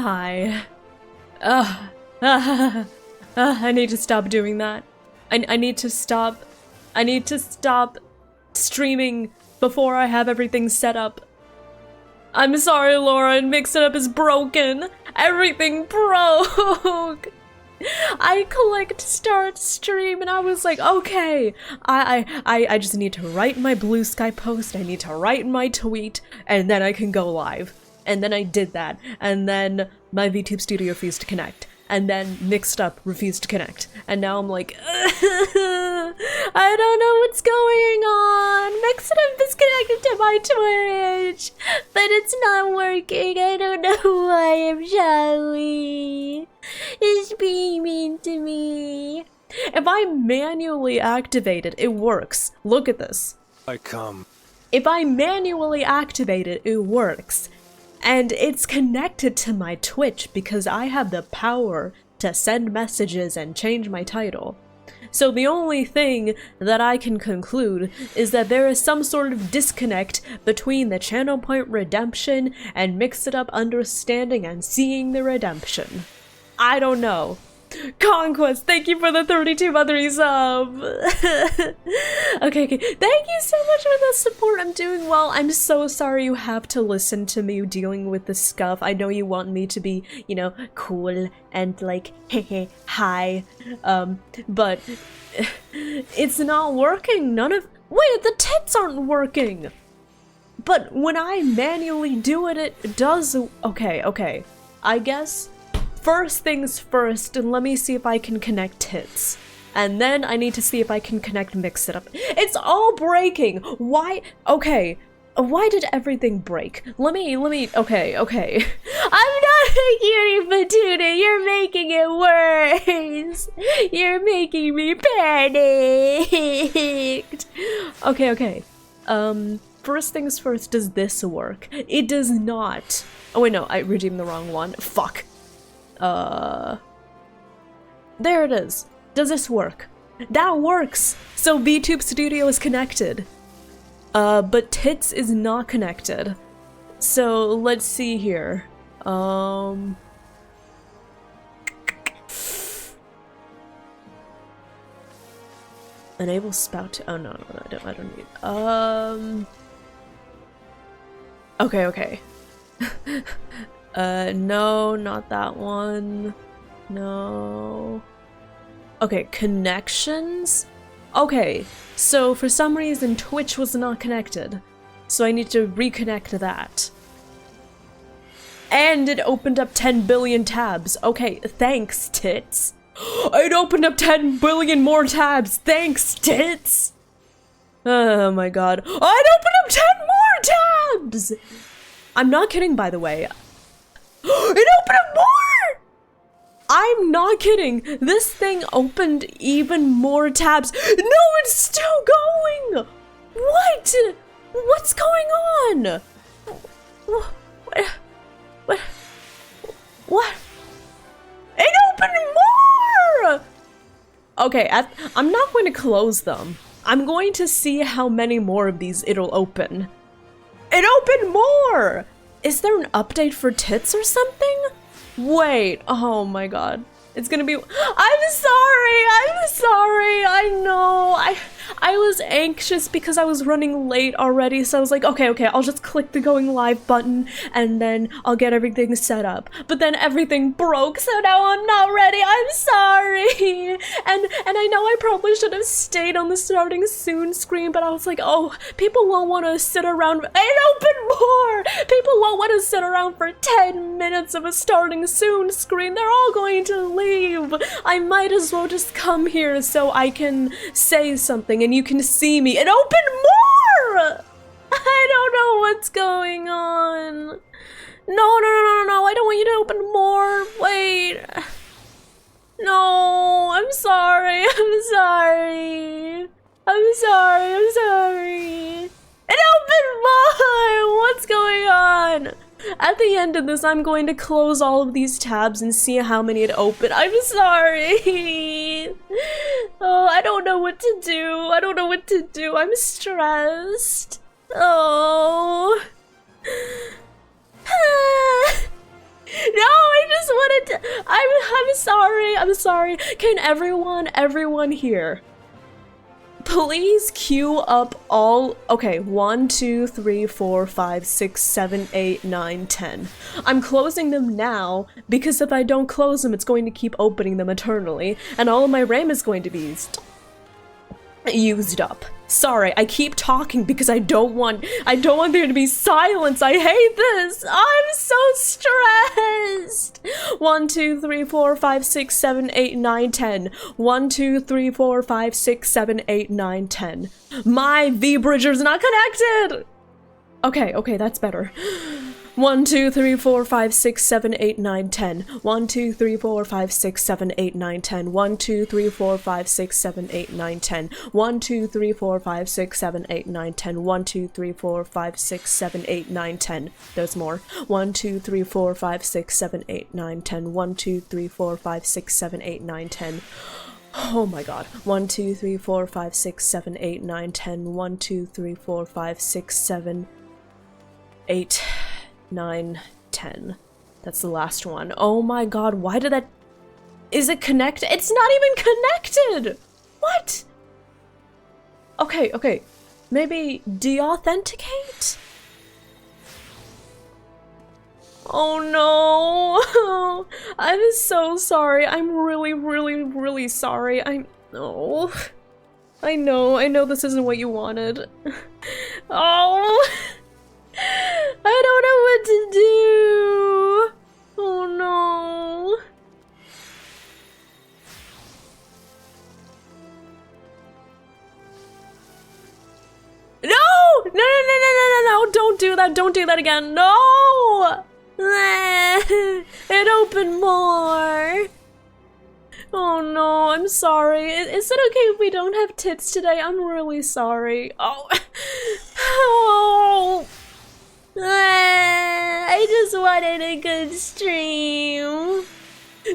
Hi. I need to stop doing that. I need to stop. I need to stop streaming before I have everything set up. I'm sorry, Laura, Mix It Up is broken. Everything broke. I clicked start stream and I was like, okay, I just need to write my Blue Sky post, I need to write my tweet, and then I can go live. And then I did that, and then my VTube Studio refused to connect. And then Mixed Up refused to connect. And now I'm like, I don't know what's going on. Mixed Up is connected to my Twitch, but it's not working. I don't know why. I'm sorry. It's being mean to me. If I manually activate it, it works. Look at this. If I manually activate it, it works. And it's connected to my Twitch because I have the power to send messages and change my title. So the only thing that I can conclude is that there is some sort of disconnect between the channel point redemption and Mix It Up understanding and seeing the redemption. I don't know. Conquest, thank you for the 32 monthly sub. Okay, thank you so much for the support. I'm doing well. I'm so sorry you have to listen to me dealing with the scuff. I know you want me to be, you know, cool and like, hehe, hi. But it's not working. Wait, the tits aren't working. But when I manually do it, it does. Okay. I guess first things first, and let me see if I can connect tits. And then I need to see if I can connect Mix It Up. It's all breaking! Why? Okay. Why did everything break? Let me, okay. I'm not hearing Fatuna, you're making it worse! You're making me panicked! Okay. First things first, does this work? It does not. Oh wait, no, I redeemed the wrong one. Fuck. There it is. Does this work? That works! So VTube Studio is connected. But Tits is not connected. So let's see here. Enable spout to, oh no, I don't need, okay. No, not that one. No. Okay, connections? Okay, so for some reason Twitch was not connected. So I need to reconnect that. And it opened up 10 billion tabs. Okay, thanks, Tits. It opened up 10 billion more tabs. Thanks, Tits. Oh my god. It opened up 10 more tabs! I'm not kidding, by the way. It opened up more! I'm not kidding. This thing opened even more tabs. No, it's still going! What? What's going on? What? It opened more! Okay, I'm not going to close them. I'm going to see how many more of these it'll open. It opened more! Is there an update for Tits or something? Wait, oh my god. It's gonna be- I'm sorry! I know, I was anxious because I was running late already, so I was like, okay, I'll just click the going live button and then I'll get everything set up. But then everything broke, so now I'm not ready, I'm sorry! And I know I probably should have stayed on the starting soon screen, but I was like, oh, people won't want to sit around- It opened more! People won't want to sit around for 10 minutes of a starting soon screen, they're all going to leave! I might as well just come here so I can say something and you can see me. It opened more! I don't know what's going on. No, I don't want you to open more. Wait. No, I'm sorry. It opened more! What's going on? At the end of this, I'm going to close all of these tabs and see how many it opened. I'm sorry. Oh, I don't know what to do. I'm stressed. Oh. I just wanted to. I'm sorry. I'm sorry. Can everyone here, please queue up all. Okay, 1, 2, 3, 4, 5, 6, 7, 8, 9, 10. I'm closing them now because if I don't close them, it's going to keep opening them eternally, and all of my RAM is going to be used up. Sorry, I keep talking because I don't want there to be silence. I hate this. I'm so stressed. 1, 2, 3, 4, 5, 6, 7, 8, 9, 10. 1, 2, 3, 4, 5, 6, 7, 8, 9, 10. My V-bridger's not connected. Okay, that's better. 1, 2, 3, 4, 5, 6, 7, 8, 9, 10. 1, 2, 3, 4, 5, 6, 7, 8, 9, 10. 1, 2, 3, 4, 5, 6, 7, 8, 9, 10. 1, 2, 3, 4, 5, 6, 7, 8, 9, 10. 1, 2, 3, 4, 5, 6, 7, 8, 9, 10. There's more. 1, 2, 3, 4, 5, 6, 7, 8, 9, 10. 1, 2, 3, 4, 5, 6, 7, 8, 9, 10. Oh my god. 1, 2, 3, 4, 5, 6, 7, 8, 9, 10. 1, 2, 3, 4, 5, 6, 7, 8, 9, 10. That's the last one. Oh my god, why did that... Is it connected? It's not even connected! What? Okay. Maybe deauthenticate? Oh no! I'm so sorry. I'm really sorry. Oh. I know this isn't what you wanted. Oh! I don't know what to do. Oh no. No! Don't do that. Don't do that again. No! It opened more. Oh no, I'm sorry. Is it okay if we don't have tits today? I'm really sorry. Oh. Oh. I just wanted a good stream. No, it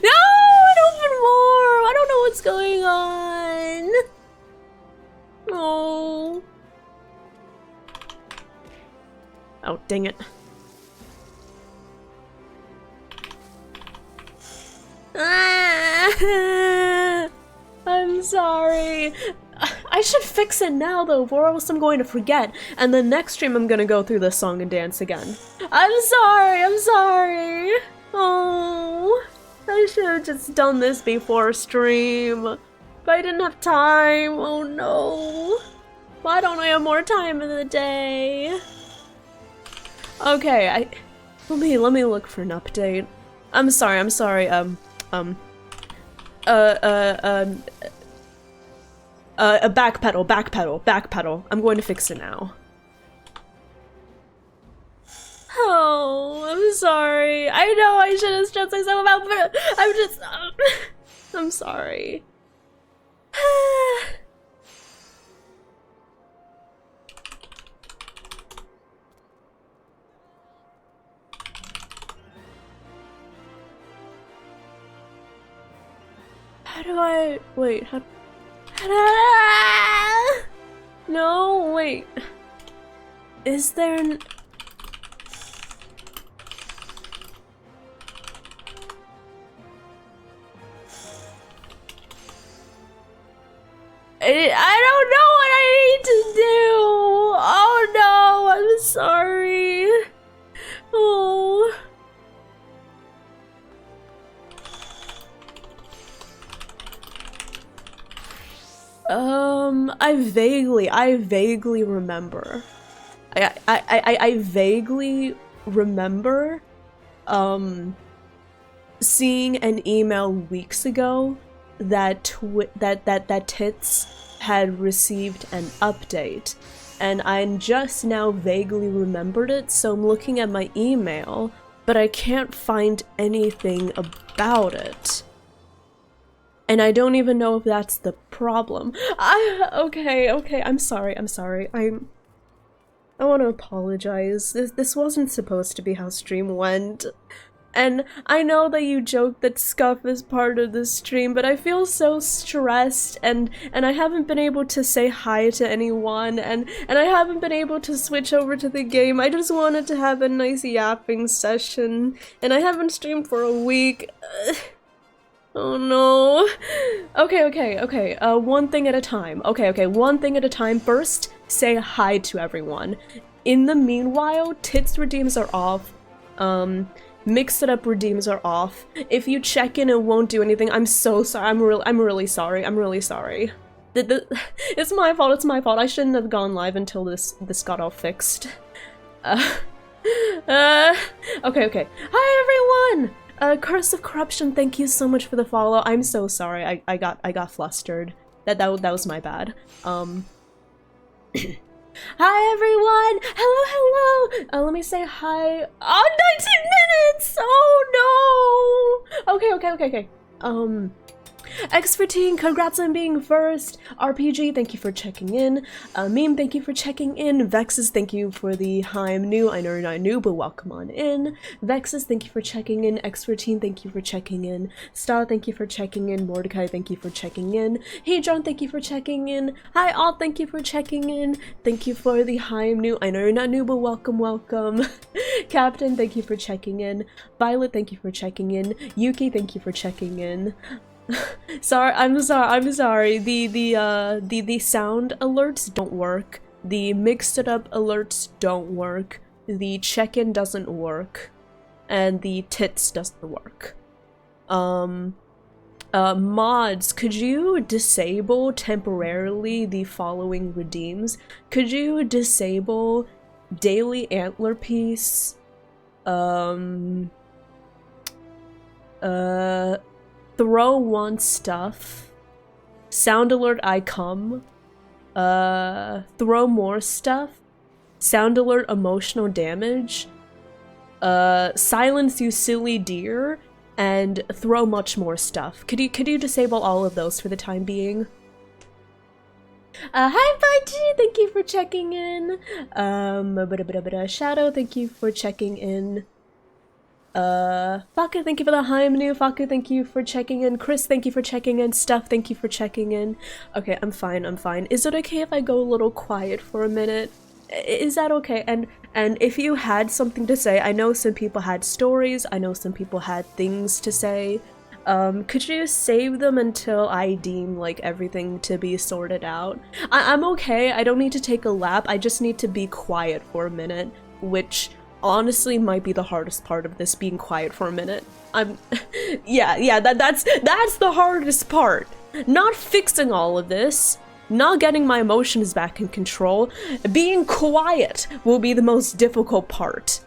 opened more. I don't know what's going on. Oh. Oh, dang it. I'm sorry. I should fix it now though, or else I'm going to forget. And the next stream I'm gonna go through this song and dance again. I'm sorry. Oh, I should have just done this before stream. But I didn't have time. Oh no. Why don't I have more time in the day? Okay, let me look for an update. I'm sorry. Backpedal. I'm going to fix it now. Oh, I'm sorry. I know I shouldn't stress myself about, but I'm just, I'm sorry. How do I, wait, no, wait. Is there an... I don't know what I need to do. Oh no, I'm sorry. Oh. I vaguely remember. I vaguely remember, seeing an email weeks ago that that Tits had received an update, and I just now vaguely remembered it, so I'm looking at my email, but I can't find anything about it. And I don't even know if that's the problem. Okay, I'm sorry. I want to apologize. This wasn't supposed to be how stream went. And I know that you joke that Scuff is part of the stream, but I feel so stressed, and I haven't been able to say hi to anyone, and I haven't been able to switch over to the game. I just wanted to have a nice yapping session, and I haven't streamed for a week. Oh no. Okay, one thing at a time. Okay, one thing at a time. First, say hi to everyone. In the meanwhile, Tits redeems are off. Mix it up redeems are off. If you check in, it won't do anything. I'm so sorry. I'm really sorry. I'm really sorry. It's my fault. It's my fault. I shouldn't have gone live until this got all fixed. Okay. Hi everyone. Curse of Corruption. Thank you so much for the follow. I'm so sorry. I got flustered. That was my bad. Hi everyone! Hello! Let me say hi. Oh, 19 minutes! Oh no! Okay. X14, congrats on being first. RPG, thank you for checking in. Meme, thank you for checking in. Vexes, thank you for the hi, I'm new. I know you're not new, but welcome on in. Vexes, thank you for checking in. X14, thank you for checking in. Star, thank you for checking in. Mordecai, thank you for checking in. Hey John, thank you for checking in. Hi all, thank you for checking in. Thank you for the hi, I'm new. I know you're not new, but welcome. Captain, thank you for checking in. Violet, thank you for checking in. Yuki, thank you for checking in. I'm sorry. The sound alerts don't work. The mixed it up alerts don't work. The check-in doesn't work. And the tits doesn't work. Mods, could you disable temporarily the following redeems? Could you disable Daily Antler Piece, Throw One Stuff, Sound Alert I Come, Throw More Stuff, Sound Alert Emotional Damage, Silence You Silly Deer, and Throw Much More Stuff. Could you disable all of those for the time being? Hi Baiji, thank you for checking in. Shadow, thank you for checking in. Faku, thank you for the hi, I'm new. Faku, thank you for checking in. Chris, thank you for checking in. Stuff, thank you for checking in. Okay, I'm fine. Is it okay if I go a little quiet for a minute? Is that okay? And if you had something to say, I know some people had stories, I know some people had things to say. Could you save them until I deem, like, everything to be sorted out? I'm okay, I don't need to take a lap, I just need to be quiet for a minute, which honestly might be the hardest part of this, being quiet for a minute. Yeah, that's the hardest part. Not fixing all of this, not getting my emotions back in control, being quiet will be the most difficult part.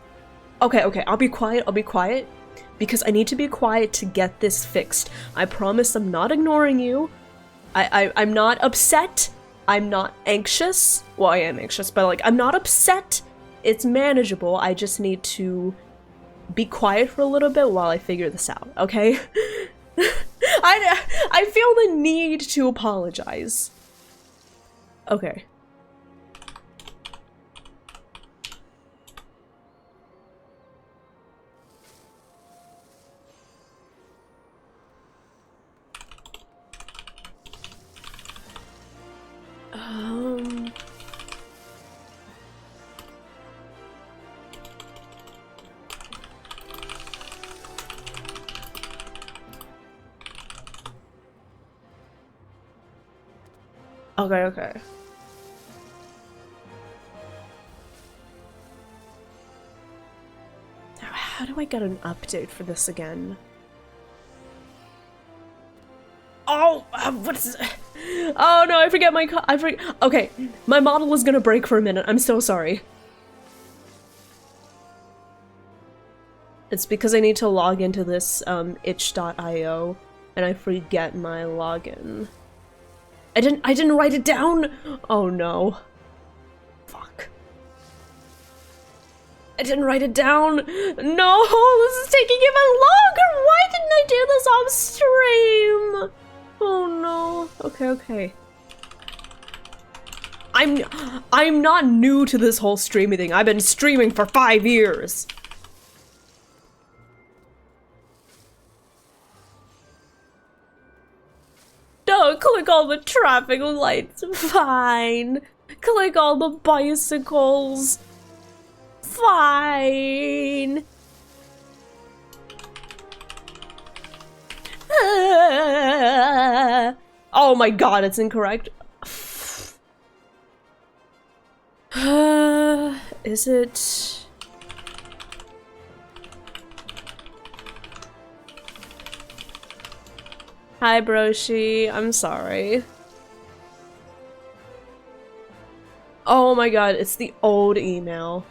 Okay, I'll be quiet, because I need to be quiet to get this fixed. I promise I'm not ignoring you. I'm not upset, I'm not anxious. Well, I am anxious, but like, I'm not upset. It's manageable, I just need to be quiet for a little bit while I figure this out, okay? I feel the need to apologize. Okay. Okay. How do I get an update for this again? Oh, what is it? Oh no, I forget my okay, my model is gonna break for a minute. I'm so sorry. It's because I need to log into this itch.io and I forget my login. I didn't write it down. Oh no. Fuck. I didn't write it down. No, this is taking even longer. Why didn't I do this off stream? Oh no. Okay. I'm not new to this whole streaming thing. I've been streaming for 5 years. click all the traffic lights. Fine. Click all the bicycles. Fine. Oh my god, it's incorrect. Is it? Hi, Broshi. I'm sorry. Oh my god, it's the old email.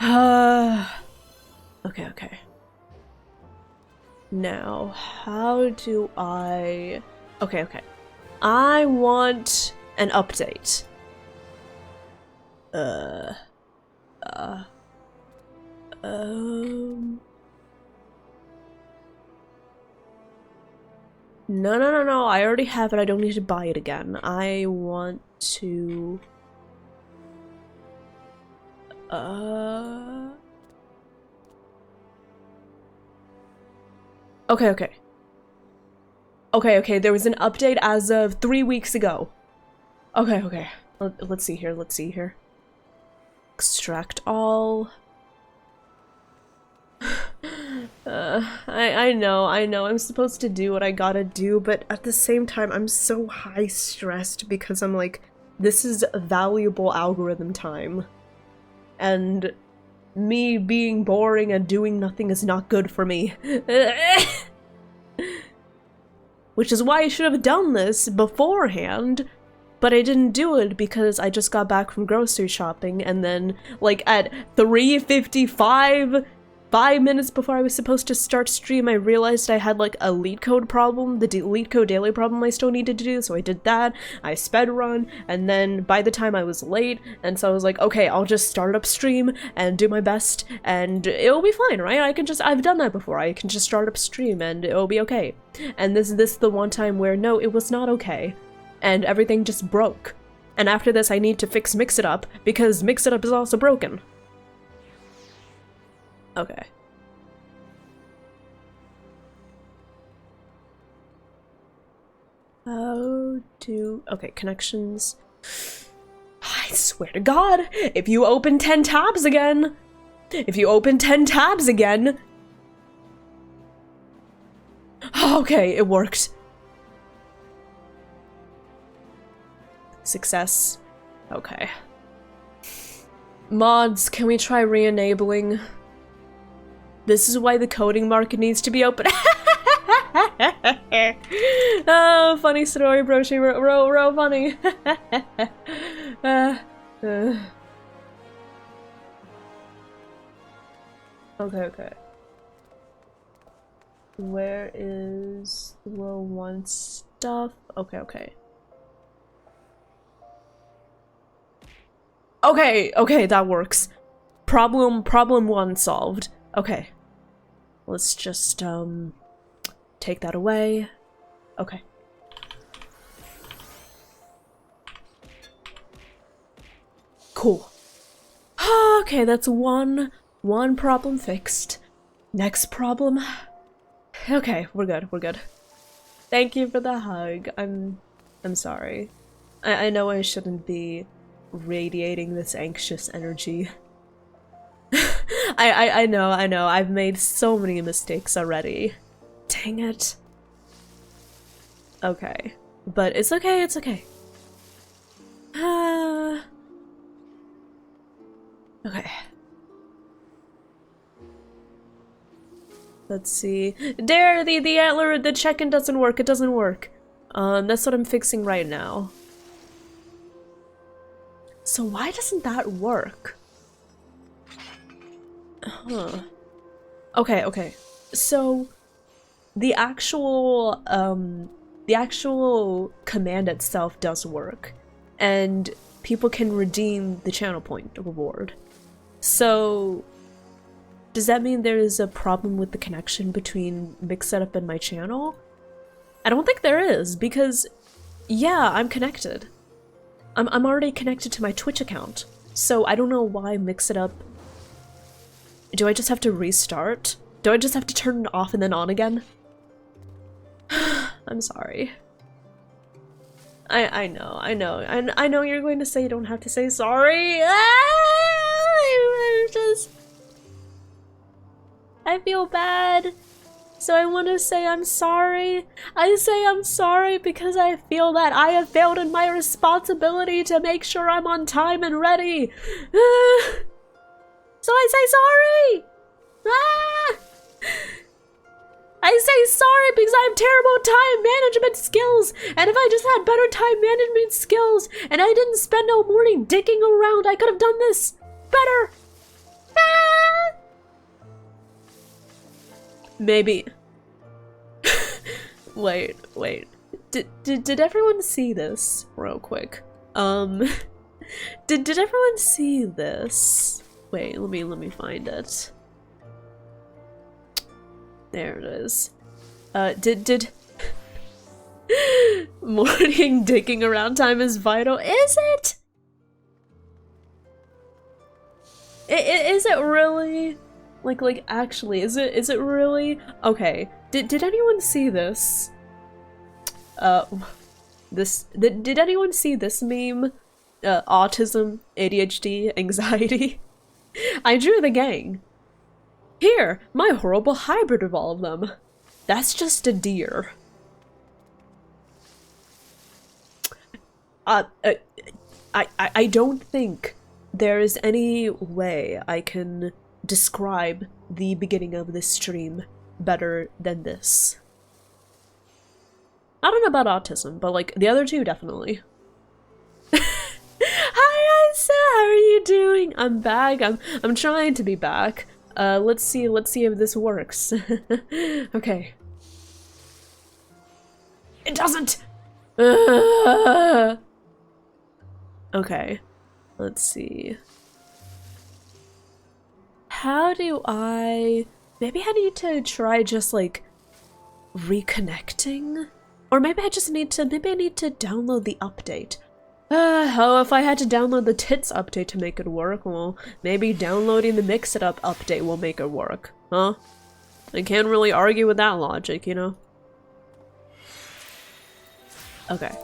Okay. Now, how do I... Okay. I want an update. No, I already have it. I don't need to buy it again. I want to... Okay, there was an update as of 3 weeks ago. Okay. Let's see here. Extract all. I know, I'm supposed to do what I gotta do, but at the same time, I'm so high stressed because I'm like, this is valuable algorithm time. And me being boring and doing nothing is not good for me. Which is why I should have done this beforehand, but I didn't do it because I just got back from grocery shopping, and then, like, at 3:55, 5 minutes before I was supposed to start stream, I realized I had, like, a lead code problem, the lead code daily problem I still needed to do, so I did that, I sped run, and then by the time I was late, and so I was like, okay, I'll just start up stream and do my best, and it'll be fine, right? I've done that before, I can just start up stream and it'll be okay. And this is the one time where, no, it was not okay, and everything just broke. And after this, I need to fix Mix It Up, because Mix It Up is also broken. Okay. Okay, connections. I swear to God, if you open 10 tabs again! Okay, it worked. Success. Okay. Mods, can we try re-enabling? This is why the coding market needs to be open. Oh, funny story, Broshi. Real funny. Okay. Where is row 1 stuff? Okay. Okay, that works. Problem 1 solved. Okay. Let's just, take that away. Okay. Cool. Okay, that's one problem fixed. Next problem. Okay, we're good. Thank you for the hug. I'm sorry. I know I shouldn't be radiating this anxious energy. I know, I've made so many mistakes already. Dang it. Okay. But it's okay. Okay. Let's see. There, the antler, the check-in doesn't work, it doesn't work. That's what I'm fixing right now. So why doesn't that work? Huh. Okay. So the actual command itself does work, and people can redeem the channel point reward. So does that mean there is a problem with the connection between Mix Setup and my channel? I don't think there is, because yeah, I'm connected. I'm already connected to my Twitch account, so I don't know why Mix It Up. Do I just have to restart? Do I just have to turn it off and then on again? I'm sorry. I know you're going to say you don't have to say sorry. I feel bad. So I want to say I'm sorry. I say I'm sorry because I feel that I have failed in my responsibility to make sure I'm on time and ready. So I say sorry. I say sorry because I have terrible time management skills, and if I just had better time management skills and I didn't spend no morning dicking around, I could have done this better. Maybe. Wait. Did everyone see this real quick? Did everyone see this? Wait, let me find it. There it is. Did morning dicking around time is vital? Is it? Is it really? Like actually, is it really? Okay. Did anyone see this? Did anyone see this meme? Autism, ADHD, anxiety. I drew the gang. Here, my horrible hybrid of all of them. That's just a deer. I don't think there is any way I can describe the beginning of this stream better than this. I don't know about autism, but like the other two definitely. Hi Isa, how are you doing? I'm back. I'm trying to be back. Let's see if this works. Okay. It doesn't! Okay. Let's see. How do I... Maybe I need to try just like reconnecting? Or maybe I just need to, maybe I need to download the update. Oh, if I had to download the tits update to make it work, well, maybe downloading the Mix It Up update will make it work, huh? I can't really argue with that logic, you know? Okay.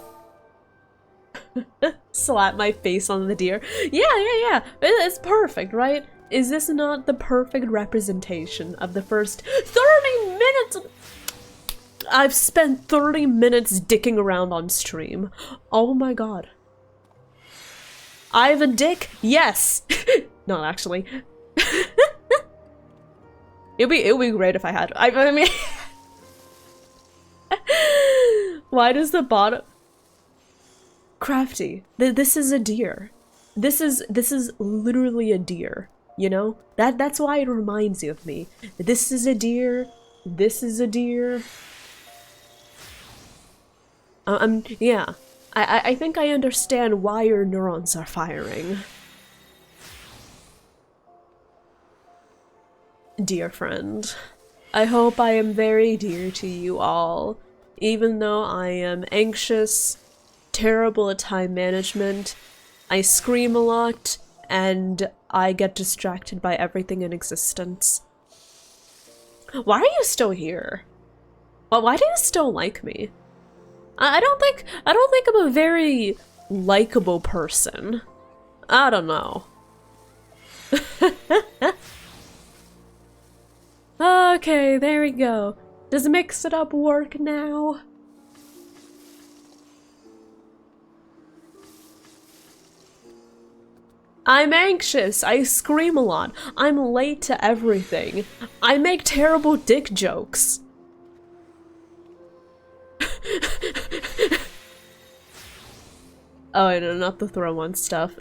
Slap my face on the deer. Yeah. It's perfect, right? Is this not the perfect representation of the first 30 minutes? I've spent 30 minutes dicking around on stream. Oh my god. I have a dick? Yes! Not actually. It'd be great if I had. I mean... Why does the bottom... Crafty. This is a deer. This is literally a deer, you know? That's why it reminds you of me. This is a deer. This is a deer. Yeah. I think I understand why your neurons are firing. Dear friend, I hope I am very dear to you all, even though I am anxious, terrible at time management, I scream a lot, and I get distracted by everything in existence. Why are you still here? Well, why do you still like me? I don't think I'm a very likable person. I don't know. Okay, there we go. Does Mix It Up work now? I'm anxious, I scream a lot, I'm late to everything, I make terrible dick jokes. Oh, no, not the throw one stuff.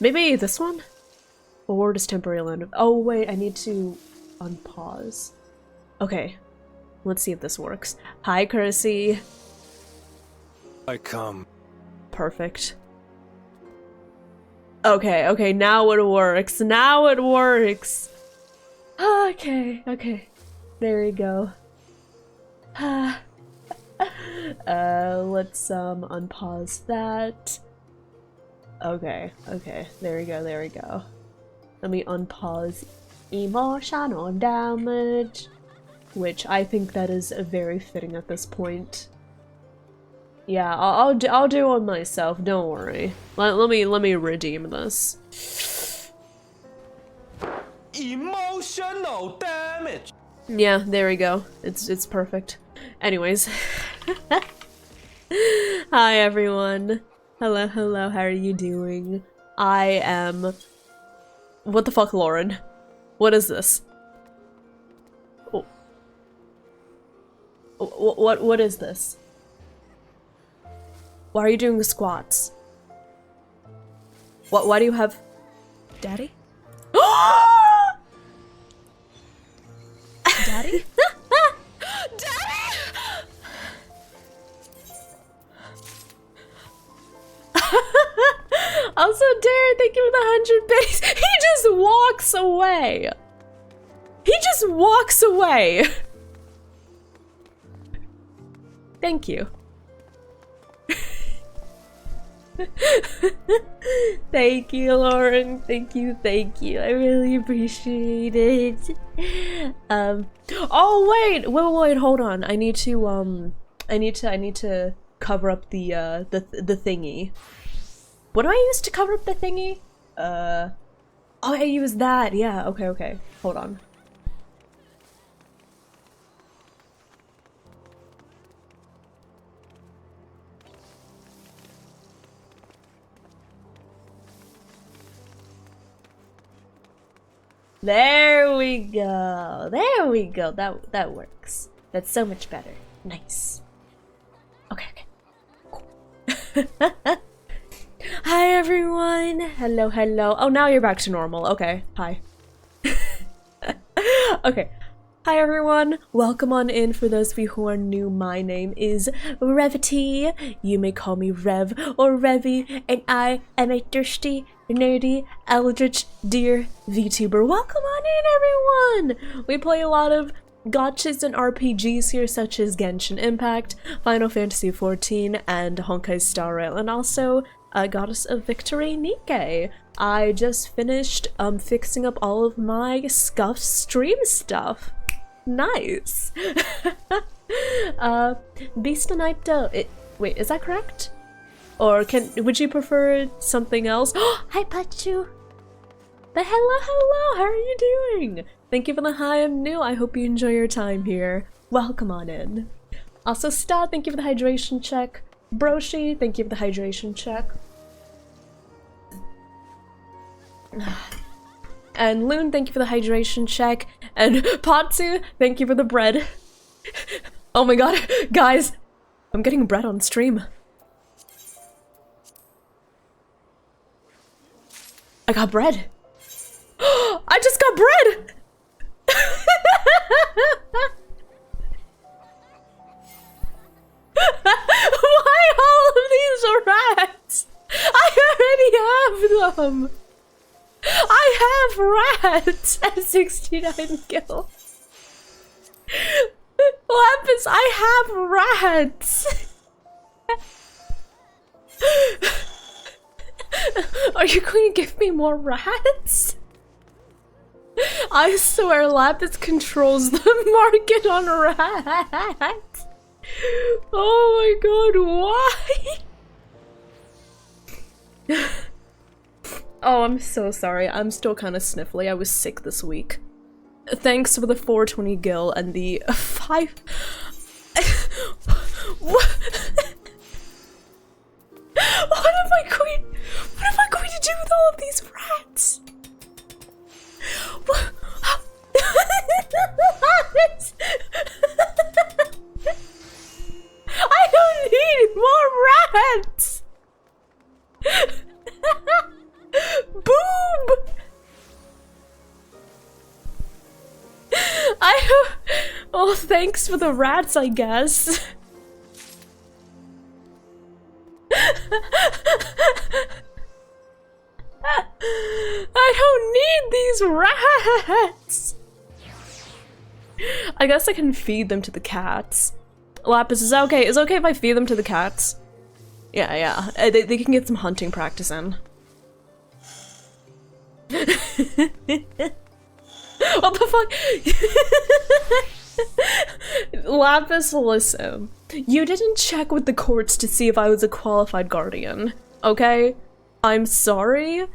Maybe this one? Or just temporary land. Oh, wait, I need to unpause. Okay, let's see if this works. Hi, Kersey. I come. Perfect. Okay, now it works. Now it works. Okay. There we go. Let's unpause that. Okay, there we go. Let me unpause emotional damage, which I think that is very fitting at this point. Yeah, I'll do one myself. Don't worry. Let me redeem this. Emotional damage. Yeah, there we go. It's perfect. Anyways. Hi everyone. Hello, hello, how are you doing? I am... What the fuck, Lauren? What is this? Oh. What is this? Why are you doing the squats? Why do you have... Daddy? Daddy? Daddy! Also, Darren, thank you for the 100 bits. He just walks away. He just walks away. Thank you. Thank you, Lauren. Thank you, thank you. I really appreciate it. Oh wait, hold on. I need to cover up the thingy. What do I use to cover up the thingy? Oh, I use that. Yeah, okay. Hold on. There we go. There we go. That works. That's so much better. Nice. Okay. Cool. Hi everyone. Hello, hello. Oh, now you're back to normal. Okay. Hi. Okay. Hi everyone. Welcome on in. For those of you who are new, my name is Revity. You may call me Rev or Revy, and I am a thirsty, nerdy, eldritch deer VTuber. Welcome on in, everyone! We play a lot of gotchas and RPGs here, such as Genshin Impact, Final Fantasy XIV, and Honkai Star Rail, and also Goddess of Victory Nikke. I just finished fixing up all of my scuffed stream stuff. Nice. Beast and Night wait, is that correct? Or would you prefer something else? Hi Pachu! But hello, how are you doing? Thank you for the hi, I'm new. I hope you enjoy your time here. Welcome on in. Also Stud, thank you for the hydration check. Broshi, thank you for the hydration check. And Loon, thank you for the hydration check. And Patsu, thank you for the bread. Oh my god, guys, I'm getting bread on stream. I got bread. I just got bread! Why all of these rats? I already have them. I have rats at 69 kills. Lapis, I have rats. Are you going to give me more rats? I swear Lapis controls the market on rats. Oh my god, why? Oh, I'm so sorry. I'm still kind of sniffly. I was sick this week. Thanks for the 420 gil and the 5... What am I going to do with all of these rats? What? I don't need more rats! Boom! Oh, thanks for the rats, I guess. I don't need these rats! I guess I can feed them to the cats. Lapis, is that okay? Is it okay if I feed them to the cats? Yeah. They can get some hunting practice in. What the fuck? Lapis, listen. You didn't check with the courts to see if I was a qualified guardian, okay? I'm sorry.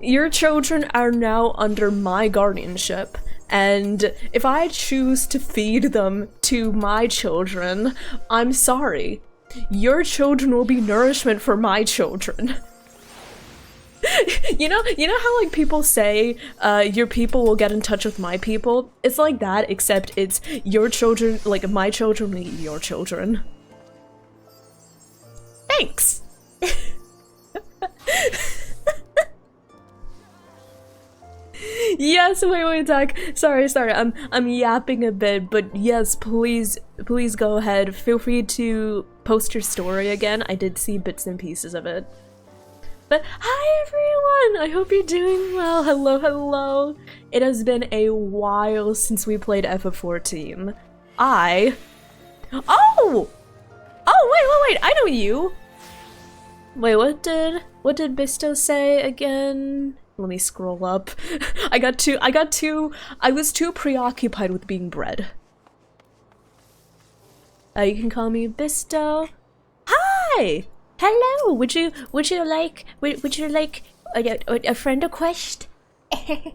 Your children are now under my guardianship, and if I choose to feed them to my children, I'm sorry. Your children will be nourishment for my children. You know how like people say, your people will get in touch with my people? It's like that, except it's your children, like my children will eat your children. Thanks! Yes, wait, Doc. Sorry, I'm yapping a bit, but yes, please go ahead. Feel free to post your story again. I did see bits and pieces of it. But hi everyone! I hope you're doing well. Hello. It has been a while since we played FF14. Oh, wait, I know you! Wait, what did Bisto say again? Let me scroll up. I was too preoccupied with being bred. You can call me Bisto. Hi! Hello! Would you like a friend request? But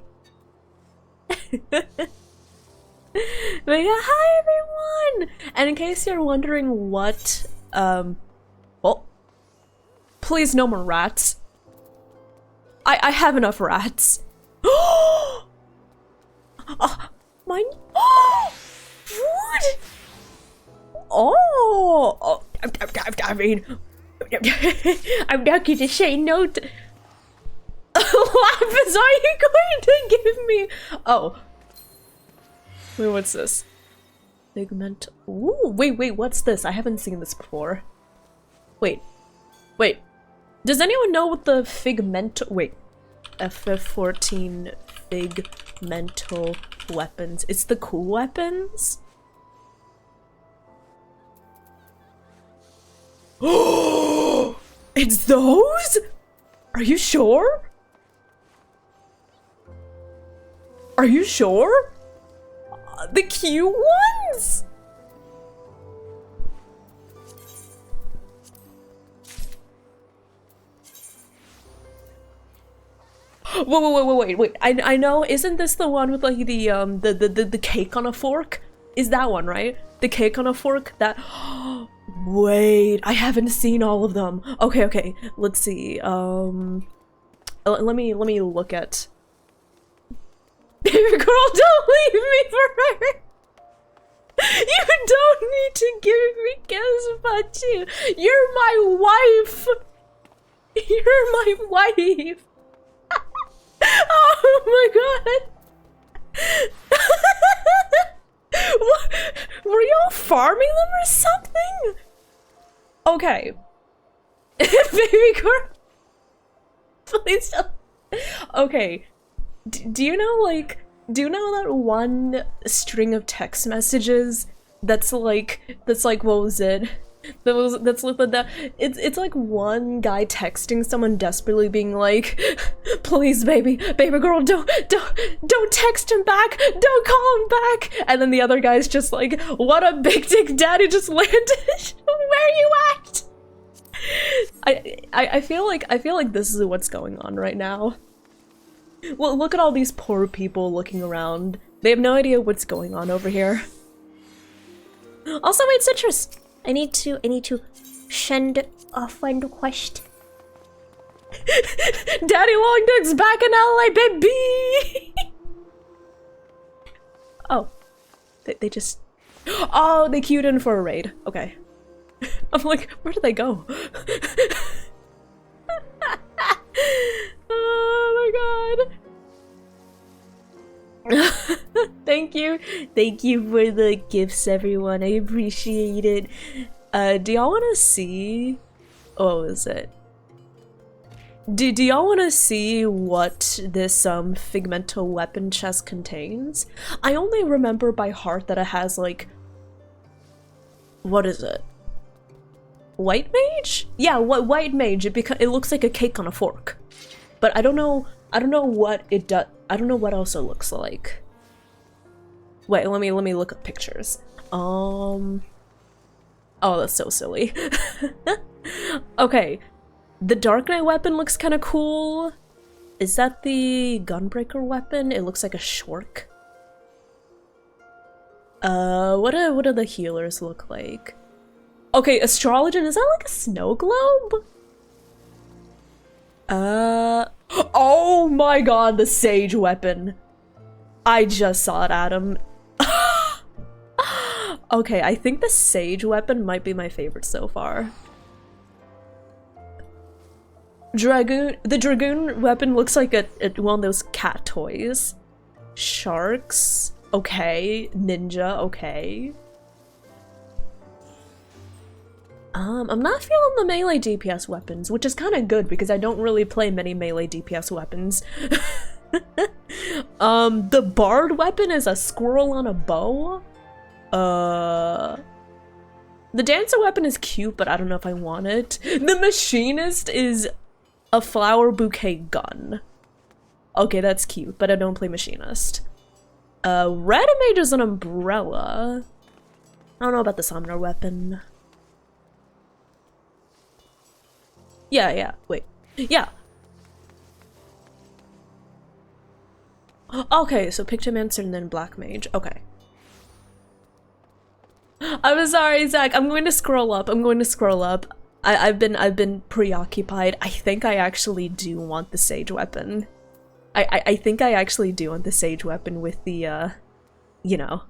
yeah, hi everyone! And in case you're wondering what, oh, please no more rats. I have enough rats. Oh, mine. Oh, food. Oh, I mean, I'm not going to say no to. Lapis, are you going to give me? Oh, wait, what's this? Pigment. Ooh, wait, what's this? I haven't seen this before. Wait. Does anyone know what the figmental— wait, FF14 figmental weapons? It's the cool weapons? Oh, it's those? Are you sure? Are you sure? The cute ones? Wait. I know, isn't this the one with like the cake on a fork? Is that one, right? The cake on a fork? That— wait, I haven't seen all of them. Okay, let's see. Let me look at— Girl, don't leave me for her! You don't need to give me gifts, but you're my wife! You're my wife! Oh my god! What? Were y'all farming them or something? Okay. Baby girl. Please don't. Okay. Do you know that one string of text messages that's like, what was it? It's like one guy texting someone desperately being like, please baby girl, don't text him back, don't call him back, and then the other guy's just like, what a big dick daddy just landed. Where are you at? I feel like this is what's going on right now. Well, look at all these poor people looking around. They have no idea what's going on over here. Also, wait, Citrus! I need to send a friend request. Daddy Long Dick's back in LA, baby! Oh. They just— oh, they queued in for a raid. Okay. I'm like, where did they go? Oh my god. Thank you for the gifts, everyone. I appreciate it. Do y'all want to see— oh, what is it? Do y'all want to see what this figmental weapon chest contains? I only remember by heart that it has like— what is it? White mage? Yeah, white mage. It looks like a cake on a fork. But I don't know what it does. I don't know what else it looks like. Wait, let me look up pictures. Oh, that's so silly. Okay, the Dark Knight weapon looks kind of cool. Is that the Gunbreaker weapon? It looks like a Shork. What do the healers look like? Okay, Astrologian, is that like a snow globe? Oh my god, the Sage weapon. I just saw it, Adam. Okay, I think the Sage weapon might be my favorite so far. The Dragoon weapon looks like one of those cat toys. Sharks, okay. Ninja, okay. I'm not feeling the melee DPS weapons, which is kind of good because I don't really play many melee DPS weapons. The Bard weapon is a squirrel on a bow. The Dancer weapon is cute, but I don't know if I want it. The Machinist is a flower bouquet gun. Okay, that's cute, but I don't play Machinist. Red Mage is an umbrella. I don't know about the Summoner weapon. Yeah, wait. Yeah. Okay, so Pictomancer and then Black Mage. Okay. I'm sorry, Zach. I'm going to scroll up. I've been preoccupied. I think I actually do want the Sage weapon. I think I actually do want the Sage weapon with the you know,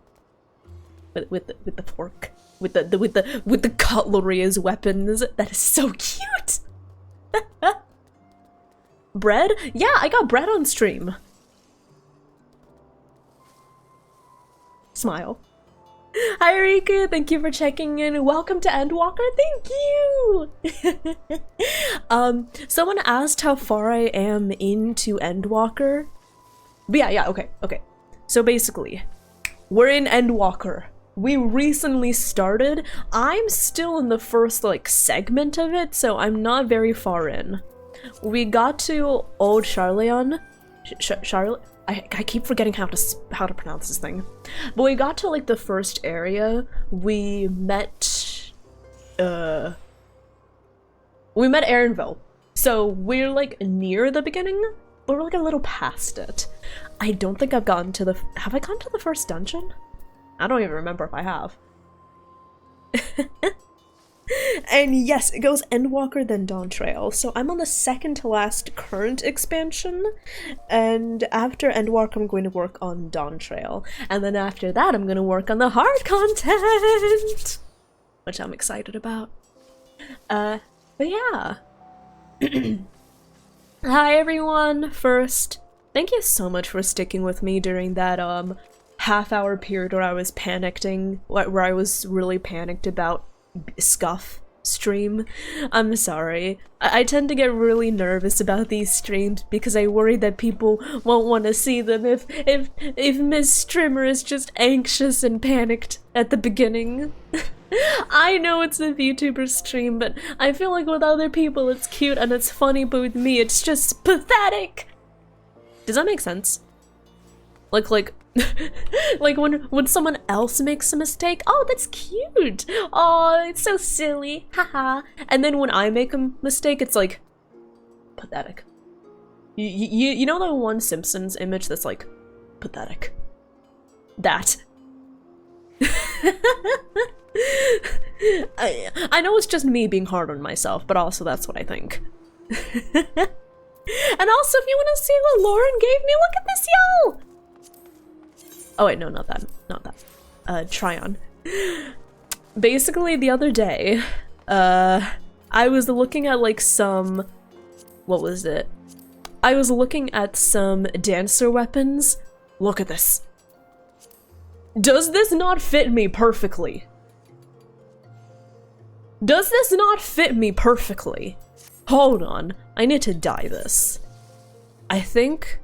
with the fork, with the cutlery as weapons. That is so cute. Bread? Yeah, I got bread on stream. Smile. Hi Riku, thank you for checking in. Welcome to Endwalker, thank you! Someone asked how far I am into Endwalker. But yeah, okay. So basically, we're in Endwalker. We recently started. I'm still in the first, like, segment of it, so I'm not very far in. We got to Old Charleon. Charlotte? I keep forgetting how to pronounce this thing. But we got to like the first area. We met Erinville. So we're like near the beginning, but we're like a little past it. I don't think I've gotten to the have I gone to the first dungeon? I don't even remember if I have. And yes, it goes Endwalker then Dawn Trail. So I'm on the second to last current expansion, and after Endwalker I'm going to work on Dawn Trail, and then after that I'm going to work on the hard content, which I'm excited about. But yeah. Hi everyone. First, thank you so much for sticking with me during that half-hour period where I was where I was really panicked about Scuff stream. I'm sorry. I tend to get really nervous about these streams because I worry that people won't want to see them if Miss Streamer is just anxious and panicked at the beginning. I know it's a VTuber stream, but I feel like with other people it's cute and it's funny, but with me it's just pathetic. Does that make sense? Like like when someone else makes a mistake, oh, that's cute. Oh, it's so silly, haha. And then when I make a mistake, it's like pathetic. You know that one Simpsons image that's like pathetic? That. I know it's just me being hard on myself, but also that's what I think. And also, if you want to see what Lauren gave me, look at this, y'all! Oh wait, no, not that. Tryon. Basically, the other day, I was looking at like some... What was it? I was looking at some dancer weapons. Look at this. Does this not fit me perfectly? Does this not fit me perfectly? Hold on, I need to dye this. I think...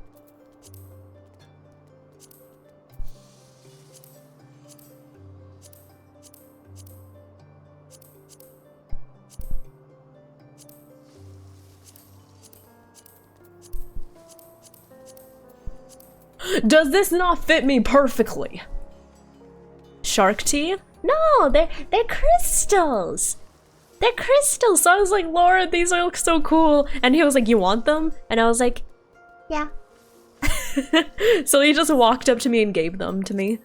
Does this not fit me perfectly? Shark tea? No, they're crystals. They're crystals. So I was like, Laura, these look so cool. And he was like, you want them? And I was like, yeah. So he just walked up to me and gave them to me.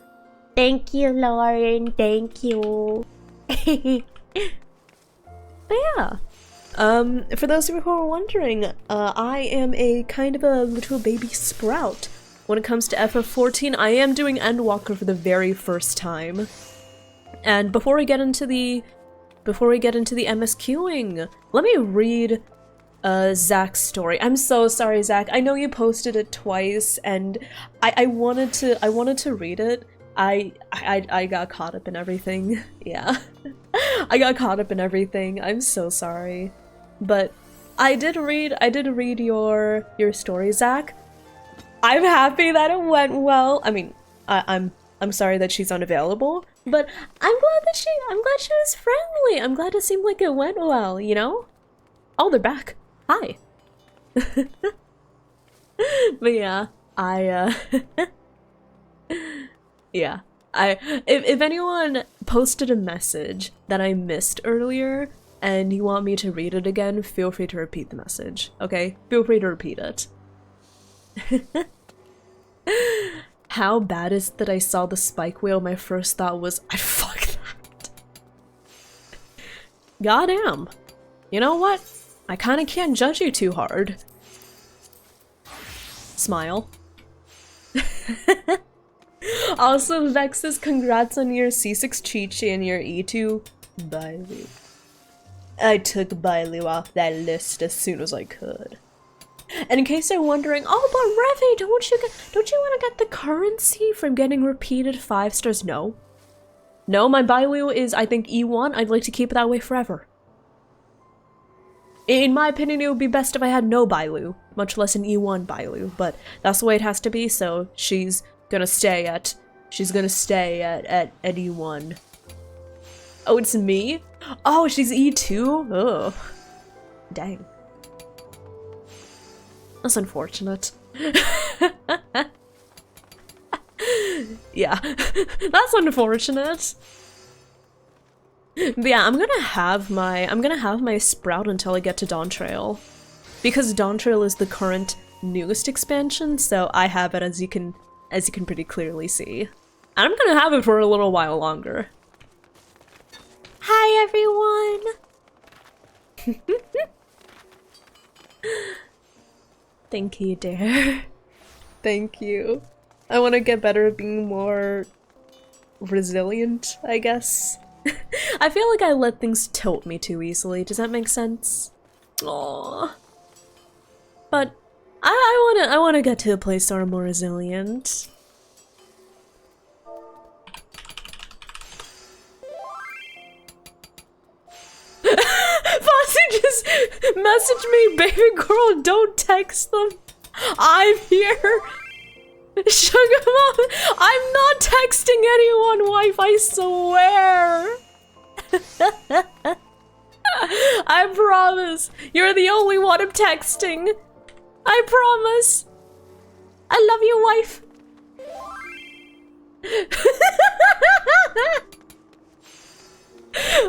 Thank you, Lauren. Thank you. But yeah. For those of you who are wondering, I am a kind of a little baby sprout. When it comes to FF14, I am doing Endwalker for the very first time. And before we get into the MSQing, let me read Zach's story. I'm so sorry, Zach. I know you posted it twice, and I wanted to read it. I got caught up in everything. Yeah. I got caught up in everything. I'm so sorry. But I did read your story, Zach. I'm happy that it went well. I mean, I'm sorry that she's unavailable, but I'm glad she was friendly. I'm glad it seemed like it went well, you know? Oh, they're back. Hi. But yeah, yeah. If anyone posted a message that I missed earlier and you want me to read it again, feel free to repeat the message, okay? Feel free to repeat it. How bad is it that I saw the spike wheel? My first thought was, I'd fuck that. Goddamn. You know what? I kinda can't judge you too hard. Smile. Also, Vexus, congrats on your C6 Chi-Chi and your E2 Bailu. I took Bailu off that list as soon as I could. And in case you're wondering, oh, but Revy, don't you want to get the currency from getting repeated 5 stars? No. No, my Bailu is, I think, E1. I'd like to keep it that way forever. In my opinion, it would be best if I had no Bailu, much less an E1 Bailu, but that's the way it has to be, so she's gonna stay at E1. Oh, it's me? Oh, she's E2? Ugh. Dang. That's unfortunate. Yeah, that's unfortunate. But yeah, I'm gonna have my Sprout until I get to Dawn Trail, because Dawn Trail is the current newest expansion, so I have it as you can pretty clearly see. And I'm gonna have it for a little while longer. Hi everyone. Thank you, dear. Thank you. I want to get better at being more resilient, I guess. I feel like I let things tilt me too easily. Does that make sense? Aww. But I wanna get to a place where I'm more resilient. Fossy just messaged me, baby girl, don't text them. I'm here. Sugar mom, I'm not texting anyone, wife, I swear. I promise. You're the only one I'm texting. I promise. I love you, wife.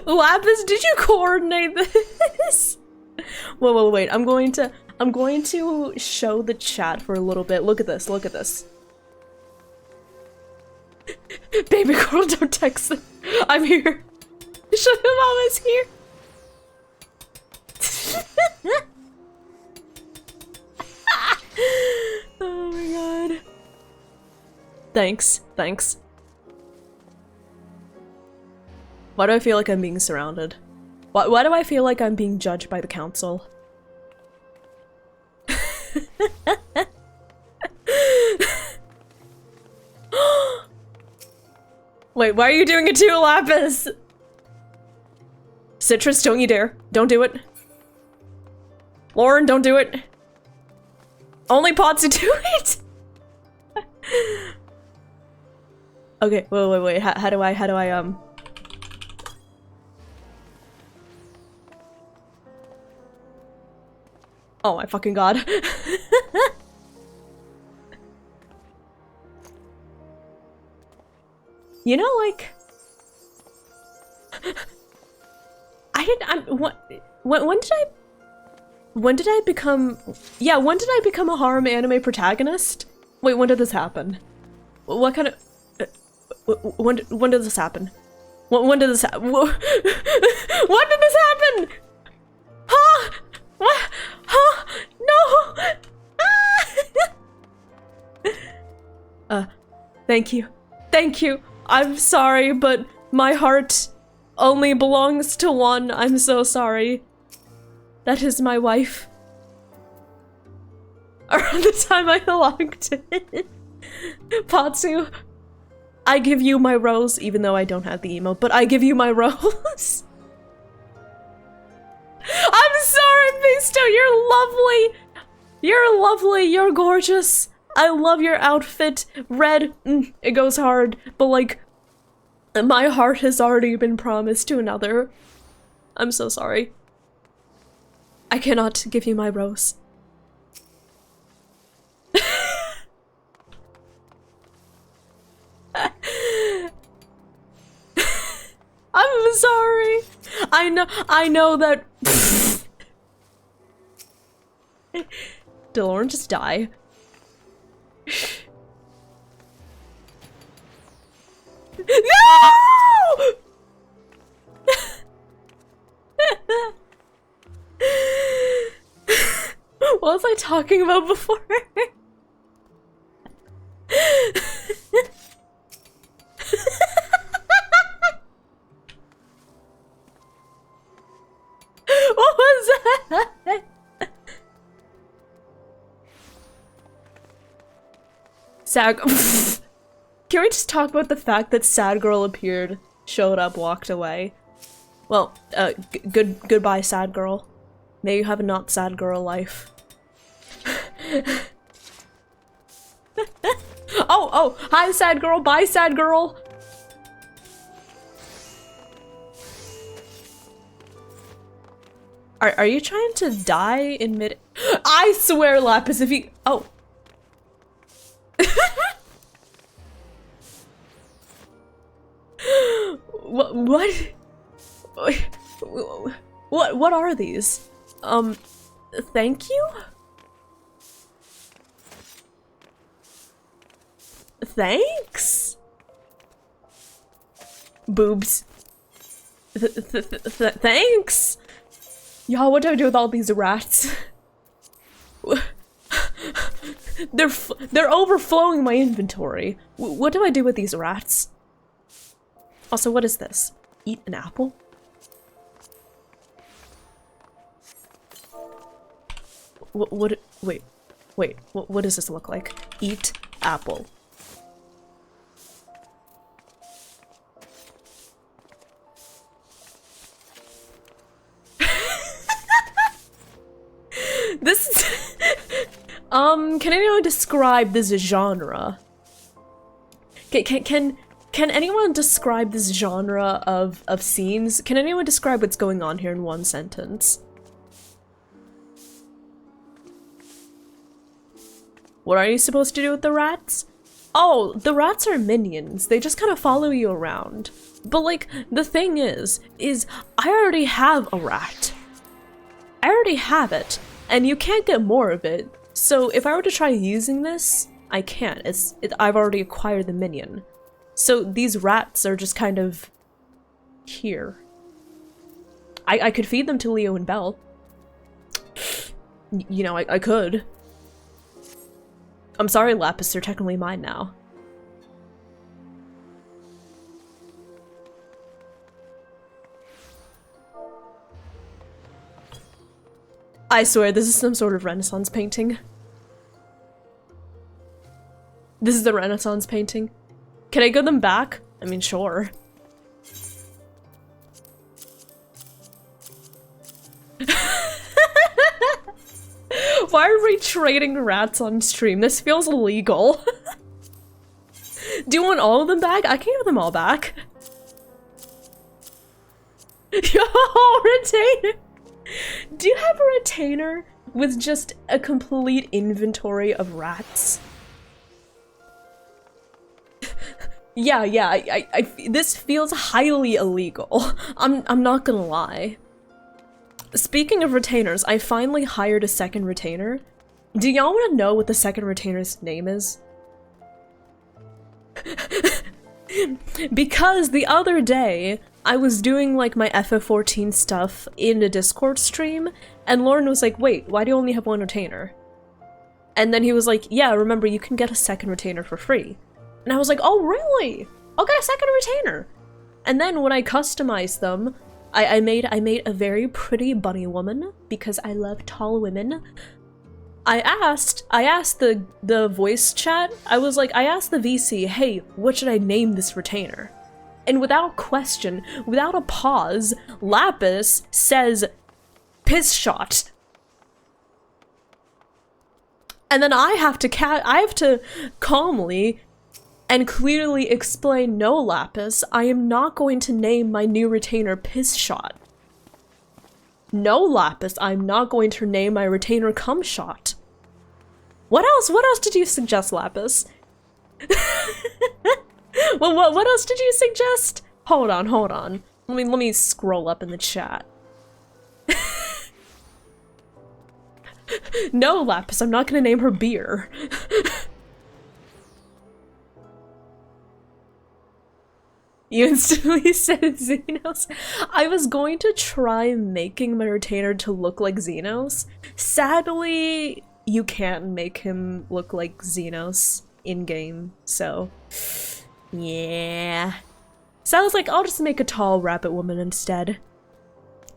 Lapis, did you coordinate this? Wait. I'm going to show the chat for a little bit. Look at this. Look at this. Baby girl, don't text them. I'm here. Sugar mom is here. Oh my god. Thanks. Why do I feel like I'm being surrounded? Why do I feel like I'm being judged by the council? Wait, why are you doing it too, Lapis? Citrus, don't you dare. Don't do it. Lauren, don't do it. Only Pots do it? Okay, wait. How do I, Oh my fucking god. You know, like, I didn't. When did I become? Yeah, when did I become a harem anime protagonist? Wait, when did this happen? What kind of? When did this happen? When did this happen? When did this happen? Huh? What? Huh? No! Thank you. Thank you. I'm sorry, but my heart only belongs to one. I'm so sorry. That is my wife. Around the time I logged in. Patsu, I give you my rose, even though I don't have the emote, but I give you my rose. I'm sorry, Misto, you're lovely. You're lovely, you're gorgeous. I love your outfit. Red, it goes hard, but like, my heart has already been promised to another. I'm so sorry. I cannot give you my rose. I'm sorry. I know that. Did Lauren just die? No! What was I talking about before? What was that? Sad. Can we just talk about the fact that Sad Girl appeared, showed up, walked away? Well, goodbye, Sad Girl. May you have a not sad girl life. Oh, hi, Sad Girl. Bye, Sad Girl. Are you trying to die in mid? I swear, Lapis, if you— oh. What? What are these? Thank you? Thanks? Boobs. Thanks? Y'all, what do I do with all these rats? They're overflowing my inventory. What do I do with these rats? Also, what is this? Eat an apple? What wait, what does this look like? Eat apple. This is can anyone describe this genre? Can anyone describe this genre of scenes? Can anyone describe what's going on here in one sentence? What are you supposed to do with the rats? Oh, the rats are minions. They just kind of follow you around. But like, the thing is I already have a rat. I already have it, and you can't get more of it. So if I were to try using this, I can't. I've already acquired the minion. So these rats are just kind of here. I could feed them to Leo and Belle. You know, I could. I'm sorry, Lapis, they're technically mine now. I swear, this is some sort of Renaissance painting. This is the Renaissance painting. Can I give them back? I mean, sure. Why are we trading rats on stream? This feels illegal. Do you want all of them back? I can give them all back. Yo, retainer! Do you have a retainer with just a complete inventory of rats? Yeah, this feels highly illegal. I'm not gonna lie. Speaking of retainers, I finally hired a second retainer. Do y'all want to know what the second retainer's name is? Because the other day, I was doing like my FF14 stuff in a Discord stream, and Lauren was like, wait, why do you only have one retainer? And then he was like, yeah, remember, you can get a second retainer for free. And I was like, oh, really? I'll get a second retainer. And then when I customized them, I made a very pretty bunny woman, because I love tall women. I asked the voice chat, I asked the VC, hey, what should I name this retainer? And without question, without a pause, Lapis says, piss shot. And then I have to calmly and clearly explain, no, Lapis, I am not going to name my new retainer Piss Shot. No, Lapis, I'm not going to name my retainer Cum Shot. What else did you suggest, Lapis? Well, what else did you suggest? Hold on. Let me scroll up in the chat. No, Lapis, I'm not gonna name her Beer. You instantly said Xenos. I was going to try making my retainer to look like Xenos. Sadly, you can't make him look like Xenos in-game, so... yeah. So I was like, I'll just make a tall rabbit woman instead.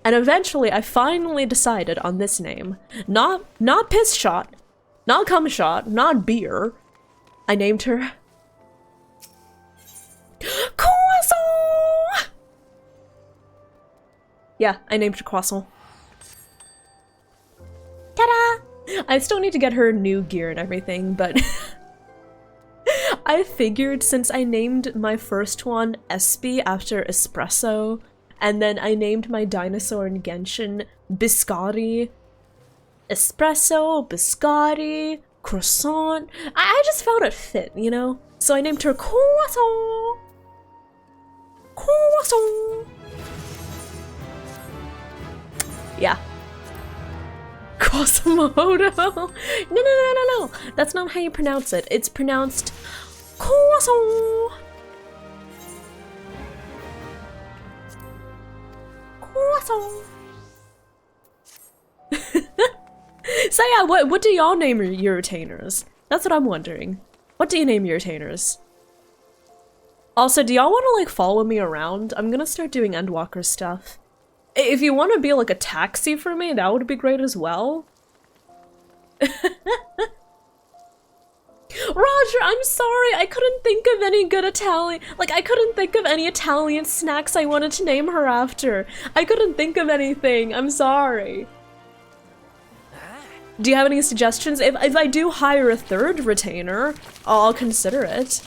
And eventually, I finally decided on this name. Not Piss Shot, not Cum Shot, not Beer. I named her... Croissant! Yeah, I named her Croissant. Ta-da! I still need to get her new gear and everything, but... I figured since I named my first one Espy after espresso, and then I named my dinosaur in Genshin Biscotti. Espresso, biscotti, croissant. I just felt it fit, you know? So I named her Croissant. Croissant. Yeah. Quasimodo. No. That's not how you pronounce it. It's pronounced Croissant. Croissant. So yeah, what do y'all name your retainers? That's what I'm wondering. What do you name your retainers? Also, do y'all want to like follow me around? I'm gonna start doing Endwalker stuff. If you want to be like a taxi for me, that would be great as well. Roger, I'm sorry, I couldn't think of any good Italian- I couldn't think of any Italian snacks I wanted to name her after. I couldn't think of anything, I'm sorry. Do you have any suggestions? If I do hire a third retainer, I'll consider it.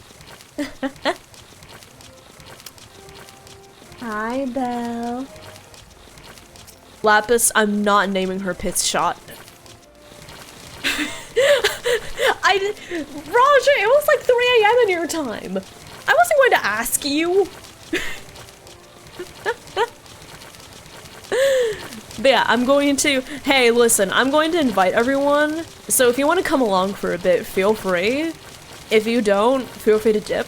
Hi, Belle. Lapis, I'm not naming her Piss Shot. Roger, it was like 3 AM in your time. I wasn't going to ask you. But yeah, I'm going to, hey, listen, I'm going to invite everyone. So if you want to come along for a bit, feel free. If you don't, feel free to dip.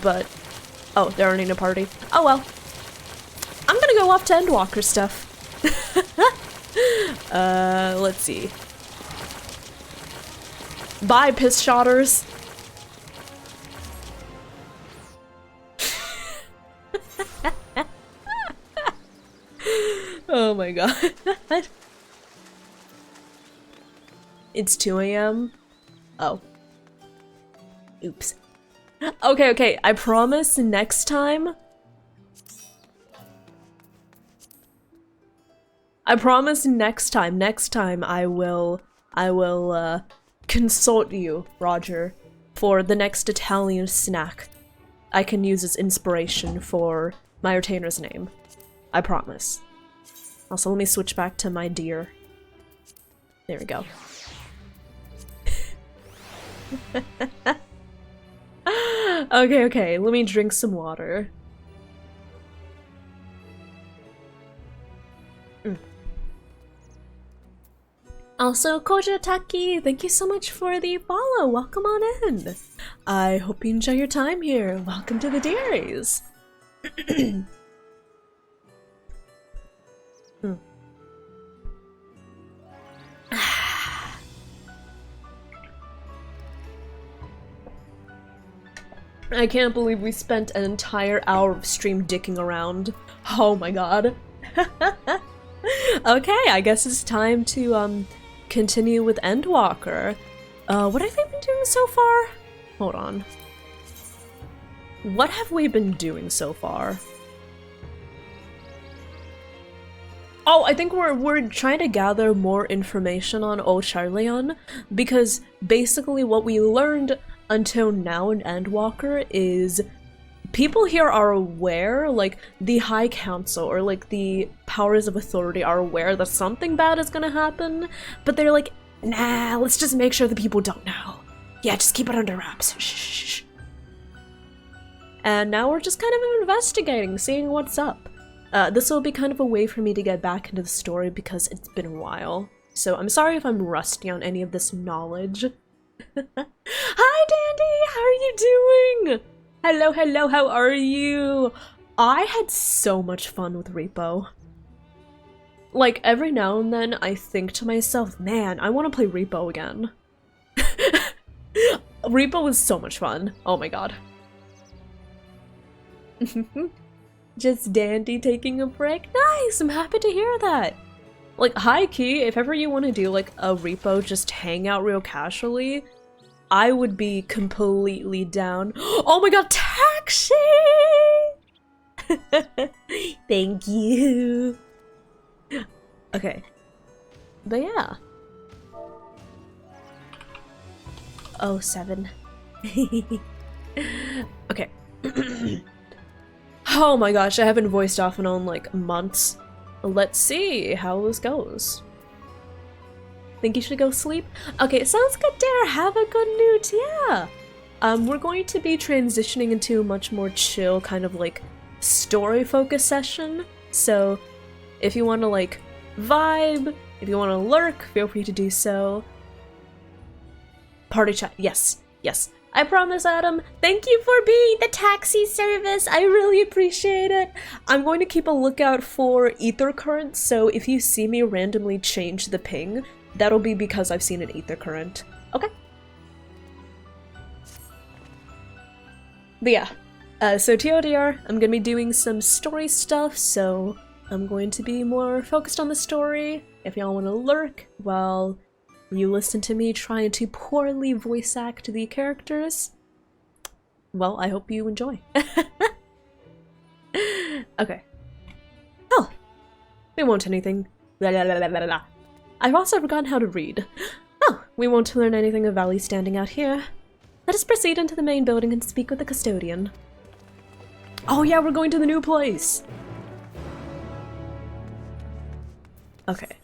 But, oh, they're running a party. Oh well. I'm gonna go off to Endwalker stuff. Let's see. Bye, piss shotters. Oh my god. It's 2 AM? Oh. Oops. Okay, I promise next time. Next time I will consult you, Roger, for the next Italian snack I can use as inspiration for my retainer's name. I promise. Also, let me switch back to my deer. There we go. Okay, let me drink some water. Also, Koja Taki, thank you so much for the follow. Welcome on in. I hope you enjoy your time here. Welcome to the Dairies. I can't believe we spent an entire hour of stream dicking around. Oh my god. Okay, I guess it's time to continue with Endwalker. What have we been doing so far? Hold on. What have we been doing so far? Oh, I think we're trying to gather more information on O'Charleon, because basically what we learned until now in Endwalker is people here are aware, like the High Council or like the powers of authority are aware that something bad is gonna happen, but they're like, nah, let's just make sure the people don't know. Yeah, just keep it under wraps. Shh. And now we're just kind of investigating, seeing what's up. This will be kind of a way for me to get back into the story because it's been a while. So I'm sorry if I'm rusty on any of this knowledge. Hi Dandy, how are you doing? Hello, how are you? I had so much fun with Repo. Like, every now and then I think to myself, man, I want to play Repo again. Repo was so much fun. Oh my god. Just Dandy taking a break? Nice, I'm happy to hear that. Like, high-key, if ever you want to do, like, a Repo just hang out real casually, I would be completely down. Oh my god, taxi! Thank you. Okay. But yeah. 07. Okay. Oh my gosh, I haven't voiced off and on like months. Let's see how this goes. Think you should go sleep? Okay, sounds good, Dare. Have a good newt, yeah. We're going to be transitioning into a much more chill kind of like story focus session. So if you want to like vibe, if you want to lurk, feel free to do so. Party chat, yes. I promise, Adam. Thank you for being the taxi service. I really appreciate it. I'm going to keep a lookout for ether currents, so if you see me randomly change the ping, that'll be because I've seen an ether current. Okay. But yeah, so TLDR, I'm gonna be doing some story stuff, so I'm going to be more focused on the story. If y'all want to lurk, well, you listen to me trying to poorly voice act the characters, well, I hope you enjoy. Okay. Oh, we won't anything. Blah, blah, blah, blah, blah. I've also forgotten how to read. Oh, we won't learn anything of Valley standing out here. Let us proceed into the main building and speak with the custodian. Oh yeah, we're going to the new place! Okay.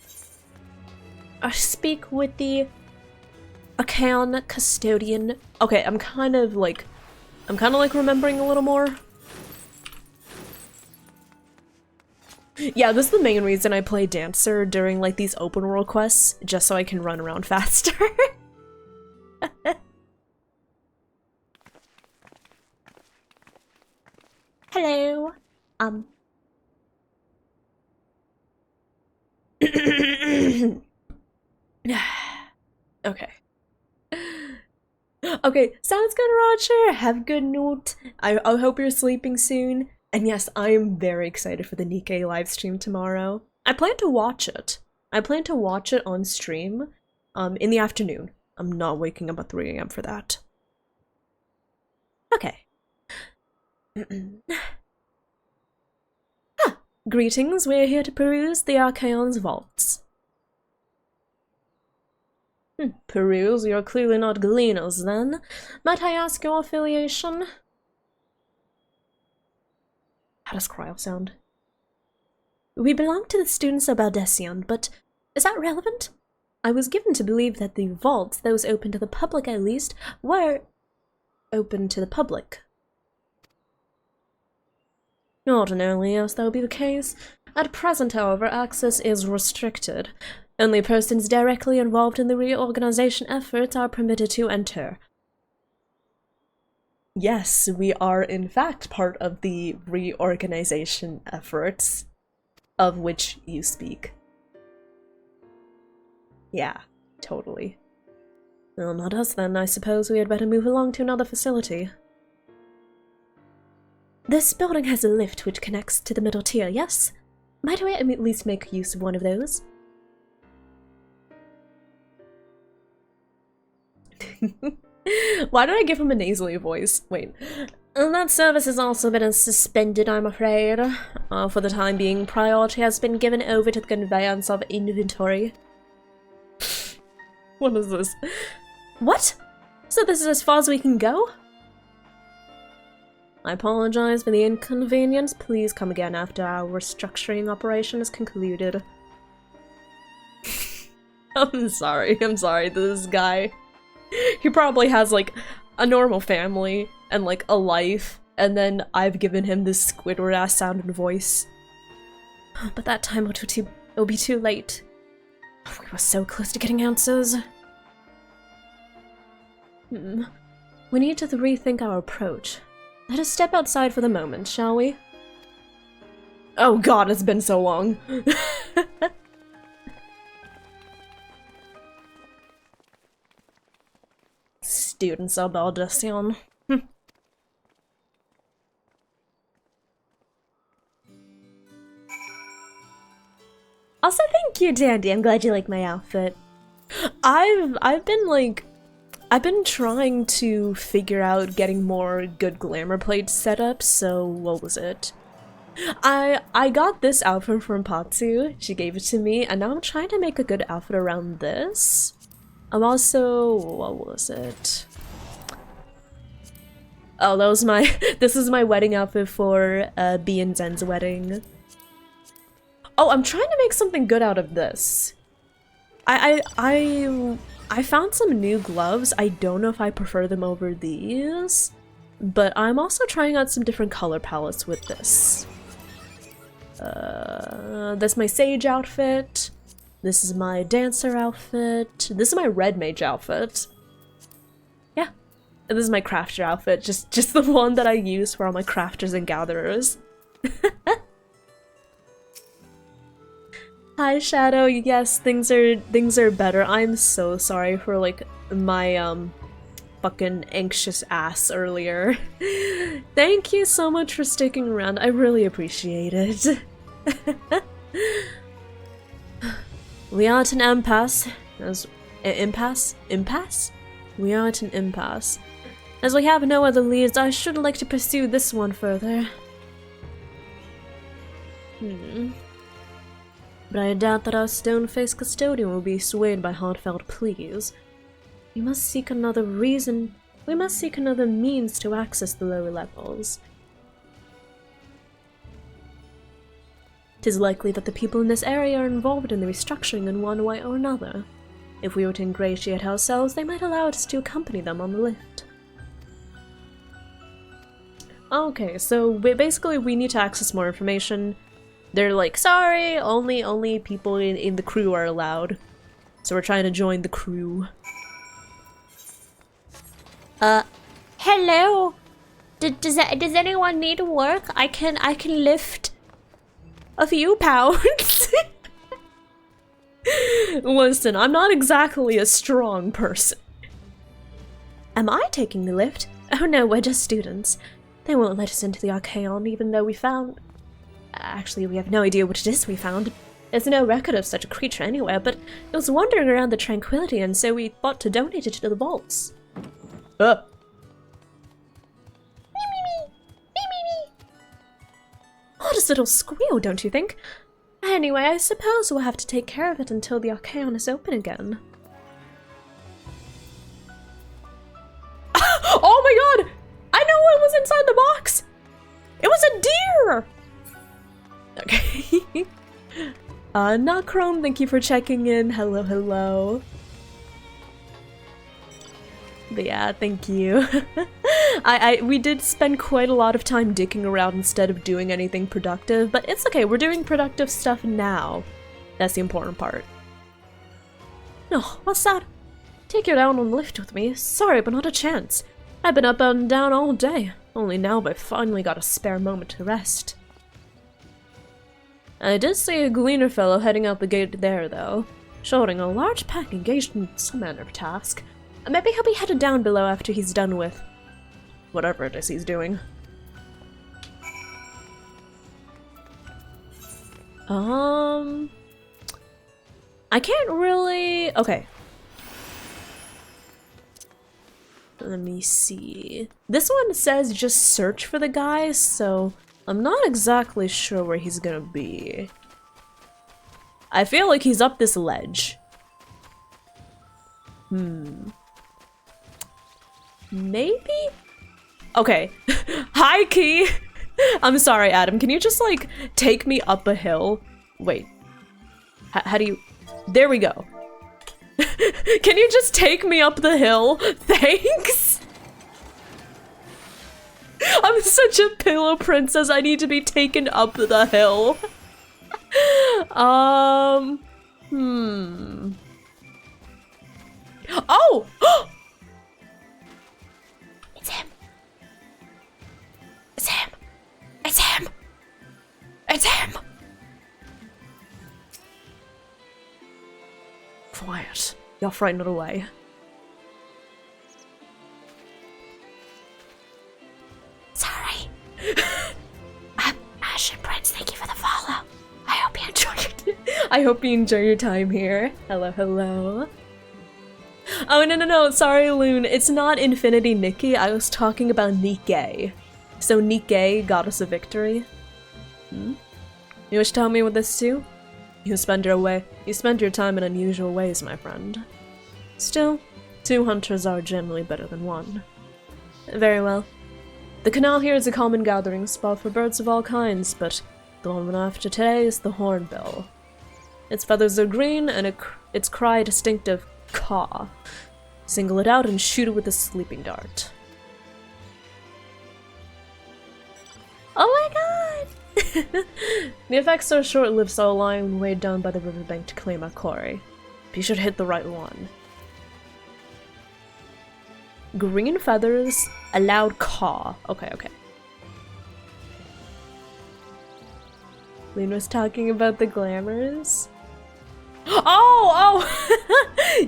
I speak with the account custodian. Okay, I'm kind of like remembering a little more. Yeah, this is the main reason I play Dancer during like these open world quests, just so I can run around faster. Hello. Okay. Okay, sounds good, Roger. Have a good night. I hope you're sleeping soon. And yes, I am very excited for the Nikkei livestream tomorrow. I plan to watch it. I plan to watch it on stream in the afternoon. I'm not waking up at 3 AM for that. Okay. Greetings, we're here to peruse the Archaon's vaults. Peruse? You're clearly not gleaners, then. Might I ask your affiliation? How does Cryo sound? We belong to the students of Baldessian, but is that relevant? I was given to believe that the vaults, those open to the public at least, were... open to the public. Ordinarily, yes, that would be the case. At present, however, access is restricted. Only persons directly involved in the reorganization efforts are permitted to enter. Yes, we are in fact part of the reorganization efforts of which you speak. Yeah, totally. Well, not us then. I suppose we had better move along to another facility. This building has a lift which connects to the middle tier, yes? Might I at least make use of one of those? Why did I give him a nasally voice? Wait. That service has also been suspended, I'm afraid. For the time being, priority has been given over to the conveyance of inventory. What is this? What? So this is as far as we can go? I apologize for the inconvenience. Please come again after our restructuring operation is concluded. I'm sorry this guy. He probably has, like, a normal family and, like, a life, and then I've given him this Squidward-ass sounding voice. But that time it'll be too late. We were so close to getting answers. We need to rethink our approach. Let us step outside for the moment, shall we? Oh god, it's been so long. Students of audition. Also, thank you, Dandy. I'm glad you like my outfit. I've been trying to figure out getting more good glamour plates set up, so what was it? I got this outfit from Patsu. She gave it to me, and now I'm trying to make a good outfit around this. I'm also, what was it? Oh, that was my, this is my wedding outfit for B and Zen's wedding. Oh, I'm trying to make something good out of this. I found some new gloves. I don't know if I prefer them over these, but I'm also trying out some different color palettes with this. That's my sage outfit. This is my dancer outfit. This is my red mage outfit. Yeah. And this is my crafter outfit. Just the one that I use for all my crafters and gatherers. Hi Shadow, yes, things are better. I'm so sorry for like my fucking anxious ass earlier. Thank you so much for sticking around. I really appreciate it. We are at an impasse. Impasse? We are at an impasse. As we have no other leads, I should like to pursue this one further. But I doubt that our stone-faced custodian will be swayed by heartfelt pleas. We must seek another reason. We must seek another means to access the lower levels. 'Tis likely that the people in this area are involved in the restructuring in one way or another. If we were to ingratiate ourselves, they might allow us to accompany them on the lift. Okay, so basically we need to access more information. They're like, sorry, only people in the crew are allowed. So we're trying to join the crew. Hello? Does anyone need work? I can lift a few pounds. Listen, I'm not exactly a strong person. Am I taking the lift? Oh no, we're just students. They won't let us into the Archaeon even though we found... Actually, we have no idea what it is we found. There's no record of such a creature anywhere, but it was wandering around the Tranquility, and so we thought to donate it to the vaults. Oddest little squeal, don't you think? Anyway, I suppose we'll have to take care of it until the Archaeon is open again. Oh my god! I know what was inside the box! It was a deer! Okay. Nochrome, thank you for checking in. Hello, hello. But yeah, thank you. We did spend quite a lot of time dicking around instead of doing anything productive, but it's okay, we're doing productive stuff now. That's the important part. No, what's that? Take you down on the lift with me. Sorry, but not a chance. I've been up and down all day. Only now I've finally got a spare moment to rest. I did see a gleaner fellow heading out the gate there, though, shouldering a large pack engaged in some manner of task. Maybe he'll be headed down below after he's done with whatever it is he's doing. I can't really... Okay. Let me see. This one says just search for the guy, so I'm not exactly sure where he's gonna be. I feel like he's up this ledge. Maybe? Okay. Hi, Key! I'm sorry, Adam. Can you just, like, take me up a hill? Wait. How do you... There we go. Can you just take me up the hill? Thanks! I'm such a pillow princess, I need to be taken up the hill. Oh! It's him. It's him. It's him. It's him. Quiet. You're frightened away. Sorry. Ash and Prince, thank you for the follow. I hope you enjoyed it. I hope you enjoy your time here. Hello, hello. Oh, no, sorry, Loon. It's not Infinity Nikki. I was talking about Nikkei. So Nikkei got us a victory. You wish to tell me with this too? You spend your time in unusual ways, my friend. Still, 2 hunters are generally better than 1. Very well. The canal here is a common gathering spot for birds of all kinds, but the one after today is the hornbill. Its feathers are green, and its cry distinctive caw. Single it out and shoot it with a sleeping dart. Oh my god! The effects are short-lived, so a lion weighed down by the riverbank to claim our quarry. Be sure to hit the right one. Green feathers, a loud caw. Okay. Lynn was talking about the glamours. Oh!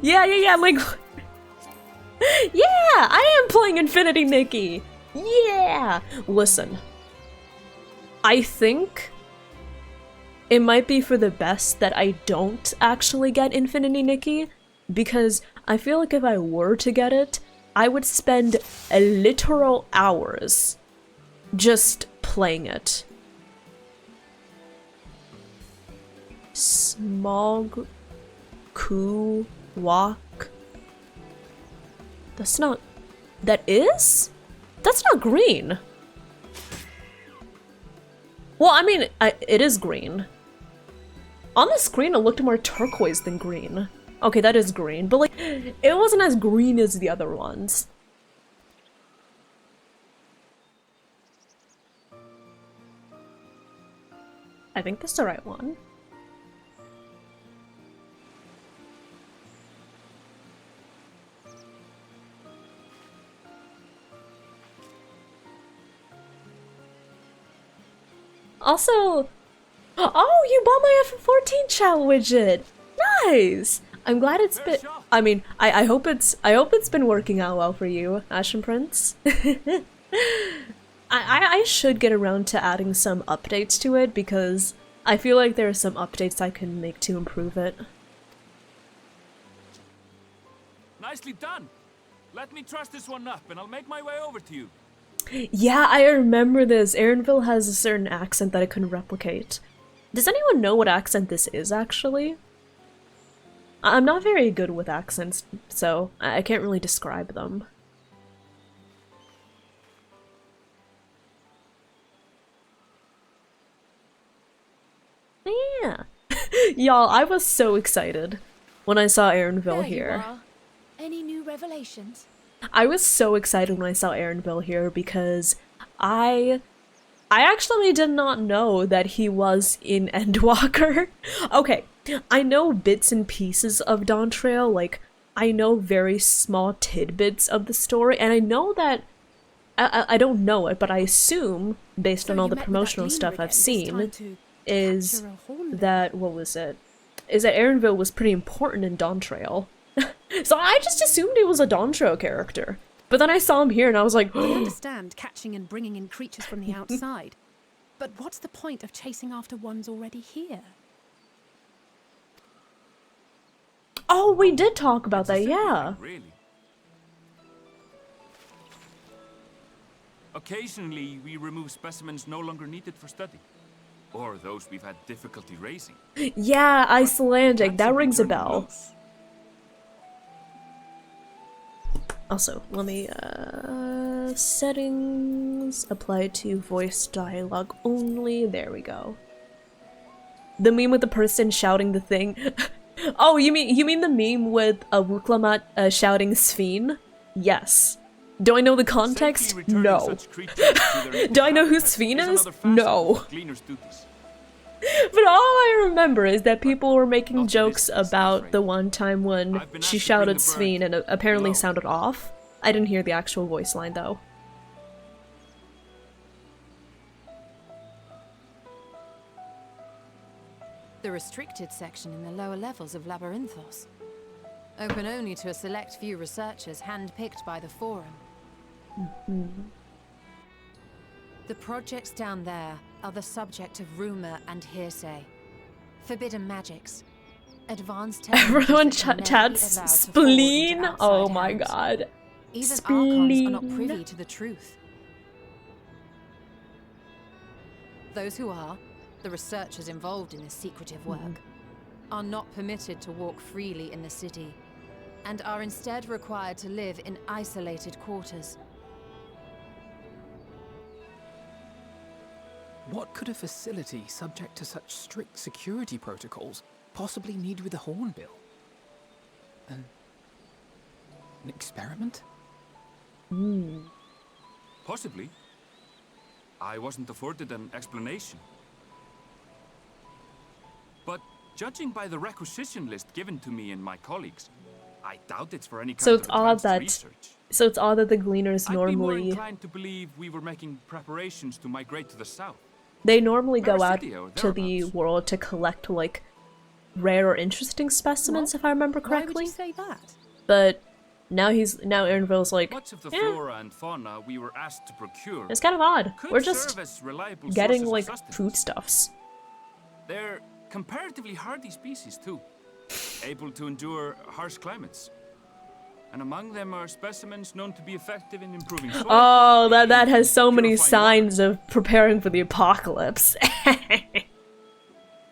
Yeah, like... Yeah, I am playing Infinity Nikki! Yeah! Listen. I think it might be for the best that I don't actually get Infinity Nikki, because I feel like if I were to get it, I would spend literal hours just playing it. Smog, Ku, Walk. That's not... That is? That's not green. Well, I mean, it is green. On the screen, it looked more turquoise than green. Okay, that is green, but like, it wasn't as green as the other ones. I think that's the right one. Also, oh, you bought my FF14 chat widget. Nice. I'm glad it's been. I mean, I hope it's been working out well for you, Ashen Prince. I should get around to adding some updates to it because I feel like there are some updates I can make to improve it. Nicely done. Let me truss this one up, and I'll make my way over to you. Yeah, I remember this. Aaronville has a certain accent that I couldn't replicate. Does anyone know what accent this is, actually? I'm not very good with accents, so I can't really describe them. Yeah. Y'all, I was so excited when I saw Aaronville here. Any new revelations? I was so excited when I saw Aaronville here because I actually did not know that he was in Endwalker. Okay, I know bits and pieces of Dawn Trail, like, I know very small tidbits of the story, and I know that I don't know it, but I assume, based on all the promotional stuff I've seen, is that, what was it? Is that Aaronville was pretty important in Dawn Trail. So I just assumed he was a Dawn Trail character. But then I saw him here and I was like, I understand catching and bringing in creatures from the outside. But what's the point of chasing after ones already here? oh, we did talk about that, yeah. Really. Occasionally, we remove specimens no longer needed for study, or those we've had difficulty raising. Yeah, Icelandic, that rings a Turning bell. loose. Also, let me, settings, apply to voice dialogue only, there we go. The meme with the person shouting the thing. Oh, you mean the meme with Wuklamat shouting Sphene? Yes. Do I know the context? Safely returning No. such creatures to their Do I know who habitat Sphene is? another facet No. of Gleaner's duties. But all I remember is that people were making Not jokes this, I'm about afraid. the one time when I've been she asked to bring shouted the bird Sphene and it apparently below. sounded off. I didn't hear the actual voice line though. The restricted section in the lower levels of Labyrinthos. Open only to a select few researchers handpicked by the Forum. The projects down there are the subject of rumor and hearsay. Forbidden magics. Advanced technologies Everyone that can never be chats allowed to fall into spleen. outside Oh my hands. god. Even Archons are not Spleen. privy to the truth. Those who are, the researchers involved in this secretive work, are not permitted to walk freely in the city, and are instead required to live in isolated quarters. What could a facility subject to such strict security protocols possibly need with a hornbill? An experiment? Possibly. I wasn't afforded an explanation. But judging by the requisition list given to me and my colleagues, I doubt it's for any kind So of it's odd advanced that research. So it's odd that the Gleaners I'd be more normally inclined to believe we were making preparations to migrate to the south. they normally go out City or to the thereabouts. world to collect like rare or interesting specimens, What? if I remember Why would correctly. you say that? But now Aaronville's like, Much of the "Eh, flora and fauna we were asked to procure it's kind of odd. could We're just serve as reliable getting sources of like sustenance. foodstuffs." They're comparatively hardy species too, able to endure harsh climates. And among them are specimens known to be effective in improving soil Oh, quality that has and so many purifying signs of preparing for the apocalypse.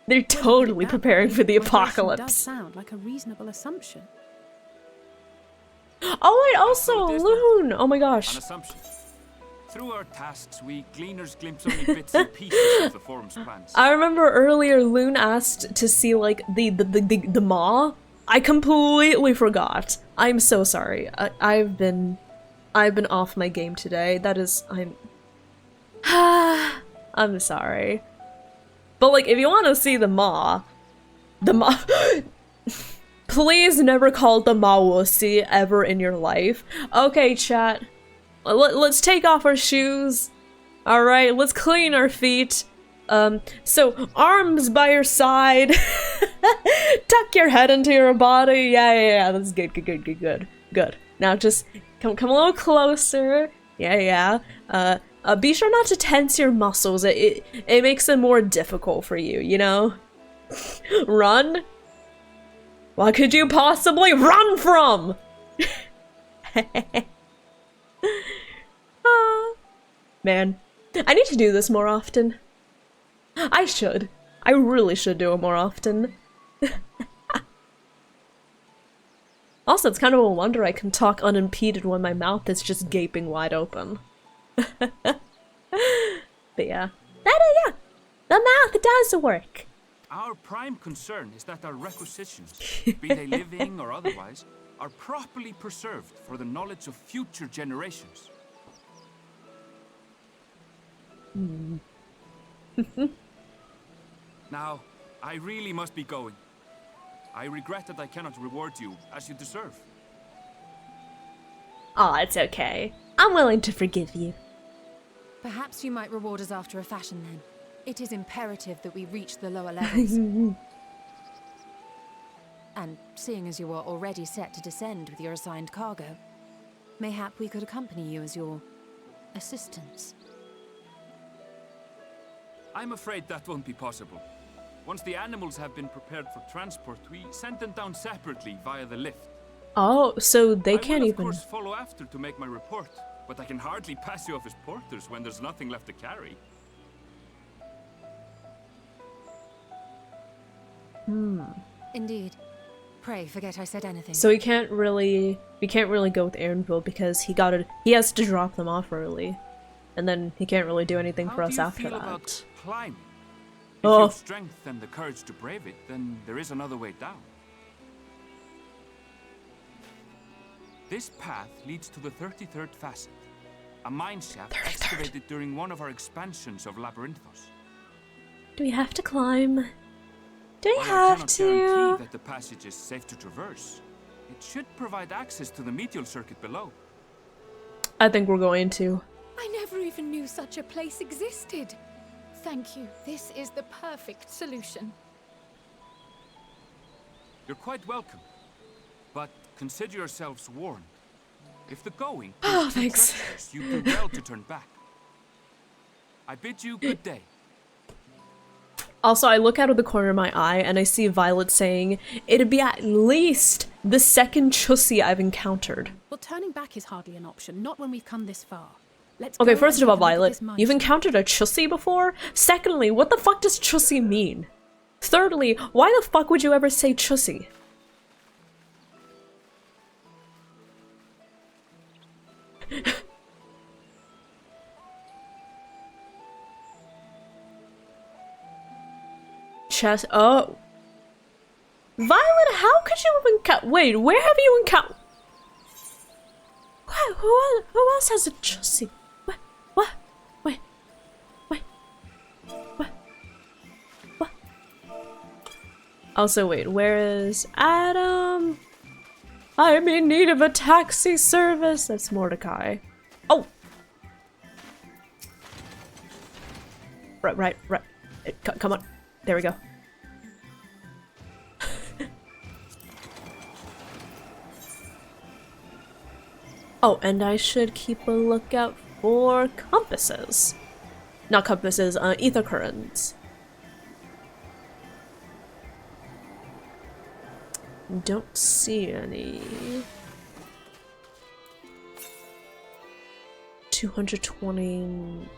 They're totally That preparing way, for the migration does apocalypse. sound like a reasonable assumption. Oh wait, also So it is Loon. Oh my An gosh. assumption. Through our tasks, we gleaners glimpse only bits and pieces of the forum's plans. I remember earlier Loon asked to see like the maw. I completely forgot. I'm so sorry. I've been off my game today. That is I'm sorry. But like if you want to see the maw please never call the maw wussy ever in your life. Okay, chat. Let's take off our shoes. Alright, let's clean our feet. So arms by your side. Tuck your head into your body. Yeah, that's good. Now just come a little closer. Yeah. Be sure not to tense your muscles. It makes it more difficult for you, you know? Run? What could you possibly run from? Man, I need to do this more often. I should. I really should do it more often. Also, it's kind of a wonder I can talk unimpeded when my mouth is just gaping wide open. But yeah. Yeah. The mouth does work. Our prime concern is that our requisitions, be they living or otherwise, are properly preserved for the knowledge of future generations. Now, I really must be going. I regret that I cannot reward you as you deserve. Aw, it's okay. I'm willing to forgive you. Perhaps you might reward us after a fashion then. It is imperative that we reach the lower levels. And seeing as you are already set to descend with your assigned cargo, mayhap we could accompany you as your assistants. I'm afraid that won't be possible. Once the animals have been prepared for transport, we send them down separately via the lift. Oh, so they can't I will, even... of course, follow after to make my report, but I can hardly pass you off as porters when there's nothing left to carry. Indeed. Pray forget I said anything. So we can't really go with Aaronville because he has to drop them off early. And then he can't really do anything for us after How do you that. feel about climbing? If Oh. you have strength and the courage to brave it, then there is another way down. This path leads to the 33rd facet, a mine shaft 33rd. excavated during one of our expansions of Labyrinthos. Do we have to climb? Do we While I have cannot to? guarantee that the passage is safe to traverse, it should provide access to the medial circuit below. I think we're going to. I never even knew such a place existed. Thank you. This is the perfect solution. You're quite welcome, but consider yourselves warned. If the going Oh, proves too thanks. treacherous, you do well to turn back. I bid you good day. Also, I look out of the corner of my eye and I see Violet saying, "It'd be at least the second Chussie I've encountered." Well, turning back is hardly an option, not when we've come this far. Let's Okay, go first and of all, have a look at Violet, this mine you've shaft. encountered a Chussie before? Secondly, what the fuck does Chussie mean? Thirdly, why the fuck would you ever say Chussie? Oh. Violet, how could you have encountered- Wait, where have you encountered- Who else has a Chussie? What? Wait. What? Also, wait, where is Adam? I'm in need of a taxi service. That's Mordecai. Oh! Right. Come on. There we go. Oh, and I should keep a lookout for compasses. Not compasses, ether currents. Don't see any. 220.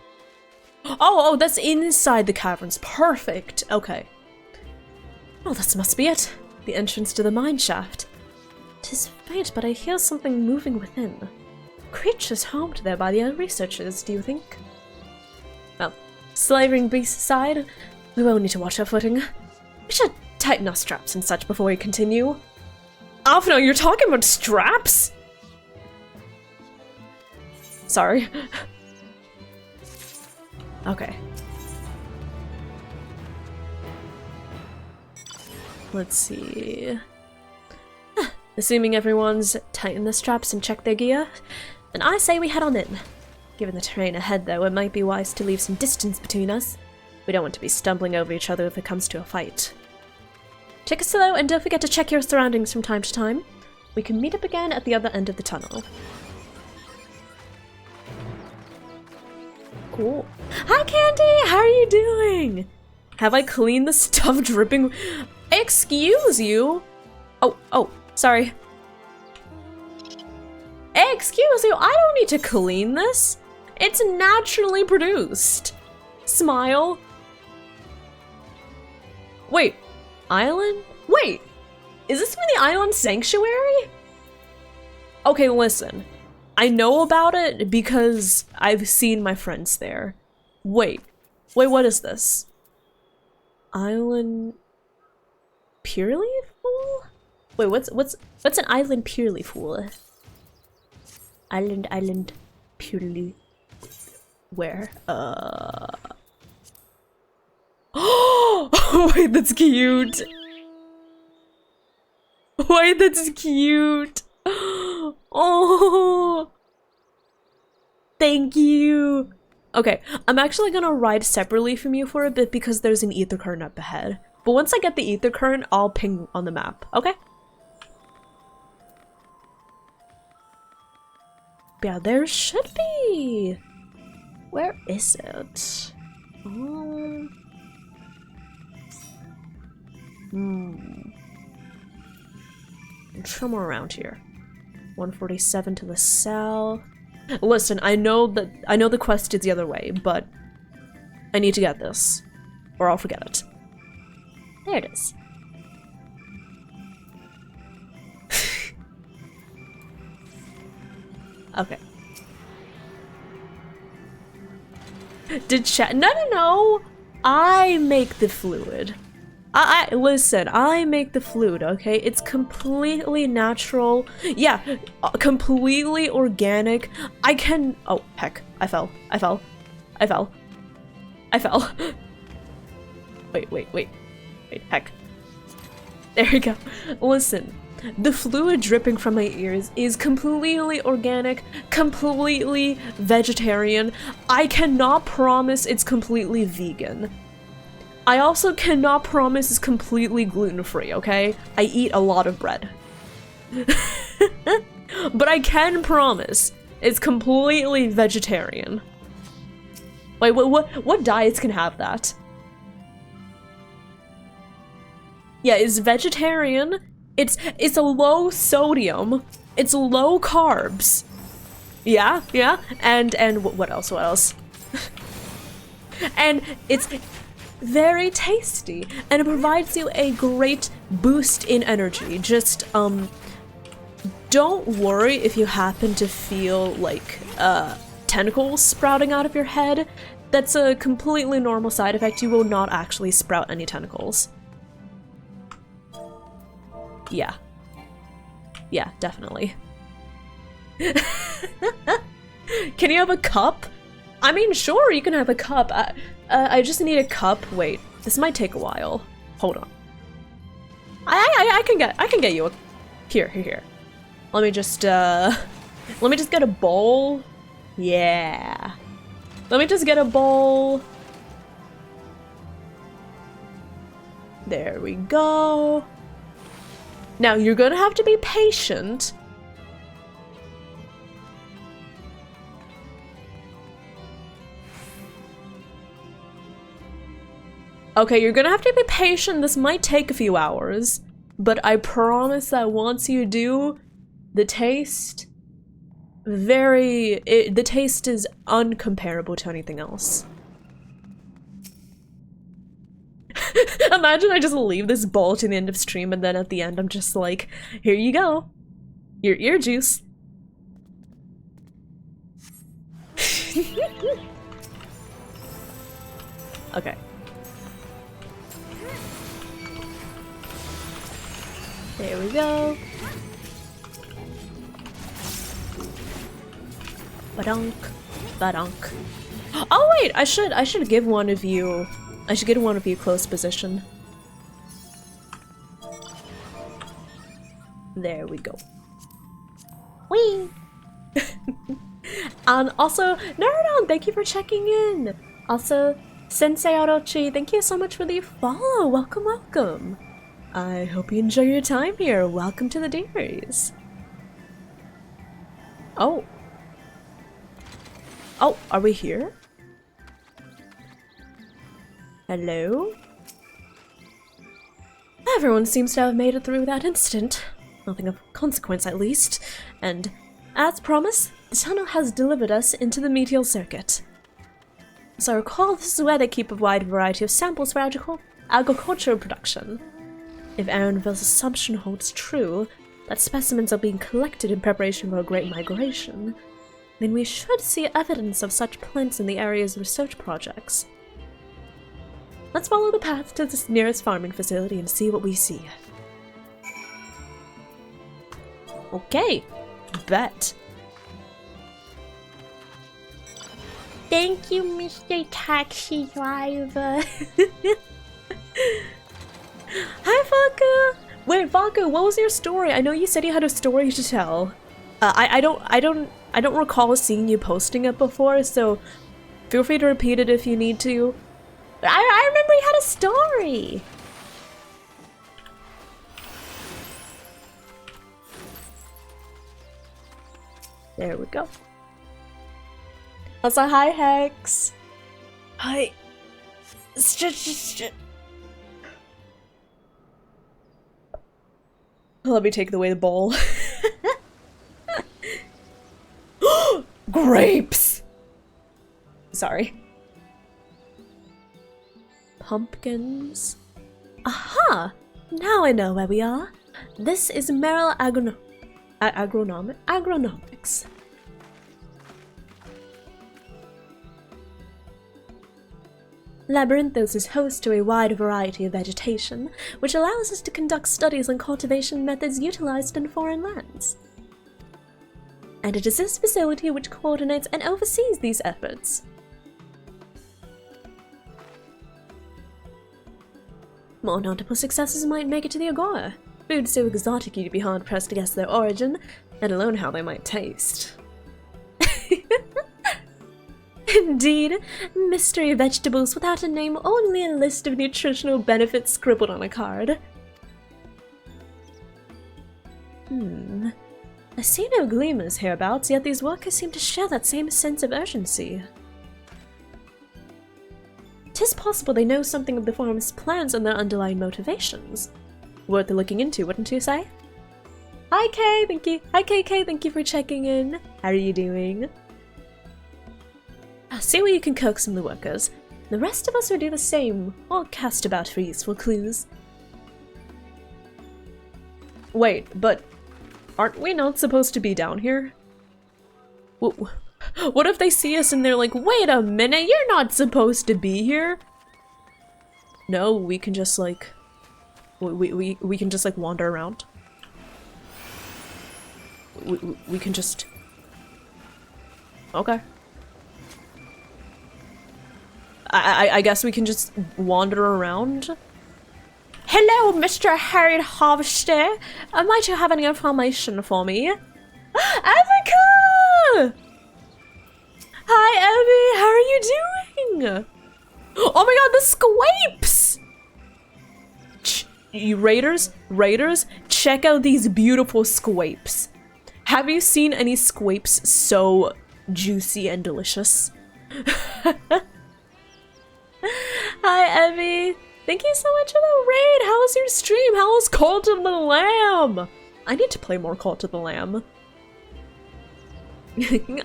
Oh, that's inside the caverns. Perfect. Okay. Oh, this must be it. The entrance to the mine shaft. 'Tis faint, but I hear something moving within. Creatures homed there by the other researchers, do you think? Well, slavering beasts aside, we will need to watch our footing. We should tighten our straps and such before we continue. Alphino, you're talking about straps? Sorry. Okay. Let's see. Assuming everyone's tightened the straps and checked their gear, then I say we head on in. Given the terrain ahead, though, it might be wise to leave some distance between us. We don't want to be stumbling over each other if it comes to a fight. Take it slow, and don't forget to check your surroundings from time to time. We can meet up again at the other end of the tunnel. Cool. Hi, Candy! How are you doing? Have I cleaned the stuff dripping? Excuse you? Oh, sorry. Excuse you, I don't need to clean this. It's naturally produced. Smile. Wait, island? Wait, is this from the island sanctuary? Okay, listen. I know about it because I've seen my friends there. Wait, what is this? Island... Purely full? Wait, what's an island purely for? Island purely where? Oh wait, that's cute. Wait, that's cute. Oh, thank you. Okay, I'm actually gonna ride separately from you for a bit because there's an ether current up ahead. But once I get the ether current, I'll ping on the map, okay? Yeah, there should be. Where is it? Somewhere around here. 147 to the south. Listen, I know the quest is the other way, but I need to get this, or I'll forget it. There it is. Okay. Did chat? No. I make the fluid. Listen, I make the fluid, okay? It's completely natural. Yeah, completely organic. I can— oh, heck. I fell. Wait, heck. There we go. Listen, the fluid dripping from my ears is completely organic, completely vegetarian. I cannot promise it's completely vegan. I also cannot promise it's completely gluten-free, okay? I eat a lot of bread. But I can promise it's completely vegetarian. Wait, what diets can have that? Yeah, it's vegetarian. It's a low sodium. It's low carbs. Yeah, and what else? And it's very tasty, and it provides you a great boost in energy. Just don't worry if you happen to feel like tentacles sprouting out of your head. That's a completely normal side effect. You will not actually sprout any tentacles. Yeah, definitely. Can you have a cup? I mean, sure, you can have a cup. I just need a cup. Wait, this might take a while. Hold on. I can get you a— here. Let me just get a bowl. Yeah. Let me just get a bowl. There we go. Now you're gonna have to be patient. Okay, you're gonna have to be patient. This might take a few hours, but I promise that once you do, the taste is uncomparable to anything else. Imagine I just leave this bowl to the end of stream and then at the end I'm just like, here you go. Your ear juice. Okay. There we go. Badonk. Oh wait, I should give one of you— I should get one of you close position. There we go. Whee! And also, Naradon, thank you for checking in! Also, Sensei Orochi, thank you so much for the follow! Welcome! I hope you enjoy your time here. Welcome to the Dairies. Oh, are we here? Hello? Everyone seems to have made it through that incident. Nothing of consequence, at least. And, as promised, the tunnel has delivered us into the meteor circuit. As I recall, this is where they keep a wide variety of samples for agricultural production. If Aaronville's assumption holds true, that specimens are being collected in preparation for a great migration, then we should see evidence of such plants in the area's research projects. Let's follow the path to the nearest farming facility and see what we see. Okay, bet. Thank you, Mr. Taxi Driver. Hi, Vodka. Wait, Vodka, what was your story? I know you said you had a story to tell. I don't recall seeing you posting it before, so feel free to repeat it if you need to. I remember you had a story. There we go. Also, hi, Hex. Hi. Let me take away the bowl. Grapes! Sorry. Pumpkins. Aha! Now I know where we are. This is Merrill Agronomics. Labyrinthos is host to a wide variety of vegetation, which allows us to conduct studies on cultivation methods utilized in foreign lands. And it is this facility which coordinates and oversees these efforts. More notable successes might make it to the Agora. Food so exotic you'd be hard-pressed to guess their origin, let alone how they might taste. Indeed, mystery vegetables without a name, only a list of nutritional benefits scribbled on a card. I see no gleamers hereabouts, yet these workers seem to share that same sense of urgency. 'Tis possible they know something of the farm's plans and their underlying motivations. Worth looking into, wouldn't you say? Hi Kay, thank you. Hi KK, thank you for checking in. How are you doing? See what you can coax from the workers. The rest of us will do the same, or cast about for useful clues. Wait, but aren't we not supposed to be down here? What if they see us and they're like, wait a minute, you're not supposed to be here? No, we can just like, we can just like wander around. We can just, okay. I guess we can just wander around. Hello, Mr. Harriet Harvester. Might you have any information for me? Erica! Hi, Abby. How are you doing? Oh my god, the squapes! You raiders, check out these beautiful squapes. Have you seen any squapes so juicy and delicious? Hi, Evie. Thank you so much for the raid. How was your stream? How was Cult of the Lamb? I need to play more Cult of the Lamb.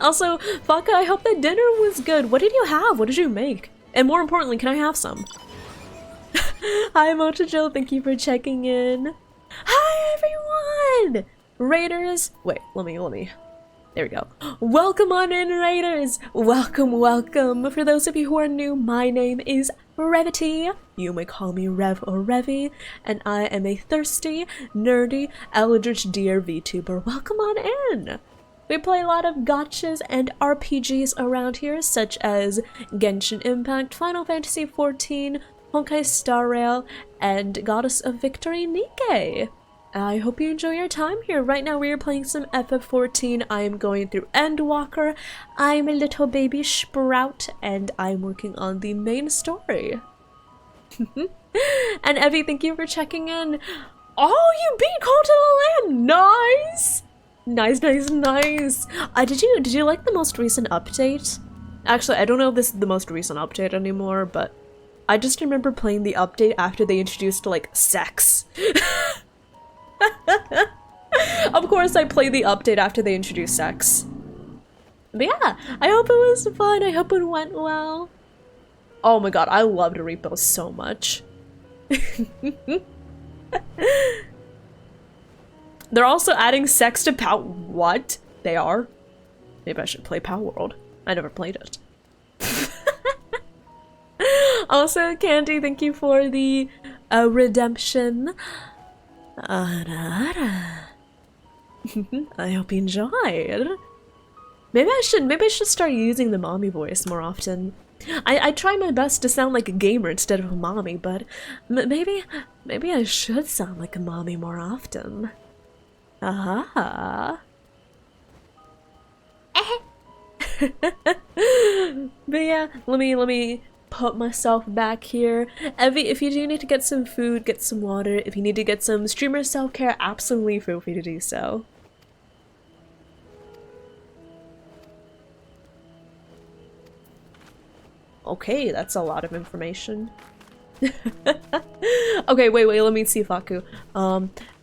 Also, Faka, I hope the dinner was good. What did you have? What did you make? And more importantly, can I have some? Hi, Mochijo. Thank you for checking in. Hi, everyone. Raiders. Wait, let me. There we go. Welcome on in, Raiders! Welcome. For those of you who are new, my name is Revity. You may call me Rev or Revy, and I am a thirsty, nerdy, eldritch deer VTuber. Welcome on in! We play a lot of gachas and RPGs around here, such as Genshin Impact, Final Fantasy XIV, Honkai Star Rail, and Goddess of Victory Nikke. I hope you enjoy your time here. Right now we are playing some FF14. I am going through Endwalker. I'm a little baby Sprout, and I'm working on the main story. And Evie, thank you for checking in. Oh, you beat Call to the Land! Nice! Nice. Did you like the most recent update? Actually, I don't know if this is the most recent update anymore, but I just remember playing the update after they introduced, like, sex. Of course, I played the update after they introduced sex. But yeah, I hope it was fun. I hope it went well. Oh my god, I loved Repo so much. They're also adding sex to what? They are? Maybe I should play Power World. I never played it. Also, Candy, thank you for the redemption. I hope you enjoyed. Maybe I should start using the mommy voice more often. I try my best to sound like a gamer instead of a mommy, but maybe I should sound like a mommy more often. Aha. But yeah, let me put myself back here. Evie, if you do need to get some food, get some water. If you need to get some streamer self-care, absolutely feel free to do so. Okay, that's a lot of information. Okay, wait, let me see, Faku.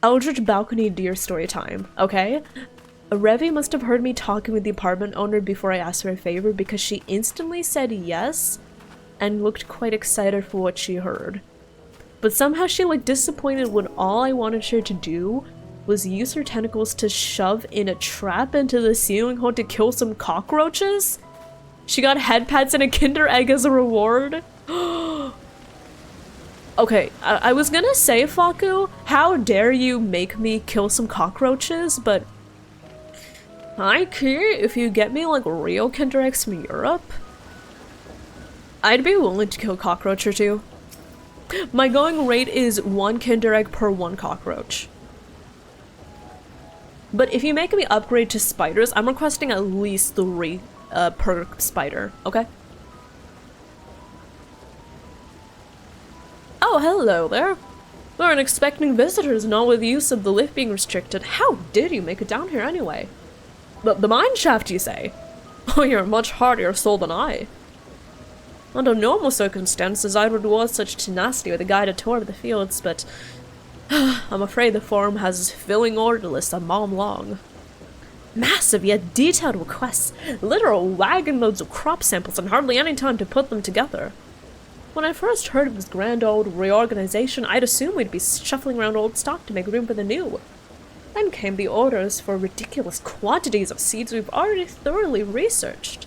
Eldritch Balcony Deer story time, okay? Revi must have heard me talking with the apartment owner before I asked her a favor because she instantly said yes and looked quite excited for what she heard. But somehow she looked disappointed when all I wanted her to do was use her tentacles to shove in a trap into the ceiling hole to kill some cockroaches? She got head pats and a Kinder Egg as a reward? Okay, I was gonna say, Faku, how dare you make me kill some cockroaches, but hi, key, if you get me like real Kinder Eggs from Europe, I'd be willing to kill a cockroach or two. My going rate is 1 Kinder Egg per 1 cockroach. But if you make me upgrade to spiders, I'm requesting at least 3 per spider, okay? Oh, hello there. We weren't expecting visitors, not with use of the lift being restricted. How did you make it down here anyway? The mine shaft, you say? Oh, you're a much hardier soul than I. Under normal circumstances, I would reward such tenacity with a guided tour of the fields, but I'm afraid the forum has its filling order list a mile long. Massive yet detailed requests, literal wagon loads of crop samples, and hardly any time to put them together. When I first heard of this grand old reorganization, I'd assumed we'd be shuffling around old stock to make room for the new. Then came the orders for ridiculous quantities of seeds we've already thoroughly researched.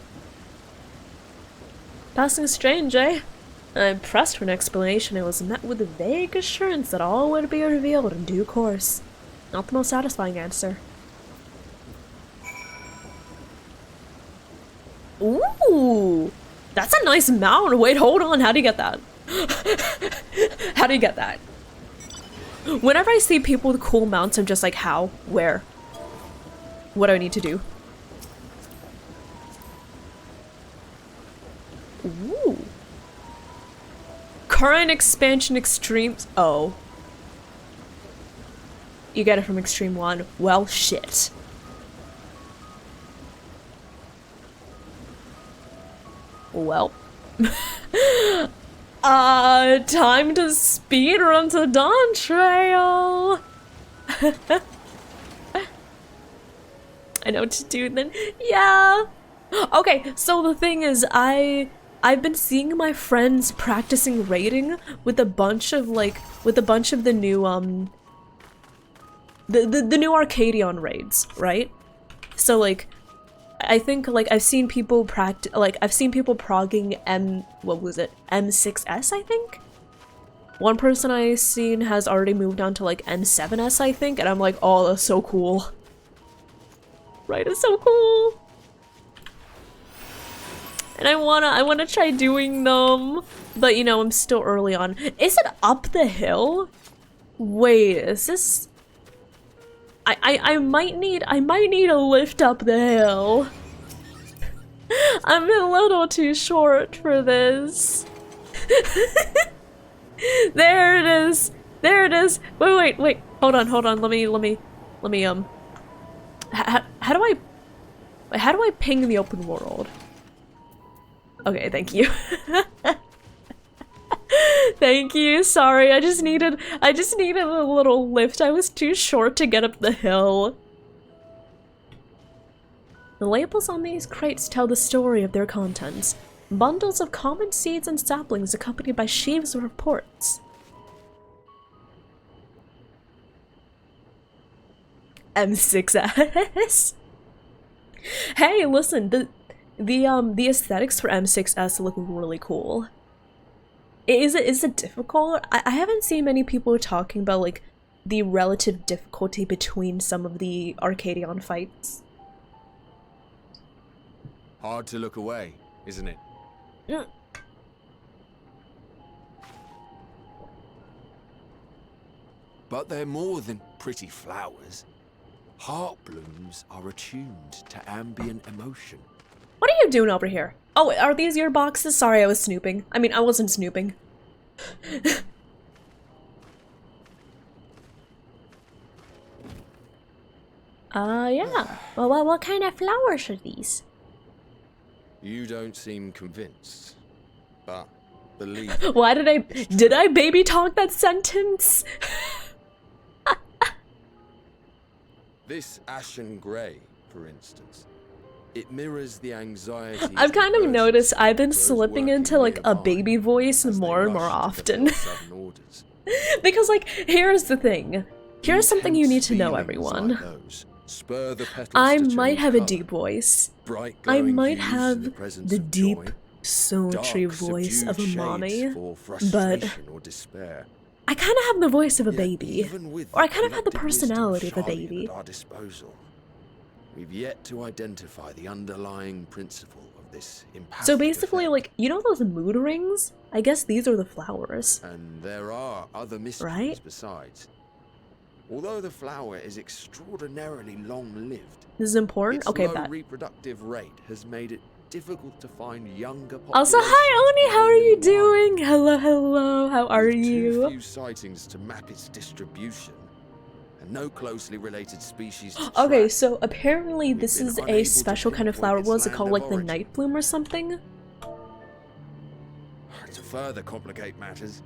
Passing strange, eh? I pressed for an explanation and was met with a vague assurance that all would be revealed in due course. Not the most satisfying answer. Ooh! That's a nice mount! Wait, hold on, how do you get that? How do you get that? Whenever I see people with cool mounts, I'm just like, how? Where? What do I need to do? Ooh. Current expansion extremes. Oh. You get it from Extreme 1. Well, shit. Well. Time to speedrun to Dawn Trail! I know what to do then. Yeah! Okay, so the thing is, I've been seeing my friends practicing raiding with a bunch of the new the new Arcadion raids, right? So like I think like I've seen people progging M6S, I think? One person I've seen has already moved on to like M7S, I think, and I'm like, oh, that's so cool. Right, it's so cool. And I wanna try doing them, but you know, I'm still early on. Is it up the hill? Wait, is this? I might need a lift up the hill. I'm a little too short for this. There it is. There it is. Wait. Hold on. Let me how do I ping the open world? Okay, thank you. Thank you. Sorry, I just needed a little lift. I was too short to get up the hill. The labels on these crates tell the story of their contents. Bundles of common seeds and saplings accompanied by sheaves of reports. M6S. Hey, listen, the aesthetics for M6S look really cool. Is it difficult? I haven't seen many people talking about like the relative difficulty between some of the Arcadion fights. Hard to look away, isn't it? Mm. But they're more than pretty flowers. Heart blooms are attuned to ambient emotion. What are you doing over here? Oh, are these your boxes? Sorry, I was snooping. I mean, I wasn't snooping. Yeah. Well, what kind of flowers are these? You don't seem convinced, but believe Why did I baby talk that sentence? this ashen grey, for instance. It mirrors the anxiety. I've kind of noticed I've been slipping into like a baby voice more and more often. Because like, here's the thing. Here's something you need to know, everyone. I might have a deep voice. I might have the deep, sultry voice of a mommy, but I kind of have the voice of a baby. Or I kind of have the personality of a baby. We've yet to identify the underlying principle of this impact. So basically, like, you know those mood rings? I guess these are the flowers. And there are other mysteries right? besides. Although the flower is extraordinarily long-lived, This is important? its Okay, low bet. reproductive rate has made it difficult to find younger populations. Also, hi Oni, how are you doing? Hello, hello, how are With you? Too few sightings to map its distribution, and no closely related species to Okay, track. so apparently We've this been is a unable to special kind of pinpoint flower. its What was it land called? of Like the origin. night bloom or something? To further complicate matters,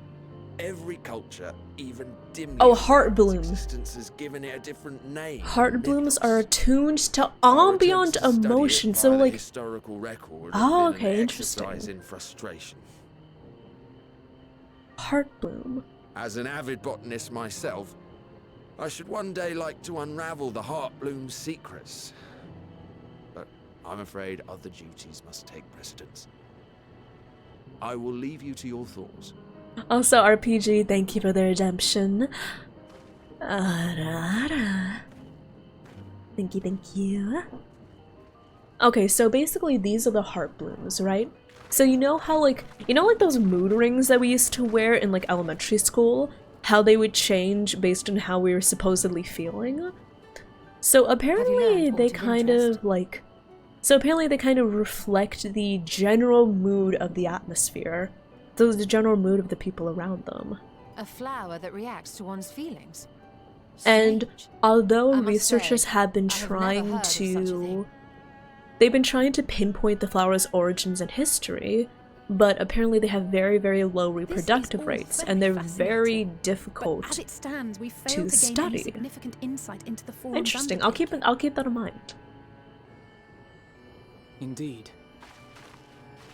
every culture, even dimly Oh, heart bloom. existence, has given it a different name. Heart blooms are mythos. attuned to Our ambient attempts to study it emotion, so via the like, historical record Oh, have been okay, an interesting. exercise in frustration. heart bloom. As an avid botanist myself, I should one day like to unravel the heart bloom's secrets. But I'm afraid other duties must take precedence. I will leave you to your thoughts. Also, RPG, thank you for the redemption. Thank you. Okay, so basically these are the heart blooms, right? So you know how like those mood rings that we used to wear in like elementary school? How they would change based on how we were supposedly feeling? So apparently they kind of like... So apparently they kind of reflect the general mood of the atmosphere. So the general mood of the people around them. A flower that reacts to one's feelings. And Strange. although I must researchers say, have been I have never trying heard of such a thing. they've been trying to pinpoint the flower's origins and history, but apparently they have very, very low reproductive all rates, very and they're fascinating. very But difficult. as it stands, we failed to to gain study. any significant insight into the forum's Interesting. I'll keep that in mind. Indeed.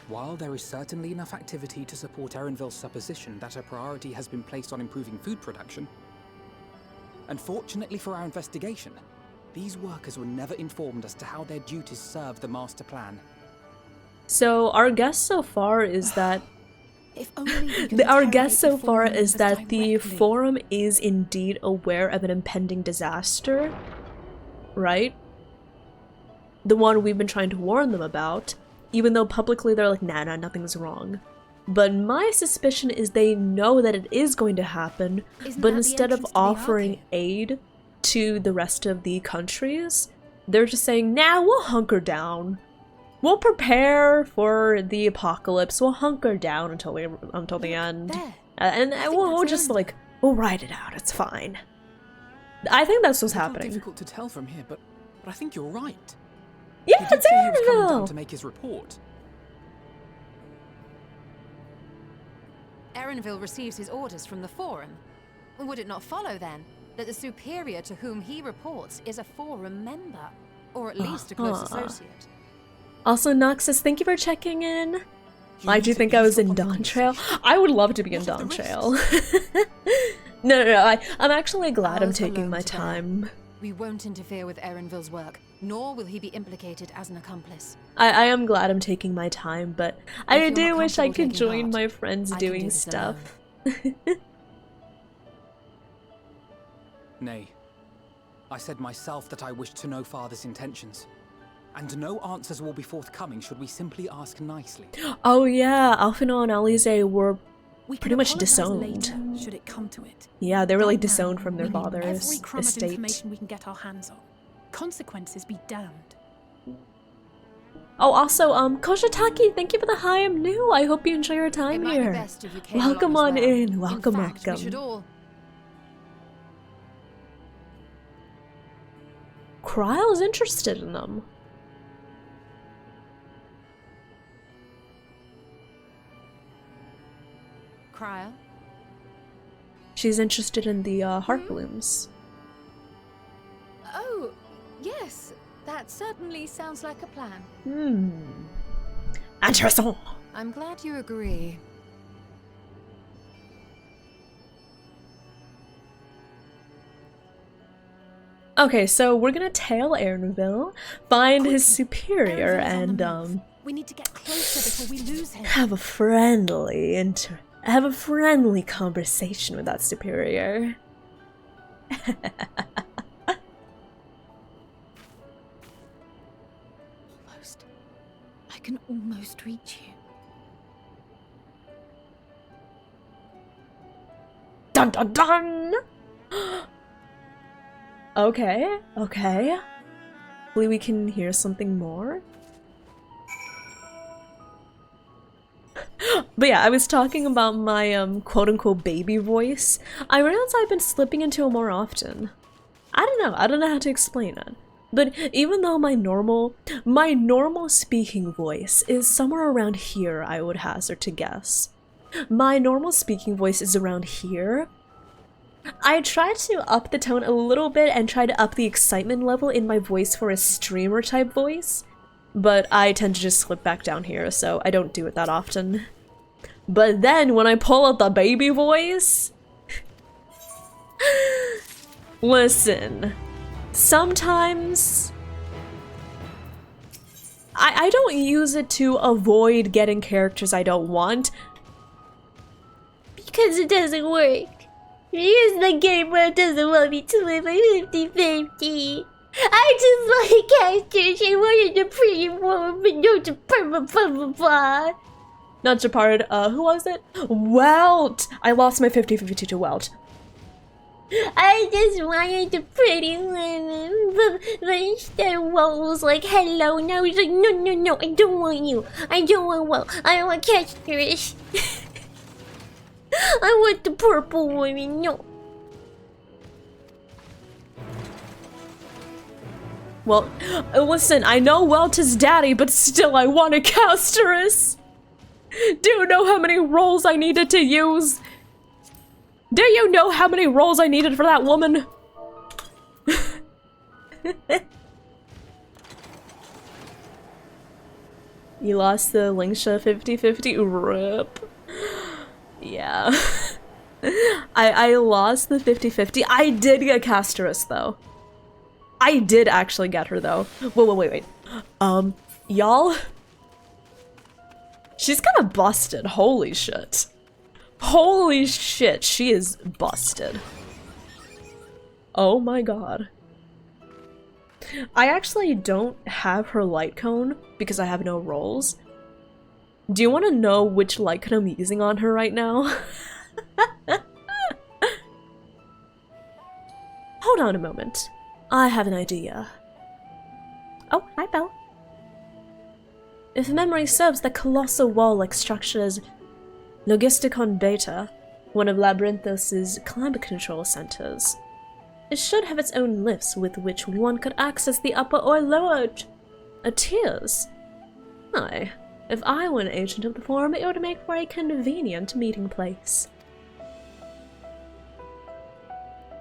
While there is certainly enough activity to support Erenville's supposition that a priority has been placed on improving food production, unfortunately for our investigation, these workers were never informed as to how their duties serve the master plan. So our guess so far is that If only we could our interrogate guess so the far forum is members that the directly. forum is indeed aware of an impending disaster, right? The one we've been trying to warn them about, even though publicly they're like, nah, nothing's wrong. But my suspicion is they know that it is going to happen, Isn't but that the instead of entrance to the offering arcade? aid to the rest of the countries, they're just saying, nah, we'll hunker down. We'll prepare for the apocalypse. We'll hunker down until the end. There. And I think we'll that's just Erenville. like, we'll ride it out. It's fine. I think that's what's It's a little happening. difficult to tell from here, but I think you're right. Yeah, He did it's say he was coming down Erenville! to make his report. Erenville receives his orders from the Forum. Would it not follow, then, that the superior to whom he reports is a Forum member? Or at least a close Uh-huh. associate? Also, Noxus, thank you for checking in. Why'd you need to think I was in eavesdrop on Dawn the Trail? conversation. I would love to be in What of Dawn the Trail. No, I'm actually glad I'm Ours taking alone my today. time. We won't interfere with Erenville's work, nor will he be implicated as an accomplice. I am glad I'm taking my time, but I If you're do not wish I comfortable could join taking part, my friends I can do doing this stuff. Nay. I said myself that I wished to know Father's intentions. And no answers will be forthcoming should we simply ask nicely. Oh yeah, Alphinaud and Alize were We can pretty much apologise disowned. later, should it come to it. Yeah, they were like Right now, disowned from their we need father's every crumb of estate. information we can get our hands on. Consequences be damned. Oh, also, Koshataki, thank you for the hi, I'm new. I hope you enjoy your It time might be here. best if you came Welcome along on as well. in, welcome, in fact, we welcome. should all... Kryle's interested in them. Cryo? She's interested in the heart blooms. Oh, yes. That certainly sounds like a plan. Intéressant. I'm glad you agree. Okay, so we're gonna tail Aaronville, find his superior, and We need to get closer before we lose him. have a friendly conversation with that superior. Almost. I can almost reach you. Dun dun dun! Okay, okay. Hopefully we can hear something more. But yeah, I was talking about my quote-unquote baby voice. I realized I've been slipping into it more often. I don't know how to explain it. But even though my normal speaking voice is somewhere around here, I would hazard to guess. My normal speaking voice is around here. I tried to up the tone a little bit and try to up the excitement level in my voice for a streamer type voice, but I tend to just slip back down here, so I don't do it that often. But then when I pull out the baby voice, listen, sometimes I don't use it to avoid getting characters I don't want, because it doesn't work. Here's the game where it doesn't want me to live a 50-50. I just like characters. I wanted a pretty woman, but no to blah. Not Japard, who was it? Welt! I lost my 50-50 to Welt. I just wanted a pretty woman, but instead Welt was like, hello, and I was like, no, I don't want you. I don't want Welt. I want characters. I want the purple woman, no. Well, listen, I know Welt is daddy, but still I want a Casterus. Do you know how many rolls I needed to use? Do you know how many rolls I needed for that woman? You lost the Lingsha 50-50? RIP. Yeah. I lost the 50-50. I did get Casterus though. I did actually get her though. Wait. Y'all? She's kinda busted. Holy shit. Holy shit, she is busted. Oh my god. I actually don't have her light cone because I have no rolls. Do you want to know which light cone I'm using on her right now? Hold on a moment. I have an idea. Oh, hi, Belle. If memory serves, the colossal wall-like structure is Logisticon Beta, one of Labyrinthos' climate control centers. It should have its own lifts with which one could access the upper or lower tiers. Aye. If I were an agent of the forum, it would make for a convenient meeting place.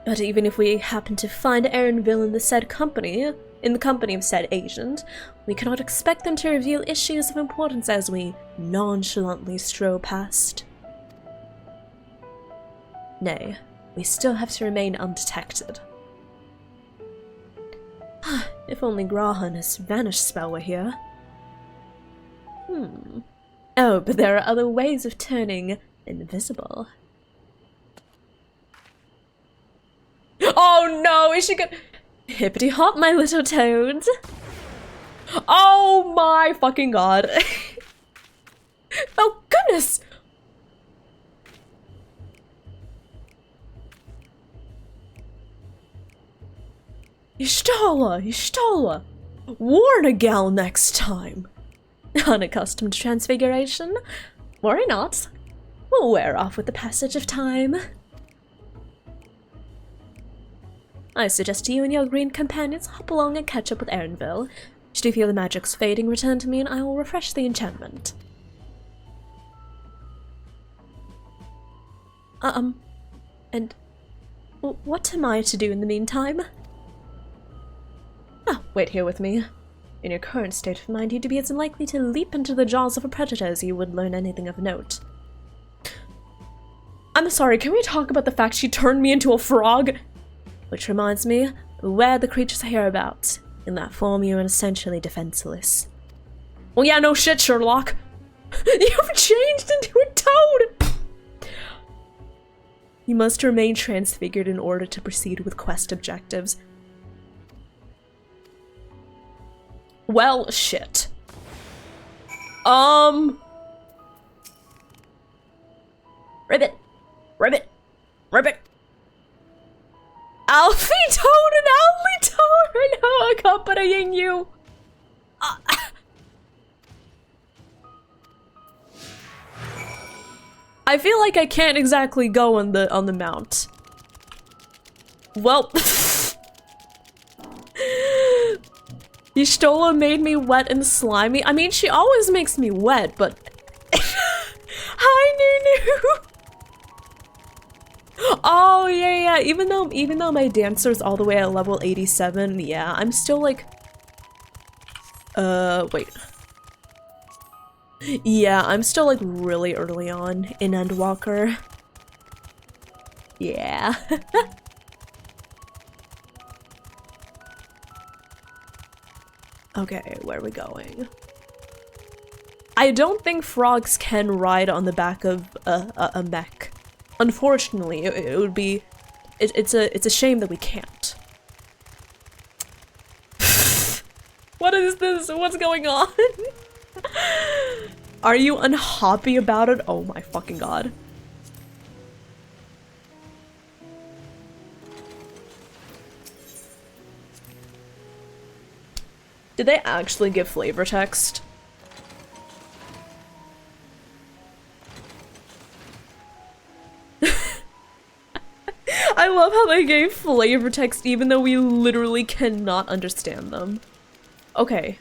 But even if we happen to find Aaronville in the company of said agent, we cannot expect them to reveal issues of importance as we nonchalantly stroll past. Nay, we still have to remain undetected. If only Grahan's vanish spell were here. Oh, but there are other ways of turning invisible. Oh Oh no, is she gonna... Hippity hop, my little toads. Oh my fucking god. Oh goodness. Y'shtola. Warn a gal next time. Unaccustomed to transfiguration? Worry not. Will wear off with the passage of time. I suggest you and your green companions hop along and catch up with Erenville. Should you feel the magic's fading, return to me and I will refresh the enchantment. And what am I to do in the meantime? Ah, wait here with me. In your current state of mind, you'd be as likely to leap into the jaws of a predator as you would learn anything of note. I'm sorry, can we talk about the fact she turned me into a frog? Which reminds me, beware the creatures I hear about. In that form, you are essentially defenseless. Well, yeah, no shit, Sherlock. You've changed into a toad! You must remain transfigured in order to proceed with quest objectives. Well, shit. Ribbit. Alfie Toad and Alfie Toad are now accompanying you. I feel like I can't exactly go on the mount. Well, Y'shtola made me wet and slimy. I mean, she always makes me wet, but hi, Nunu. Oh yeah. Even though my dancer's all the way at level 87, yeah, I'm still like, wait. Yeah, I'm still like really early on in Endwalker. Yeah. Okay, where are we going? I don't think frogs can ride on the back of a mech. Unfortunately, it would be... It's a shame that we can't. What is this? What's going on? Are you unhappy about it? Oh my fucking god. Did they actually give flavor text? I love how they gave flavor text even though we literally cannot understand them. Okay.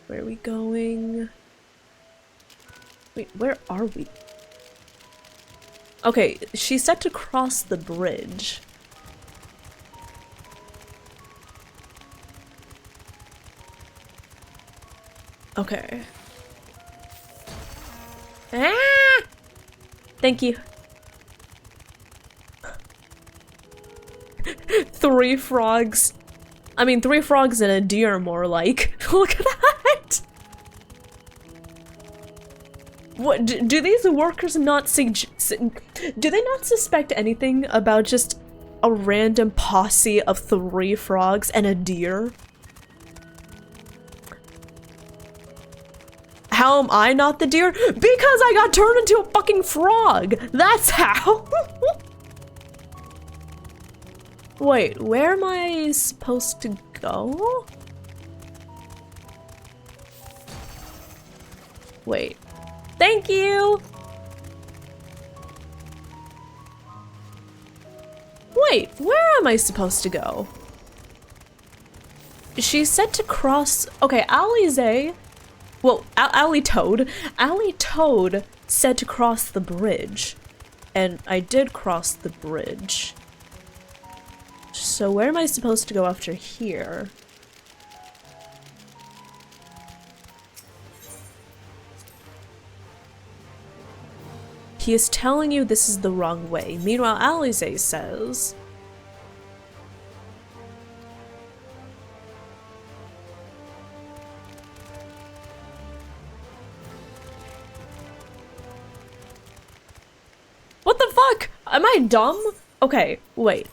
Where are we going? Wait, where are we? Okay, she's set to cross the bridge. Okay. Ah! Thank you. 3 frogs. I mean, 3 frogs and a deer, more like. Look at that! What, do these workers not do they not suspect anything about just a random posse of 3 frogs and a deer? How am I not the deer? Because I got turned into a fucking frog! That's how! Wait, where am I supposed to go? Wait. Thank you! Wait, where am I supposed to go? She's set to cross... Okay, Alize... Well, Ally Toad said to cross the bridge. And I did cross the bridge. So where am I supposed to go after here? He is telling you this is the wrong way. Meanwhile, Alize says... What the fuck? Am I dumb? Okay, wait.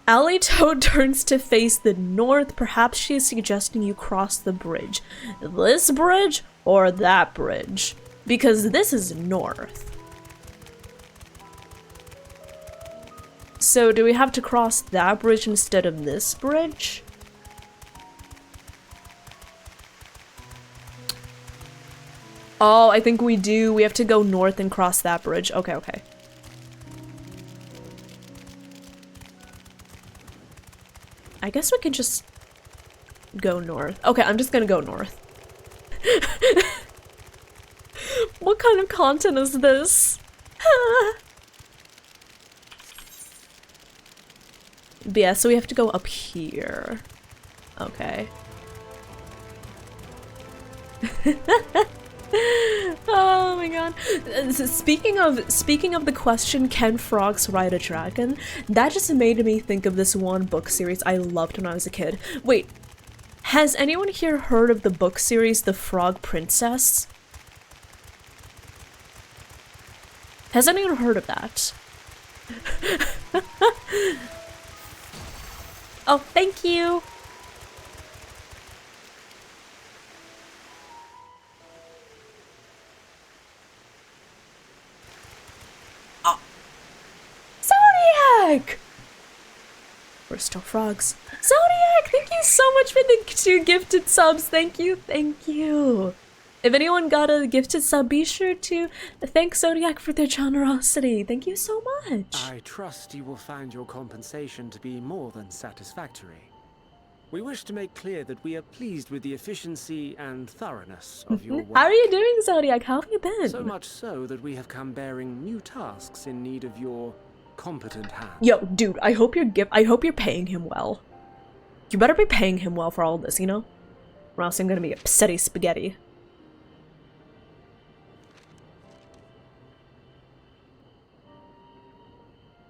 Ally Toad turns to face the north. Perhaps she is suggesting you cross the bridge. This bridge or that bridge? Because this is north. So do we have to cross that bridge instead of this bridge? Oh, I think we do. We have to go north and cross that bridge. Okay, okay. I guess we could just go north. Okay, I'm just gonna go north. What kind of content is this? But yeah, so we have to go up here. Okay. Oh my god. Speaking of the question, can frogs ride a dragon? That just made me think of this one book series I loved when I was a kid. Wait, has anyone here heard of the book series The Frog Princess? Has anyone heard of that? Oh, thank you! Zodiac! We're still frogs. Zodiac, thank you so much for the 2 gifted subs. Thank you, thank you. If anyone got a gifted sub, be sure to thank Zodiac for their generosity. Thank you so much. I trust you will find your compensation to be more than satisfactory. We wish to make clear that we are pleased with the efficiency and thoroughness of your work. How are you doing, Zodiac? How have you been? So much so that we have come bearing new tasks in need of your competent hand. Yo, dude, I hope you're paying him well. You better be paying him well for all of this, you know? Or else I'm gonna be upsetty spaghetti.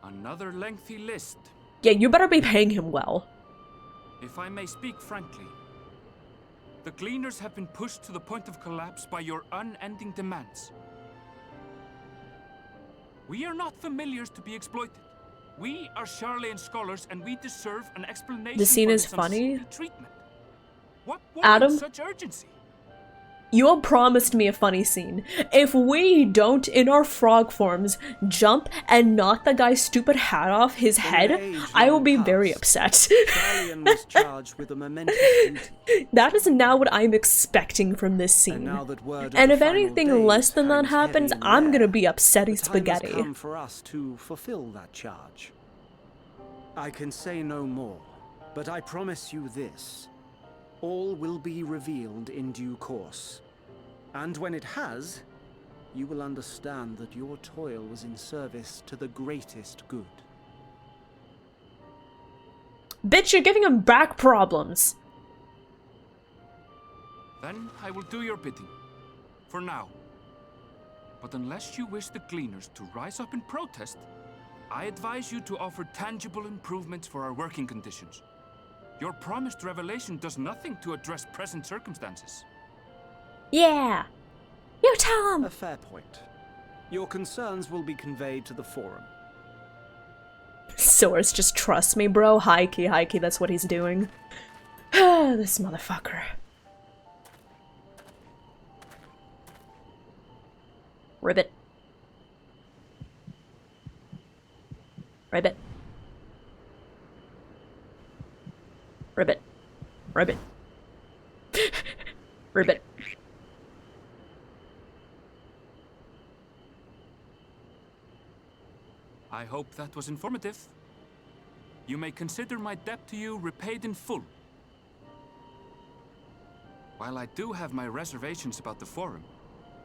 Another lengthy list. Yeah, you better be paying him well. If I may speak frankly, the Gleaners have been pushed to the point of collapse by your unending demands. We are not familiars to be exploited. We are Charlayan scholars, and we deserve an explanation. The scene for is this funny. unseemly treatment. What Adam? such urgency? You all promised me a funny scene. If we don't, in our frog forms, jump and knock the guy's stupid hat off his head, I will be very upset. Charlayan was charged with a momentous duty. That is now what I'm expecting from this scene. And if anything less than that happens, I'm gonna be upsetty spaghetti. The time has come for us to fulfill that charge. I can say no more, but I promise you this. All will be revealed in due course. And when it has, you will understand that your toil was in service to the greatest good. Bitch, you're giving him back problems. Then I will do your bidding. For now. But unless you wish the Gleaners to rise up in protest, I advise you to offer tangible improvements for our working conditions. Your promised revelation does nothing to address present circumstances. Yeah. You tell him. A fair point. Your concerns will be conveyed to the forum. Source, just trust me, bro. High key, that's what he's doing. This motherfucker. Ribbit. Ribbit. Ribbit. Ribbit. Ribbit. I hope that was informative. You may consider my debt to you repaid in full. While I do have my reservations about the forum,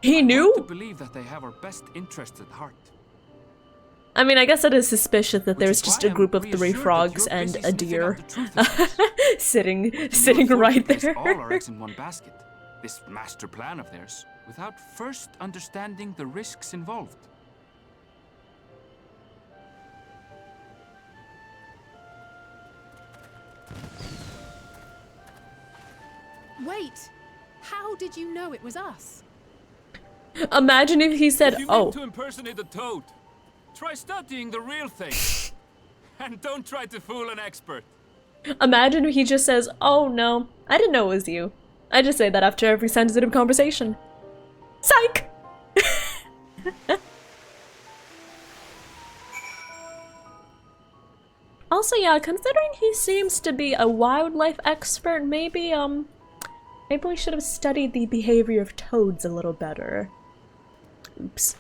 He I knew? want to believe that they have our best interests at heart. I mean, I guess it is suspicious that Which there's is just why a group of I'm 3 reassured that frogs you're and busy a sniffing deer out the truth of things. sitting right Place there. all our eggs in one basket, this master plan of theirs, without first understanding the risks involved. Wait! How did you know it was us? Imagine if he said, If you oh. meant to impersonate a toad, Try studying the real thing. And don't try to fool an expert. Imagine if he just says, "Oh no, I didn't know it was you." I just say that after every sensitive conversation. Psych! Also, yeah, considering he seems to be a wildlife expert, maybe we should have studied the behavior of toads a little better. Oops.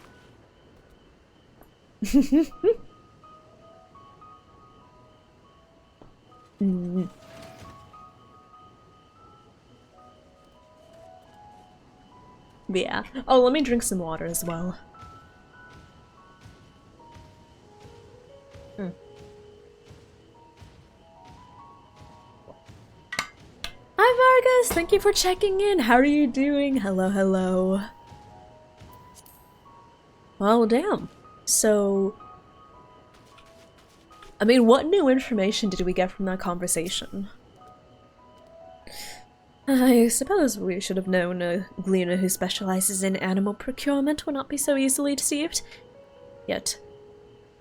But yeah. Oh, let me drink some water as well. Hi Vargas, thank you for checking in. How are you doing? Hello, hello. Well, damn. So, I mean, what new information did we get from that conversation? I suppose we should have known a gleaner who specializes in animal procurement would not be so easily deceived. Yet,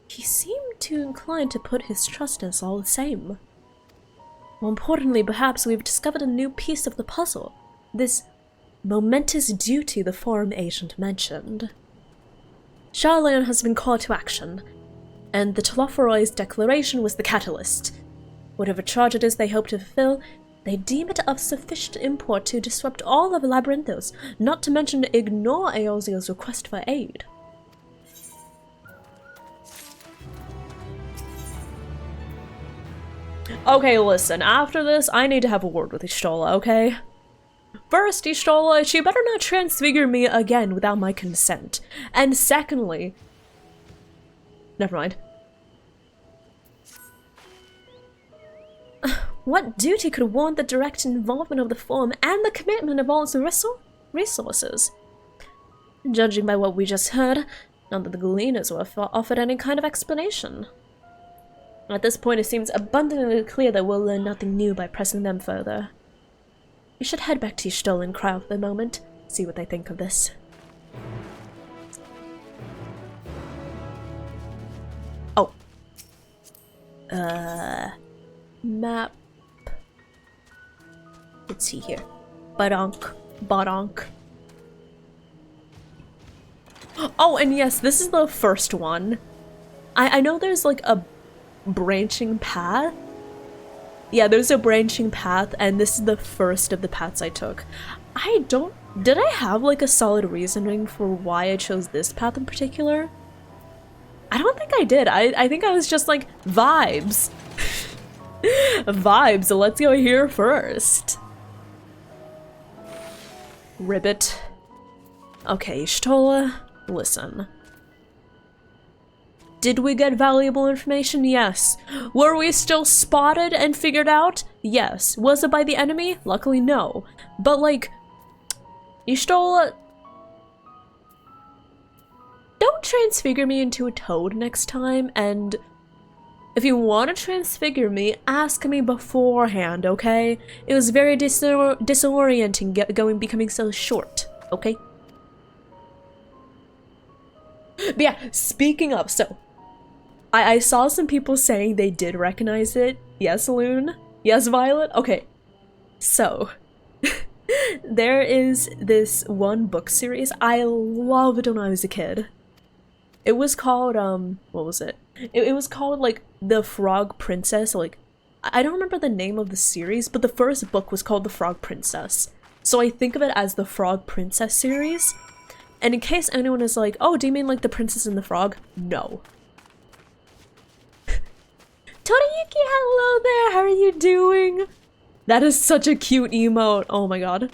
he seemed too inclined to put his trust in us all the same. More importantly, perhaps we've discovered a new piece of the puzzle. This momentous duty the forum agent mentioned. Charlene has been called to action, and the Telophoroid's declaration was the catalyst. Whatever charge it is they hope to fulfill, they deem it of sufficient import to disrupt all of Labyrinthos, not to mention ignore Eosiel's request for aid. Okay, listen, after this, I need to have a word with Y'shtola, okay? First, Y'shtola, she better not transfigure me again without my consent. And secondly... Never mind. What duty could warrant the direct involvement of the forum and the commitment of all its resources? Judging by what we just heard, none of the Gleaners were offered any kind of explanation. At this point, it seems abundantly clear that we'll learn nothing new by pressing them further. We should head back to Y'shtola and cry out for the moment, see what they think of this. Oh. Map. Let's see here. Badonk. Oh, and yes, this is the first one. I know there's like a branching path. Yeah, there's a branching path, and this is the first of the paths I took. Did I have like a solid reasoning for why I chose this path in particular? I don't think I did. I think I was just like, vibes. Vibes, let's go here first. Ribbit. Okay, Y'shtola, listen. Did we get valuable information? Yes. Were we still spotted and figured out? Yes. Was it by the enemy? Luckily, no. But like, Y'shtola, don't transfigure me into a toad next time, and if you want to transfigure me, ask me beforehand, okay? It was very disorienting becoming so short, okay? But yeah, speaking of, so I saw some people saying they did recognize it. Yes, Loon? Yes, Violet? Okay. So, there is this one book series I loved when I was a kid. It was called, what was it? It was called, like, The Frog Princess, like, I don't remember the name of the series, but the first book was called The Frog Princess. So I think of it as the Frog Princess series. And in case anyone is like, oh, do you mean like The Princess and the Frog? No. Toriyuki, hello there, how are you doing? That is such a cute emote, oh my god.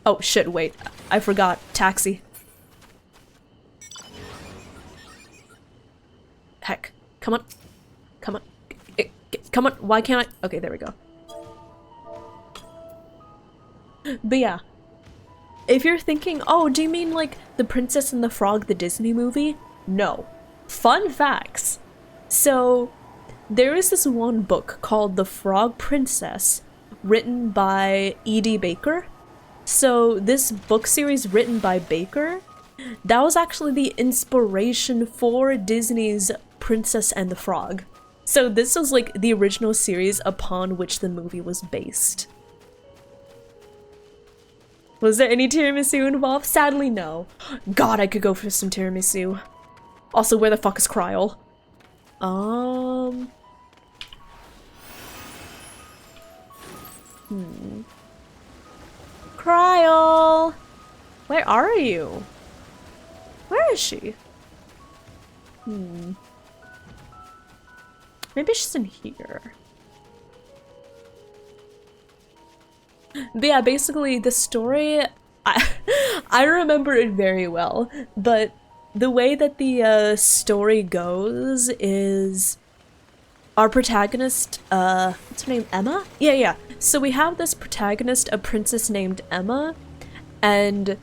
Oh shit, wait, I forgot, taxi. Heck, come on, come on, why can't I? Okay, there we go. But yeah, if you're thinking, oh, do you mean like The Princess and the Frog, the Disney movie? No. Fun facts. So, there is this one book called The Frog Princess, written by E.D. Baker. So, this book series written by Baker That was actually the inspiration for Disney's Princess and the Frog. So this was like the original series upon which the movie was based. Was there any tiramisu involved? Sadly, no. God, I could go for some tiramisu. Also, where the fuck is Kryl? Kryl! Where are you? Where is she? Maybe she's in here. But yeah, basically the story, I remember it very well, but the way that the story goes is our protagonist, what's her name, Emma? Yeah. So we have this protagonist, a princess named Emma, and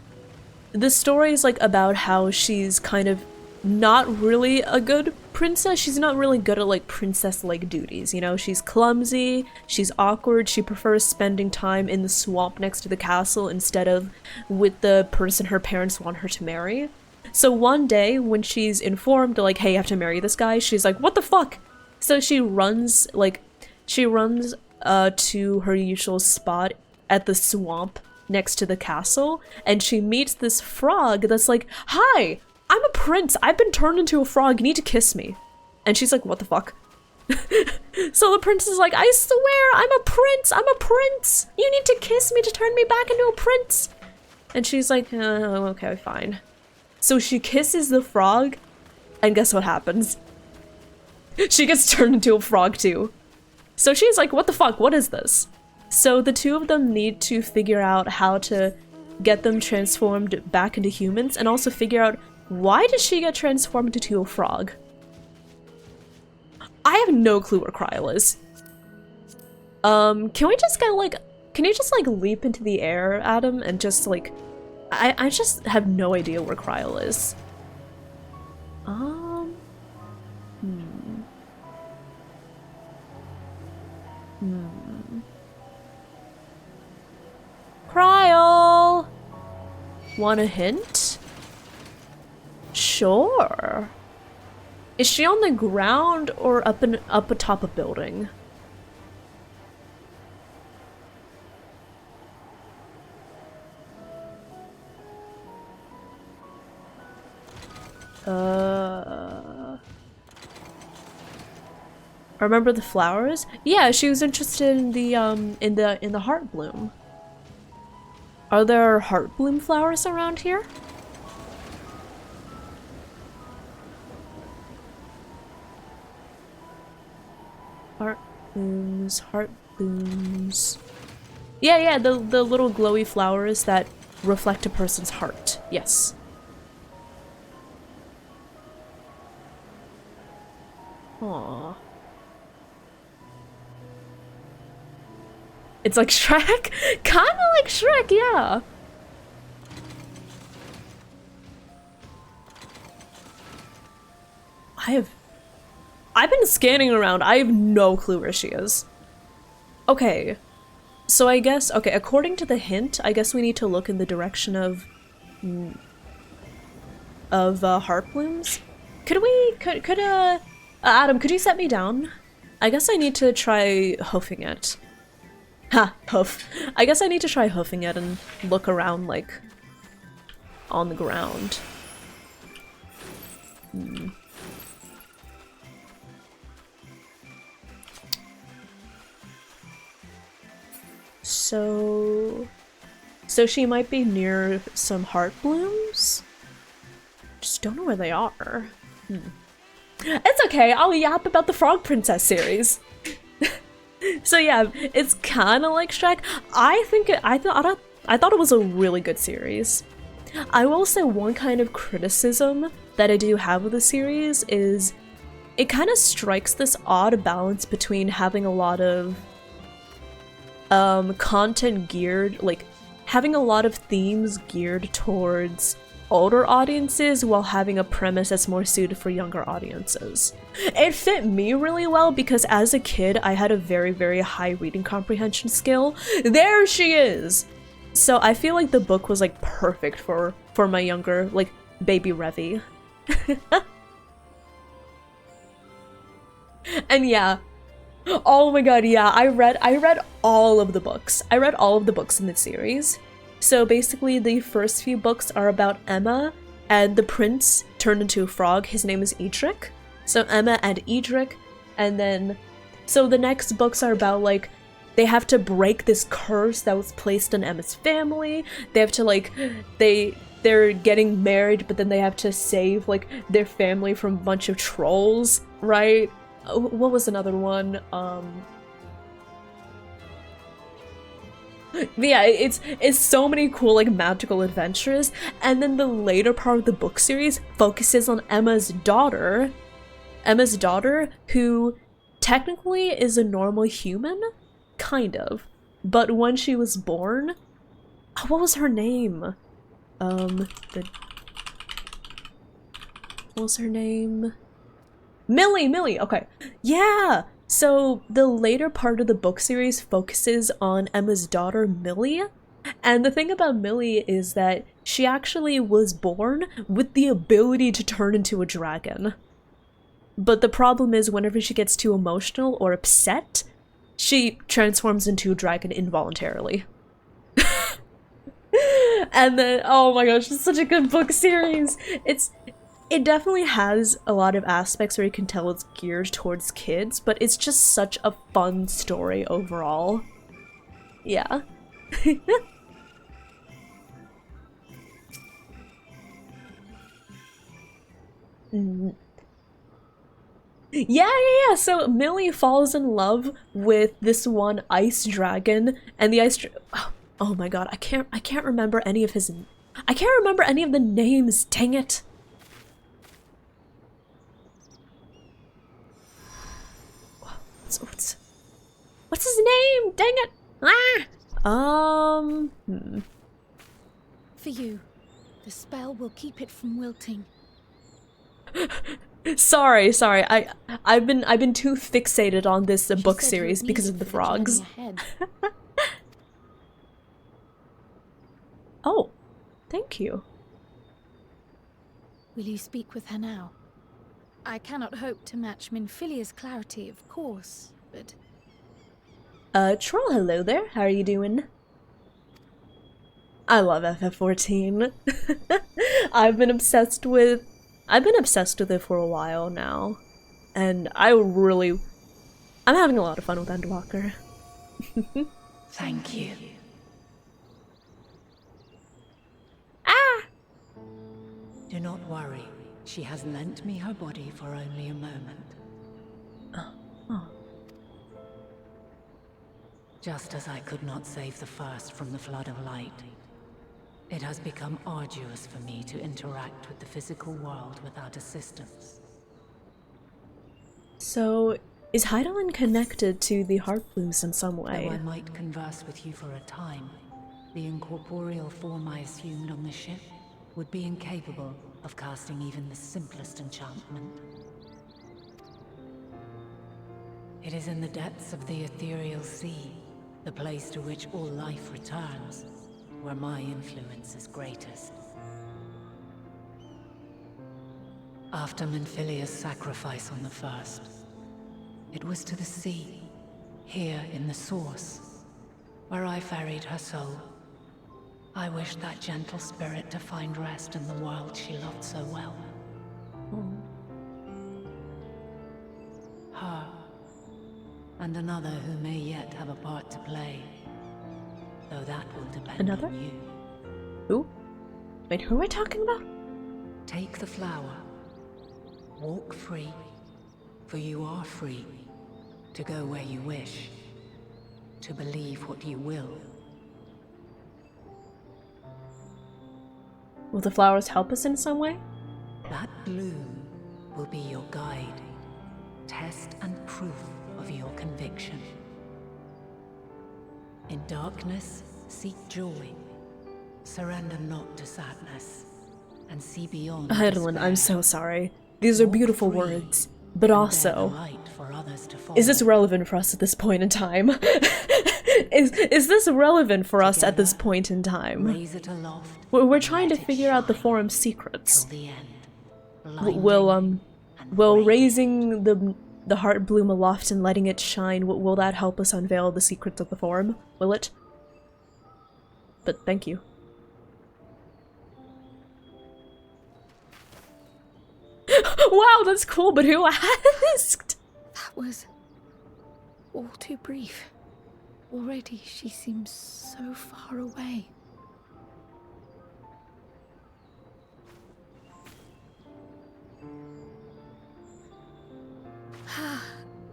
the story is like about how she's kind of not really a good princess. She's not really good at like princess-like duties, you know? She's clumsy, she's awkward, she prefers spending time in the swamp next to the castle instead of with the person her parents want her to marry. So one day when she's informed like, hey, you have to marry this guy, she's like, what the fuck? So she runs to her usual spot at the swamp next to the castle, and she meets this frog that's like, hi, I'm a prince, I've been turned into a frog, you need to kiss me. And she's like, what the fuck? So the prince is like, I swear, I'm a prince, you need to kiss me to turn me back into a prince. And she's like, oh, okay, fine. So she kisses the frog, and guess what happens? She gets turned into a frog too. So she's like, what the fuck, what is this? So the two of them need to figure out how to get them transformed back into humans, and also figure out, why did she get transformed into a frog? I have no clue where Kryl is. Can we just get like, can you just like leap into the air, Adam, and just like, I just have no idea where Kryl is. Kryl! Want a hint? Sure. Is she on the ground or up atop a building? Remember the flowers? Yeah, she was interested in the heart bloom. Are there heart bloom flowers around here? Heart blooms. Yeah, the little glowy flowers that reflect a person's heart. Yes. Aww. It's like Shrek? Kinda like Shrek, yeah. I've been scanning around. I have no clue where she is. Okay. So I guess, okay, according to the hint, I guess we need to look in the direction of heart blooms. Adam, could you set me down? I guess I need to try hoofing it. Ha, hoof. I guess I need to try hoofing it and look around, like, on the ground. So she might be near some heart blooms? Just don't know where they are. It's okay, I'll yap about the Frog Princess series. So yeah, it's kind of like Shrek. I thought it was a really good series. I will say one kind of criticism that I do have with the series is it kind of strikes this odd balance between having a lot of content geared, like having a lot of themes geared towards older audiences while having a premise that's more suited for younger audiences. It fit me really well because as a kid I had a very, very high reading comprehension skill. There she is! So I feel like the book was like perfect for my younger, like baby Revy. And yeah, oh my god, yeah, I read all of the books. I read all of the books in the series. So basically the first few books are about Emma and the prince turned into a frog. His name is Edric. So Emma and Edric, and then so the next books are about like they have to break this curse that was placed on Emma's family. They have to like they're getting married, but then they have to save like their family from a bunch of trolls, right? What was another one? Yeah, it's so many cool like magical adventures, and then the later part of the book series focuses on Emma's daughter, who technically is a normal human, kind of, but when she was born, what was her name? What was her name? Millie, okay. Yeah! So the later part of the book series focuses on Emma's daughter, Millie. And the thing about Millie is that she actually was born with the ability to turn into a dragon. But the problem is whenever she gets too emotional or upset, she transforms into a dragon involuntarily. And then, oh my gosh, it's such a good book series! It definitely has a lot of aspects where you can tell it's geared towards kids, but it's just such a fun story overall. Yeah. Yeah. So Millie falls in love with this one ice dragon, and the oh my god, I can't remember any of his. I can't remember any of the names. Dang it. What's his name? Dang it! Ah! For you, the spell will keep it from wilting. Sorry. I've been too fixated on this book series because of the frogs. Oh, thank you. Will you speak with her now? I cannot hope to match Minfilia's clarity, of course, but... Troll, hello there. How are you doing? I love FF14. I've been obsessed with it for a while now. And I'm having a lot of fun with Endwalker. Thank you. Ah! Do not worry. She has lent me her body for only a moment. Oh. Just as I could not save the first from the flood of light, it has become arduous for me to interact with the physical world without assistance. So, is Heidelin connected to the Heartblues in some way? Though I might converse with you for a time, the incorporeal form I assumed on the ship would be incapable of casting even the simplest enchantment. It is in the depths of the ethereal sea, the place to which all life returns, where my influence is greatest. After Minfilia's sacrifice on the first, it was to the sea, here in the source, where I ferried her soul. I wished that gentle spirit to find rest in the world she loved so well. Her, and another who may yet have a part to play, though that will depend on you. Who? Wait, who am I talking about? Take the flower. Walk free, for you are free, to go where you wish, to believe what you will. Will the flowers help us in some way? That bloom will be your guide, test and proof of your conviction. In darkness, seek joy. Surrender not to sadness, and see beyond. Heidelin, I'm so sorry. These are beautiful words, but also, is this relevant for us at this point in time? Is this relevant for us at this point in time? Raise it aloft. We're trying to let it figure out the shine forum's secrets. till the end. Will Blinding raising the heart bloom aloft and letting it shine, will that help us unveil the secrets of the forum? Will it? But thank you. Wow, that's cool, but who asked? That was all too brief. Already she seems so far away.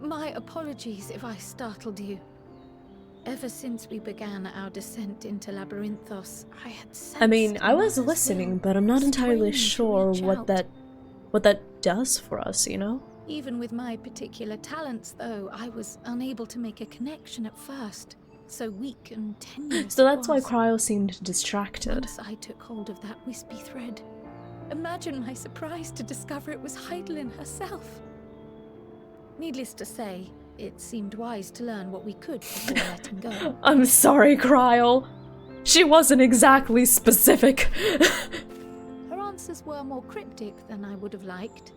My apologies if I startled you. Ever since we began our descent into Labyrinthos, I had sensed I mean, I was Mother's listening, will, but I'm not entirely straining to sure reach what out. that does for us, you know? Even with my particular talents, though, I was unable to make a connection at first. So weak and tenuous. So that's why it was. Cryo seemed distracted. Once I took hold of that wispy thread, imagine my surprise to discover it was Heidelin herself. Needless to say, it seemed wise to learn what we could before letting go. I'm sorry, Cryo. She wasn't exactly specific. Her answers were more cryptic than I would have liked,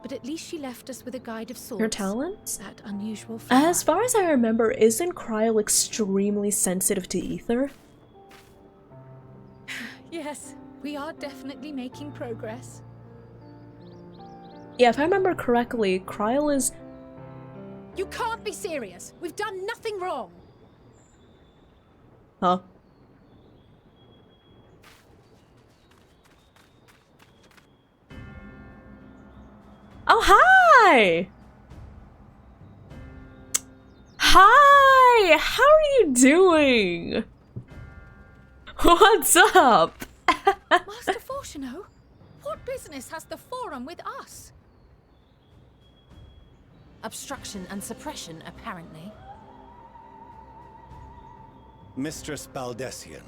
but at least she left us with a guide of sorts. Her talents? That unusual flower. As far as I remember, isn't Cryo extremely sensitive to ether? Yes, we are definitely making progress. Yeah, if I remember correctly, Cryo is... You can't be serious. We've done nothing wrong. Huh? Oh, hi! Hi! How are you doing? What's up? Master Fortuno, what business has the Forum with us? Obstruction and suppression, apparently. Mistress Baldessian,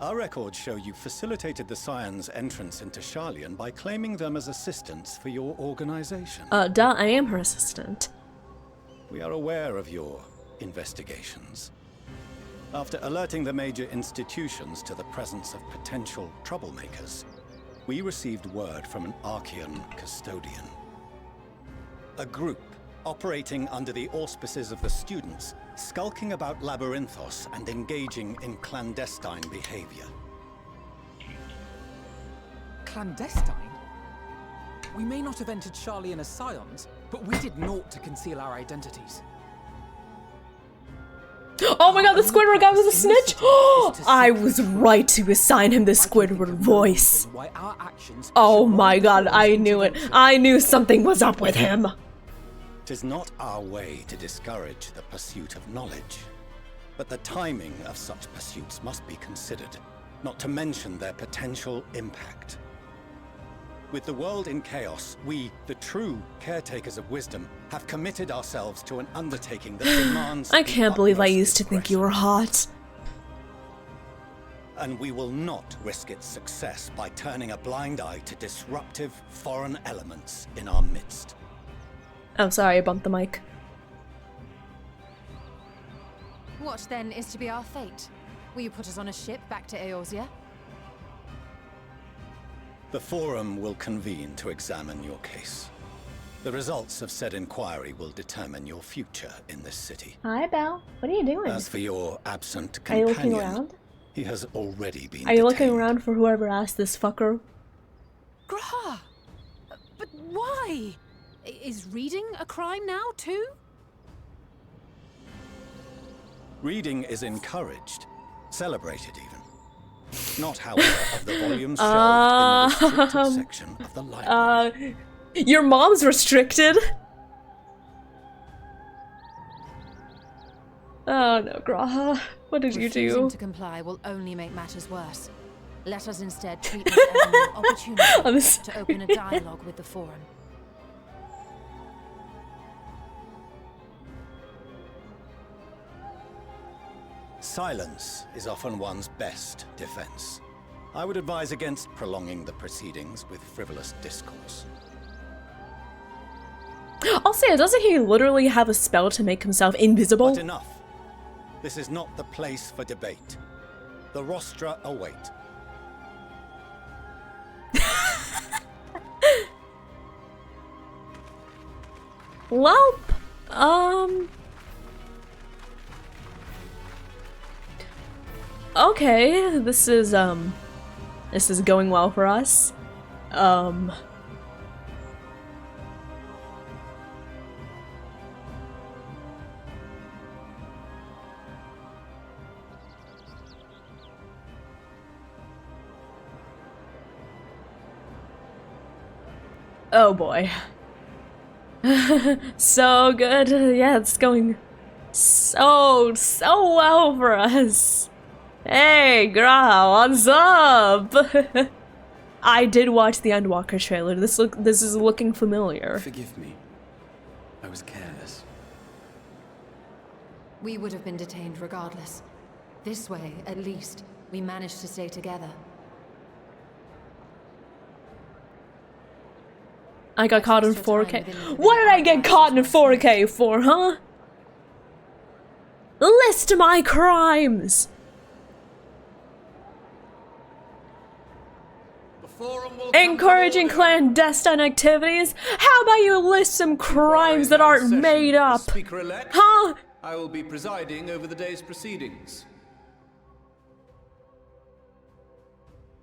our records show you facilitated the Scions' entrance into Sharlayan by claiming them as assistants for your organization. Duh, I am her assistant. We are aware of your investigations. After alerting the major institutions to the presence of potential troublemakers, we received word from an Archean custodian. A group operating under the auspices of the students, skulking about Labyrinthos and engaging in clandestine behavior. Clandestine? We may not have entered Sharlayan as Scions, but we did naught to conceal our identities. Oh my god, the Squidward guy was a snitch! I was right to assign him the Squidward voice. Oh my god, I knew it. I knew something was up with him. 'Tis not our way to discourage the pursuit of knowledge, but the timing of such pursuits must be considered, not to mention their potential impact. With the world in chaos, we, the true caretakers of wisdom, have committed ourselves to an undertaking that demands I can't believe I utmost used to think you were hot. And we will not risk its success by turning a blind eye to disruptive foreign elements in our midst. Oh, sorry, I bumped the mic. What then is to be our fate? Will you put us on a ship back to Eorzea? The Forum will convene to examine your case. The results of said inquiry will determine your future in this city. Hi, Belle. What are you doing? As for your absent Are you companion, looking around? he has already been Are you looking detained. around for whoever asked this fucker? Grah! But why? Is reading a crime now, too? Reading is encouraged, celebrated even. Not, however, of the volumes shelved in the restricted section of the library. Your mom's restricted? Oh no, Graha. What did you Refusing do? to comply will only make matters worse. Let us instead treat this as an opportunity to open a dialogue with the Forum. Silence is often one's best defense. I would advise against prolonging the proceedings with frivolous discourse. I'll say, doesn't he literally have a spell to make himself invisible? But enough. This is not the place for debate. The rostra await. Well, okay, this is going well for us. Oh boy. So good. Yeah, it's going so well for us. Hey, Gra, what's up? I did watch the Endwalker trailer. This is looking familiar. Forgive me. I was careless. We would have been detained regardless. This way, at least, we managed to stay together. I got caught in 4K. What did I get caught in 4K for, huh? List my crimes! Encouraging clandestine activities? How about you list some crimes that aren't made up? Huh? I will be presiding over the day's proceedings.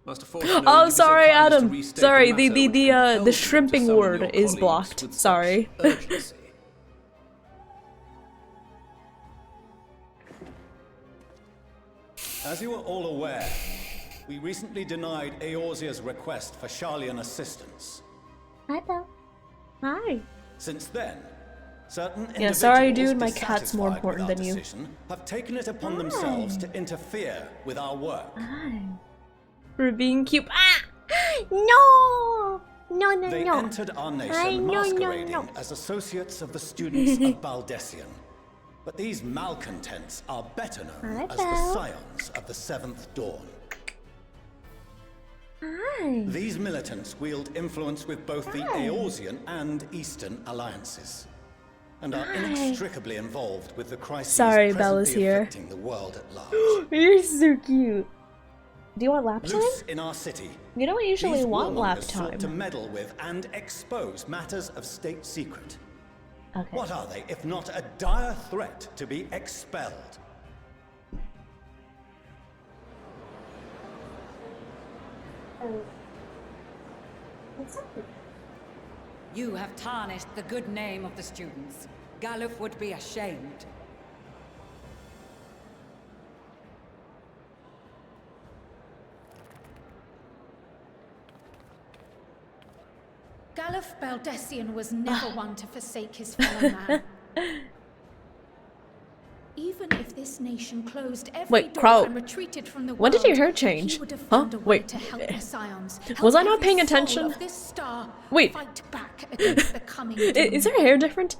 Oh, sorry, Adam. Sorry, the shrimping word is blocked. Sorry. As you are all aware, we recently denied Eorzea's request for Sharlayan assistance. Hi, Bill. Hi. Since then, certain yeah, sorry, dude. My cat's more important than you. Have taken it upon themselves to interfere with our work. Hi. For being cute. Ah! No! No. They entered our nation masquerading as associates of the students of Baldessian. But these malcontents are better known as the Scions of the Seventh Dawn. Hi. These militants wield influence with both the Eorzean and Eastern alliances, and are inextricably involved with the crises presently affecting the world at large. You're so cute. Do you want lap time? Loose in our city, you don't usually want lap time. To meddle with and expose matters of state secret. Okay. What are they, if not a dire threat to be expelled? You have tarnished the good name of the students. Galuf would be ashamed. Galuf Baldessian was never one to forsake his fellow man. Even if this nation closed every door and retreated from the world, when did your hair change? Huh? Wait. Was I not paying attention? Wait. Is her hair different?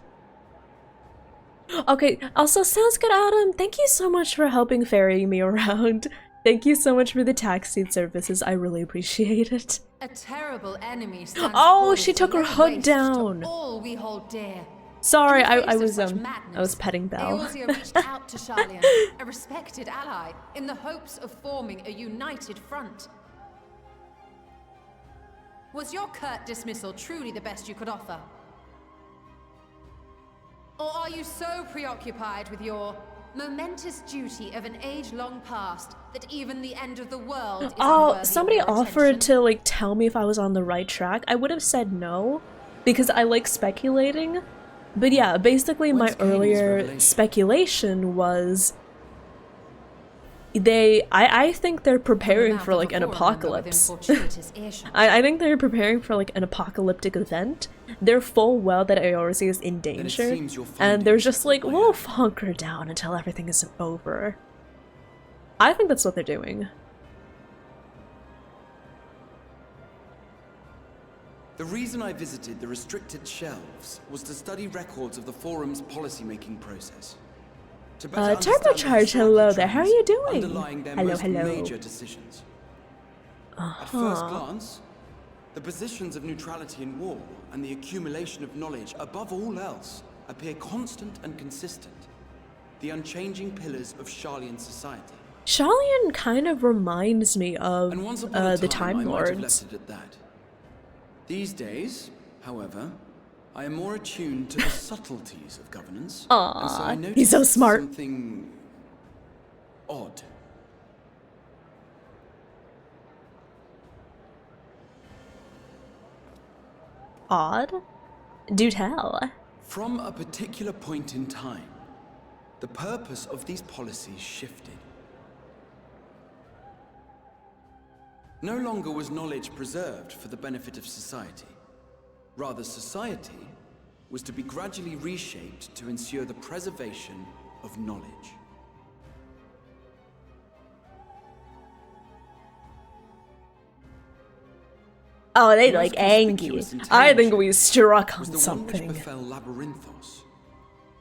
Okay, also sounds good, Adam. Thank you so much for helping ferry me around. Thank you so much for the taxi services. I really appreciate it. A terrible enemy stands oh, she took her hood down. All we hold dear. Sorry, I was petting Belle. Eorzea reached out to Sharlayan, a respected ally, in the hopes of forming a united front. Was your curt dismissal truly the best you could offer? Or are you so preoccupied with your momentous duty of an age-long past that even the end of the world is unworthy somebody of your offered attention? to like tell me if I was on the right track. I would have said no because I like speculating. But yeah, basically my earlier speculation was I think they're preparing for like an apocalypse. I think they're preparing for like an apocalyptic event. They're full well that Eorzea is in danger, and they're just like, we'll hunker down until everything is over. I think that's what they're doing. The reason I visited the restricted shelves was to study records of the Forum's policy-making process. Turbocharge, hello there, how are you doing? Underlying their Hello. major decisions. At first glance, the positions of neutrality in war and the accumulation of knowledge above all else appear constant and consistent. the unchanging pillars of Sharlayan society. Sharlayan kind of reminds me of And once upon a the time, Time I might have Lords. left it at that. These days, however, I am more attuned to the subtleties of governance. And so I Aww, noticed he's so smart. something odd. Odd? Do tell. From a particular point in time, the purpose of these policies shifted. No longer was knowledge preserved for the benefit of society. Rather, society was to be gradually reshaped to ensure the preservation of knowledge. Oh, they The most like angry. conspicuous and I think tangible we struck was on the something. one which befell Labyrinthos.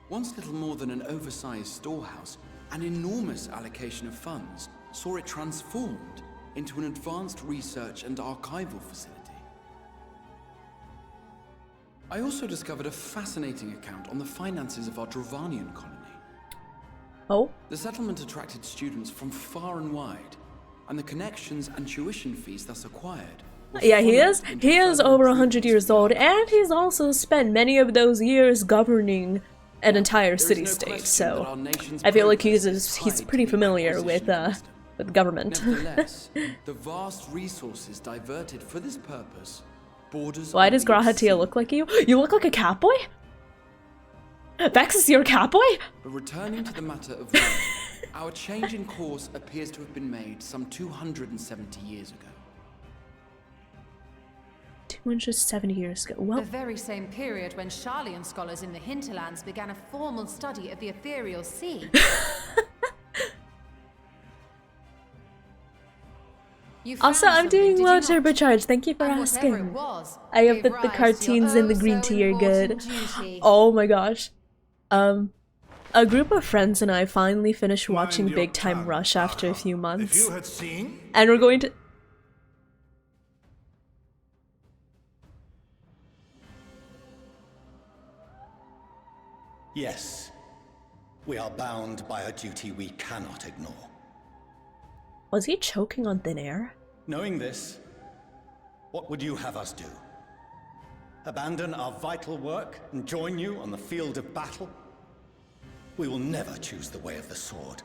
Once little more than an oversized storehouse, an enormous allocation of funds saw it transformed into an advanced research and archival facility. I also discovered a fascinating account on the finances of our Dravanian colony. Oh? The settlement attracted students from far and wide, and the connections and tuition fees thus acquired. Yeah, he is over 100 years old, and he's also spent many of those years governing an entire city-state, so I feel like he's pretty familiar with government. Nevertheless, the vast resources diverted for this purpose borders Why on does the Grahatia obscene. look like you? You look like a catboy? Vex is your catboy? But returning to the matter of Rome, our change in course appears to have been made some 270 years ago. 270 years ago. Well, The very same period when Sharlayan scholars in the hinterlands began a formal study of the ethereal sea. You also, found I'm something, doing did low you not? turbocharge. Thank you for And whatever it asking. was, I hope gave that the rise to your cartoons and the green oh tea are so good. important duty. Oh my gosh. A group of friends and I finally finished watching Big Time Rush after a few months. If you had seen... And we're going to... Yes. We are bound by a duty we cannot ignore. Was he choking on thin air? Knowing this, what would you have us do? Abandon our vital work and join you on the field of battle? We will never choose the way of the sword.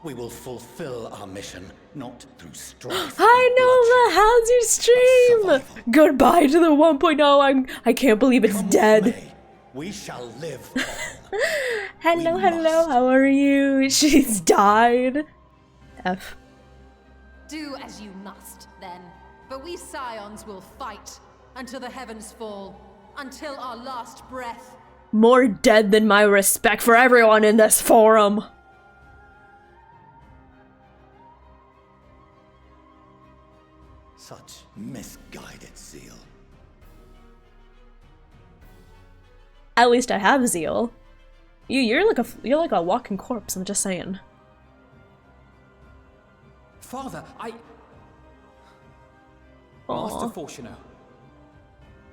We will fulfill our mission, not through strife. I know, how's your stream? Goodbye to the 1.0. I can't believe it's dead. We shall live on. Hello, hello, how are you? She's died. F. Do as you must, then. But we Scions will fight until the heavens fall, until our last breath. More dead than my respect for everyone in this forum. Such misguided zeal. At least I have zeal. You're like a walking corpse, I'm just saying. Father, Aw. Master Fortuno,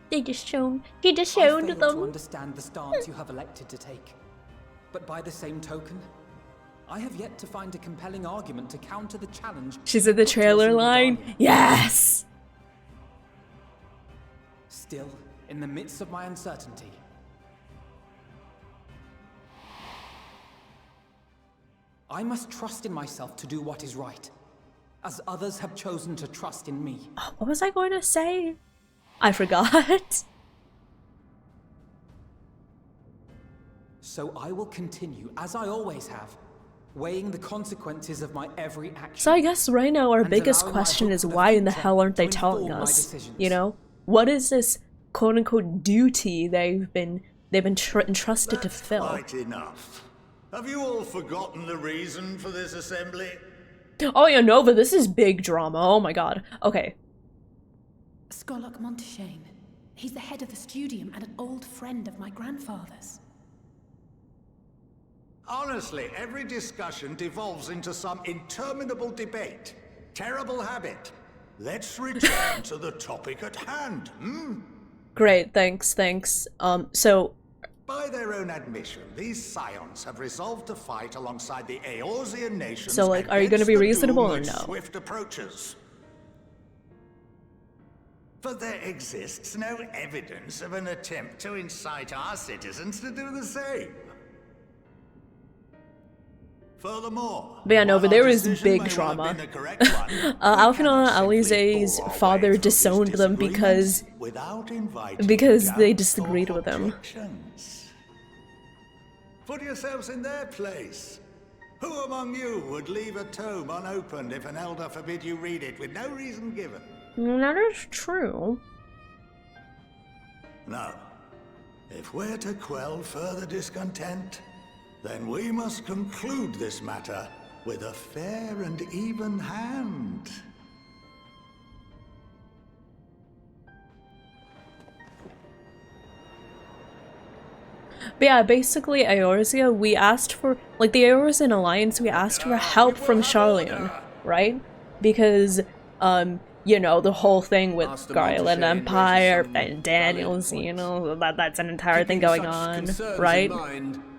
He just showed I failed to them. understand the stance you have elected to take. But by the same token, I have yet to find a compelling argument to counter the challenge. She's in the trailer line. Yes! Still, in the midst of my uncertainty, I must trust in myself to do what is right, as others have chosen to trust in me. What was I going to say? I forgot. So I will continue, as I always have, weighing the consequences of my every action. So I guess right now our and biggest allowing my question hope is for the why in the future hell aren't they to telling inform my us? decisions. You know? What is this quote-unquote duty they've been entrusted to fill? Quite enough. Have you all forgotten the reason for this assembly? Oh yeah, Nova, this is big drama. Oh my god. Okay. Skolok Monteshane. He's the head of the studium and an old friend of my grandfather's. Honestly, every discussion devolves into some interminable debate. Terrible habit. Let's return to the topic at hand, hmm? Great, thanks. So By their own admission, these scions have resolved to fight alongside the Eorzean nations. So, like, are you gonna be against the reasonable doom or which no? Swift approaches. But there exists no evidence of an attempt to incite our citizens to do the same. Furthermore, But yeah, no, but there was big may well have drama. been the correct one, Alphinaud Alize's father disowned them because they disagreed with him. Put yourselves in their place. Who among you would leave a tome unopened if an elder forbid you read it with no reason given? That is true. No. If we're to quell further discontent, then we must conclude this matter with a fair and even hand. But yeah, basically Eorzea, we asked for, like, the Eorzean Alliance, we asked for help from Charlian, right? Because, you know, the whole thing with Garland Empire and Daniels, you know, that's an entire thing going on, right?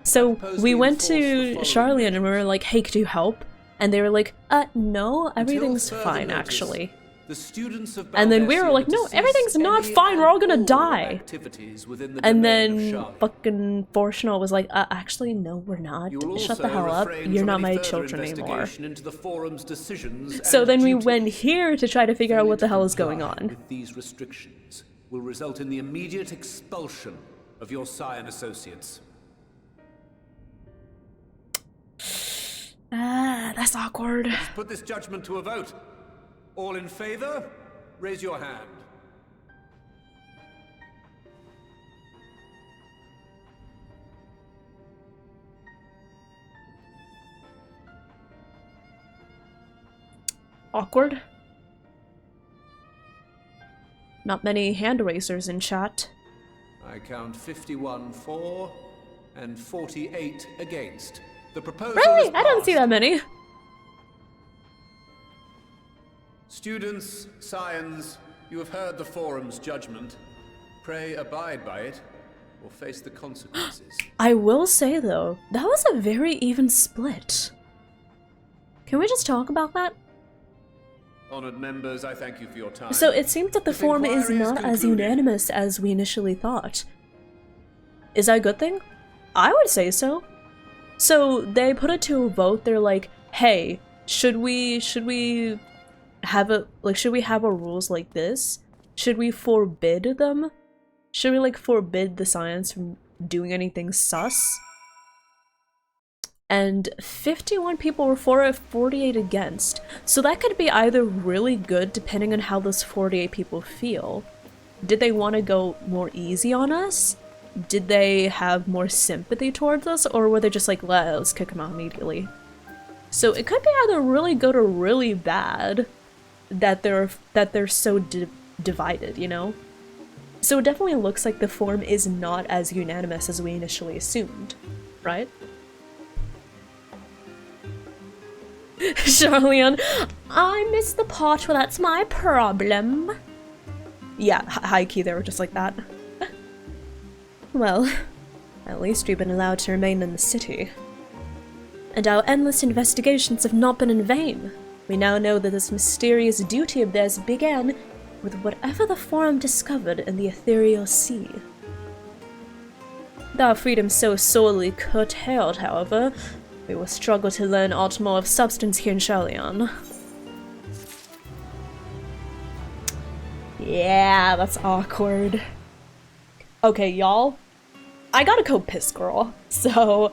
So we went to Charlian and we were like, hey, could you help? And they were like, no, everything's fine, actually. And then we were like, no, everything's not fine, we're all gonna die. And then fucking Fortunal was like, actually, no, we're not. Shut the hell up, you're not my children anymore. So then we went here to try to figure out what the hell is going on. These restrictions will result in the immediate expulsion of your scion associates. That's awkward. Let's put this judgment to a vote. All in favor, raise your hand. Awkward. Not many hand raisers in chat. I count 51 for and 48 against. The proposal Really? I don't see that many. Students, scions, you have heard the forum's judgment. Pray abide by it, or face the consequences. I will say, though, that was a very even split. Can we just talk about that? Honored members, I thank you for your time. So it seems that the This forum is inquiry not as concluded. unanimous as we initially thought. Is that a good thing? I would say so. So they put it to a vote. They're like, hey, should we have a rules like this? Should we forbid them? Should we like forbid the science from doing anything sus? And 51 people were for it, 48 against. So that could be either really good depending on how those 48 people feel. Did they want to go more easy on us? Did they have more sympathy towards us? Or were they just like, let's kick them out immediately? So it could be either really good or really bad that they're so divided, you know? So it definitely looks like the forum is not as unanimous as we initially assumed, right? Charlian, I missed the part where that's my problem. Yeah, high-key they were just like that. Well, at least we've been allowed to remain in the city. And our endless investigations have not been in vain. We now know that this mysterious duty of theirs began with whatever the forum discovered in the ethereal sea. With our freedom so sorely curtailed, however, we will struggle to learn aught more of substance here in Charlian. Yeah, that's awkward. Okay, y'all. I gotta go piss, girl. So,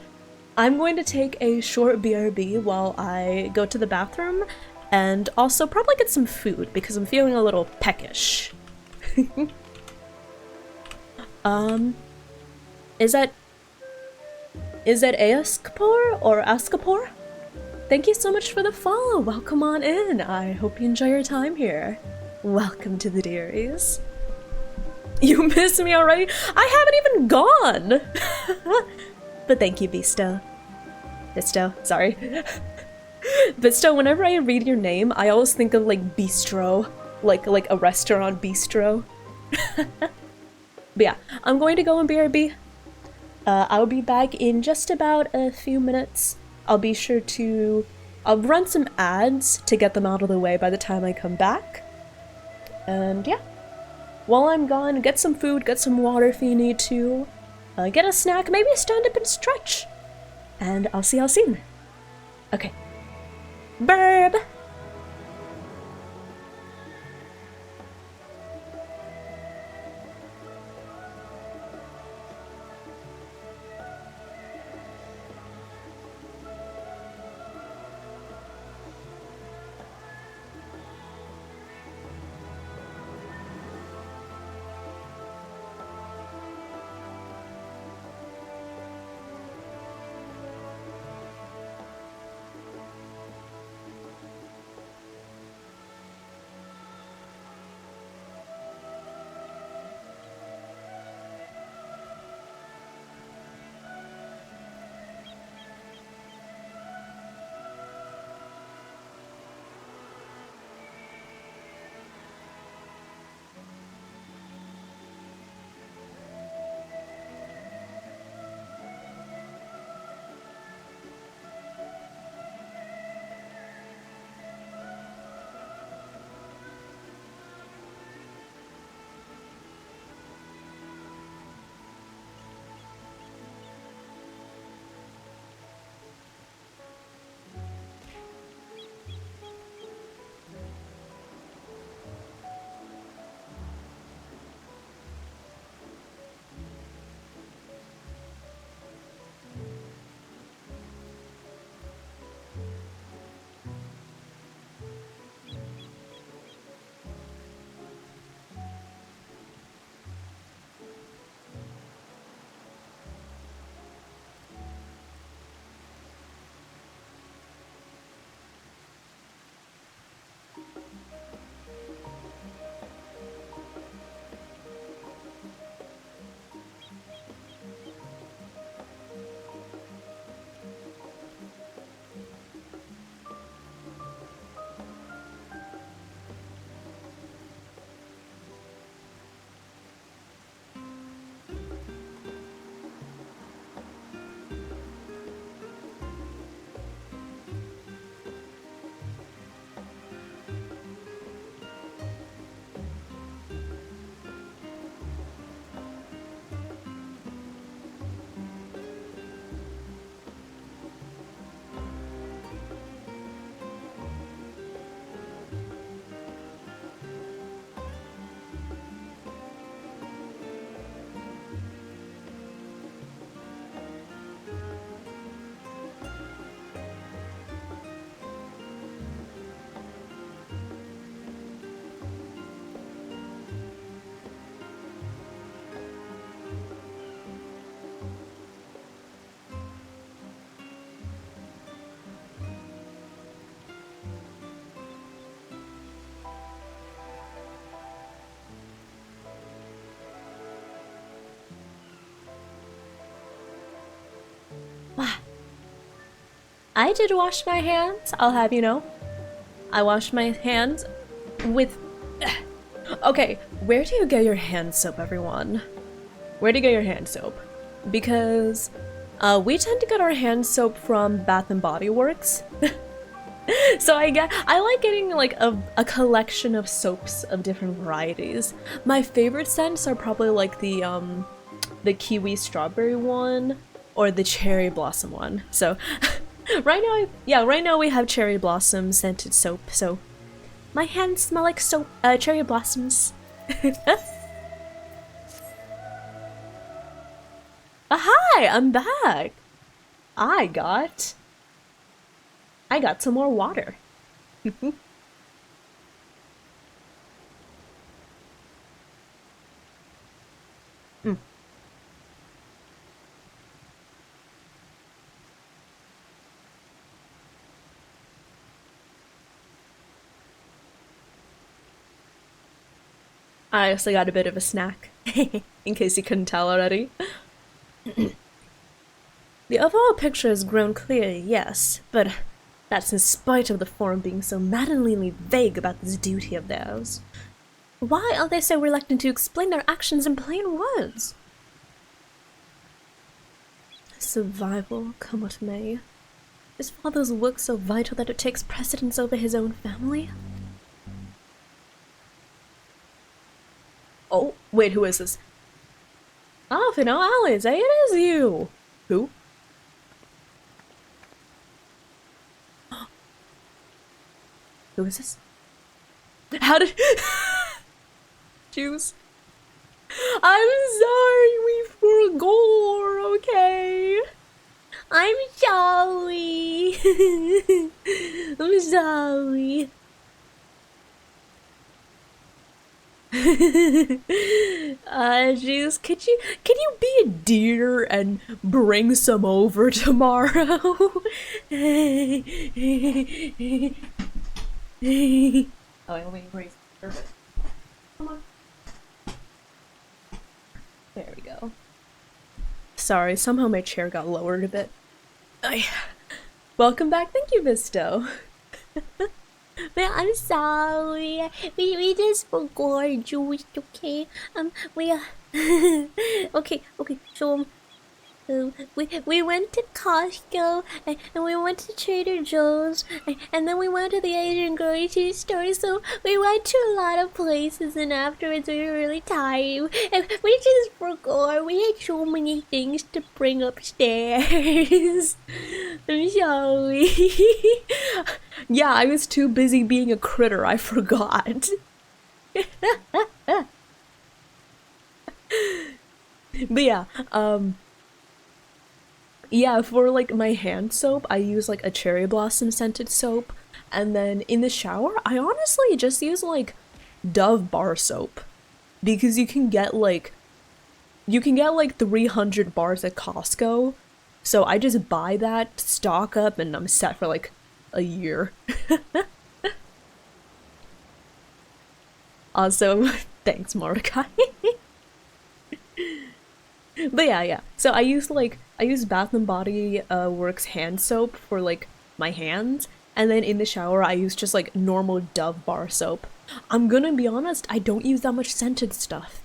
I'm going to take a short BRB while I go to the bathroom, and also probably get some food, because I'm feeling a little peckish. Is that Askapor or Askapor? Thank you so much for the follow. Welcome on in. I hope you enjoy your time here. Welcome to the Dearies. You miss me already? I haven't even gone! But thank you, Bisto. Bisto, sorry. Bisto, whenever I read your name, I always think of like bistro. Like a restaurant bistro. But yeah, I'm going to go in BRB. I'll be back in just about a few minutes. I'll be sure to... I'll run some ads to get them out of the way by the time I come back. And yeah. While I'm gone, get some food, get some water if you need to. Get a snack, maybe stand up and stretch. And I'll see y'all soon. Okay. Burb! I did wash my hands, I'll have you know. I washed my hands with... Okay, where do you get your hand soap, everyone? Where do you get your hand soap? Because we tend to get our hand soap from Bath and Body Works. So I like getting like a collection of soaps of different varieties. My favorite scents are probably like the kiwi strawberry one or the cherry blossom one. So right now we have cherry blossom scented soap. So my hands smell like soap, cherry blossoms. Hi, I'm back. I got some more water. I also got a bit of a snack, in case you couldn't tell already. The overall picture has grown clear, yes, but that's in spite of the Forum being so maddeningly vague about this duty of theirs. Why are they so reluctant to explain their actions in plain words? Survival, come what may. Is father's work so vital that it takes precedence over his own family? Oh, wait, who is this? Oh, Fino Alice, hey, it is you! Who? Who is this? How did- Juice. I'm sorry, we forgot, okay? I'm sorry. I'm sorry. Juice, can you be a dear and bring some over tomorrow? Oh, I only raised her. Come on. There we go. Sorry, somehow my chair got lowered a bit. Welcome back, thank you, Visto. But I'm sorry. We just forgot, Juice, okay? Okay, so we went to Costco and we went to Trader Joe's and then we went to the Asian grocery store, so we went to a lot of places and afterwards we were really tired and we just forgot. We had so many things to bring upstairs. I'm sorry. Yeah, I was too busy being a critter, I forgot. But yeah, yeah, for like my hand soap, I use like a cherry blossom scented soap, and then in the shower, I honestly just use like Dove bar soap, because you can get like 300 bars at Costco, so I just buy that, stock up, and I'm set for like a year. Also, thanks Mordecai. But yeah. So I use Bath and Body Works hand soap for like my hands, and then in the shower I use just like normal Dove bar soap. I'm gonna be honest, I don't use that much scented stuff.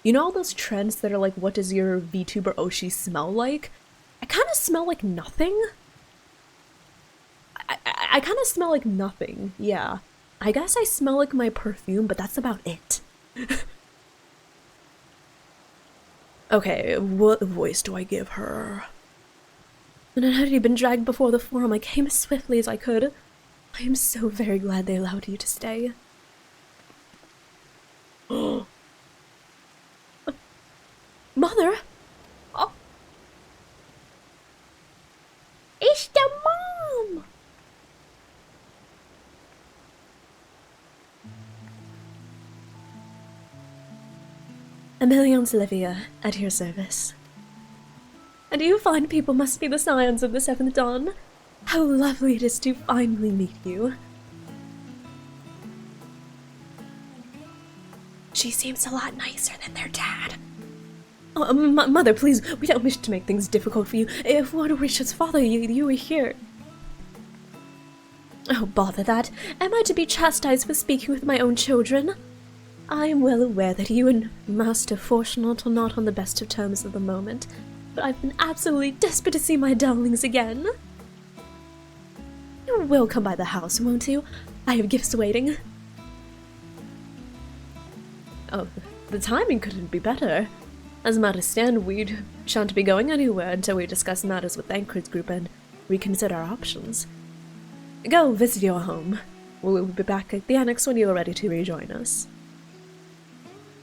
You know all those trends that are like, what does your VTuber Oshi smell like? I kind of smell like nothing. I kind of smell like nothing, yeah. I guess I smell like my perfume, but that's about it. Okay, what voice do I give her? When I had already been dragged before the forum, I came as swiftly as I could. I am so very glad they allowed you to stay. Mother? Oh. It's the mom! Emilion's Olivia, at your service. And you fine people must be the scions of the Seventh Dawn. How lovely it is to finally meet you. She seems a lot nicer than their dad. Oh, Mother, please, we don't wish to make things difficult for you. If one wishes father you were here. Oh, bother that. Am I to be chastised for speaking with my own children? I am well aware that you and Master Fortunate are not on the best of terms at the moment, but I've been absolutely desperate to see my darlings again. You will come by the house, won't you? I have gifts waiting. Oh, the timing couldn't be better. As matters stand, we shan't be going anywhere until we discuss matters with the Anchorage Group and reconsider our options. Go visit your home. We'll be back at the annex when you are ready to rejoin us.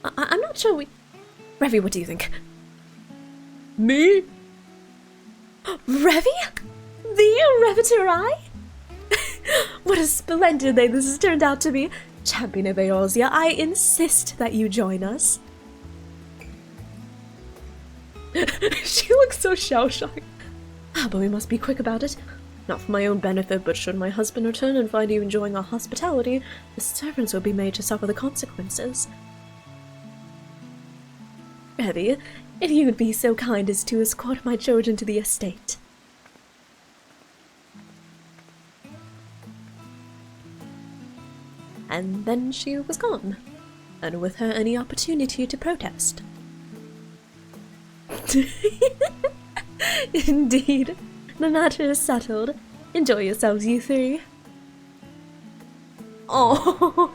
I'm not sure we... Revy, what do you think? Me? Revy? The Reviturai? What a splendid day this has turned out to be. Champion of Eorzea, I insist that you join us. She looks so shell-shocked. But we must be quick about it. Not for my own benefit, but should my husband return and find you enjoying our hospitality, the servants will be made to suffer the consequences. Revy, if you would be so kind as to escort my children to the estate. And then she was gone, and with her any opportunity to protest. Indeed. The matter is settled. Enjoy yourselves, you three. Oh.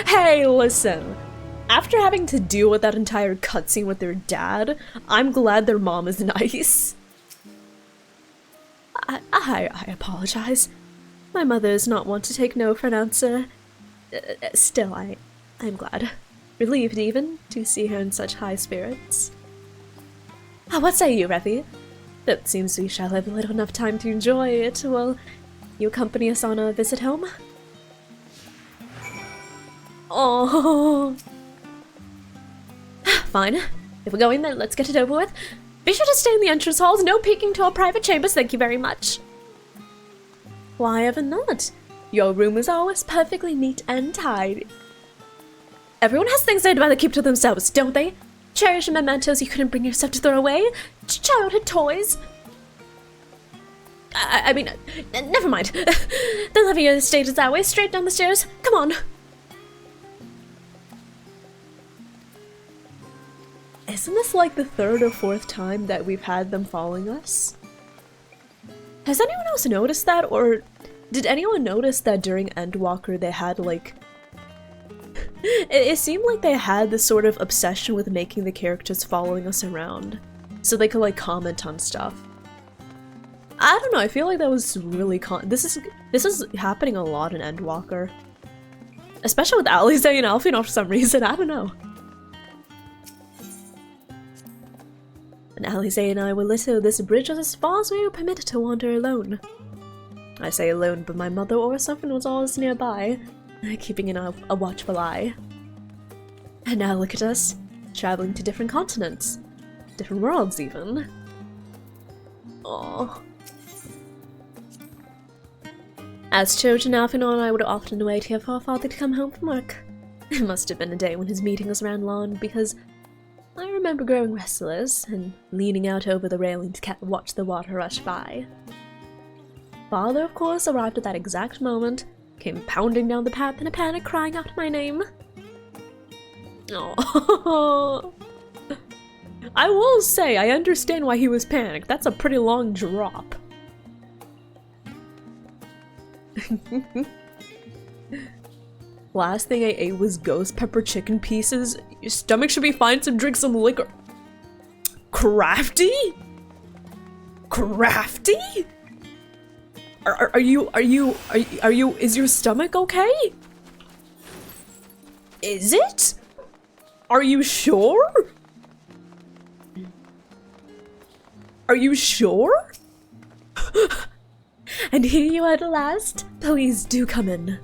Hey, listen. After having to deal with that entire cutscene with their dad, I'm glad their mom is nice. I apologize. My mother is not one to take no for an answer. Still, I'm glad. Relieved, even, to see her in such high spirits. What say you, Revi? It seems we shall have little enough time to enjoy it. Will you accompany us on a visit home? Oh. Fine. If we're going, then let's get it over with. Be sure to stay in the entrance halls. No peeking to our private chambers, thank you very much. Why ever not? Your room is always perfectly neat and tidy. Everyone has things they'd rather keep to themselves, don't they? Cherished mementos you couldn't bring yourself to throw away? Childhood toys? I mean, never mind. The living estate is that way, straight down the stairs. Come on. Isn't this like the third or fourth time that we've had them following us? Has anyone else noticed that, or did anyone notice that during Endwalker they had like... it seemed like they had this sort of obsession with making the characters following us around, so they could like comment on stuff. I don't know, I feel like that was really this is happening a lot in Endwalker. Especially with Alize and Alfino for some reason, I don't know. And Alize and I will litter this bridge as far as we were permitted to wander alone. I say alone, but my mother or someone was always nearby, keeping a watchful eye. And now look at us, traveling to different continents. Different worlds, even. Aww. As children, Alfino and I would often wait here for our father to come home from work. It must have been a day when his meetings ran long, because I remember growing restless and leaning out over the railing to watch the water rush by. Father, of course, arrived at that exact moment, came pounding down the path in a panic, crying out my name. Oh, I will say, I understand why he was panicked. That's a pretty long drop. Last thing I ate was ghost pepper chicken pieces. Your stomach should be fine, so drink some liquor. Crafty? Crafty? Are you, is your stomach okay? Is it? Are you sure? Are you sure? And here you are at last. Please do come in.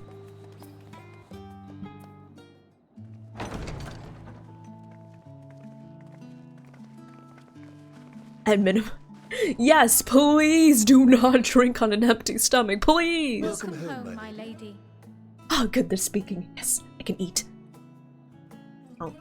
At minimum. Yes, please do not drink on an empty stomach, please! Welcome home, my lady. Oh, good, they're speaking. Yes, I can eat. Oh.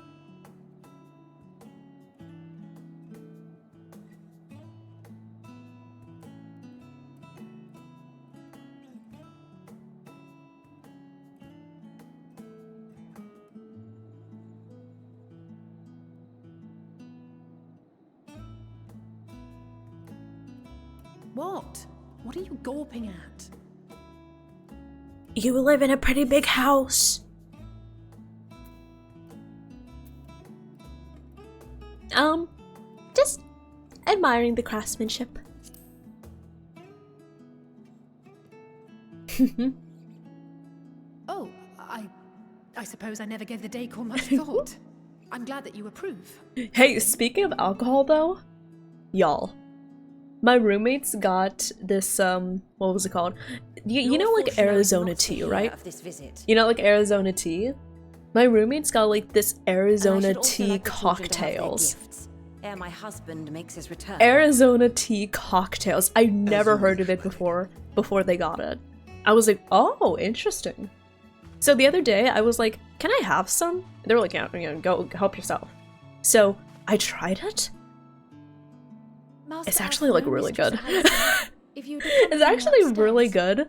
What? What are you gawping at? You live in a pretty big house. Just admiring the craftsmanship. Oh, I suppose I never gave the decor much thought. I'm glad that you approve. Hey, speaking of alcohol though, y'all, my roommates got this, what was it called? You know like Arizona tea, right? You know like Arizona tea? My roommates got like this Arizona tea cocktails. Ere my husband makes his return. Arizona tea cocktails. I never heard of it before they got it. I was like, oh, interesting. So the other day I was like, can I have some? They were like, yeah, go help yourself. So I tried it. It's actually like really good. It's actually really good.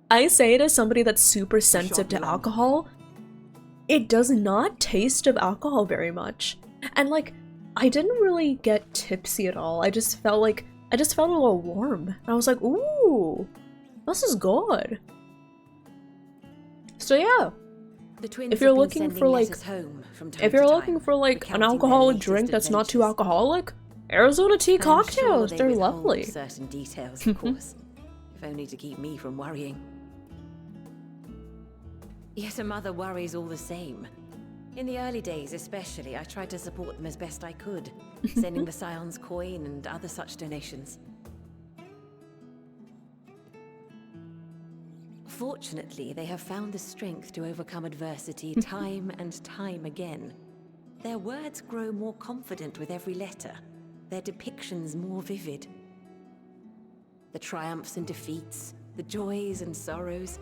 I say it as somebody that's super sensitive to alcohol. It does not taste of alcohol very much. And like, I didn't really get tipsy at all. I just felt a little warm. And I was like, ooh, this is good. So yeah. If you're looking for like an alcoholic drink that's not too alcoholic, Arizona tea cocktails, they're lovely. Certain details, of course, if only to keep me from worrying. Yet a mother worries all the same. In the early days especially, I tried to support them as best I could, sending the Scion's coin and other such donations. Fortunately, they have found the strength to overcome adversity time and time again. Their words grow more confident with every letter, their depictions more vivid. The triumphs and defeats, the joys and sorrows.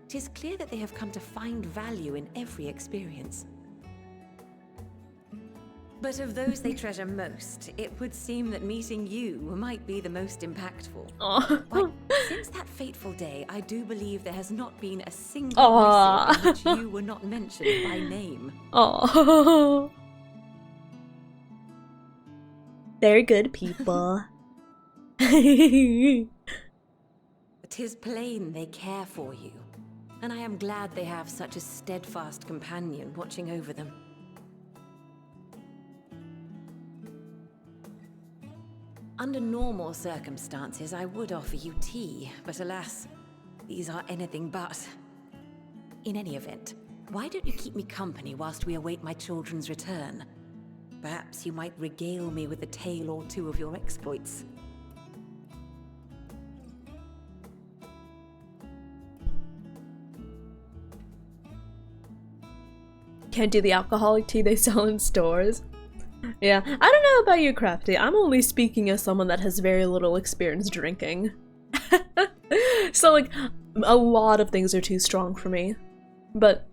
'Tis clear that they have come to find value in every experience. But of those they treasure most, it would seem that meeting you might be the most impactful. Why, since that fateful day, I do believe there has not been a single missive in which you were not mentioned by name. Oh, they're good people. Tis plain they care for you, and I am glad they have such a steadfast companion watching over them. Under normal circumstances, I would offer you tea, but alas, these are anything but. In any event, why don't you keep me company whilst we await my children's return? Perhaps you might regale me with a tale or two of your exploits. Can't do the alcoholic tea they sell in stores. Yeah, I don't know about you, Crafty. I'm only speaking as someone that has very little experience drinking. So, like, a lot of things are too strong for me. But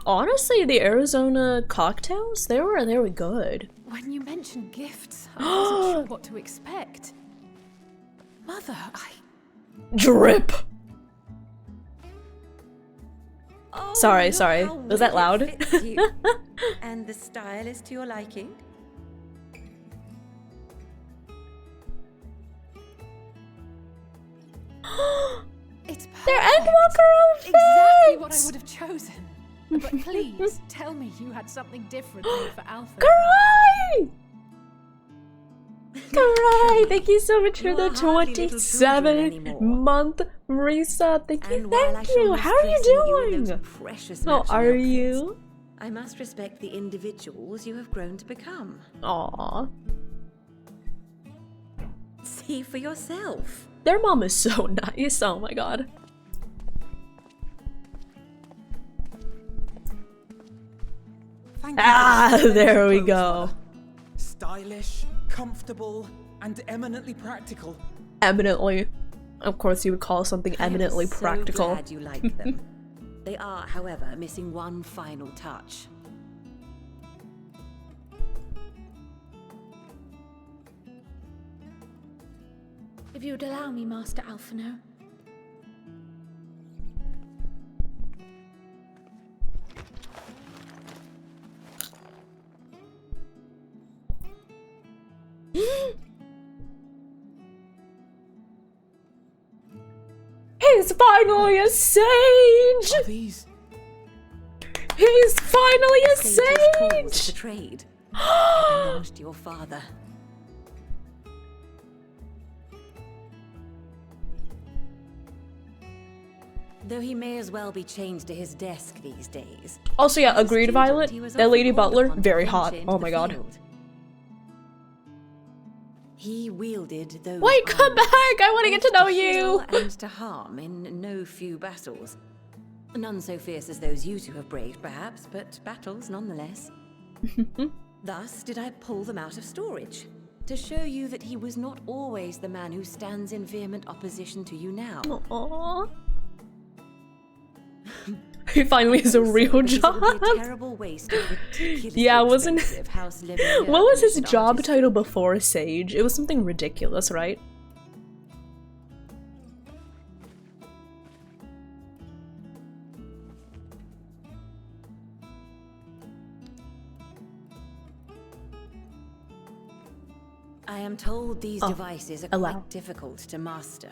honestly, the Arizona cocktails, they were good. When you mentioned gifts, I wasn't sure what to expect. Mother, Drip! Oh, sorry. how Was that well loud? it fits you. And the style is to your liking? It's perfect. They're Endwalker outfits! Exactly what I would have chosen. But please, tell me you had something different made for Alpha. Karai! Karai, thank you so much for the 27-month resub. Thank you. How are you doing? How are you? I must respect the individuals you have grown to become. Aww. See for yourself. Their mom is so nice. Oh my god. There we go. Stylish, comfortable, and eminently practical. Eminently. Of course you would call something eminently practical. I'm so glad you like them. They are, however, missing one final touch. If you would allow me, Master Alphino. He's finally a sage! He's finally a sage! Betrayed. It belongs to your father. Though he may as well be chained to his desk these days. Also, yeah, agreed, Violet. That Lady Butler, very hot. Oh my god. He wielded those. Wait, come back! I want to get to know you! And to harm in no few battles. None so fierce as those you two have braved, perhaps, but battles nonetheless. Thus did I pull them out of storage, to show you that he was not always the man who stands in vehement opposition to you now. Aww. He finally has a real job. Yeah, wasn't. What was his job title before Sage? It was something ridiculous, right? I am told these devices are allow. quite difficult to master.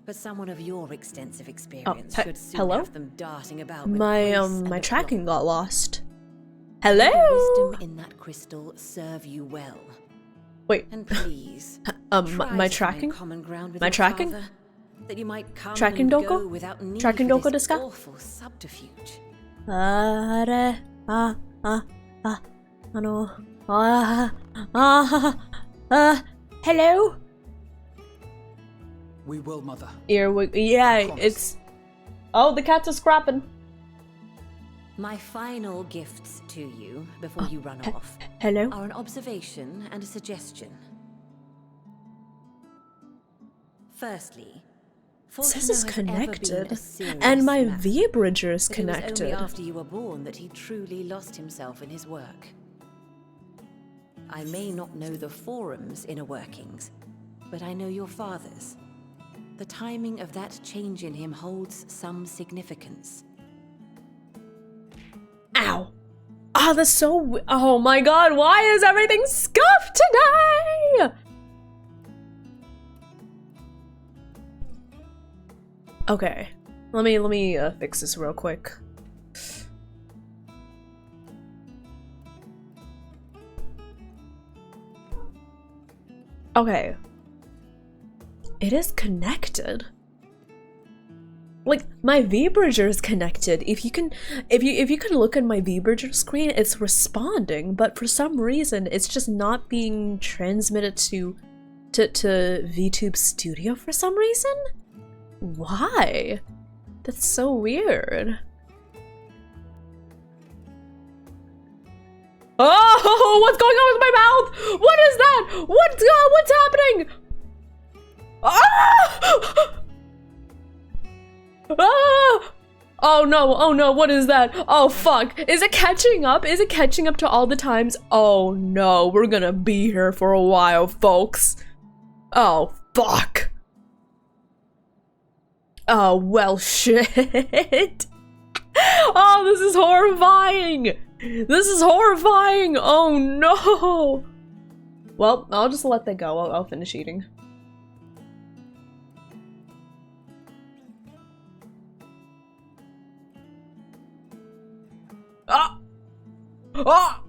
But someone of your extensive experience Oh, should soon hello? have them darting about with My grace and my aplomb. tracking got lost. May Hello? the wisdom in that crystal serve you well. Wait. And please, my try to tracking? find common ground with My your tracking? father, that you might come Tracking and doko? go without need Tracking for doko this desu ka? awful subterfuge. Hello? We will, Mother. Yeah, it's... Oh, the cats are scrapping. My final gifts to you before you run off hello? are an observation and a suggestion. Firstly, This is connected, serious and my man, V-bridger is but it was connected. only after you were born that he truly lost himself in his work. I may not know the forum's inner workings, but I know your father's. The timing of that change in him holds some significance. Ow! Ah, that's so... Oh my god, why is everything scuffed today? Okay, let me fix this real quick. Okay. It is connected. Like, my V-bridger is connected. If you can look at my V-bridger screen, it's responding, but for some reason it's just not being transmitted to VTube Studio for some reason? Why? That's so weird. Oh, what's going on with my mouth? What is that? What's happening? Ah! Ah! Oh no, what is that? Oh fuck, is it catching up? Is it catching up to all the times? Oh no, we're gonna be here for a while, folks. Oh fuck. Oh well shit. Oh, this is horrifying. This is horrifying. Oh no. Well, I'll just let that go. I'll finish eating. Ah! Ah!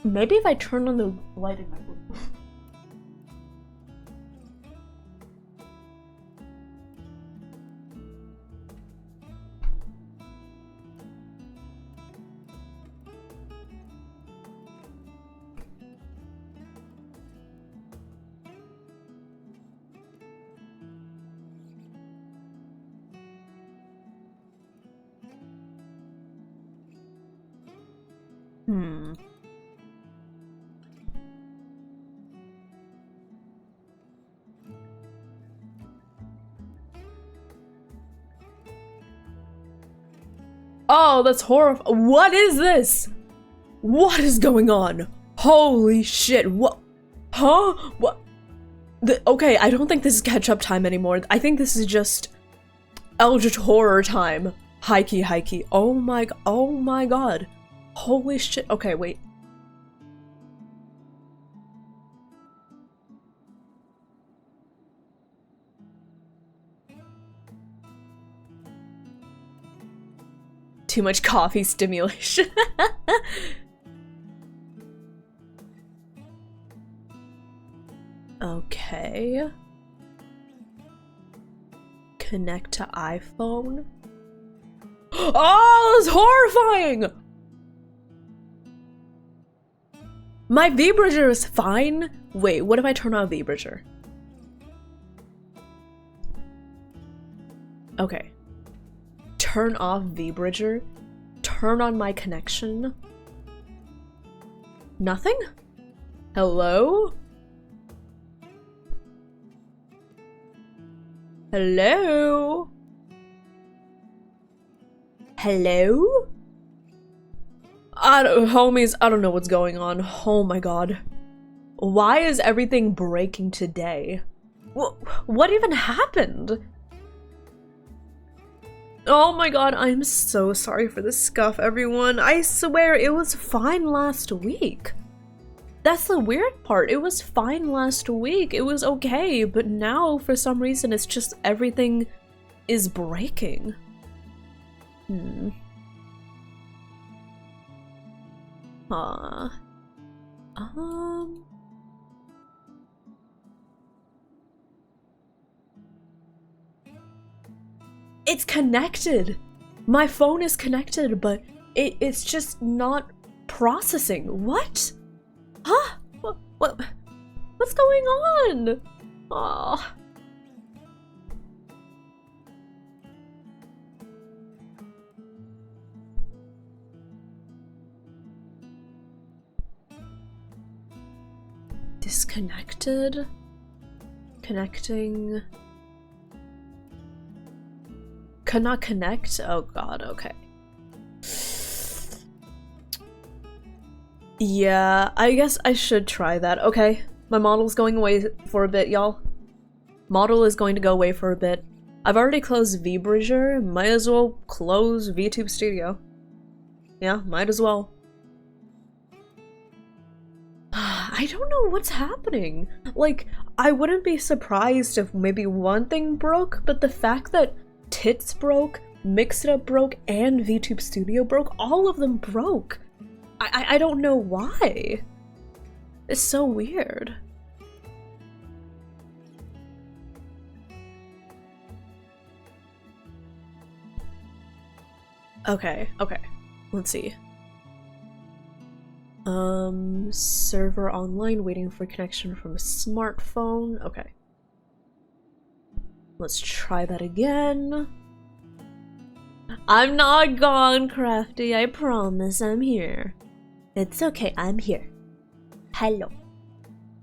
Maybe if I turn on the light in my room. Oh, that's horrifying. What is this? What is going on? Holy shit, what? Huh? What? Okay, I don't think this is catch-up time anymore. I think this is just Eldritch Horror time. Hikey. Oh my god. Holy shit. Okay, wait. Too much coffee stimulation. Okay. Connect to iPhone. Oh, that's horrifying! My V-bridger is fine. Wait, what if I turn on V-bridger? Okay. Turn off V-bridger. Turn on my connection. Nothing? Hello? Hello? Hello? Homies, I don't know what's going on. Oh my god. Why is everything breaking today? What even happened? Oh my god, I'm so sorry for the scuff, everyone. I swear it was fine last week. That's the weird part. It was fine last week. It was okay, but now for some reason it's just everything is breaking. It's connected. My phone is connected, but it's just not processing. What? Huh? What's going on? Aw. Disconnected? Connecting? Cannot connect? Oh god, okay. Yeah, I guess I should try that. Okay, my model's going away for a bit, y'all. Model is going to go away for a bit. I've already closed VBridger, might as well close VTube Studio. Yeah, might as well. I don't know what's happening. Like, I wouldn't be surprised if maybe one thing broke, but the fact that Tits broke, Mix It Up broke, and VTube Studio broke, all of them broke. I don't know why. It's so weird. Okay, let's see. Server online, waiting for connection from a smartphone. Okay. Let's try that again. I'm not gone, Crafty. I promise I'm here. It's okay, I'm here. Hello.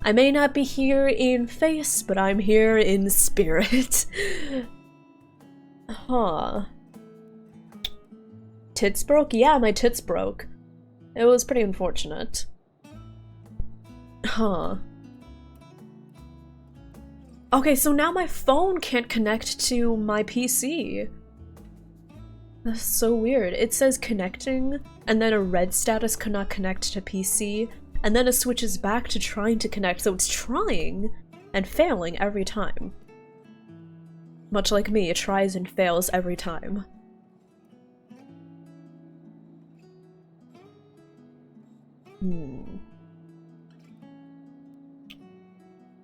I may not be here in face, but I'm here in spirit. Huh. Tits broke? Yeah, my tits broke. It was pretty unfortunate. Huh. Okay, so now my phone can't connect to my PC. That's so weird. It says connecting, and then a red status cannot connect to PC, and then it switches back to trying to connect, so it's trying and failing every time. Much like me, it tries and fails every time.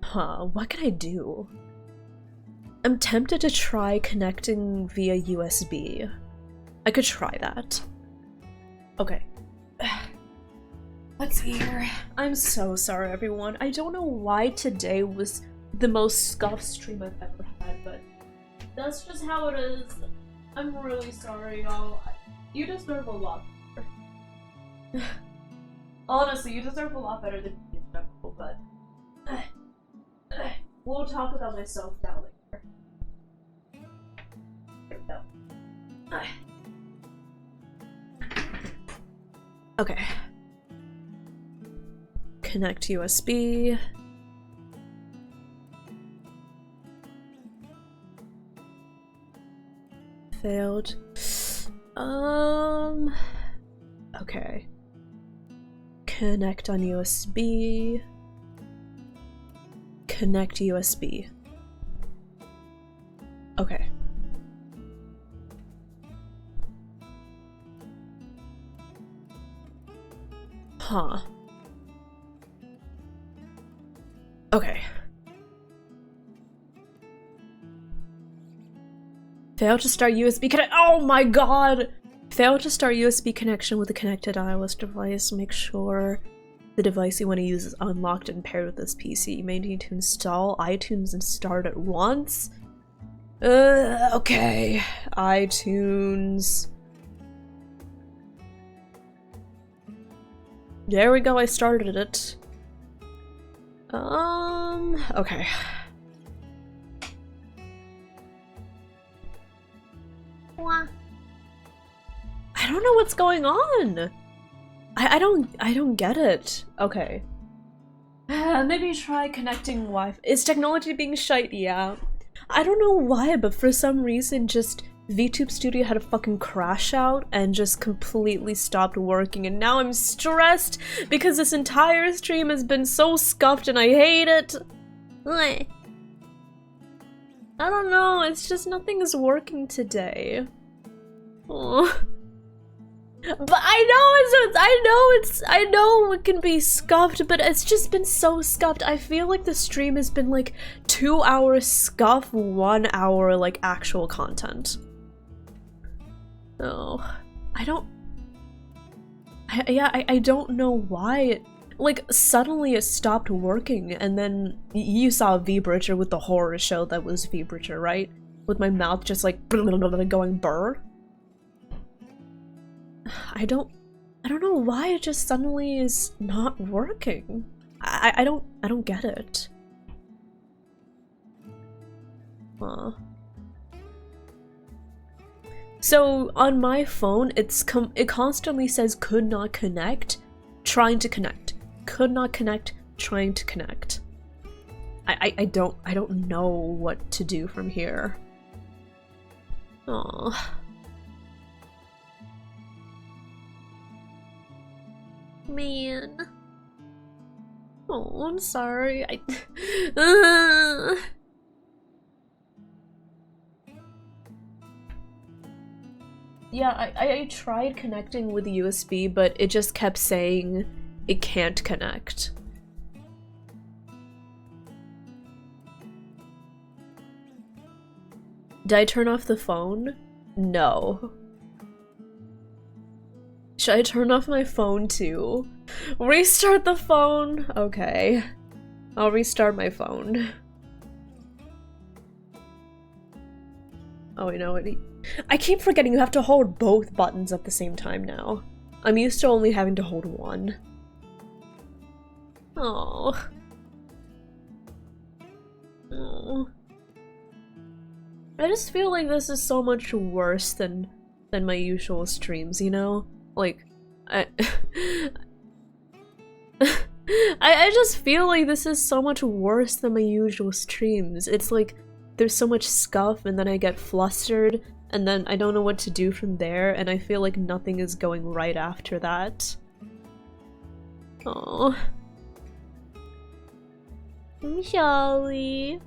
Huh, what can I do? I'm tempted to try connecting via USB. I could try that. Okay. Let's see here. I'm so sorry, everyone. I don't know why today was the most scuffed stream I've ever had, but that's just how it is. I'm really sorry, y'all. You deserve a lot better. Honestly, you deserve a lot better than you deserve, but we'll talk about myself now later. Here we go. Okay. Connect USB. Failed. Okay. Connect on USB. Connect USB. Okay. Huh. Okay. Fail to start USB connect. Oh my god! Fail to start USB connection with a connected iOS device. Make sure the device you want to use is unlocked and paired with this PC. You may need to install iTunes and start at once. Okay. iTunes. There we go, I started it. Okay. I don't know what's going on. I don't get it. Okay. Maybe try connecting Wi-Fi. Is technology being shite? Yeah. I don't know why, but for some reason just VTube Studio had a fucking crash out and just completely stopped working, and now I'm stressed because this entire stream has been so scuffed and I hate it. I don't know, it's just nothing is working today. Oh. But I know it can be scuffed, but it's just been so scuffed. I feel like the stream has been like 2 hours scuff, 1 hour like actual content. Oh, I don't know why it, like, suddenly it stopped working, and then you saw V-Bridger with the horror show that was V-Bridger, right? With my mouth just like going burr. I don't know why it just suddenly is not working. I don't get it. Huh. So on my phone, it constantly says could not connect, trying to connect, could not connect, trying to connect. I don't know what to do from here. Aww. Man. Oh, I'm sorry. Yeah, I tried connecting with the USB, but it just kept saying it can't connect. Did I turn off the phone? No. Should I turn off my phone too? Restart the phone? Okay. I'll restart my phone. Oh, I know it. I keep forgetting you have to hold both buttons at the same time now. I'm used to only having to hold one. Oh. Oh. I just feel like this is so much worse than my usual streams, you know? Like, I just feel like this is so much worse than my usual streams. It's like there's so much scuff, and then I get flustered, and then I don't know what to do from there, and I feel like nothing is going right after that. Oh, I'm sorry.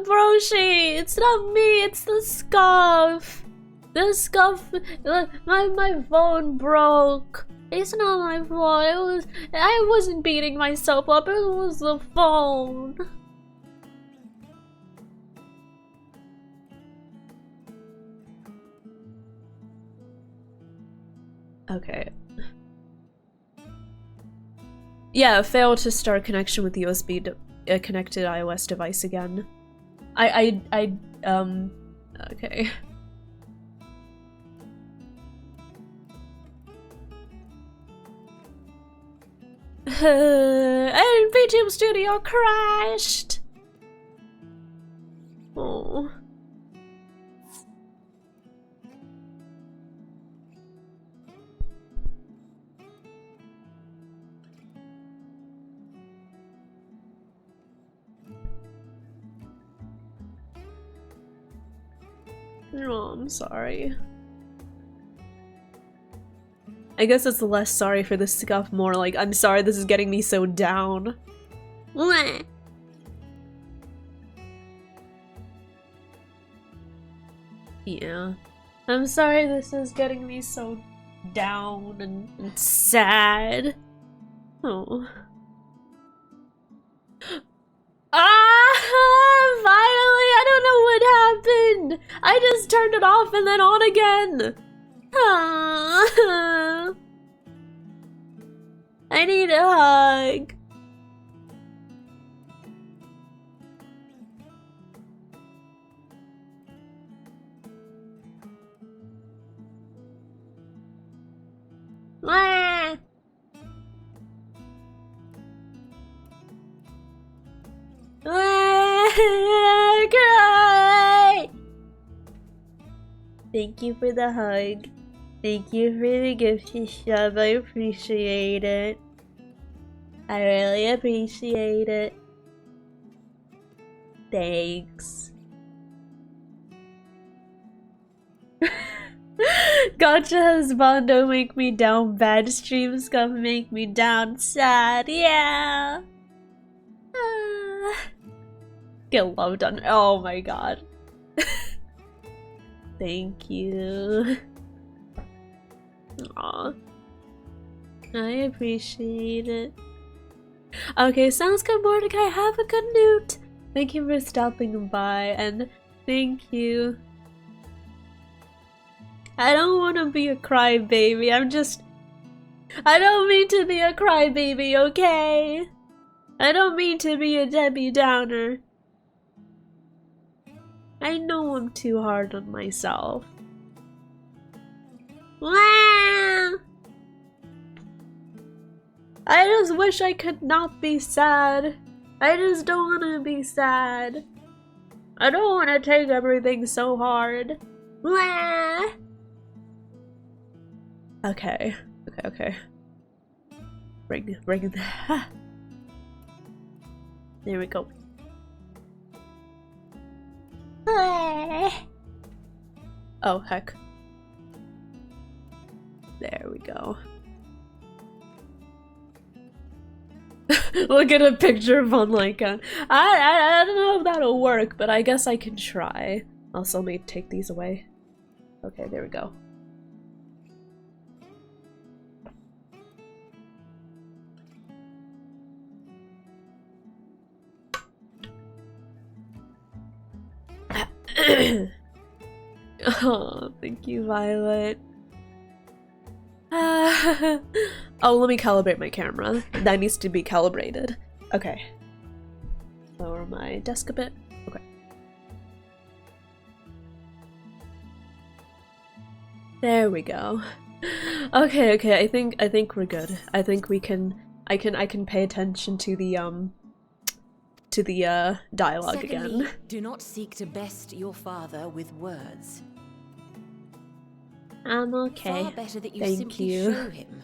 Broshi, it's not me, it's the scuff. The scuff, my phone broke. It's not my fault. I wasn't beating myself up, it was the phone. Okay. Yeah, failed to start connection with the USB to a connected iOS device again. Okay. And VTube Studio crashed! Oh. Oh, I'm sorry. I guess it's less sorry for the scuff, more like, I'm sorry this is getting me so down. Yeah. I'm sorry this is getting me so down and sad. Oh. Finally! I don't know what happened! I just turned it off and then on again! I need a hug. Cry! Thank you for the hug. Thank you for the gift shove. I appreciate it. I really appreciate it. Thanks. Gotcha husband, don't make me down bad. Streams gonna make me down sad. Yeah. Get love done. Oh my god. Thank you. Aw. I appreciate it. Okay, sounds good, Mordecai. Have a good note. Thank you for stopping by, and thank you. I don't want to be a crybaby. I don't mean to be a crybaby, okay? I don't mean to be a Debbie Downer. I know I'm too hard on myself. Wah! I just wish I could not be sad. I just don't want to be sad. I don't want to take everything so hard. Wah! Okay. Bring the there we go. Oh heck. There we go. Look at a picture of Unlika. I don't know if that'll work, but I guess I can try. Also, let me take these away. Okay, there we go. Oh, thank you, Violet. Oh, let me calibrate my camera. That needs to be calibrated. Okay. Lower my desk a bit. Okay. There we go. Okay. I think we're good. I think we can. I can pay attention to the dialogue Secondly, again. do not seek to best your father with words. I'm okay. Far better that you Thank simply you. show him.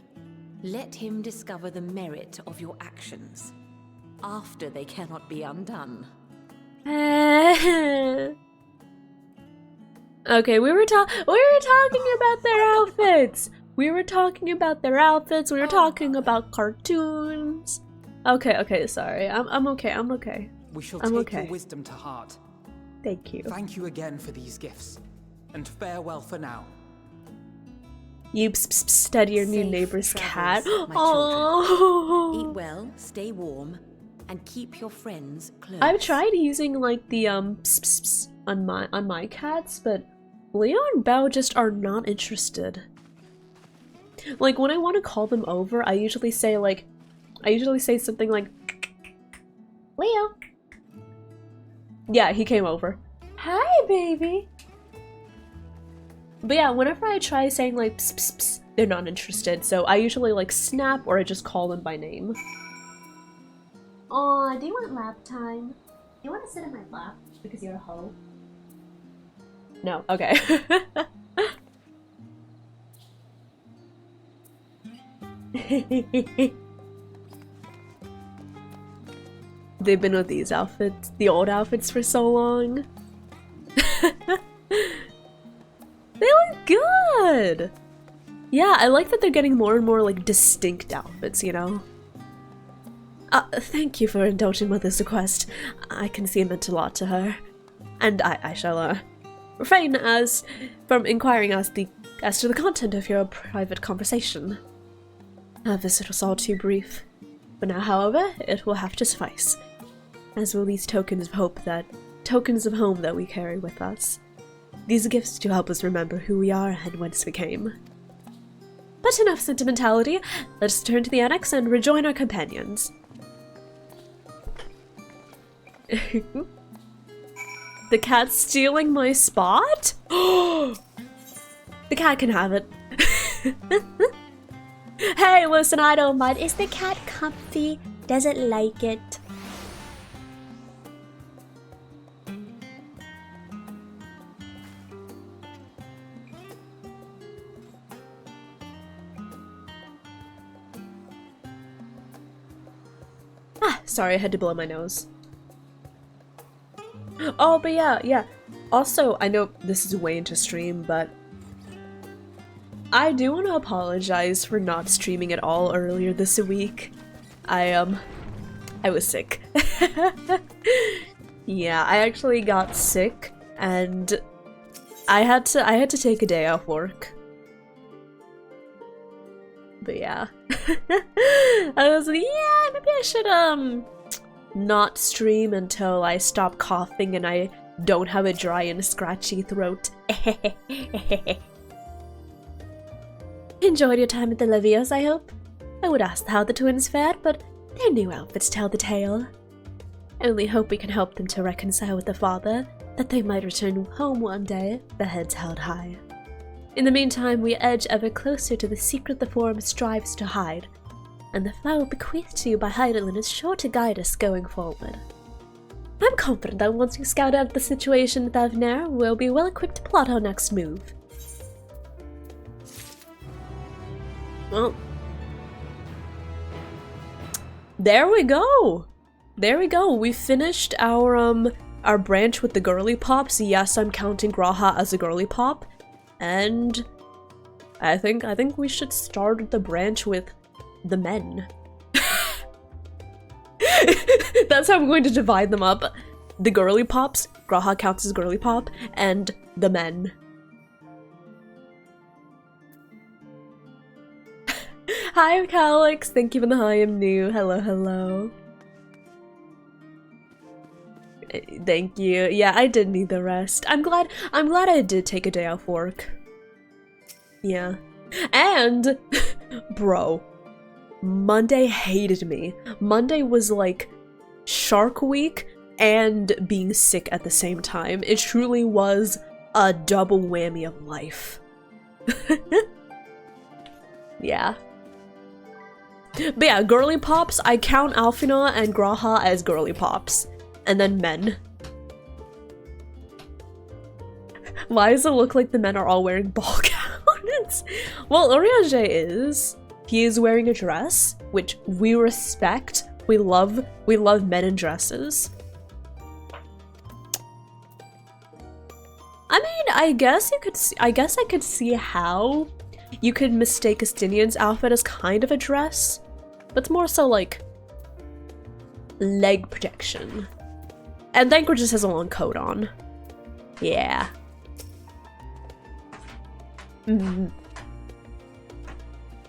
Let him discover the merit of your actions, after they cannot be undone. Okay, we were talking about their outfits. We were talking about their outfits. We were talking about cartoons. Okay, sorry. I'm okay. We shall I'm take okay. your wisdom to heart. Thank you. Thank you again for these gifts, and farewell for now. You study your new Safe neighbor's cat. travels, my Oh. children. Eat well, stay warm, and keep your friends close. I've tried using like the on my cats, but Leo and Bao just are not interested. Like when I want to call them over, I usually say something like Leo. Yeah, he came over. Hi, baby. But yeah, whenever I try saying like pss, pss, pss, they're not interested, so I usually like snap or I just call them by name. Aw, do you want lap time? Do you want to sit in my lap because you're a hoe? No, okay. They've been with these outfits, the old outfits, for so long. They look good! Yeah, I like that they're getting more and more like distinct outfits, you know? Thank you for indulging Mother's request. I can see it meant a lot to her. And I shall refrain from inquiring as to the content of your private conversation. Our visit was all too brief. For now, however, it will have to suffice, as will these tokens of home that we carry with us. These are gifts to help us remember who we are and whence we came. But enough sentimentality. Let's turn to the annex and rejoin our companions. The cat's stealing my spot? The cat can have it. Hey, listen, I don't mind. Is the cat comfy? Does it like it? Ah, sorry, I had to blow my nose. Oh, but yeah. Also, I know this is way into stream, but I do want to apologize for not streaming at all earlier this week. I was sick. Yeah, I actually got sick, and I had to take a day off work. But yeah. I was like, yeah, maybe I should not stream until I stop coughing and I don't have a dry and scratchy throat. Enjoyed your time at the Levios, I hope? I would ask how the twins fared, but their new outfits tell the tale. Only hope we can help them to reconcile with the father, that they might return home one day, their heads held high. In the meantime, we edge ever closer to the secret the Forum strives to hide, and the flower bequeathed to you by Heidelin is sure to guide us going forward. I'm confident that once we scout out the situation with Avner, we'll be well equipped to plot our next move. Well, there we go! There we go, we finished our branch with the girly pops. Yes, I'm counting Graha as a girly pop. And I think we should start the branch with the men. That's how I'm going to divide them up. The girly pops, Graha counts as girly pop, and the men. Hi, Calix, thank you for the hi, I'm new. Hello. Thank you. Yeah, I did need the rest. I'm glad I did take a day off work. Yeah. And bro, Monday hated me. Monday was like Shark Week and being sick at the same time. It truly was a double whammy of life. Yeah. But yeah, girly pops, I count Alfina and Graha as girly pops. And then men. Why does it look like the men are all wearing ball gowns? Well, Urianger is. He is wearing a dress, which we respect. We love men in dresses. I mean, I guess I could see how you could mistake Estinian's outfit as kind of a dress, but it's more so like leg protection. And Thanker just has a long coat on. Yeah. Think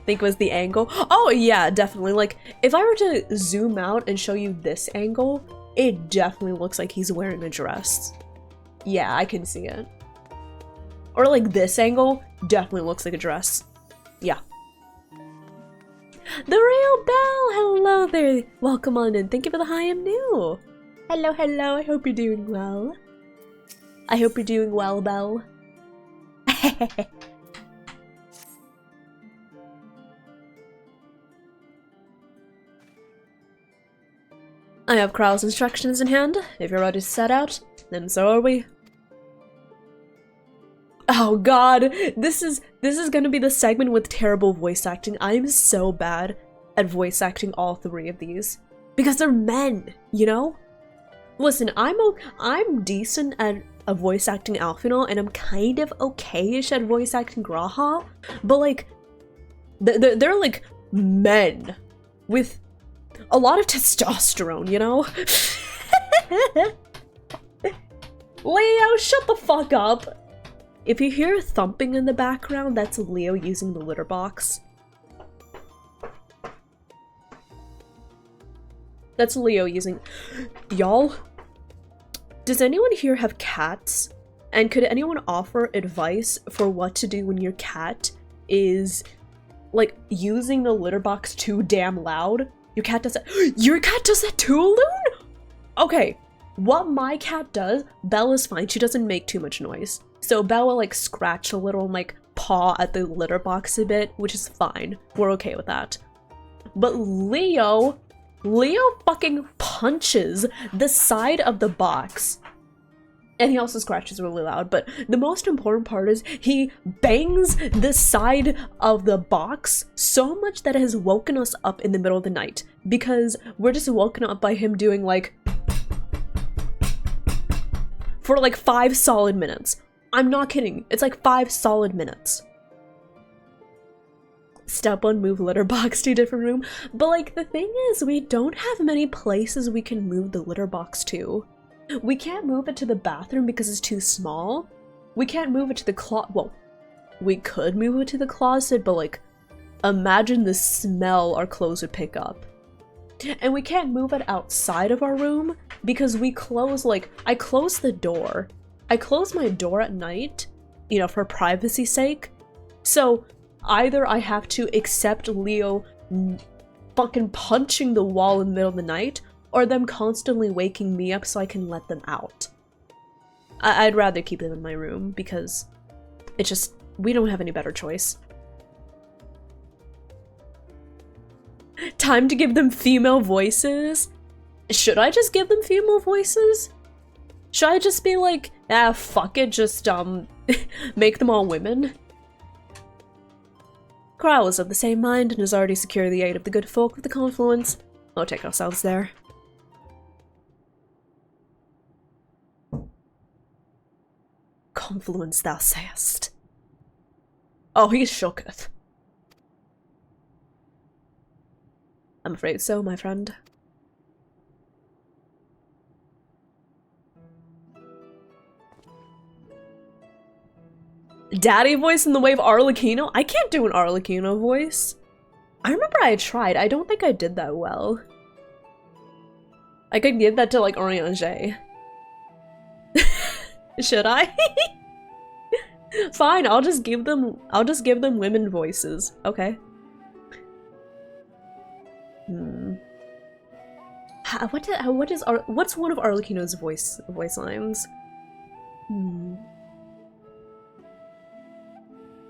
it was the angle. Oh yeah, definitely. Like, if I were to zoom out and show you this angle, it definitely looks like he's wearing a dress. Yeah, I can see it. Or like this angle, definitely looks like a dress. Yeah. The real Belle! Hello there! Welcome on in. Thank you for the hi, I'm new! Hello, I hope you're doing well. I hope you're doing well, Belle. I have Kral's instructions in hand. If you're ready to set out, then so are we. Oh god, this is gonna be the segment with terrible voice acting. I'm so bad at voice acting all three of these. Because they're men, you know? Listen, I'm decent at voice acting Alfino, and I'm kind of okay-ish at voice acting Graha, but like, they're like men with a lot of testosterone, you know? Leo, shut the fuck up! If you hear thumping in the background, that's Leo using the litter box. That's Leo using... Y'all? Does anyone here have cats? And could anyone offer advice for what to do when your cat is, like, using the litter box too damn loud? Your cat does that- Your cat does that too, Loon? Okay, what my cat does, Belle is fine, she doesn't make too much noise. So Belle will, like, scratch a little and, like, paw at the litter box a bit, which is fine. We're okay with that. But Leo fucking punches the side of the box And he also scratches really loud, but the most important part is he bangs the side of the box so much that it has woken us up in the middle of the night. Because we're just woken up by him doing like... for like 5 solid minutes. I'm not kidding. It's like 5 solid minutes. Step 1, move litter box to a different room. But like the thing is, we don't have many places we can move the litter box to. We can't move it to the bathroom because it's too small. We can't move it to the closet. Well, we could move it to the closet, but like, imagine the smell our clothes would pick up. And we can't move it outside of our room because we close, like, I close the door. I close my door at night, you know, for privacy's sake. So either I have to accept Leo fucking punching the wall in the middle of the night, or them constantly waking me up so I can let them out. I'd rather keep them in my room because it's just, we don't have any better choice. Time to give them female voices? Should I just give them female voices? Should I just be like, ah, fuck it, just, make them all women? Kral is of the same mind and has already secured the aid of the good folk of the Confluence. We'll take ourselves there. Confluence, thou sayest. Oh, he shooketh. I'm afraid so, my friend. Daddy voice in the way of Arlecchino? I can't do an Arlecchino voice. I remember I tried. I don't think I did that well. I could give that to like Orianger. Should I? Fine, I'll just give them women voices. Okay. What's one of Arlecchino's voice lines?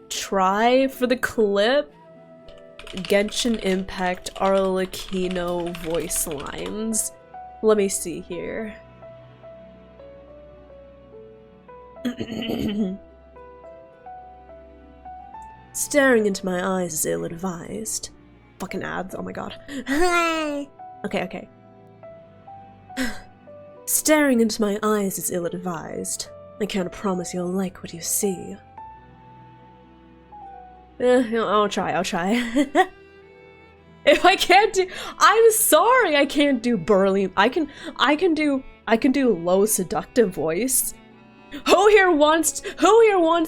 Try for the clip. Genshin Impact Arlecchino voice lines. Let me see here. Staring into my eyes is ill-advised. Fucking ads, oh my god. Okay. Staring into my eyes is ill-advised. I can't promise you'll like what you see. I'll try. If I can't do, I'm sorry, I can't do burly. I can do low seductive voice. Who here wants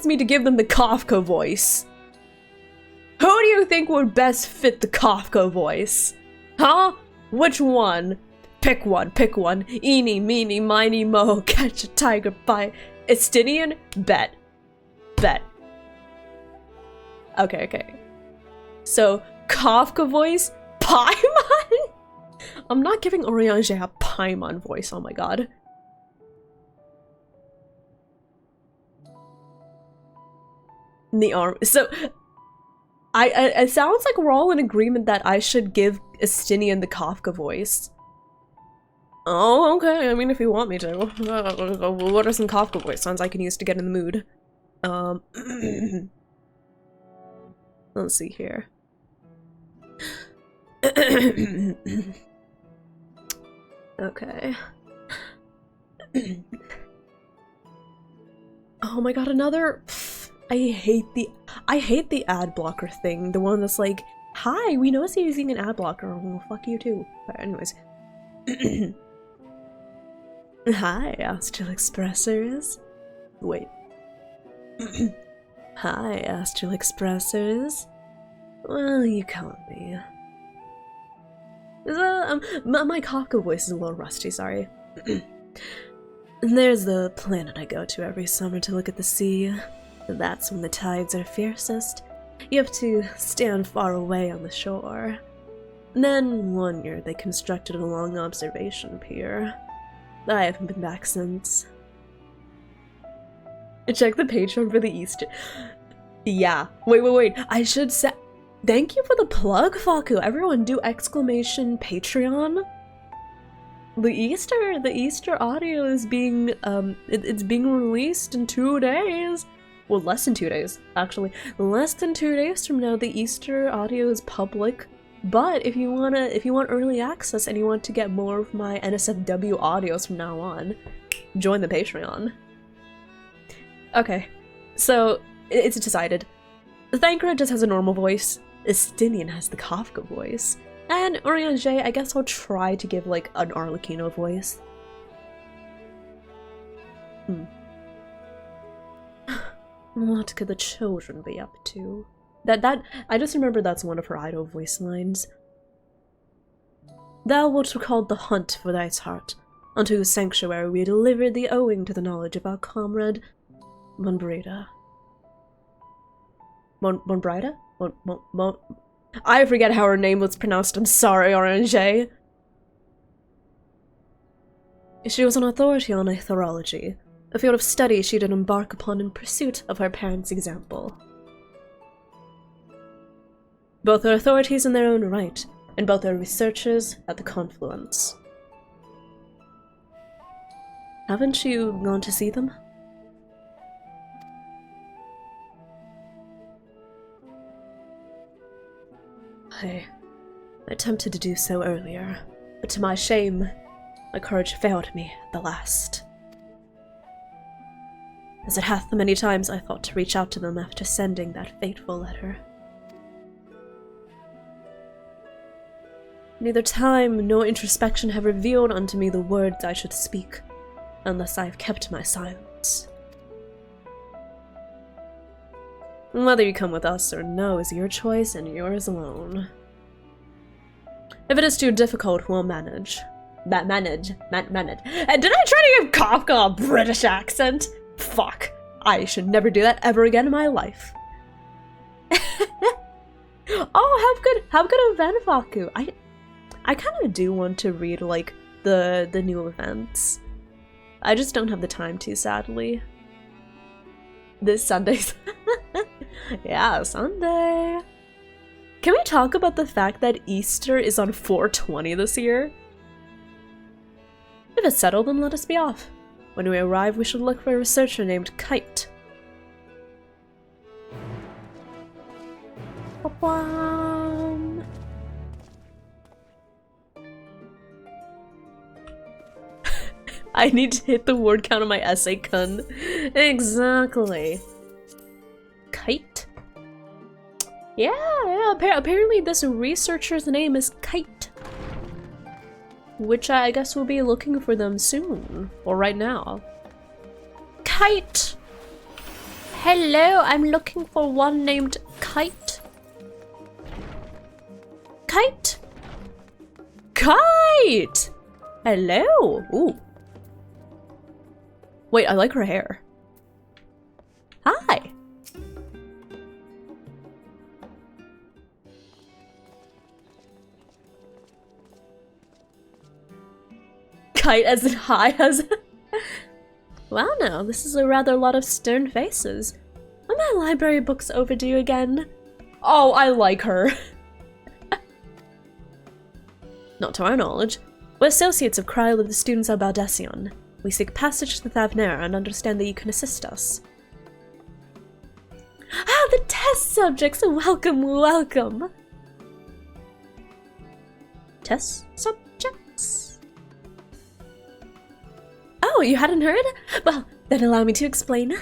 me to give them the Kafka voice? Who do you think would best fit the Kafka voice? Huh? Which one? Pick one. Eeny, meeny, miny, mo, catch a tiger by Estinian? Bet. Okay. So, Kafka voice? Paimon? I'm not giving Orianger a Paimon voice, oh my god. The arm. So, it sounds like we're all in agreement that I should give Estinian the Kafka voice. Oh, okay. I mean, if you want me to. What are some Kafka voice sounds I can use to get in the mood? Let's see here. Okay. Oh my god, another. I hate the ad blocker thing. The one that's like, hi, we noticed you're using an ad blocker. Well, fuck you too. But anyways. Hi, Astral Expressors. Wait. Hi, Astral Expressors. Well, you can't be. My Kafka voice is a little rusty, sorry. There's the planet I go to every summer to look at the sea. That's when the tides are fiercest. You have to stand far away on the shore. Then, one year, they constructed a long observation pier. I haven't been back since. Check the Patreon for the Easter. Yeah. Wait. I should say. Thank you for the plug, Faku. Everyone do exclamation Patreon. the Easter audio is being it's being released in 2 days. Well, less than 2 days, actually. Less than 2 days from now, the Easter audio is public. But if you want early access and you want to get more of my NSFW audios from now on, join the Patreon. Okay, so it's decided. Thancred just has a normal voice. Estinian has the Kafka voice. And Oriange, I guess I'll try to give like an Arlecchino voice. What could the children be up to? I just remember that's one of her idol voice lines. Thou wilt recall the hunt for thy heart, unto whose sanctuary we delivered thee owing to the knowledge of our comrade Monbreda. Monbreda? I forget how her name was pronounced, I'm sorry, Orange. She was an authority on aetherology, a field of study she did embark upon in pursuit of her parents' example. Both are authorities in their own right, and both are researchers at the confluence. Haven't you gone to see them? I attempted to do so earlier, but to my shame, my courage failed me at the last. As it hath many times I thought to reach out to them after sending that fateful letter. Neither time nor introspection have revealed unto me the words I should speak, unless I have kept my silence. Whether you come with us or no is your choice and yours alone. If it is too difficult, we'll manage. Manage. Did I try to give Kafka a British accent? Fuck. I should never do that ever again in my life. Oh, how good event, Faku. I kind of do want to read, like, the new events. I just don't have the time to, sadly. This Sunday's... Yeah, Sunday. Can we talk about the fact that Easter is on 4/20 this year? If it's settled, then let us be off. When we arrive, we should look for a researcher named Kite. I need to hit the word count on my essay, kun. Exactly. Kite? Yeah, apparently this researcher's name is Kite. Which I guess we'll be looking for them soon. Or right now. Kite! Hello, I'm looking for one named Kite. Kite? Kite! Hello! Ooh. Wait, I like her hair. Hi! Kite as in hi as Wow, now, this is a rather lot of stern faces. Are my library books overdue again? Oh, I like her. Not to our knowledge. We're associates of Kryl of the Students of Baldesion. We seek passage to the Thavnair and understand that you can assist us. Ah, the test subjects! Welcome, welcome! Test subjects? Oh, you hadn't heard? Well, then allow me to explain.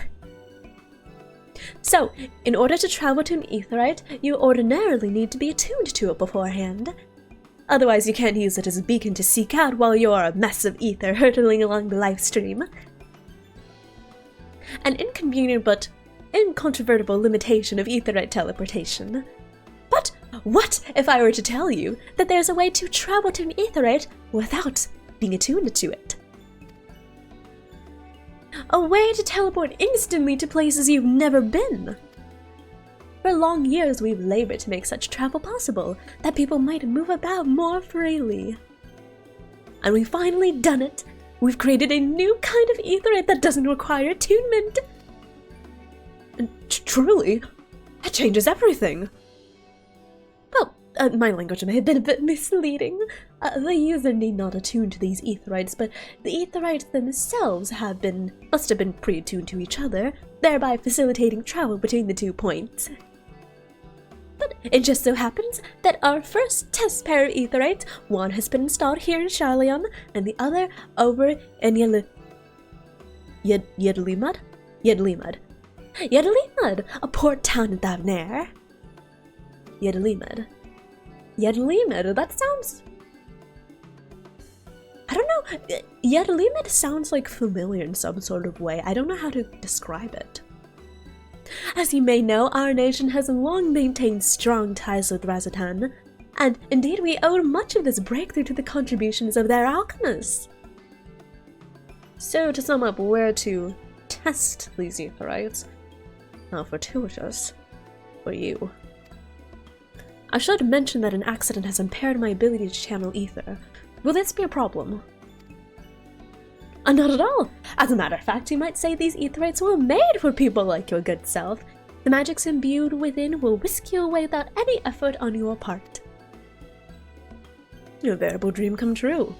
So, in order to travel to an aetheryte, you ordinarily need to be attuned to it beforehand. Otherwise, you can't use it as a beacon to seek out while you're a mess of ether hurtling along the life stream. An inconvenient but incontrovertible limitation of aetheryte teleportation. But what if I were to tell you that there's a way to travel to an aetheryte without being attuned to it? A way to teleport instantly to places you've never been. For long years we've labored to make such travel possible, that people might move about more freely. And we've finally done it! We've created a new kind of aetheryte that doesn't require attunement! And truly, that changes everything! Well, My language may have been a bit misleading. The user need not attune to these aetherites, but the aetherites themselves must have been pre-attuned to each other, thereby facilitating travel between the 2 points. But it just so happens that our first test pair of aetherites, one has been installed here in Charleon, and the other over in Yedlimud, a port town in Thavnair. Yedlimud, that sounds... I don't know, Yedlimud sounds like familiar in some sort of way. I don't know how to describe it. As you may know, our nation has long maintained strong ties with Razatan, and indeed we owe much of this breakthrough to the contributions of their alchemists. So to sum up where to test these aetherites, how fortuitous for you. I should mention that an accident has impaired my ability to channel ether. Will this be a problem? Not at all! As a matter of fact, you might say these aetherites were made for people like your good self. The magics imbued within will whisk you away without any effort on your part. Your veritable dream come true.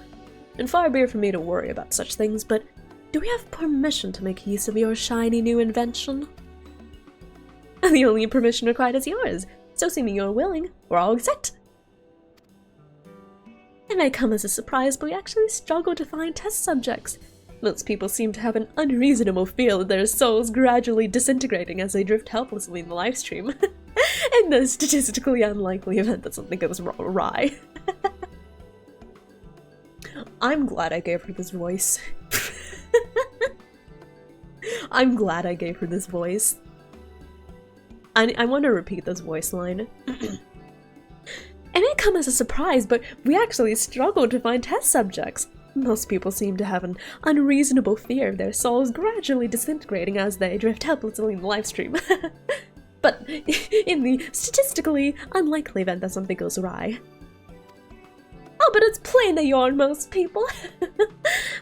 And far be it from me to worry about such things, but do we have permission to make use of your shiny new invention? The only permission required is yours, so assuming you're willing, we're all set. It may come as a surprise, but we actually struggle to find test subjects. Most people seem to have an unreasonable fear that their souls gradually disintegrating as they drift helplessly in the livestream. In the statistically unlikely event that something goes awry. I'm glad I gave her this voice. I'm glad I gave her this voice. I want to repeat this voice line. It may come as a surprise, but we actually struggled to find test subjects. Most people seem to have an unreasonable fear of their souls gradually disintegrating as they drift helplessly in the livestream. But in the statistically unlikely event that something goes awry. Oh, but it's plain that you're most people.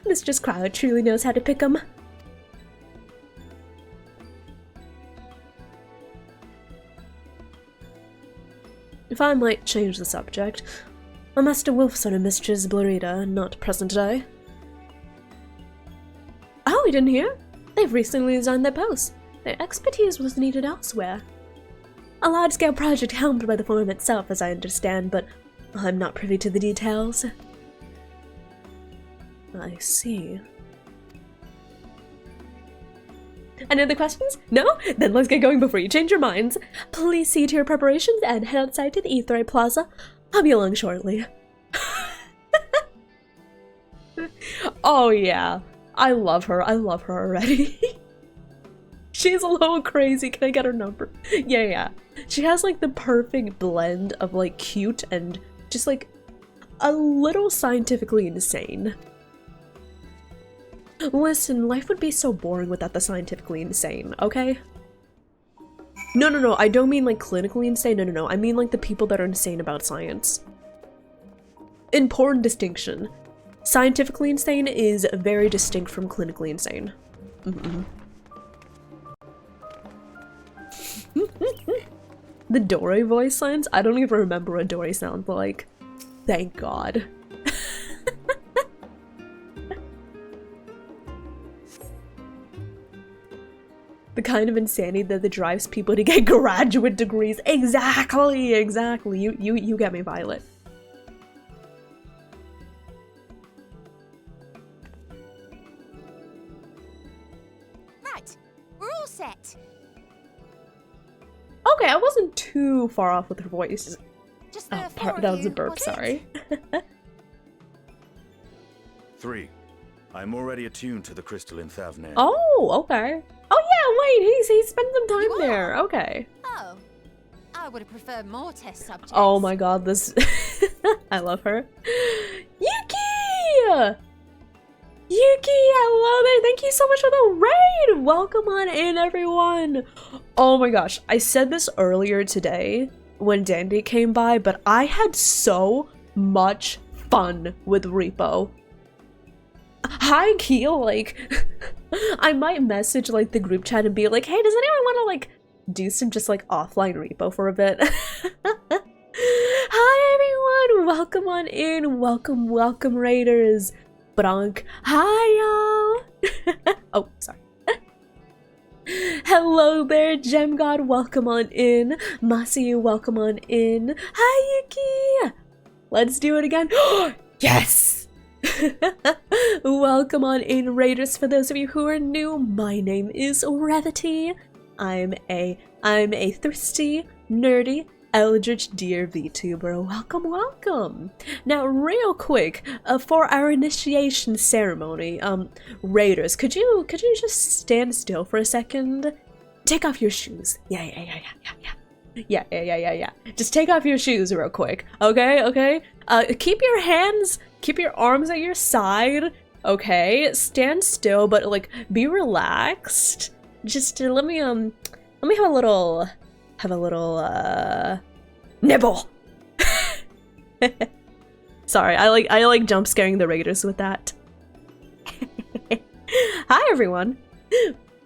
Mistress Crowd truly knows how to pick 'em. If I might change the subject, Master Wolfson and Mistress Blorida are not present today. Oh, you didn't hear? They've recently resigned their posts. Their expertise was needed elsewhere. A large-scale project helmed by the Forum itself, as I understand, but I'm not privy to the details. I see. Any other questions? No? Then let's get going before you change your minds. Please see to your preparations and head outside to the Aetherite Plaza. I'll be along shortly. Oh yeah, I love her already. She's a little crazy. Can I get her number? Yeah. She has like the perfect blend of like cute and just like a little scientifically insane. Listen, life would be so boring without the scientifically insane, okay? No, I don't mean like clinically insane, no, I mean like the people that are insane about science. Important distinction. Scientifically insane is very distinct from clinically insane. The Dory voice sounds? I don't even remember what Dory sounds like. Thank God. The kind of insanity that drives people to get graduate degrees. Exactly. You get me, Violet. Right, we're all set. Okay, I wasn't too far off with her voice. Just that was a burp, sorry. 3. I'm already attuned to the crystal in Thavnair. Oh, okay. Oh yeah, wait, he spent some time there. Okay. Oh, I would have preferred more test subjects. Oh my god, this... I love her. Yuki! Yuki, hello there. Thank you so much for the raid. Welcome on in, everyone. Oh my gosh, I said this earlier today when Dandy came by, but I had so much fun with Repo. High key, like, I might message like the group chat and be like, hey, does anyone want to like do some just like offline Repo for a bit? Hi welcome on in. Welcome, welcome, Raiders. Bronk. Hi, y'all. Oh, sorry. Hello there, Gem God. Welcome on in. Masi, welcome on in. Hi, Yuki. Let's do it again. Yes. Welcome on in, Raiders. For those of you who are new, my name is Revity. I'm a thirsty, nerdy, eldritch deer VTuber. Welcome, welcome. Now, real quick, for our initiation ceremony, Raiders, could you just stand still for a second? Take off your shoes. Yeah. Just take off your shoes real quick. Okay. Keep your arms at your side. Okay. Stand still, but like be relaxed. Just let me have a little nibble. Sorry, I like jump scaring the Raiders with that. Hi everyone.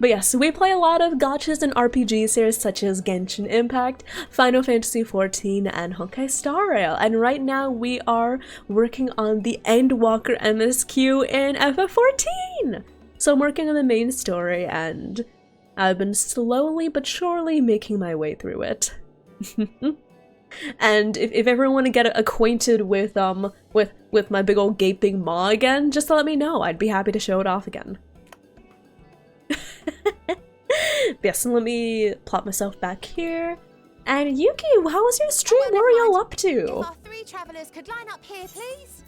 But yes, we play a lot of gachas and RPGs here, such as Genshin Impact, Final Fantasy XIV, and Honkai Star Rail. And right now we are working on the Endwalker MSQ in FF14. So I'm working on the main story, and I've been slowly but surely making my way through it. And if ever want to get acquainted with my big old gaping maw again, just let me know. I'd be happy to show it off again. Yes, and let me plop myself back here. And Yuki, how was your stream? What were y'all up to? If our 3 travelers could line up here, please.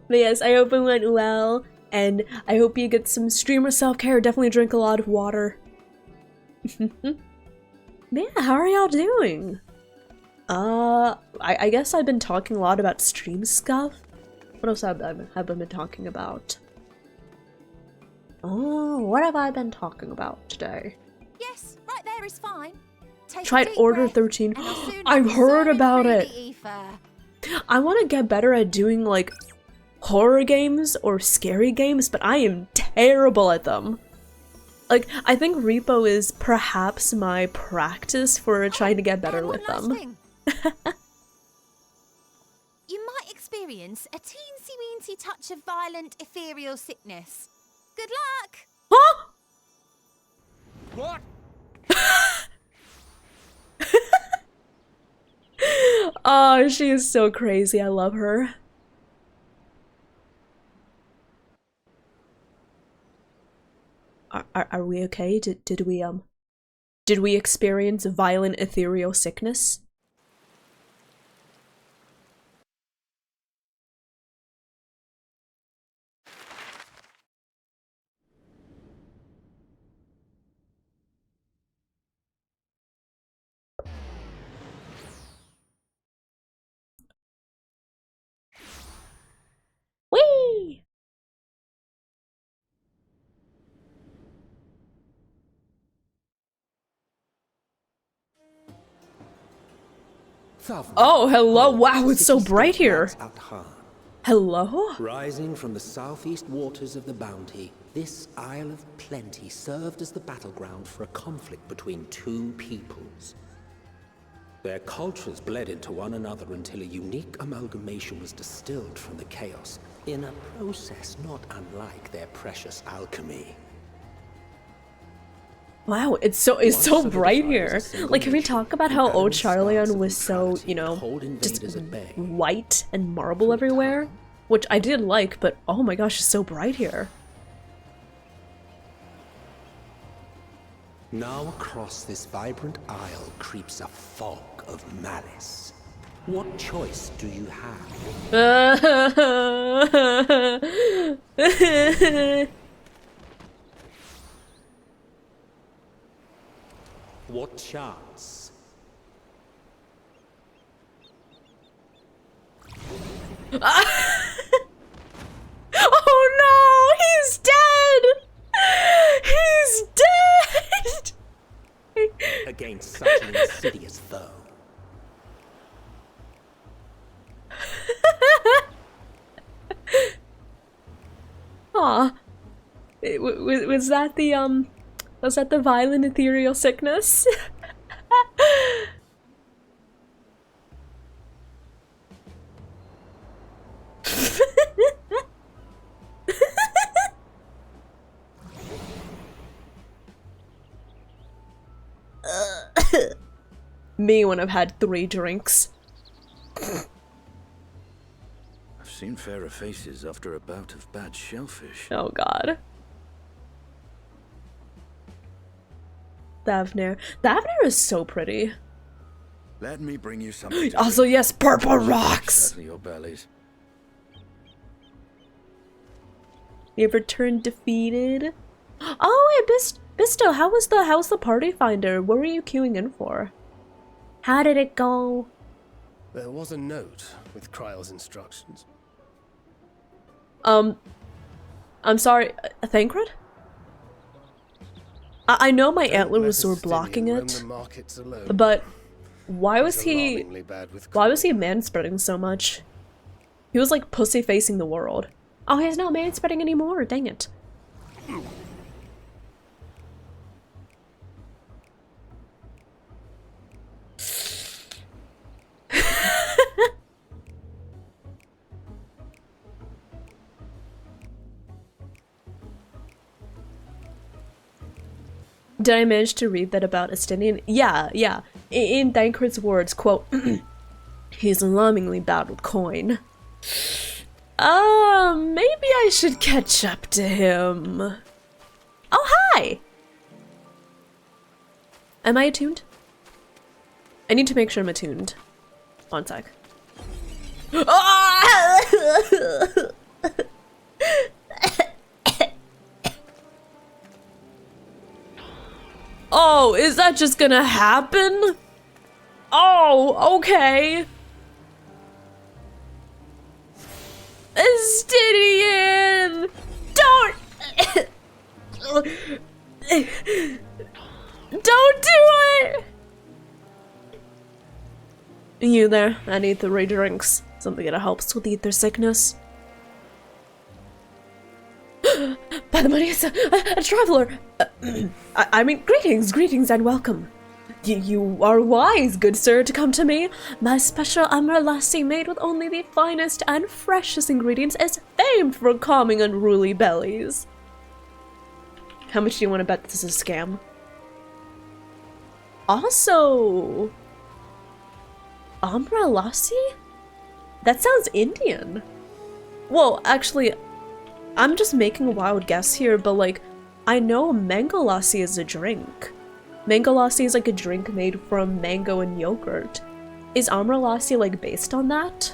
But yes, I hope it went well, and I hope you get some streamer self-care. Definitely drink a lot of water. Yeah, how are y'all doing? I guess I've been talking a lot about stream stuff. What else have I been talking about? Oh, what have I been talking about today? Yes, right there is fine. Take Tried Order 13. I've heard about it. I want to get better at doing like horror games or scary games, but I am terrible at them. Like, I think Repo is perhaps my practice for trying to get better with them. You might experience a teensy-weensy touch of violent ethereal sickness. Good luck! Huh? What? Oh, she is so crazy. I love her. Are we okay? Did we experience violent ethereal sickness? Whee! Oh, hello. Wow, it's so bright here. Hello? Rising from the southeast waters of the Bounty, this Isle of Plenty served as the battleground for a conflict between 2 peoples. Their cultures bled into one another until a unique amalgamation was distilled from the chaos, in a process not unlike their precious alchemy. Wow, it's so bright here. Like, can we talk about how old Charleon was so, you know, just white and marble everywhere? Which I did like, but oh my gosh, it's so bright here. Now across this vibrant isle creeps a fog of malice. What choice do you have? What chance? Oh no! He's dead! He's dead! Against such an insidious foe. Aw. Was that the violent ethereal sickness? me when I've had 3 drinks. I've seen fairer faces after a bout of bad shellfish. Oh god. Thavner. Thavner is so pretty. Let me bring you something to Also, drink. yes, purple rocks! Settle your bellies. You ever turned defeated? Oh, wait, Bisto, how's the party finder? What were you queuing in for? How did it go? There was a note with Kryle's instructions. I'm sorry, Thancred? I know my antler was sort of blocking it, but why was he manspreading so much? He was like pussy facing the world. Oh, he's not manspreading anymore, dang it. Did I manage to read that about Estinian? Yeah. In Thancred's words, quote, he's alarmingly bad with coin. Maybe I should catch up to him. Oh, hi! Am I attuned? I need to make sure I'm attuned. One sec. Oh, is that just gonna happen? Oh, okay. Estinian! Don't! Don't do it! You there, I need 3 drinks. Something that helps with ether sickness. By the money, it's a traveler! I mean, greetings and welcome. You are wise, good sir, to come to me. My special Amra lassi made with only the finest and freshest ingredients is famed for calming unruly bellies. How much do you want to bet this is a scam? Also, Amra lassi? That sounds Indian. Well, actually, I'm just making a wild guess here, but like, I know mango lassi is a drink. Mango lassi is like a drink made from mango and yogurt. Is Amra lassi like based on that?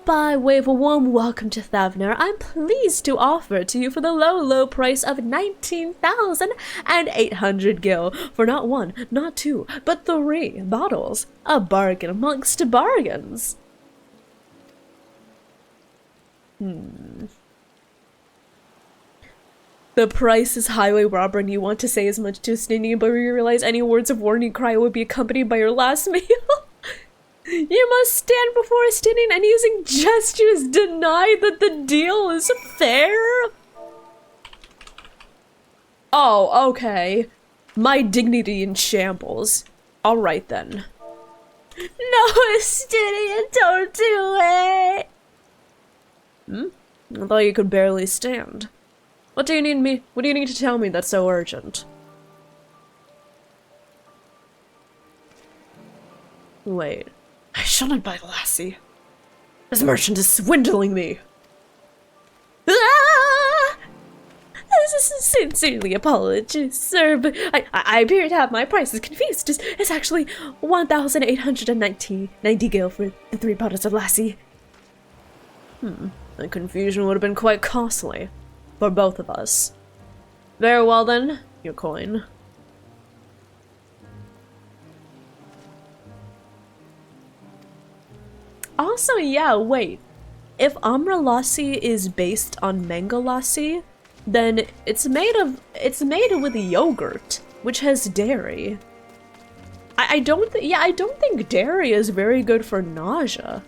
By way of a warm welcome to Thavner, I'm pleased to offer to you for the low price of 19,800 gil for not 1, not 2, but 3 bottles. A bargain amongst bargains. The price is highway robber and you want to say as much to Estinian, but you realize any words of warning cry would be accompanied by your last meal. You must stand before Estinian and using gestures deny that the deal is fair. Oh, okay. My dignity in shambles. Alright then. No, Estinian, don't do it! I thought you could barely stand. What do you need to tell me that's so urgent? Wait. I shouldn't buy the lassie. This merchant is swindling me. Ah! This is sincerely apologies, sir, but I appear to have my prices confused. It's actually 1,890 gil for the 3 bottles of lassie. The confusion would have been quite costly. For both of us. Very well then, your coin. Also, yeah, wait. If Amra lassi is based on mango lassi, then it's made with yogurt, which has dairy. I don't think dairy is very good for nausea.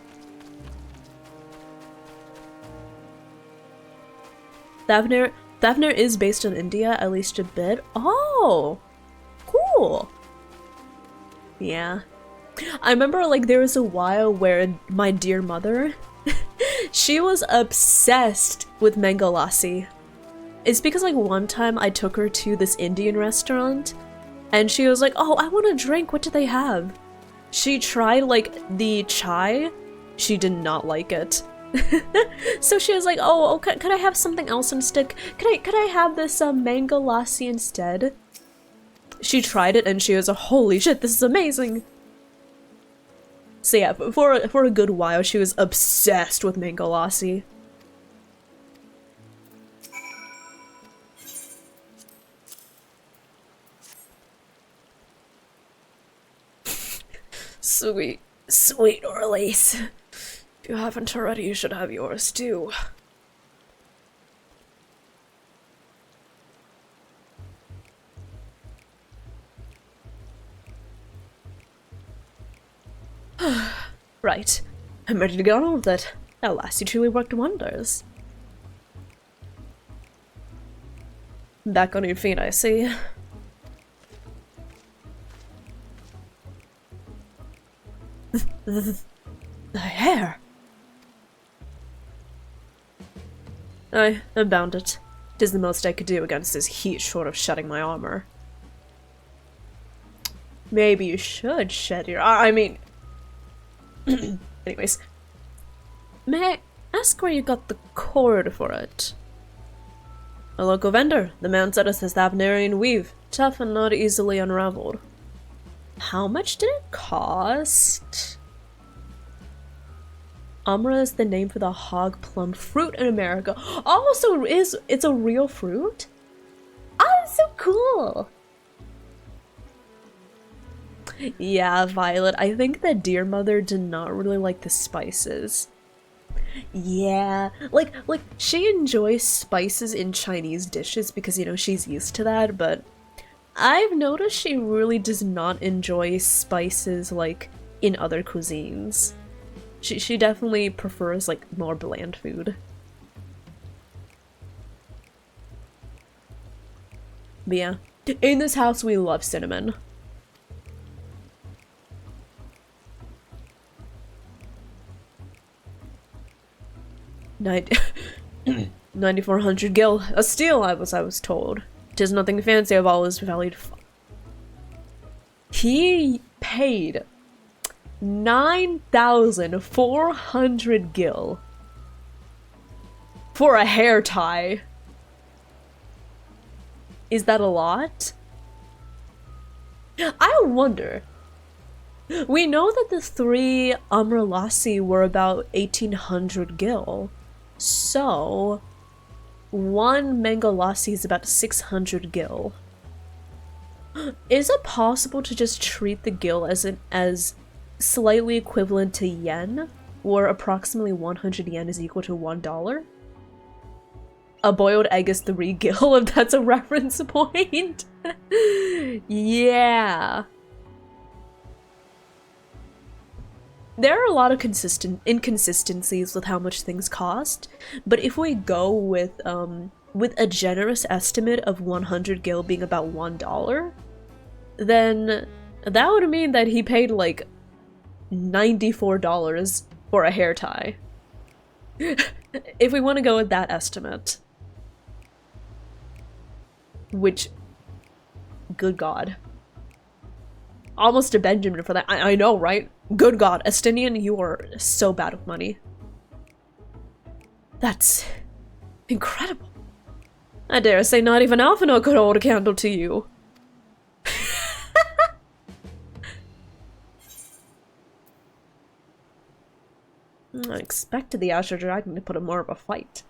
Thavner is based in India, at least a bit. Oh, cool. Yeah. I remember like there was a while where my dear mother, she was obsessed with mango lassi. It's because like one time I took her to this Indian restaurant and she was like, oh, I want a drink, what do they have? She tried, like, the chai. She did not like it. So she was like, oh, could I have something else instead? Could I have this mango lassi instead? She tried it and she was like, holy shit, this is amazing. So yeah, for a good while she was obsessed with mango lassi. Sweet, sweet Orleans. If you haven't already, you should have yours too. Right, I'm ready to get on with it. That lassie truly worked wonders. Back on your feet, I see. The hair! I bound it. 'Tis the most I could do against this heat short of shedding my armor. Maybe you should shed your I mean... Anyways. May I ask where you got the cord for it? A local vendor. The man said it says Thavnarian weave. Tough and not easily unraveled. How much did it cost? Umbra is the name for the hog plum fruit in America. Oh, so it's a real fruit? Oh, that's so cool! Yeah, Violet, I think that Dear Mother did not really like the spices. Yeah, like she enjoys spices in Chinese dishes because, you know, she's used to that, but I've noticed she really does not enjoy spices, like, in other cuisines. She definitely prefers, like, more bland food. But yeah, in this house we love cinnamon. Nine 9,400 gil, a steal, I was told. 'Tis nothing fancy, I've always valued. He paid 9,400 gil for a hair tie. Is that a lot? I wonder. We know that the 3 Umbra lassi were about 1,800 gil. So, 1 mango lassi is about 600 gil. Is it possible to just treat the gil as slightly equivalent to yen, or approximately 100 yen is equal to $1? A boiled egg is 3 gil, if that's a reference point. Yeah. There are a lot of inconsistencies with how much things cost, but if we go with a generous estimate of 100 gil being about $1, then that would mean that he paid like $94 for a hair tie. If we want to go with that estimate. Which, good God. Almost a Benjamin for that. I know, right? Good God, Estinian, you are so bad with money. That's incredible. I dare say not even Alphino could hold a candle to you. I expected the Azure Dragon to put up more of a fight.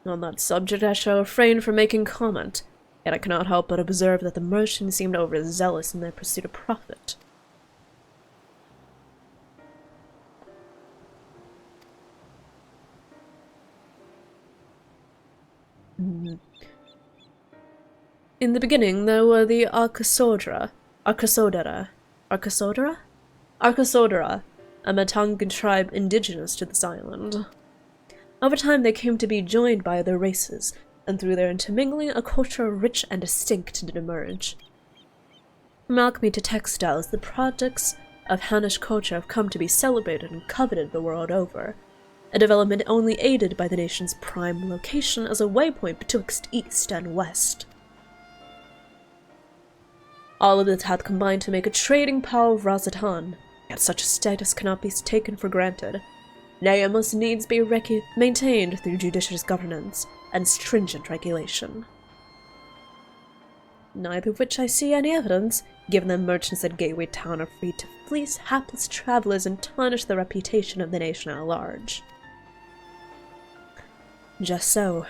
On that subject, I shall refrain from making comment, yet I cannot help but observe that the merchants seemed overzealous in their pursuit of profit. In the beginning, there were the Arcasodra, a Matangan tribe indigenous to this island. Over time, they came to be joined by other races, and through their intermingling, a culture rich and distinct did emerge. From alchemy to textiles, the products of Hannish culture have come to be celebrated and coveted the world over. a development only aided by the nation's prime location as a waypoint betwixt east and west. All of this had combined to make a trading power of Razatan, yet such a status cannot be taken for granted. Nay, it must needs be maintained through judicious governance and stringent regulation. Neither of which I see any evidence, given that merchants at Gateway Town are free to fleece hapless travelers and tarnish the reputation of the nation at large. Just so.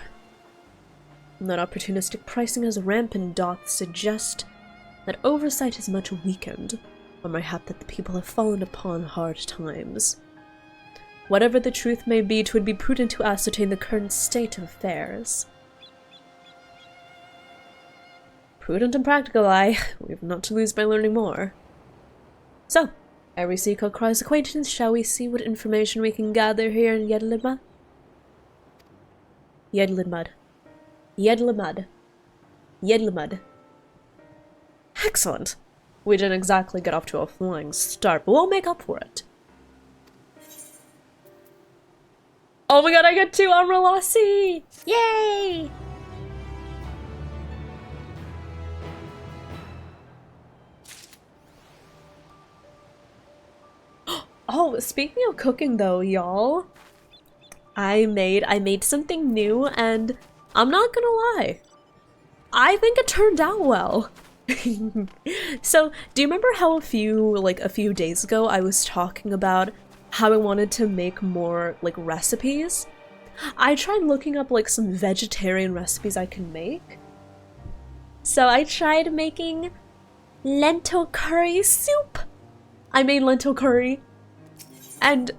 That opportunistic pricing as rampant doth suggest that oversight is much weakened, or mayhap that the people have fallen upon hard times. Whatever the truth may be, 'twould be prudent to ascertain the current state of affairs. Prudent and practical, aye. We've not to lose by learning more. So, ere we seek our Cry's acquaintance, shall we see what information we can gather here in Yedlinmud? Yedlinmud. Yedlinmud. Yedlinmud. Excellent! We didn't exactly get off to a flying start, but we'll make up for it. Oh my god, I get 2 Amrelasi! Yay! Oh, speaking of cooking though, y'all, I made something new, and I'm not gonna lie, I think it turned out well. So, do you remember how a few days ago I was talking about how I wanted to make more recipes? I tried looking up some vegetarian recipes I can make. So I tried making lentil curry soup. I made lentil curry. And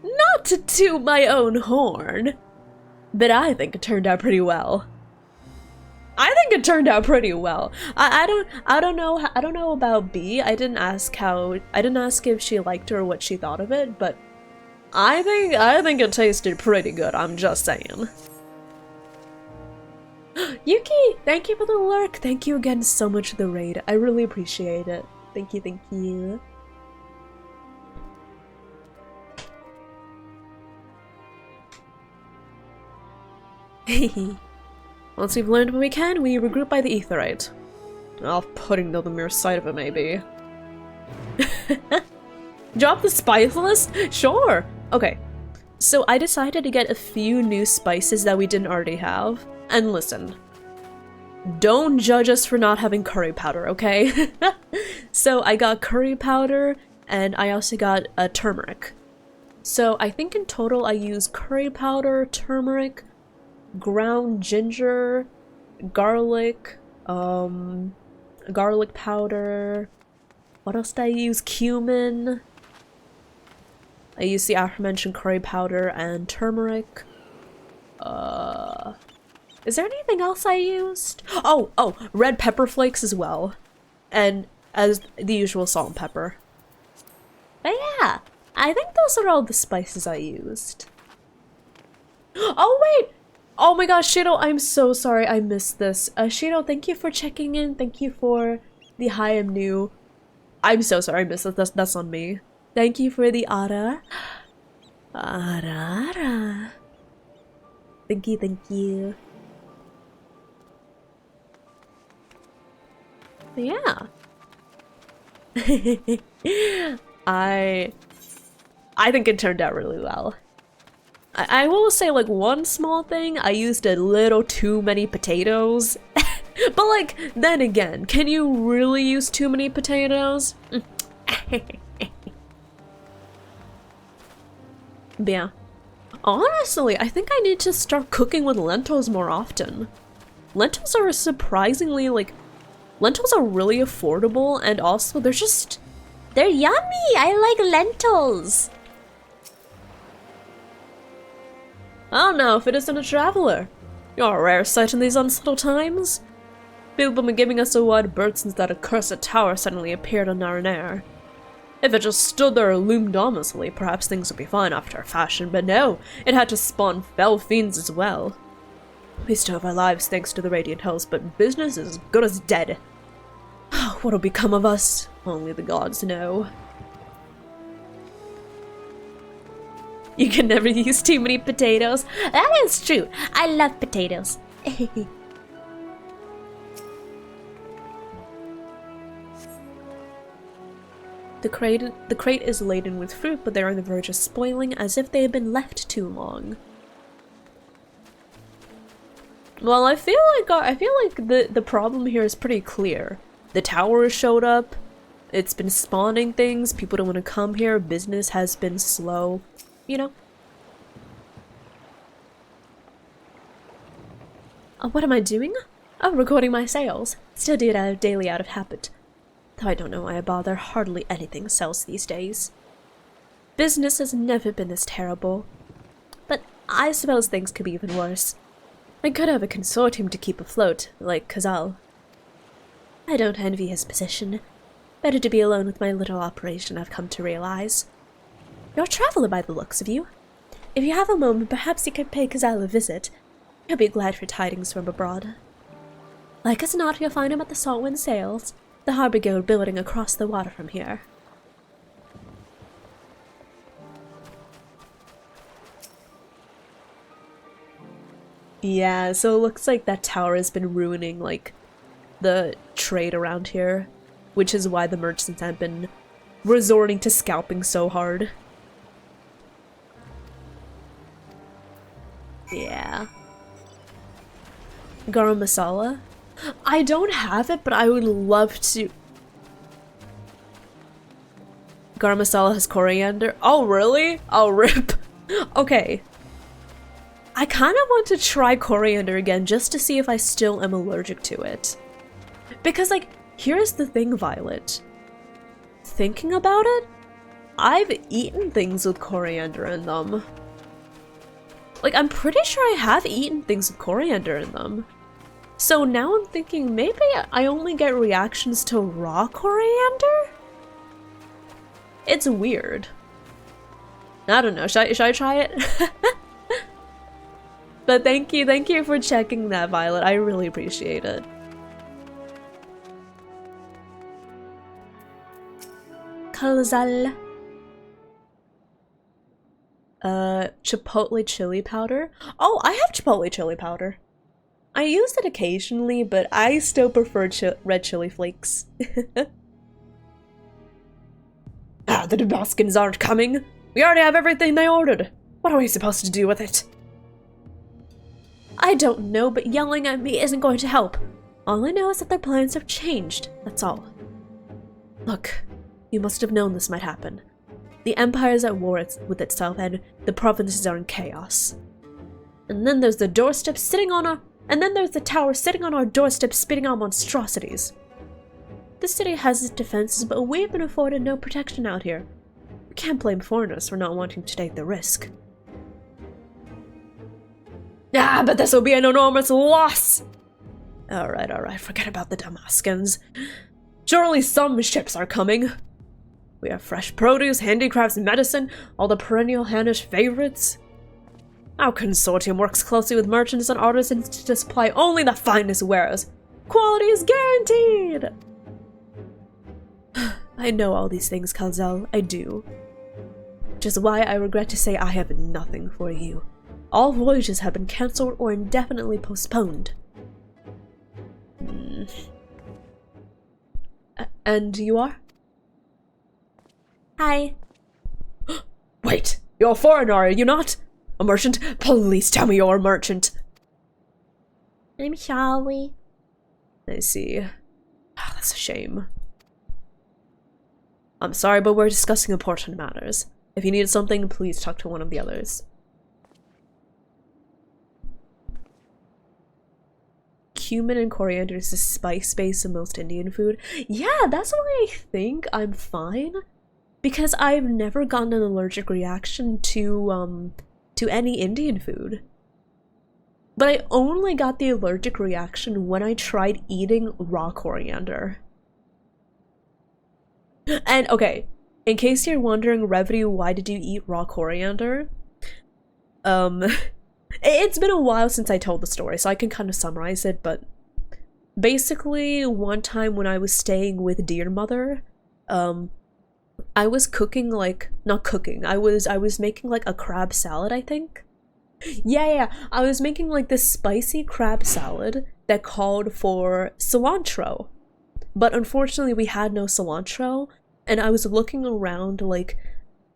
not to toot my own horn, but I think it turned out pretty well. I think it turned out pretty well. I don't know about B. I didn't ask if she liked it or what she thought of it, but I think it tasted pretty good, I'm just saying. Yuki, thank you for the lurk. Thank you again so much for the raid. I really appreciate it. Thank you, thank you. Once we've learned what we can, we regroup by the Aetheryte. Off-putting though the mere sight of it may be. Drop the spice list? Sure! Okay, so I decided to get a few new spices that we didn't already have. And listen, don't judge us for not having curry powder, okay? So I got curry powder, and I also got a turmeric. So I think in total I used curry powder, turmeric, ground ginger, garlic, garlic powder. What else did I use? Cumin. I used the aforementioned curry powder and turmeric. Is there anything else I used? Oh, red pepper flakes as well. And as the usual salt and pepper. But yeah, I think those are all the spices I used. Oh wait! Oh my gosh, Shido, I'm so sorry I missed this. Shido, thank you for checking in. Thank you for the hi, I'm new. I'm so sorry I missed it. That's on me. Thank you for the Ara. Ara. Thank you, thank you. But yeah. I think it turned out really well. I will say, one small thing, I used a little too many potatoes. But, then again, can you really use too many potatoes? But yeah. Honestly, I think I need to start cooking with lentils more often. Lentils are surprisingly, lentils are really affordable, and also they're yummy! I like lentils! I don't know if it isn't a traveler. You're a rare sight in these unsettled times. People have been giving us a wide berth since that accursed tower suddenly appeared on Naranair. If it just stood there or loomed ominously, perhaps things would be fine after a fashion, but no, it had to spawn fell fiends as well. We still have our lives thanks to the Radiant Hills, but business is as good as dead. What'll become of us? Only the gods know. You can never use too many potatoes. That is true. I love potatoes. The crate is laden with fruit, but they're on the verge of spoiling as if they had been left too long. Well, I feel like the problem here is pretty clear. The tower showed up. It's been spawning things. People don't want to come here. Business has been slow. You know. What am I doing? Oh, recording my sales. Still do it daily out of habit. Though I don't know why I bother. Hardly anything sells these days. Business has never been this terrible. But I suppose things could be even worse. I could have a consortium to keep afloat, like Kazal. I don't envy his position. Better to be alone with my little operation, I've come to realize. You're a traveler by the looks of you. If you have a moment, perhaps you could pay Kazal a visit. He'll be glad for tidings from abroad. Like as not, you'll find him at the Saltwind Sails, the Harbour Guild building across the water from here. Yeah, so it looks like that tower has been ruining, like, the trade around here, which is why the merchants have been resorting to scalping so hard. Yeah. Garam masala? I don't have it, but I would love to. Garam masala has coriander. Oh, really? Oh, rip. Okay. I kind of want to try coriander again just to see if I still am allergic to it. Because, like, here's the thing, Violet. Thinking about it, I've eaten things with coriander in them. Like, I'm pretty sure I have eaten things with coriander in them. So now I'm thinking maybe I only get reactions to raw coriander? It's weird. I don't know, should I try it? But thank you for checking that, Violet. I really appreciate it. Kalzal. Chipotle chili powder. Oh, I have chipotle chili powder. I use it occasionally, but I still prefer red chili flakes. Ah, the Dabaskins aren't coming. We already have everything they ordered. What are we supposed to do with it? I don't know, but yelling at me isn't going to help. All I know is that their plans have changed, that's all. Look, you must have known this might happen. The Empire is at war with itself, and the provinces are in chaos. And then there's the doorstep sitting on our... And then there's the tower sitting on our doorstep spitting out monstrosities. The city has its defenses, but we've been afforded no protection out here. We can't blame foreigners for not wanting to take the risk. Ah, but this will be an enormous loss! Alright, forget about the Damascans. Surely some ships are coming. We have fresh produce, handicrafts, medicine, all the perennial Hannish favorites. Our consortium works closely with merchants and artisans to supply only the finest wares. Quality is guaranteed! I know all these things, Kalzal, I do. Which is why I regret to say I have nothing for you. All voyages have been cancelled or indefinitely postponed. And you are? Hi. Wait, you're a foreigner, are you not? A merchant? Please tell me you're a merchant. I'm sorry. I see. Oh, that's a shame. I'm sorry, but we're discussing important matters. If you need something, please talk to one of the others. Cumin and coriander is the spice base of most Indian food. Yeah, that's why I think I'm fine. Because I've never gotten an allergic reaction to any Indian food. But I only got the allergic reaction when I tried eating raw coriander. And okay, in case you're wondering, Revity, why did you eat raw coriander? It's been a while since I told the story, so I can kind of summarize it, but basically, one time when I was staying with Dear Mother, I was cooking like, not cooking, I was making like a crab salad, I think. Yeah, I was making like this spicy crab salad that called for cilantro. But unfortunately we had no cilantro, and I was looking around like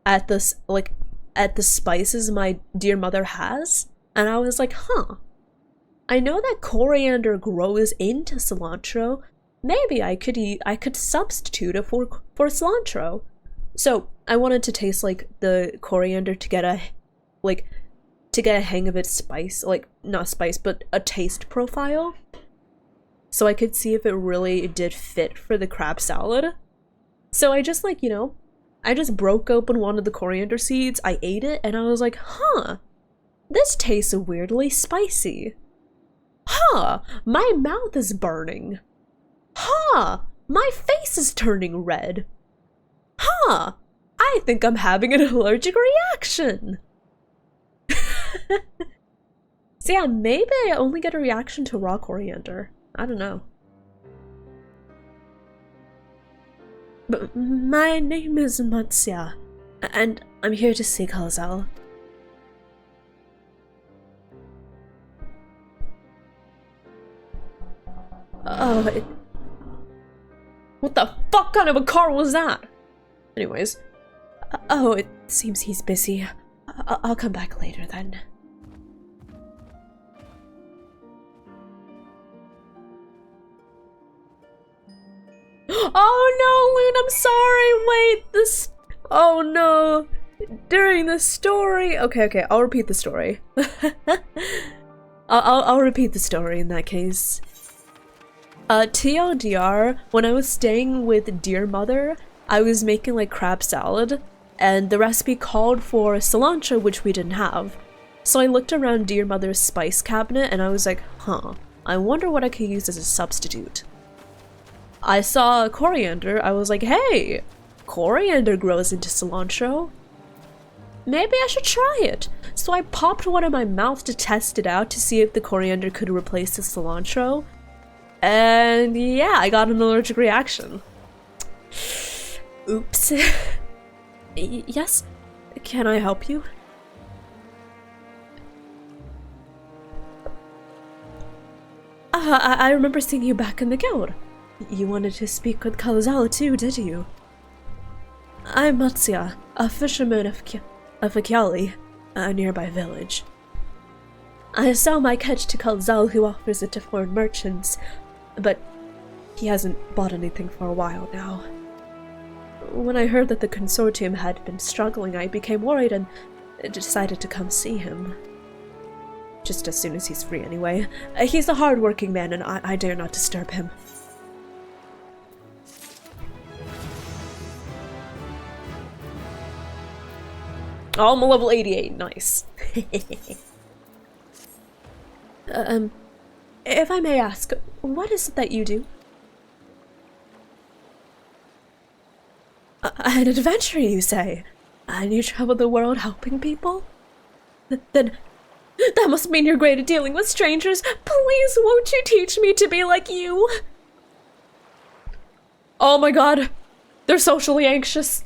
at the spices my dear mother has, and I was like, huh, I know that coriander grows into cilantro. Maybe I could substitute it for cilantro. So I wanted to taste like the coriander to get a hang of its spice, like not spice, but a taste profile. So I could see if it really did fit for the crab salad. So I just like, I just broke open one of the coriander seeds, I ate it, and I was like, huh, this tastes weirdly spicy. Huh, my mouth is burning. Huh, my face is turning red. Huh, I think I'm having an allergic reaction. So yeah, maybe I only get a reaction to raw coriander. I don't know. But my name is Matsya, and I'm here to see Kalzal. Oh, what the fuck kind of a car was that? Anyways. Oh, it seems he's busy. I'll come back later then. Oh no, Loon, I'm sorry, wait, this... Oh no, during the story... Okay, I'll repeat the story. I'll repeat the story in that case. TLDR, when I was staying with dear mother, I was making like crab salad, and the recipe called for cilantro, which we didn't have. So I looked around dear mother's spice cabinet and I was like, huh, I wonder what I could use as a substitute. I saw coriander, I was like, hey, coriander grows into cilantro. Maybe I should try it. So I popped one in my mouth to test it out to see if the coriander could replace the cilantro. And yeah, I got an allergic reaction. Oops. Yes? Can I help you? I remember seeing you back in the guild. You wanted to speak with Kalzal too, did you? I'm Matsya, a fisherman of Akyali, a nearby village. I sell my catch to Kalzal, who offers it to foreign merchants, but he hasn't bought anything for a while now. When I heard that the consortium had been struggling, I became worried and decided to come see him. Just as soon as he's free anyway. He's a hard-working man and I dare not disturb him. Oh, I'm a level 88, nice. If I may ask, what is it that you do? An adventurer, you say? And you travel the world helping people? Then that must mean you're great at dealing with strangers. Please, won't you teach me to be like you? Oh my god, they're socially anxious.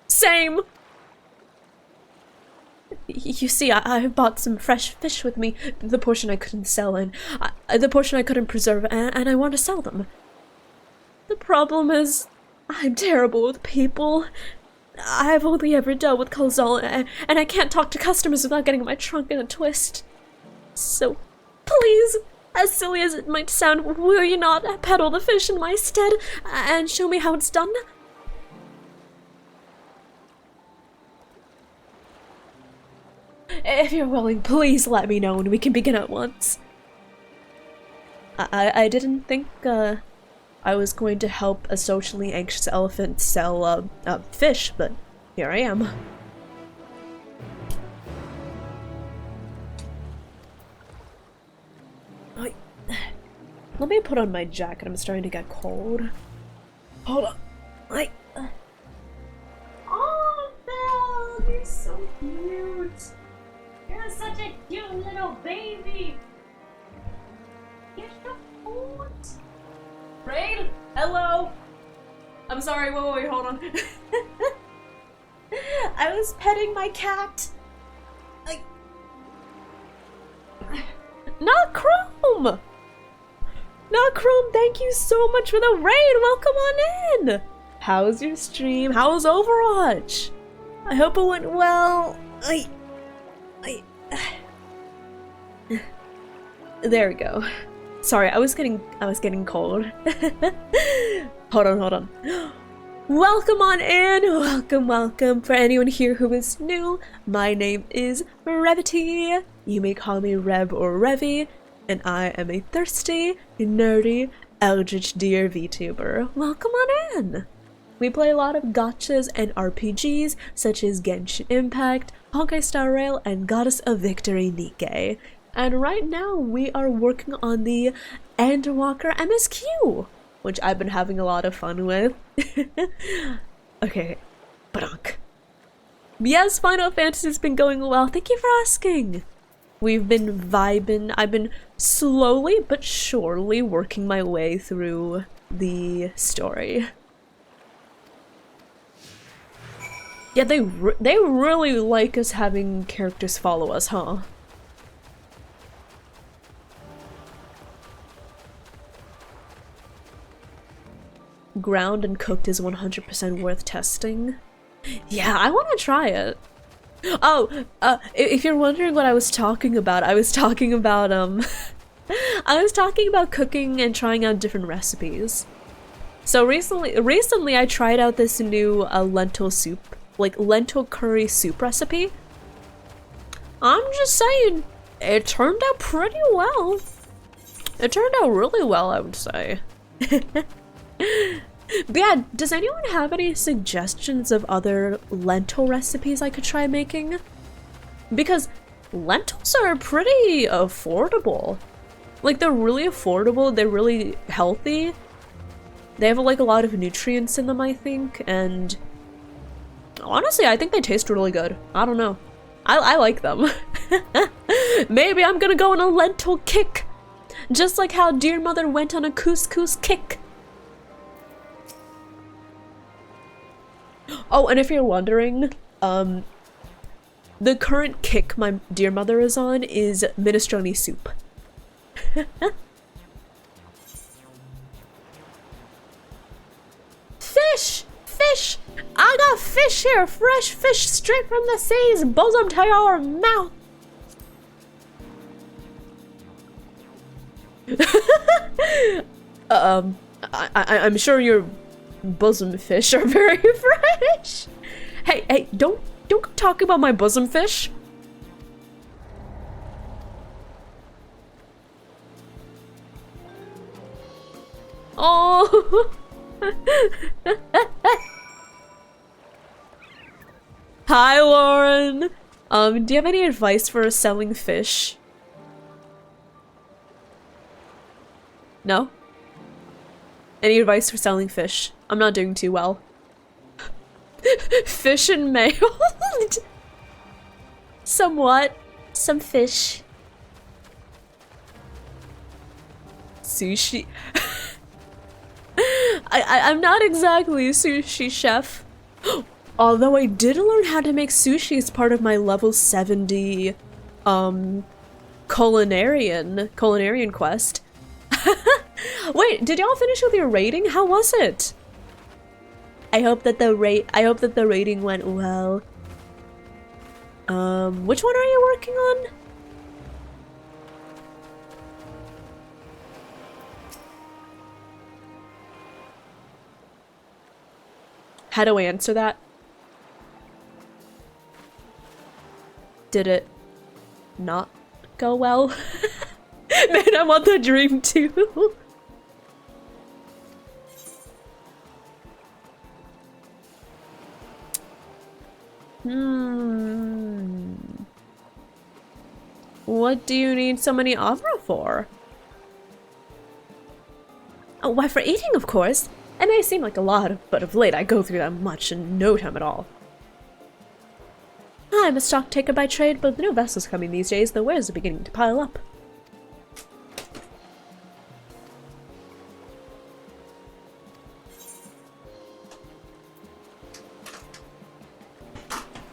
Same. You see, I bought some fresh fish with me, the portion I couldn't sell and the portion I couldn't preserve, and I want to sell them. The problem is, I'm terrible with people. I've only ever dealt with Kalzal, and I can't talk to customers without getting my trunk in a twist. So, please, as silly as it might sound, will you not peddle the fish in my stead and show me how it's done? If you're willing, please let me know and we can begin at once. I didn't think, I was going to help a socially anxious elephant sell, fish, but here I am. Let me put on my jacket, I'm starting to get cold. Hold on. Oh, Belle, you're so cute. You're such a cute little baby. You're so cute. Raid? Hello? I'm sorry, whoa, on. I was petting my cat. Not Chrome! Not Chrome, thank you so much for the raid! Welcome on in! How's your stream? How's Overwatch? I hope it went well. There we go. Sorry, I was getting cold. Hold on. Welcome on in! Welcome. For anyone here who is new, my name is Revity. You may call me Reb or Revy, and I am a thirsty, nerdy, eldritch deer VTuber. Welcome on in! We play a lot of gachas and RPGs, such as Genshin Impact, Honkai Star Rail, and Goddess of Victory Nikke. And right now, we are working on the Endwalker MSQ, which I've been having a lot of fun with. Okay, badonk. Yes, Final Fantasy's been going well. Thank you for asking. We've been vibing. I've been slowly but surely working my way through the story. Yeah, they really like us having characters follow us, huh? Ground and cooked is 100% worth testing. Yeah, I want to try it. Oh, if you're wondering what I was talking about, I was talking about cooking and trying out different recipes. So recently I tried out this new lentil soup, like lentil curry soup recipe. I'm just saying, it turned out pretty well. It turned out really well, I would say. But yeah, does anyone have any suggestions of other lentil recipes I could try making? Because lentils are pretty affordable. Like, they're really affordable, they're really healthy. They have like a lot of nutrients in them, I think, and honestly, I think they taste really good. I don't know. I like them. Maybe I'm gonna go on a lentil kick. Just like how Dear Mother went on a couscous kick. Oh, and if you're wondering, the current kick my dear mother is on is minestrone soup. Fish! Fish! I got fish here! Fresh fish straight from the seas! Bosom to your mouth! I'm sure your bosom fish are very fresh. Hey, don't talk about my bosom fish. Oh. Hi, Lauren. Do you have any advice for selling fish? No? Any advice for selling fish? I'm not doing too well. Fish and mail? Somewhat. Some fish. Sushi. I'm not exactly a sushi chef. Although I did learn how to make sushi as part of my level 70 culinarian quest. Wait, did y'all finish with your rating? How was it? I hope that the rating went well. Which one are you working on? How do I answer that? Did it not go well? Man, I want the dream too. What do you need so many opera for? Oh, why, for eating, of course. It may seem like a lot, but of late I go through that much in no time at all. I'm a stock taker by trade, but with no vessels coming these days, the wares are beginning to pile up.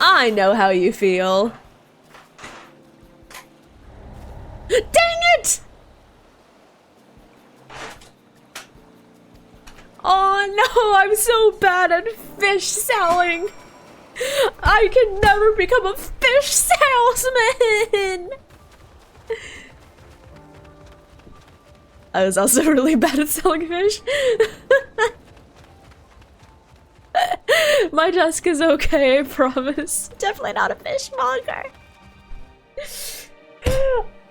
I know how you feel. Dang it! Oh no, I'm so bad at fish selling. I can never become a fish salesman. I was also really bad at selling fish. My desk is okay, I promise. Definitely not a fishmonger.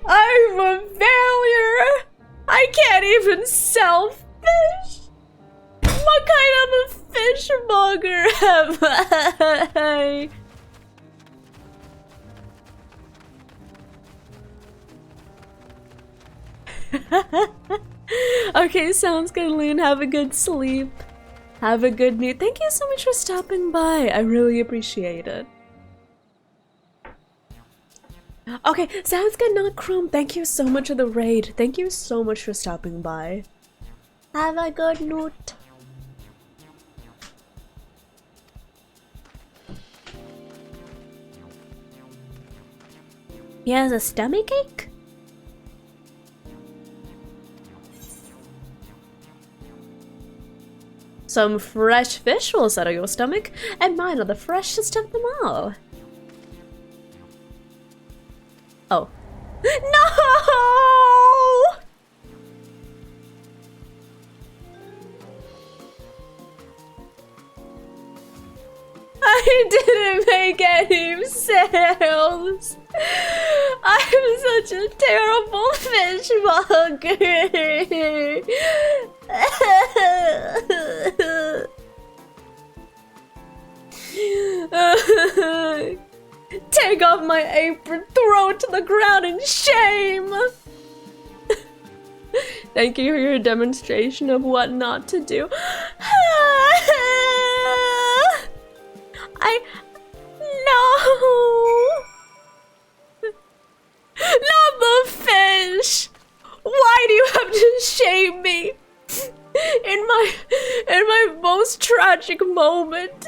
I'm a failure. I can't even sell fish. What kind of a fishmonger am I? Okay, sounds good, Loon. Have a good sleep. Have a good night. Thank you so much for stopping by. I really appreciate it. Okay, sounds good, Not Chrome. Thank you so much for the raid. Thank you so much for stopping by. Have a good night. He has a stomachache? Some fresh fish will settle your stomach, and mine are the freshest of them all. Oh. No! I didn't make any sales. I'm such a terrible fishmonger. Take off my apron, throw it to the ground in shame. Thank you for your demonstration of what not to do. No! Not the fish! Why do you have to shame me? In my most tragic moment.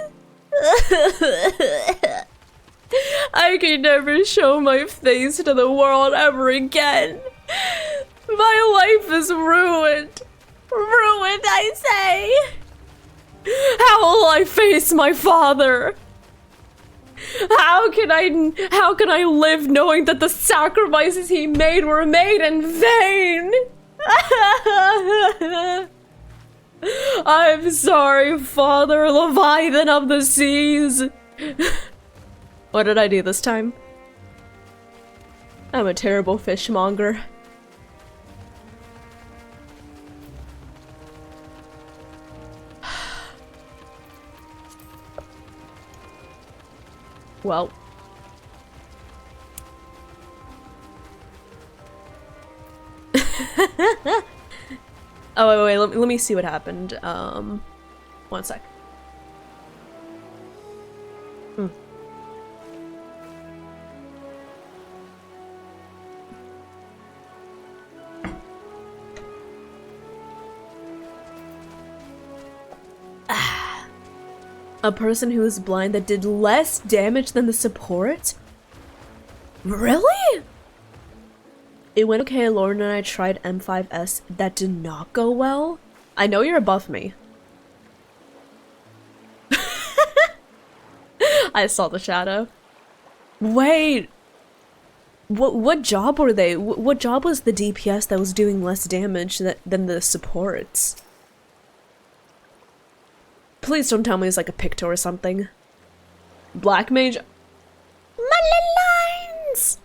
I can never show my face to the world ever again. My life is ruined. Ruined, I say. How will I face my father? How can I live knowing that the sacrifices he made were made in vain? I'm sorry, Father Leviathan of the seas. What did I do this time? I'm a terrible fishmonger. Well. Oh, wait, let me see what happened. 1 sec. A person who is blind that did less damage than the support? Really? It went okay, Lauren and I tried M5S. That did not go well. I know you're above me. I saw the shadow. Wait. What job were they? What job was the DPS that was doing less damage than the supports? Please don't tell me it's like a Picto or something. Black Mage. My lines!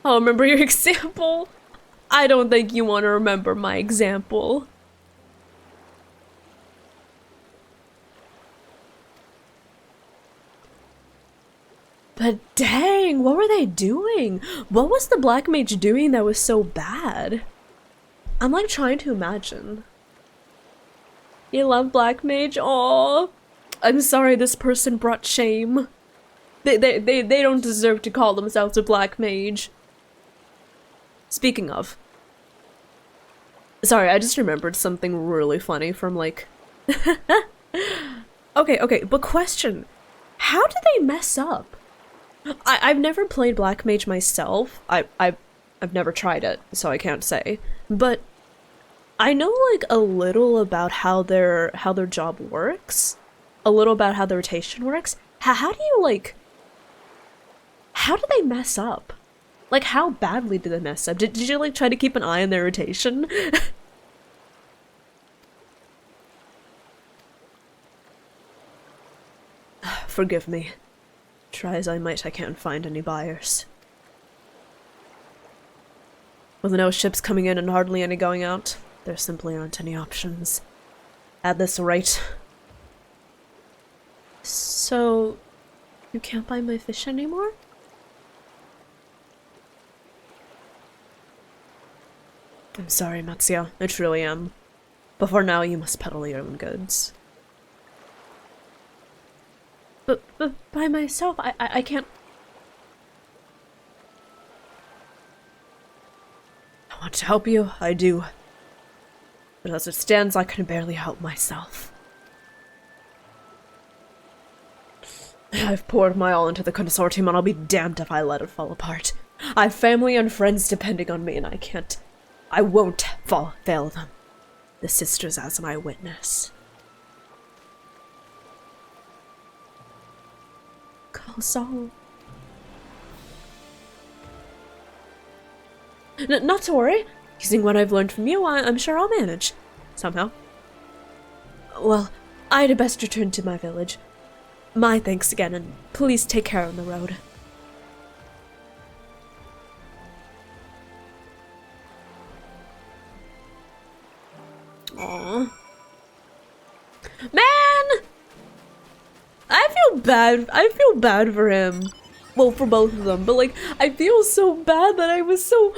I'll remember your example. I don't think you want to remember my example. But dang, what were they doing? What was the Black Mage doing that was so bad? I'm like trying to imagine. You love Black Mage? Aww. I'm sorry this person brought shame. They don't deserve to call themselves a Black Mage. Speaking of. Sorry, I just remembered something really funny from like Okay, but question. How do they mess up? I've never played Black Mage myself. I've never tried it, so I can't say. But I know like a little about how their job works. A little about how the rotation works. How do you like... How do they mess up? Like, how badly do they mess up? Did you like try to keep an eye on their rotation? Forgive me. Try as I might, I can't find any buyers. With no ships coming in and hardly any going out, there simply aren't any options. At this rate. So, you can't buy my fish anymore? I'm sorry, Matsuya. I truly am. But for now, you must peddle your own goods. But by myself, I can't... I want to help you, I do. But as it stands, I can barely help myself. I've poured my all into the consortium, and I'll be damned if I let it fall apart. I have family and friends depending on me, and I won't fail them. The sisters as my witness. Call Saul. Not to worry. Using what I've learned from you, I'm sure I'll manage. Somehow. Well, I'd best return to my village. My thanks again, and please take care on the road. Aww. Man! I feel bad for him. Well, for both of them, but like, I feel so bad that I was so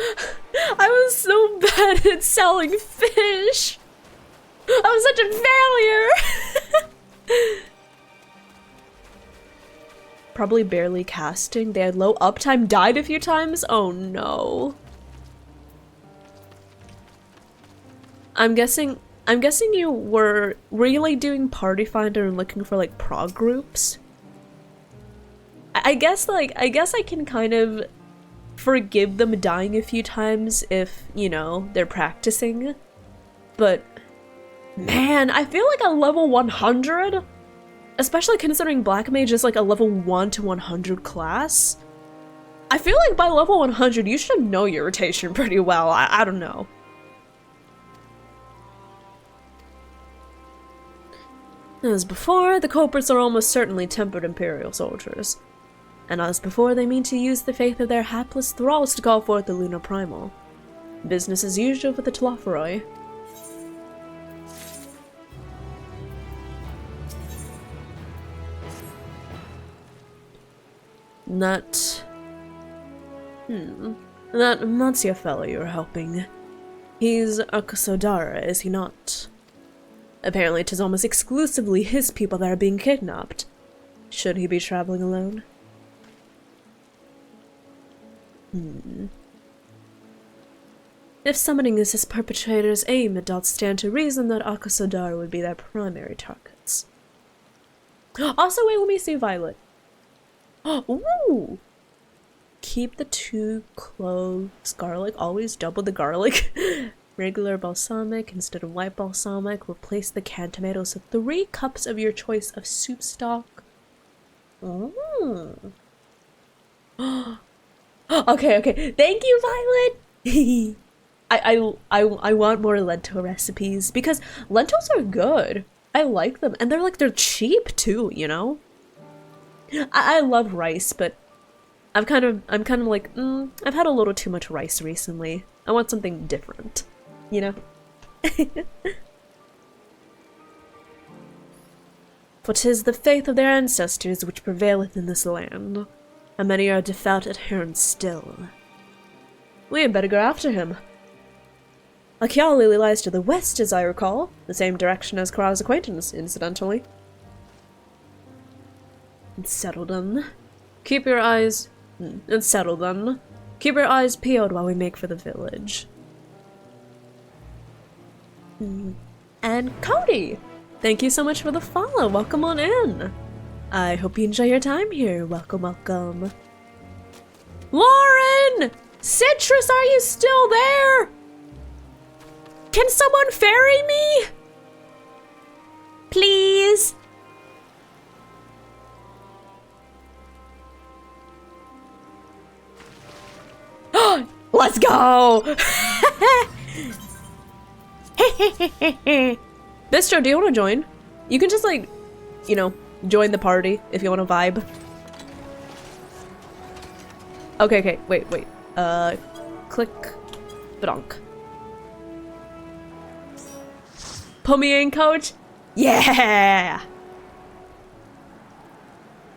bad at selling fish. I was such a failure. Probably barely casting. They had low uptime, died a few times. Oh no. I'm guessing you were you like doing Party Finder and looking for like prog groups? I guess I can kind of forgive them dying a few times if, you know, they're practicing. But man, I feel like a level 100, especially considering Black Mage is like a level 1 to 100 class. I feel like by level 100 you should know your rotation pretty well. I don't know. As before, the culprits are almost certainly tempered Imperial soldiers. And as before, they mean to use the faith of their hapless thralls to call forth the Lunar Primal. Business as usual for the Tlophoroi. That Matsuya fellow you're helping. He's Akusodara, is he not? Apparently 'tis almost exclusively his people that are being kidnapped. Should he be traveling alone? If summoning is his perpetrator's aim, it doth stand to reason that Akusodara would be their primary targets. Also, wait, let me see Violet. Ooh! Keep the 2 cloves garlic, always double the garlic. Regular balsamic instead of white balsamic. Replace the canned tomatoes with 3 cups of your choice of soup stock. Oh. Okay. Thank you, Violet. I want more lentil recipes because lentils are good. I like them, and they're cheap too. You know. I love rice, but I'm kind of like I've had a little too much rice recently. I want something different. You know? For 'tis the faith of their ancestors which prevaileth in this land, and many are devout adherents still. We had better go after him. Akyali lies to the west, as I recall, the same direction as Kara's acquaintance, incidentally. And settle then. Keep your eyes... And settle then. Keep your eyes peeled while we make for the village. And Cody! Thank you so much for the follow. Welcome on in. I hope you enjoy your time here. Welcome, welcome. Lauren! Citrus, are you still there? Can someone ferry me? Please? Let's go! Bistro, do you want to join? You can just like, you know, join the party if you want to vibe. Okay, wait. Click. Badonk. Put me in, coach? Yeah!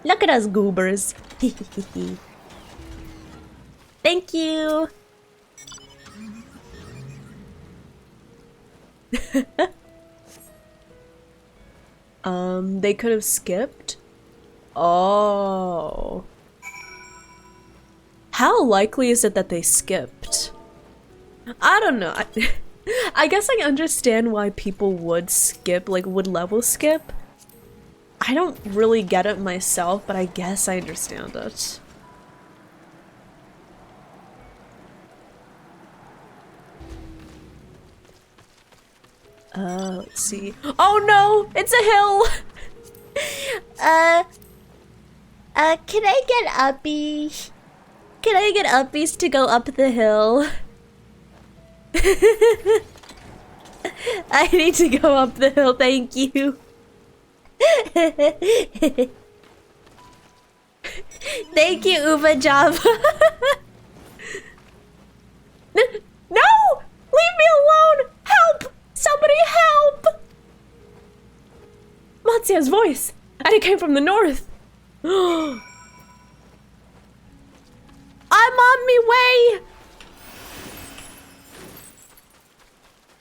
Look at us goobers. Thank you! They could have skipped? Oh. How likely is it that they skipped? I don't know. I guess I understand why people would skip, like would level skip. I don't really get it myself, but I guess I understand it. Let's see. Oh no! It's a hill! Can I get uppies? Can I get uppies to go up the hill? I need to go up the hill, thank you. Thank you, Uva Java. No! Leave me alone! Help! Somebody help! Matsuya's voice! And it came from the north! I'm on me way!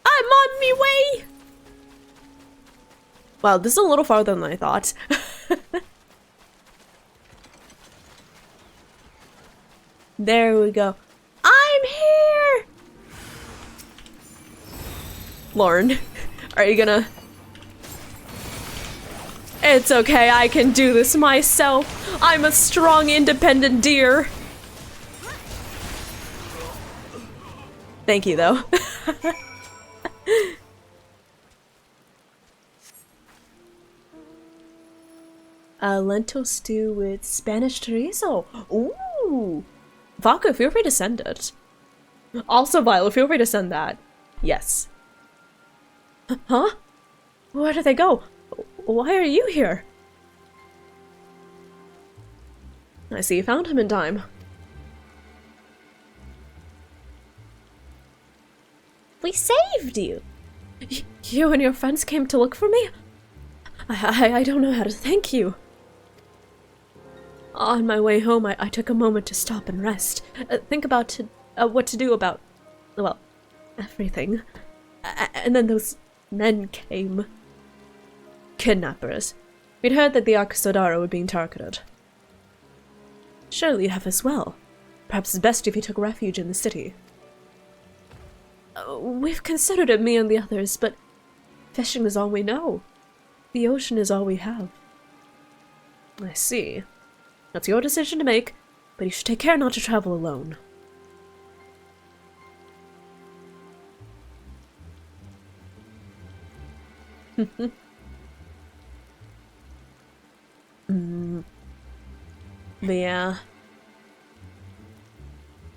I'm on me way! Wow, this is a little farther than I thought. There we go. I'm here! Lauren, are you gonna... It's okay, I can do this myself. I'm a strong, independent deer. Thank you, though. Lentil stew with Spanish chorizo. Ooh! Vaca, feel free to send it. Also, Violet, feel free to send that. Yes. Huh? Where did they go? Why are you here? I see you found him in time. We saved you! You and your friends came to look for me? I don't know how to thank you. On my way home, I took a moment to stop and rest. Think about what to do about, well, everything. And then those men came. Kidnappers. We'd heard that the Akasodara were being targeted. Surely you have as well. Perhaps it's best if you took refuge in the city. We've considered it, me and the others, but fishing is all we know. The ocean is all we have. I see. That's your decision to make, but you should take care not to travel alone. But yeah.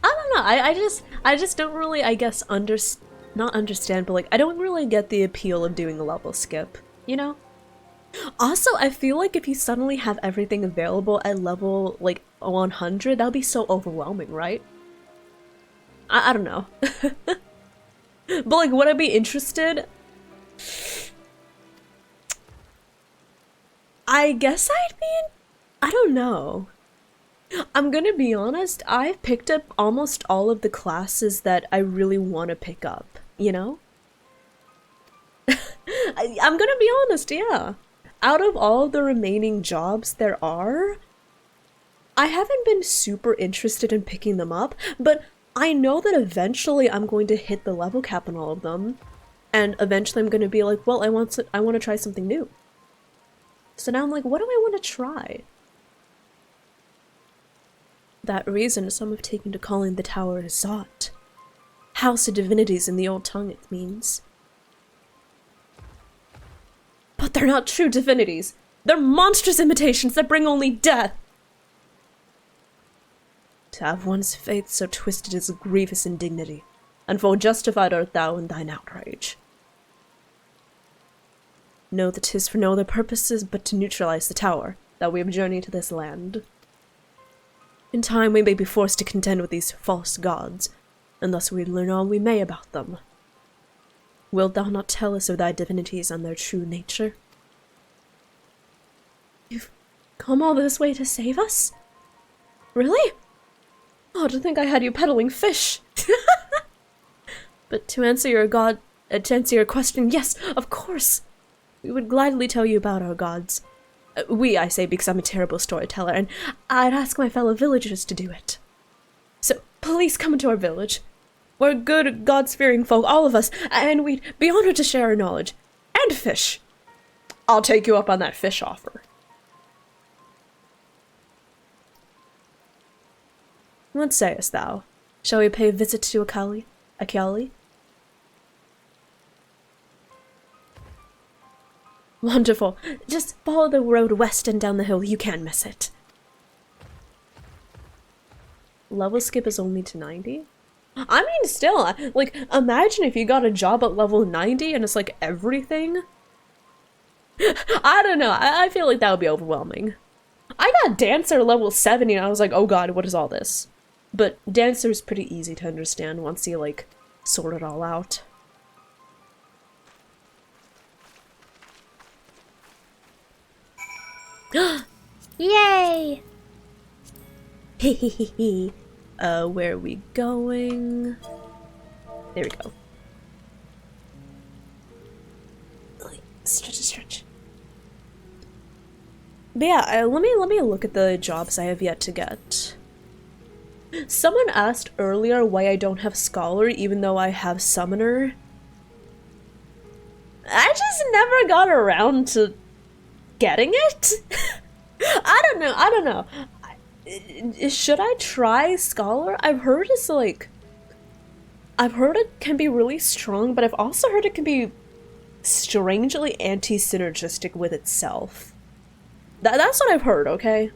I don't know, I just don't really, I guess, not understand, but like, I don't really get the appeal of doing a level skip, you know? Also, I feel like if you suddenly have everything available at level, like, 100, that would be so overwhelming, right? I don't know. But like, would I be interested? I guess I'd be I don't know. I'm gonna be honest, I've picked up almost all of the classes that I really want to pick up, you know? I'm gonna be honest, yeah. Out of all the remaining jobs there are, I haven't been super interested in picking them up, but I know that eventually I'm going to hit the level cap on all of them. And eventually I'm gonna be like, well, I want to try something new. So now I'm like, what do I want to try? That reason some have taken to calling the tower Zot. House of Divinities in the old tongue, it means. But they're not true divinities. They're monstrous imitations that bring only death. To have one's faith so twisted is a grievous indignity, and full justified art thou in thine outrage. Know that 'tis for no other purposes but to neutralize the tower, that we have journeyed to this land. In time we may be forced to contend with these false gods, and thus we learn all we may about them. Wilt thou not tell us of thy divinities and their true nature? You've come all this way to save us? Really? Oh, to think I had you peddling fish. But to answer your question, yes, of course. We would gladly tell you about our gods. We, I say, because I'm a terrible storyteller, and I'd ask my fellow villagers to do it. So, please come into our village. We're good, God-fearing folk, all of us, and we'd be honored to share our knowledge. And fish. I'll take you up on that fish offer. What sayest thou? Shall we pay a visit to Akali? Wonderful. Just follow the road west and down the hill. You can't miss it. Level skip is only to 90? I mean, still, like, imagine if you got a job at level 90 and it's like everything. I don't know. I feel like that would be overwhelming. I got Dancer level 70 and I was like, oh god, what is all this? But Dancer is pretty easy to understand once you, like, sort it all out. Yay! Hehehe. Where are we going? There we go. Stretch. But yeah, let me look at the jobs I have yet to get. Someone asked earlier why I don't have Scholar even though I have Summoner. I just never got around to getting it? I don't know. Should I try Scholar? I've heard it's like... I've heard it can be really strong, but I've also heard it can be strangely anti-synergistic with itself. That's what I've heard, okay?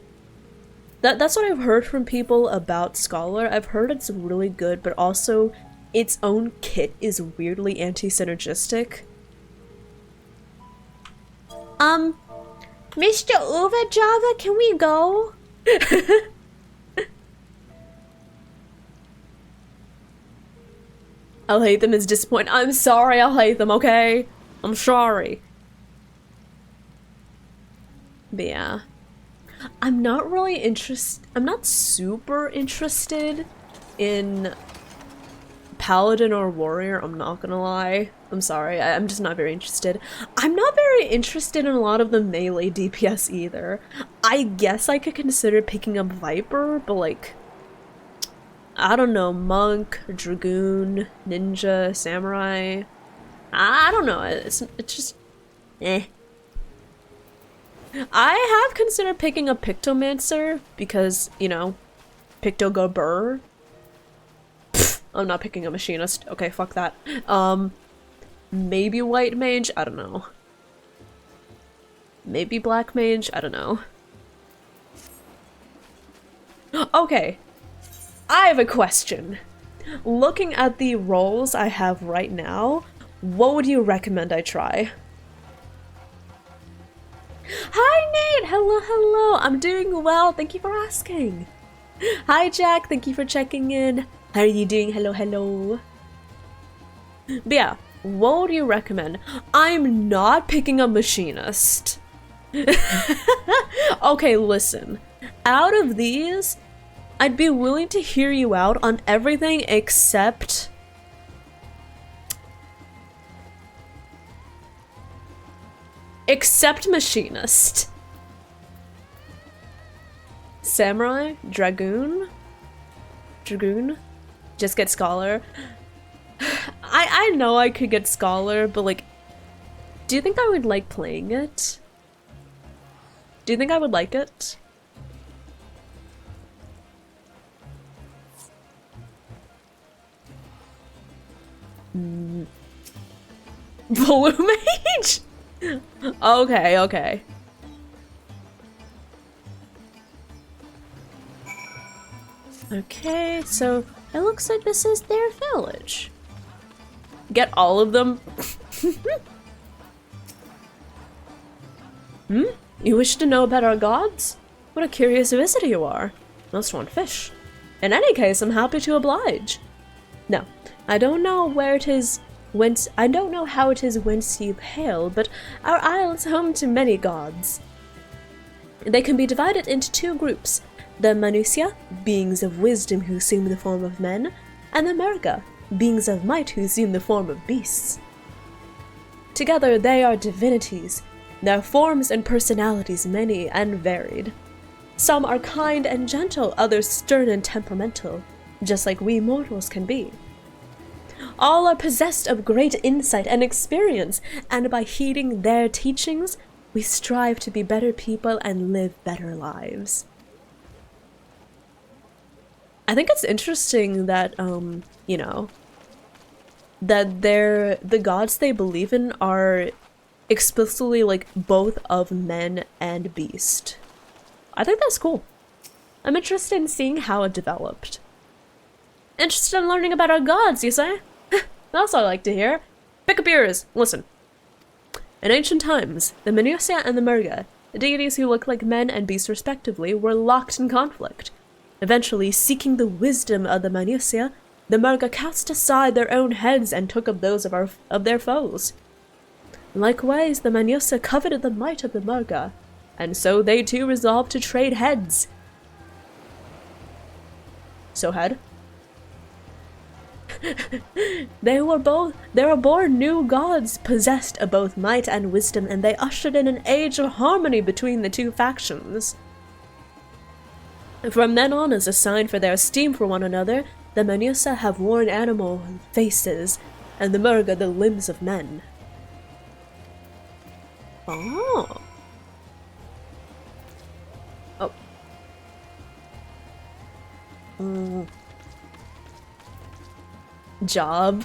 That's what I've heard from people about Scholar. I've heard it's really good, but also its own kit is weirdly anti-synergistic. Mr. Uva Java, can we go? I'll hate them as disappointing. I'm sorry, I'll hate them, okay? I'm sorry. But yeah. I'm not super interested in Paladin or Warrior, I'm not gonna lie. I'm sorry, I'm just not very interested. I'm not very interested in a lot of the melee DPS either. I guess I could consider picking up Viper, but like... I don't know, Monk, Dragoon, Ninja, Samurai... I don't know, it's just... eh. I have considered picking up Pictomancer, because, you know, Picto go burr. I'm not picking a Machinist. Okay, fuck that. Maybe White Mage? I don't know. Maybe Black Mage? I don't know. Okay. I have a question. Looking at the roles I have right now, what would you recommend I try? Hi Nate! Hello! I'm doing well, thank you for asking. Hi Jack, thank you for checking in. How are you doing? Hello. But yeah, what would you recommend? I'm not picking a Machinist. Okay, listen. Out of these, I'd be willing to hear you out on everything except... Machinist. Samurai? Dragoon? Just get Scholar. I know I could get Scholar, but like, do you think I would like playing it? Do you think I would like it? Blue Mage? Okay, okay. Okay, so it looks like this is their village. Get all of them? Hmm? You wish to know about our gods? What a curious visitor you are. Most want fish. In any case, I'm happy to oblige. No, I don't know where it is whence I don't know how it is whence you hail, but our isle is home to many gods. They can be divided into two groups: the Manusia, beings of wisdom who assume the form of men, and the Merga, beings of might who assume the form of beasts. Together they are divinities, their forms and personalities many and varied. Some are kind and gentle, others stern and temperamental, just like we mortals can be. All are possessed of great insight and experience, and by heeding their teachings, we strive to be better people and live better lives. I think it's interesting that, you know, that the gods they believe in are explicitly, like, both of men and beast. I think that's cool. I'm interested in seeing how it developed. Interested in learning about our gods, you say? That's what I like to hear. Pick up ears. Listen. In ancient times, the Manusia and the Merga, deities who look like men and beasts respectively, were locked in conflict. Eventually, seeking the wisdom of the Manusia, the Merga cast aside their own heads and took up those of their foes. Likewise, the Manusia coveted the might of the Merga, and so they too resolved to trade heads. So head? They were born new gods possessed of both might and wisdom, and they ushered in an age of harmony between the two factions. From then on, as a sign for their esteem for one another, the Manusia have worn animal faces, and the Merga the limbs of men. Oh. Oh. Job.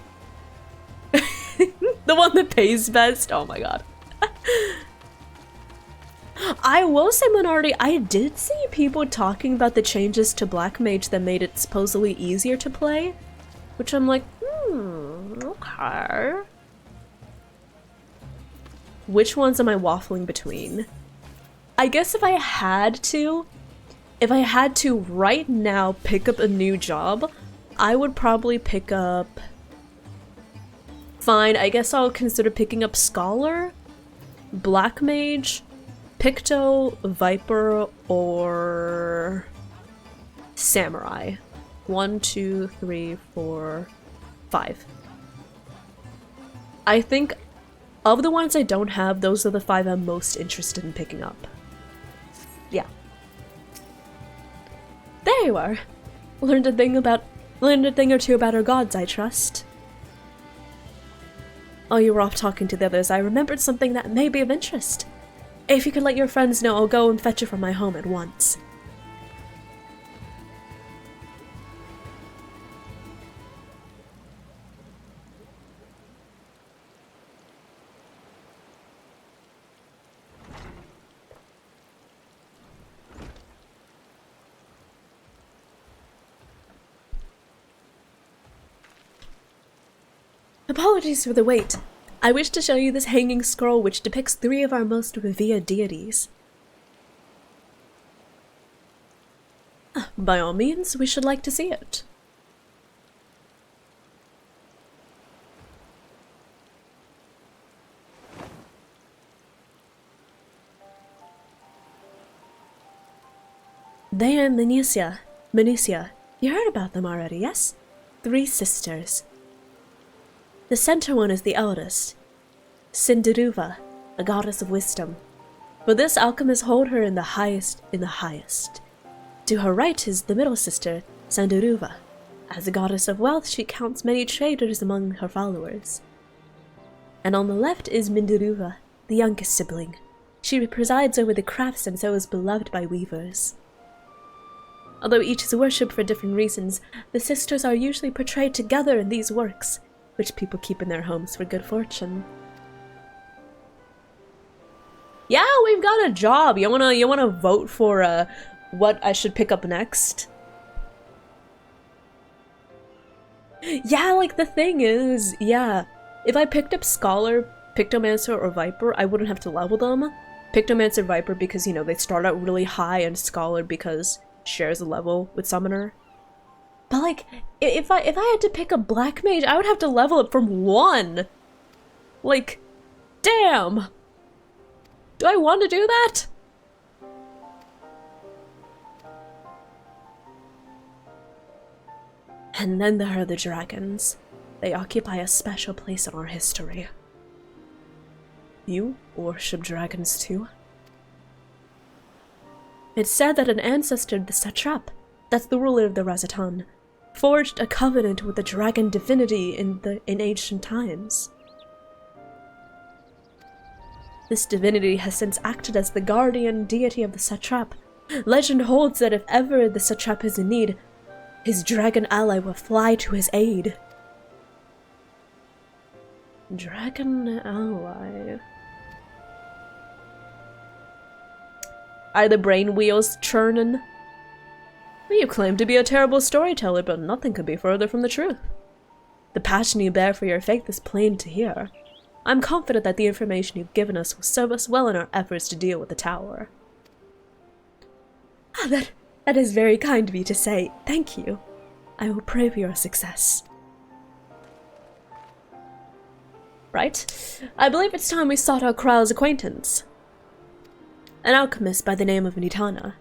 The one that pays best. Oh my god. I will say, Minority, I did see people talking about the changes to Black Mage that made it supposedly easier to play, which I'm like, okay. Which ones am I waffling between? I guess if I had to right now pick up a new job, I would probably pick up... Fine, I guess I'll consider picking up Scholar, Black Mage, Picto, Viper, or Samurai. 1, 2, 3, 4, 5. I think of the ones I don't have, those are the 5 I'm most interested in picking up. Yeah. There you are. Learned a thing or two about our gods, I trust. Oh, you were off talking to the others. I remembered something that may be of interest. If you could let your friends know, I'll go and fetch it from my home at once. Apologies for the wait. I wish to show you this hanging scroll which depicts 3 of our most revered deities. By all means, we should like to see it. They are Manusia. You heard about them already, yes? 3 sisters. The center one is the eldest, Sindaruva, a goddess of wisdom. For this, alchemists hold her in the highest. To her right is the middle sister, Sandaruva, As a goddess of wealth, she counts many traders among her followers. And on the left is Minderuva, the youngest sibling. She presides over the crafts and so is beloved by weavers. Although each is worshipped for different reasons, the sisters are usually portrayed together in these works, which people keep in their homes for good fortune. Yeah, we've got a job. You wanna vote for what I should pick up next? Yeah, like the thing is, yeah, if I picked up Scholar, Pictomancer, or Viper, I wouldn't have to level them. Pictomancer, Viper because, you know, they start out really high, and Scholar because shares a level with Summoner. But like, if I had to pick a Black Mage, I would have to level it from 1. Like, damn! Do I want to do that? And then there are the dragons. They occupy a special place in our history. You worship dragons too? It's said that an ancestor of the Satrap, that's the ruler of the Razatan, forged a covenant with the dragon divinity in ancient times. This divinity has since acted as the guardian deity of the Satrap. Legend holds that if ever the Satrap is in need, his dragon ally will fly to his aid. Dragon ally. Are the brain wheels churning? Well, you claim to be a terrible storyteller, but nothing could be further from the truth. The passion you bear for your faith is plain to hear. I'm confident that the information you've given us will serve us well in our efforts to deal with the tower. Ah, that is very kind of you to say. Thank you. I will pray for your success. Right? I believe it's time we sought out Kryl's acquaintance. An alchemist by the name of Nitana.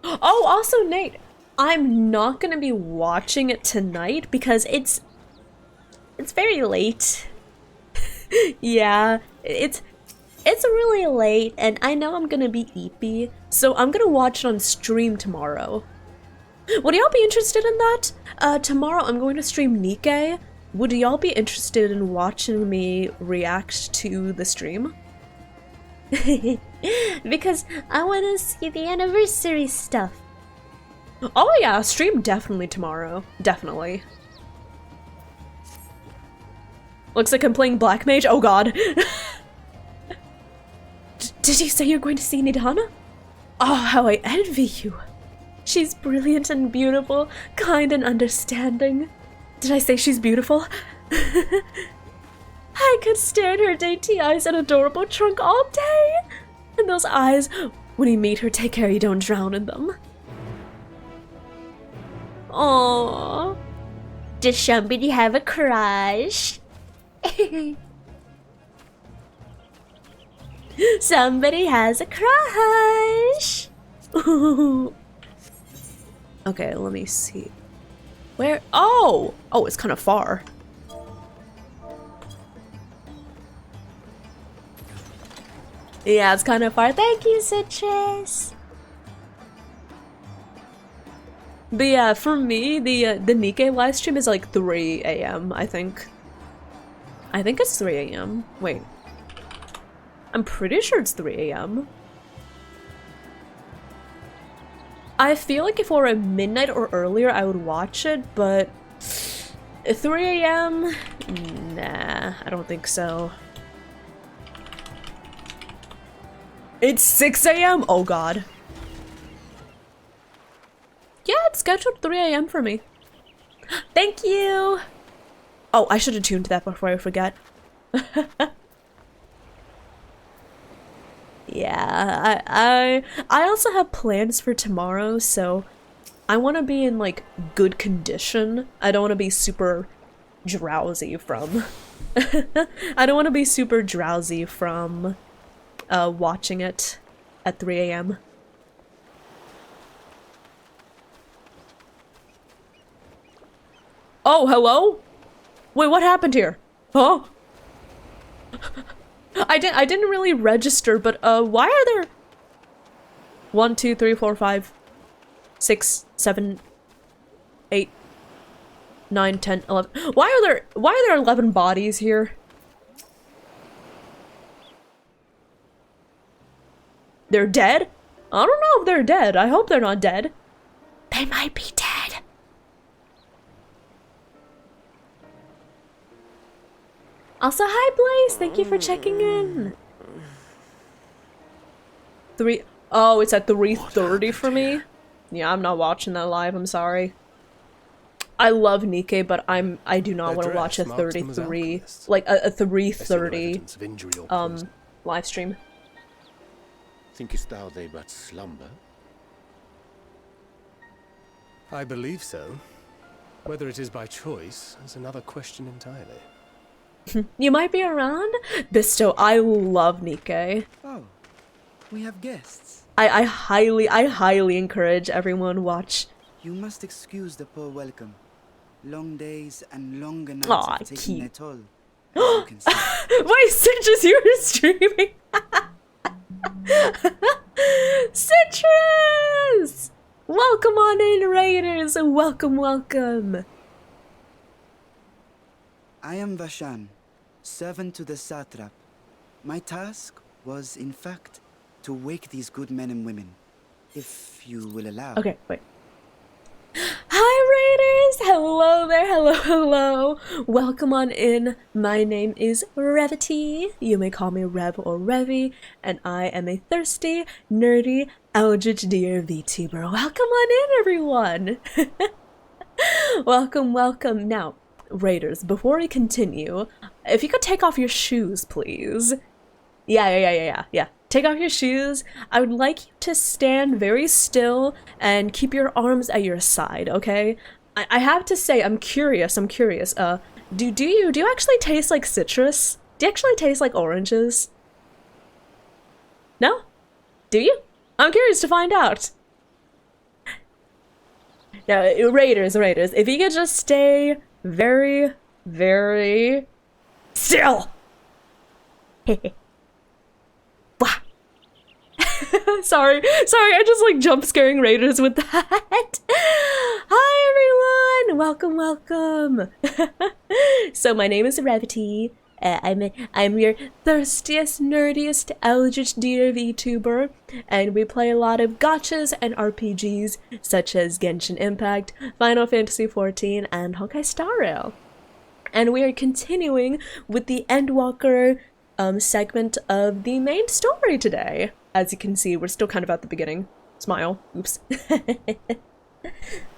Oh, also Nate, I'm not gonna be watching it tonight because it's very late. Yeah, it's really late and I know I'm gonna be eepy, so I'm gonna watch it on stream tomorrow. Would y'all be interested in that? Tomorrow I'm going to stream Nikke. Would y'all be interested in watching me react to the stream? Because I want to see the anniversary stuff. Oh yeah, stream definitely tomorrow. Definitely. Looks like I'm playing Black Mage. Oh god. Did you say you're going to see Nidana? Oh, how I envy you. She's brilliant and beautiful, kind and understanding. Did I say she's beautiful? I could stare at her dainty eyes and adorable trunk all day. And those eyes, when you meet her, take care you don't drown in them. Aww. Does somebody have a crush? Somebody has a crush. Okay, let me see. Where? Oh! Oh, it's kind of far. Yeah, it's kind of far. Thank you, Citrus! But yeah, for me, the Nikke livestream is like 3 AM, I think. I think it's 3 AM. Wait. I'm pretty sure it's 3 AM. I feel like if it were at midnight or earlier, I would watch it, but 3 AM? Nah, I don't think so. It's 6 AM? Oh god. Yeah, it's scheduled 3 AM for me. Thank you! Oh, I should have tuned that before I forget. Yeah, I also have plans for tomorrow, so I want to be in like good condition. I don't want to be super drowsy from I don't want to be super drowsy from watching it at 3 AM. Oh, hello? Wait, what happened here? Huh? I didn't really register, but why are there 1, 2, 3, 4, 5, 6, 7, 8, 9, 10, 11. Why are there 11 bodies here? They're dead? I don't know if they're dead. I hope they're not dead. They might be dead. Also, hi Blaze, thank you for checking in. Oh, it's at 3:30 for me? Yeah, I'm not watching that live, I'm sorry. I love Nikke, but I do not want to watch a 33, like a 3:30 live stream. Thinkest thou they but slumber? I believe so. Whether it is by choice is another question entirely. You might be around? Bisto, I love Nikke. Oh, we have guests. I highly encourage everyone watch. You must excuse the poor welcome. Long days and longer nights Aw, have taken their cute. toll. As you can see. Wait, Citrus, you were streaming? Citrus! Welcome on in, Raiders! Welcome, welcome! I am Vashan, servant to the satrap. My task was, in fact, to wake these good men and women, if you will allow. Okay, wait. Hi, Raiders! Hello there, hello. Welcome on in. My name is Revity. You may call me Rev or Revy, and I am a thirsty, nerdy, Eldritch Deer VTuber. Welcome on in, everyone! Welcome. Now, Raiders, before we continue, if you could take off your shoes, please. Yeah. Take off your shoes. I would like you to stand very still and keep your arms at your side, okay? I have to say, I'm curious. Do you actually taste like citrus? Do you actually taste like oranges? No? Do you? I'm curious to find out. Now, Raiders, if you could just stay very, very still. Sorry, I just like jump scaring Raiders with that. Hi everyone, welcome. So my name is Revity. I'm your thirstiest, nerdiest Eldritch Deer VTuber, and we play a lot of gachas and RPGs such as Genshin Impact, Final Fantasy XIV, and Honkai Star Rail. And we are continuing with the Endwalker segment of the main story today. As you can see, we're still kind of at the beginning. Smile. Oops. But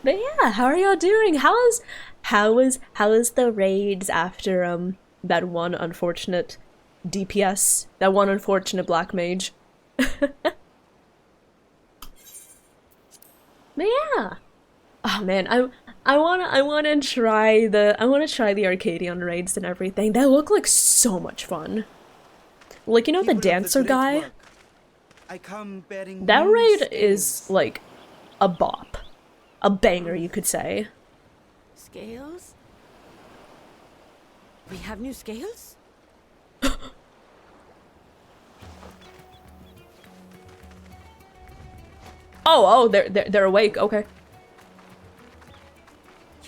yeah, how are y'all doing? How was the raids after that one unfortunate DPS, that one unfortunate black mage? But yeah. Oh man, I wanna try the Arcadian raids and everything. They look like so much fun. Like, you know, the dancer guy? That raid is like a bop. A banger, you could say. Scales? We have new scales? Oh, they're awake, okay.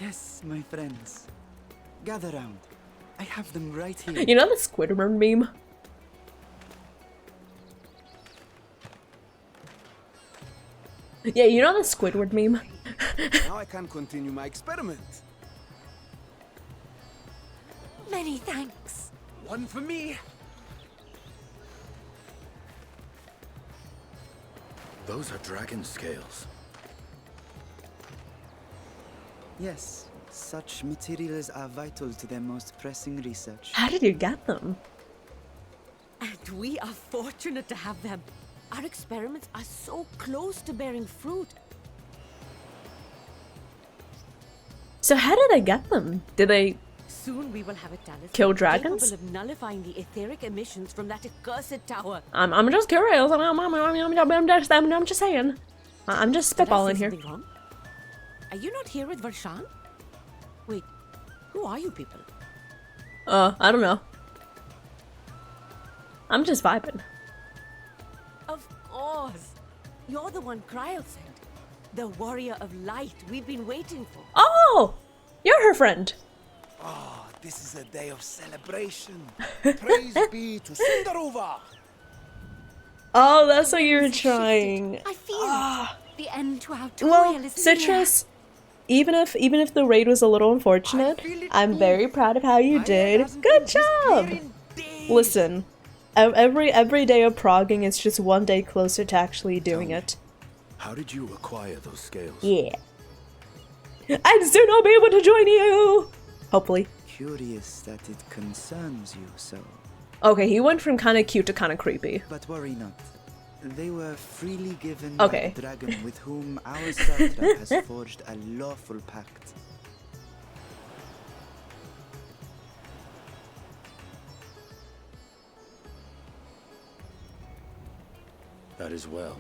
Yes, my friends. Gather round. I have them right here. You know the Squidward meme? Yeah, you know the Squidward meme? Now I can continue my experiment. Many thanks. One for me. Those are dragon scales. Yes, such materials are vital to their most pressing research. How did you get them? And we are fortunate to have them. Our experiments are so close to bearing fruit. So how did they get them? Did they Soon we will have a talisman kill dragons? capable of nullifying the etheric emissions from that accursed tower. I'm just curious. I'm just saying. I'm just Did I spitballing say here. something wrong? Are you not here with Varshan? Wait, who are you people? I don't know. I'm just vibing. Of course. You're the one Kryl sent. The warrior of light we've been waiting for. Oh! You're her friend. Oh, this is a day of celebration. Praise be to Cinderova. Oh, that's what you were trying. I feel it. The end to our Well, toil is Citrus, even if the raid was a little unfortunate, I'm very proud of how you did. Good job! Listen, every day of progging is just one day closer to actually doing it. How did you acquire those scales? Yeah. I'd soon I'll be able to join you! Hopefully. Curious that it concerns you so. Okay, he went from kind of cute to kind of creepy. But worry not. They were freely given Okay. by the dragon with whom our satrap has forged a lawful pact. That is well.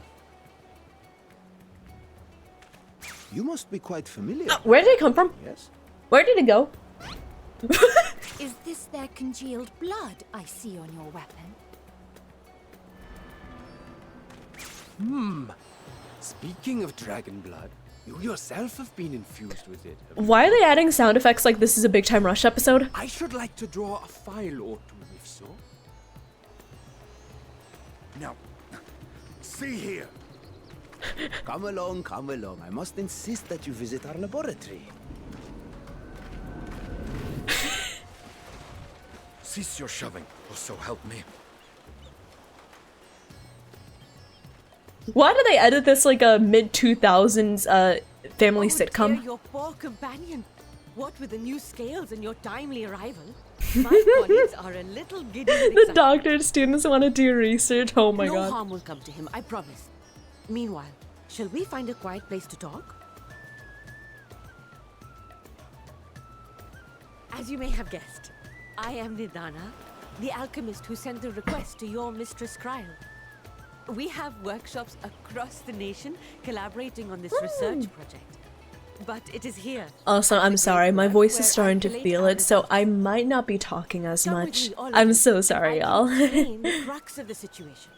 You must be quite familiar. Where did it come from? Yes. Where did it go? Is this their congealed blood I see on your weapon? Speaking of dragon blood, you yourself have been infused with it. Why are they adding sound effects like this is a Big Time Rush episode? I should like to draw a file or two, if so. Now, see here. Come along, come along. I must insist that you visit our laboratory. Cease your shoving, or so help me. Why do they edit this like a mid-2000s family sitcom? Dear, your poor companion. What with the new scales and your timely arrival, my colleagues are a little giddy. The doctor and students want to do research. Oh my no god. harm will come to him, I promise. Meanwhile, shall we find a quiet place to talk? As you may have guessed, I am Nidana, the alchemist who sent the request to your Mistress Kryl. We have workshops across the nation collaborating on this research project. But it is here. Also, I'm sorry, my voice is starting to feel it, so I might not be talking as much. I'm so sorry, y'all. The crux of the situation.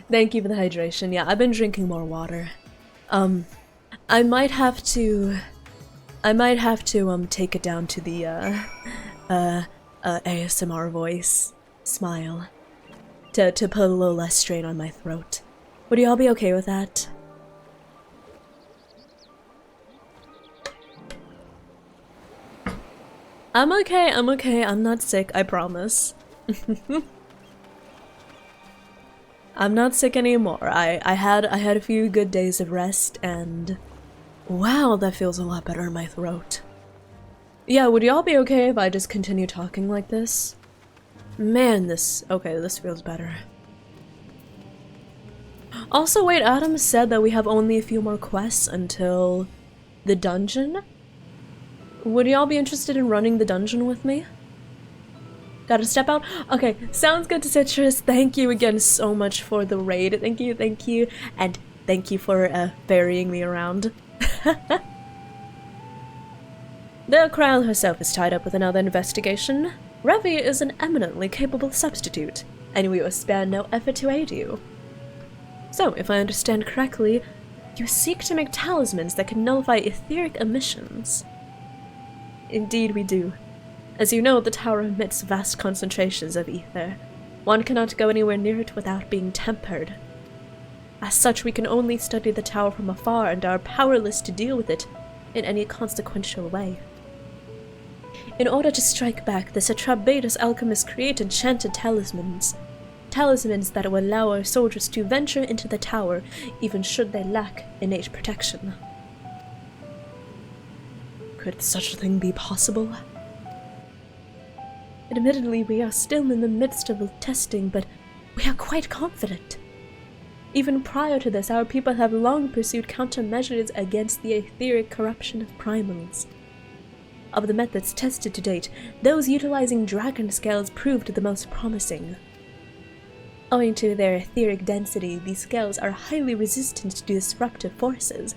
Thank you for the hydration. Yeah, I've been drinking more water. I might have to take it down to the ASMR voice smile to put a little less strain on my throat. Would y'all be okay with that? I'm okay, I'm not sick, I promise. I'm not sick anymore. I had a few good days of rest and wow, that feels a lot better in my throat. Yeah, would y'all be okay if I just continue talking like this? Man, this feels better. Also, wait, Adam said that we have only a few more quests until the dungeon? Would y'all be interested in running the dungeon with me? Gotta step out? Okay, sounds good to Citrus. Thank you again so much for the raid. Thank you, and thank you for ferrying me around. The Kryl herself is tied up with another investigation. Revi is an eminently capable substitute, and we will spare no effort to aid you. So, if I understand correctly, you seek to make talismans that can nullify etheric emissions. Indeed we do. As you know, the tower emits vast concentrations of ether. One cannot go anywhere near it without being tempered. As such, we can only study the tower from afar and are powerless to deal with it in any consequential way. In order to strike back, the satrap bade us alchemists create enchanted talismans. Talismans that will allow our soldiers to venture into the tower, even should they lack innate protection. Could such a thing be possible? Admittedly, we are still in the midst of testing, but we are quite confident. Even prior to this, our people have long pursued countermeasures against the etheric corruption of primals. Of the methods tested to date, those utilizing dragon scales proved the most promising. Owing to their etheric density, these scales are highly resistant to disruptive forces.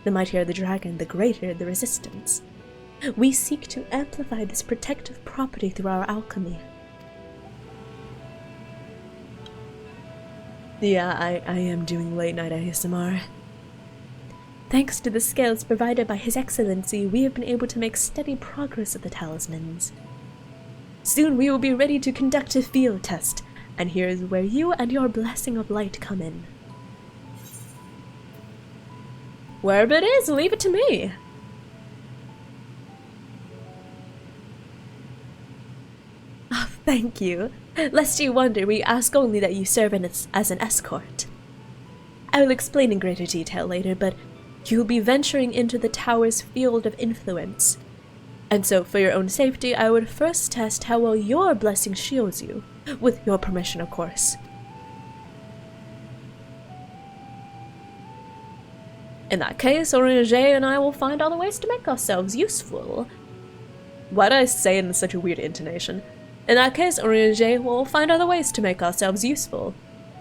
The mightier the dragon, the greater the resistance. We seek to amplify this protective property through our alchemy. Yeah, I am doing late night ASMR. Thanks to the scales provided by His Excellency, we have been able to make steady progress with the talismans. Soon we will be ready to conduct a field test, and here is where you and your blessing of light come in. Wherever it is, leave it to me. Oh, thank you. Lest you wonder, we ask only that you serve as an escort. I will explain in greater detail later, but you will be venturing into the tower's field of influence. And so, for your own safety, I would first test how well your blessing shields you. With your permission, of course. In that case, Orange and I will find other ways to make ourselves useful. Why did I say it in such a weird intonation? In that case, Orange will find other ways to make ourselves useful.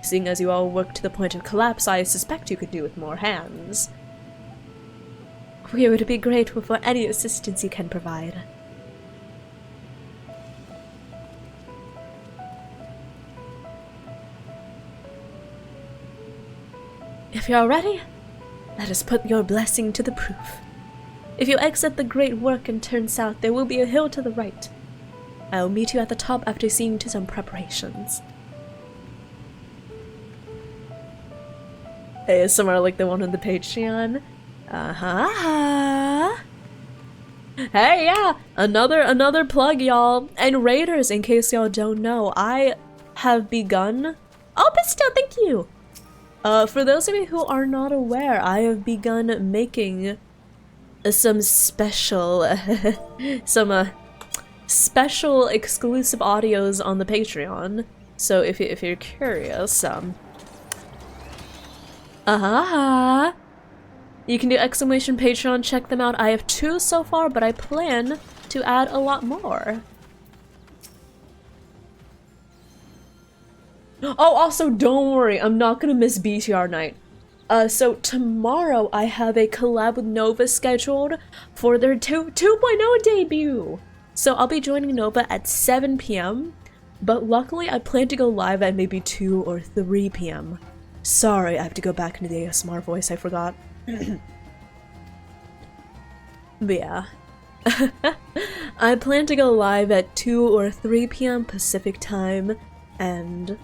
Seeing as you all work to the point of collapse, I suspect you could do with more hands. We would be grateful for any assistance you can provide. If you are ready, let us put your blessing to the proof. If you exit the great work and turn south, there will be a hill to the right. I will meet you at the top after seeing to some preparations. ASMR like the one on the Patreon. Hey, yeah, another plug, y'all. And Raiders, in case y'all don't know, I have begun. Oh, Pisto, thank you. For those of you who are not aware, I have begun making some special, special exclusive audios on the Patreon. So if you're curious, you can do exclamation Patreon, check them out. I have 2 so far, but I plan to add a lot more. Oh, also, don't worry, I'm not gonna miss BTR night. So tomorrow I have a collab with Nova scheduled for their 2.0 debut. So I'll be joining Nova at 7 p.m. But luckily I plan to go live at maybe 2 or 3 p.m. Sorry, I have to go back into the ASMR voice, I forgot. But yeah. I plan to go live at 2 or 3 p.m. Pacific time, and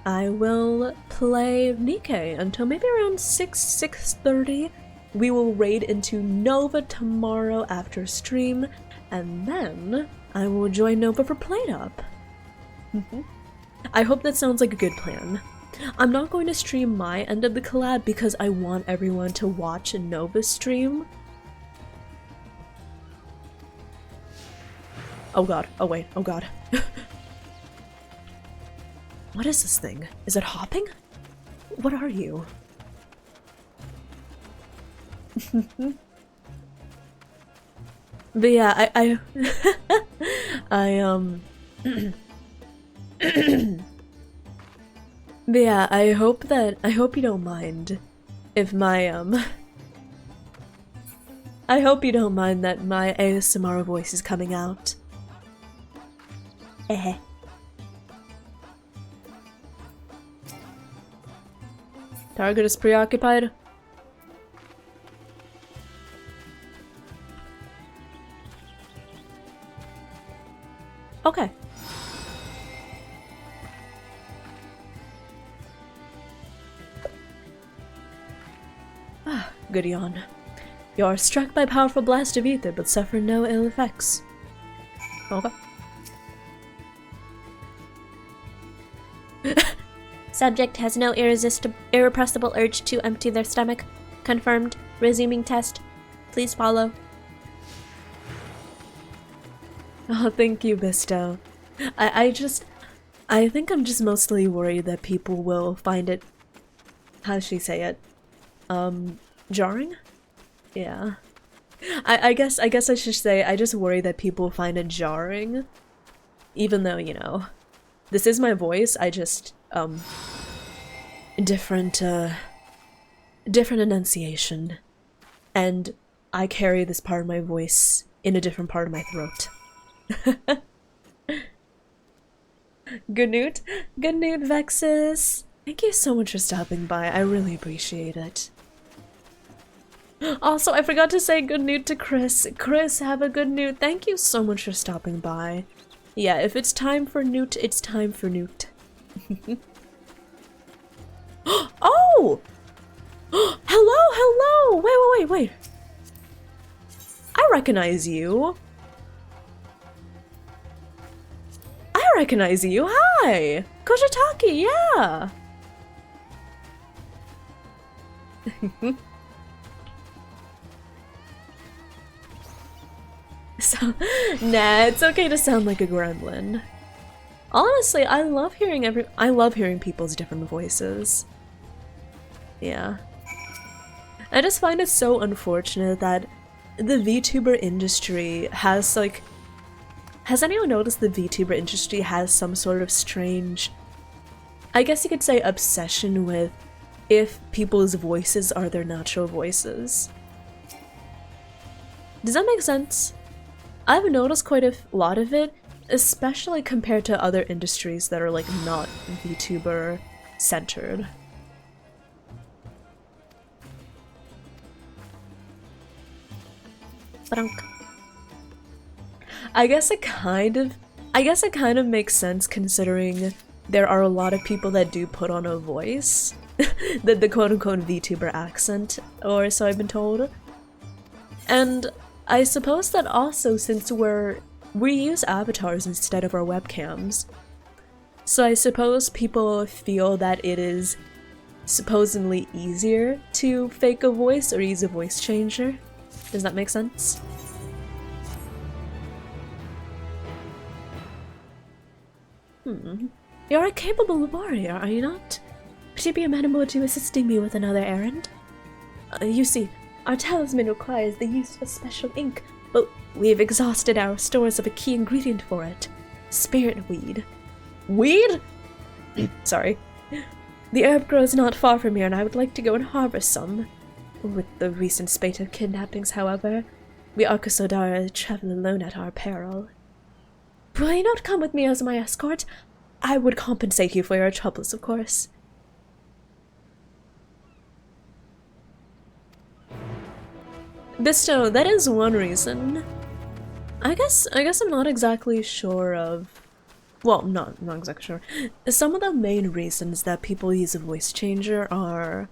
I will play Nikke until maybe around 6:30. We will raid into Nova tomorrow after stream, and then I will join Nova for Plate Up. I hope that sounds like a good plan. I'm not going to stream my end of the collab because I want everyone to watch Nova's stream. Oh god, oh wait, oh god. What is this thing? Is it hopping? What are you? But yeah, but yeah, I hope you don't mind if my, I hope you don't mind that my ASMR voice is coming out. Target is preoccupied. Okay. Ah, good yawn. You are struck by powerful blast of ether, but suffer no ill effects. Okay. Subject has no irrepressible urge to empty their stomach. Confirmed. Resuming test. Please follow. Oh, thank you, Bisto. I think I'm just mostly worried that people will find it, how does she say it? Jarring? Yeah. I guess I should say I just worry that people find it jarring. Even though, you know, this is my voice, I just, different enunciation. And I carry this part of my voice in a different part of my throat. Good Newt Vexus. Thank you so much for stopping by. I really appreciate it. Also, I forgot to say good Newt to Chris. Chris, have a good Newt. Thank you so much for stopping by. Yeah, if it's time for Newt, it's time for Newt. Oh! Hello! Wait. I recognize you. Hi! Koshitaki, yeah! So, nah, it's okay to sound like a gremlin. Honestly, I love hearing people's different voices. Yeah. I just find it so unfortunate that the VTuber industry has, like... Has anyone noticed the VTuber industry has some sort of strange... I guess you could say obsession with if people's voices are their natural voices. Does that make sense? I've noticed quite a lot of it, especially compared to other industries that are like not VTuber centered. I guess it kind of makes sense considering there are a lot of people that do put on a voice, the quote-unquote VTuber accent, or so I've been told. And I suppose that also since we use avatars instead of our webcams, so I suppose people feel that it is supposedly easier to fake a voice or use a voice changer. Does that make sense? You're a capable warrior, are you not? Would you be amenable to assisting me with another errand? You see, our talisman requires the use of a special ink, but we've exhausted our stores of a key ingredient for it. Spirit weed. Weed? Sorry. The herb grows not far from here and I would like to go and harvest some. With the recent spate of kidnappings, however, we Arkasodara travel alone at our peril. Will you not come with me as my escort? I would compensate you for your troubles, of course. Bisto, that is one reason. I guess I'm not exactly sure of... Well, not exactly sure. Some of the main reasons that people use a voice changer are...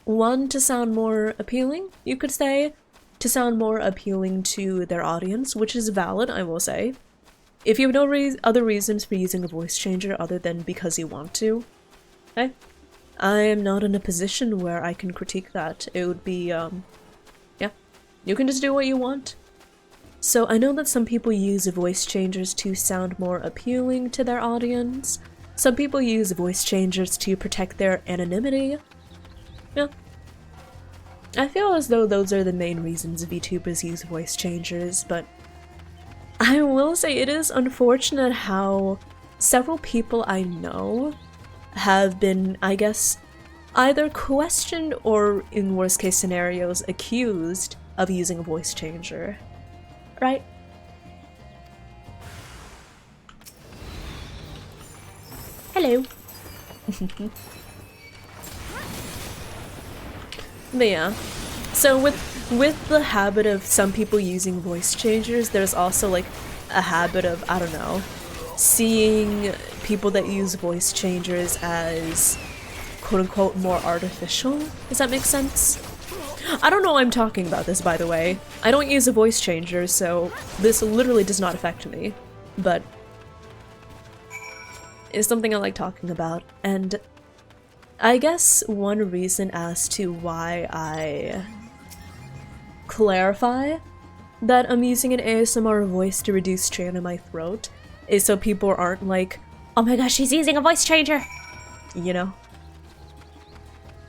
One, to sound more appealing, you could say. To sound more appealing to their audience, which is valid, I will say. If you have no other reasons for using a voice changer other than because you want to, okay? I am not in a position where I can critique that. It would be, yeah. You can just do what you want. So I know that some people use voice changers to sound more appealing to their audience. Some people use voice changers to protect their anonymity. Yeah. I feel as though those are the main reasons VTubers use voice changers, but I will say it is unfortunate how several people I know have been, I guess, either questioned or, in worst case scenarios, accused of using a voice changer. Right? Hello. But yeah, so with the habit of some people using voice changers, there's also like a habit of, I don't know, seeing people that use voice changers as quote-unquote more artificial. Does that make sense? I don't know why I'm talking about this, by the way. I don't use a voice changer, so this literally does not affect me. But it's something I like talking about, and I guess one reason as to why I clarify that I'm using an ASMR voice to reduce strain in my throat is so people aren't like, oh my gosh, she's using a voice changer! You know?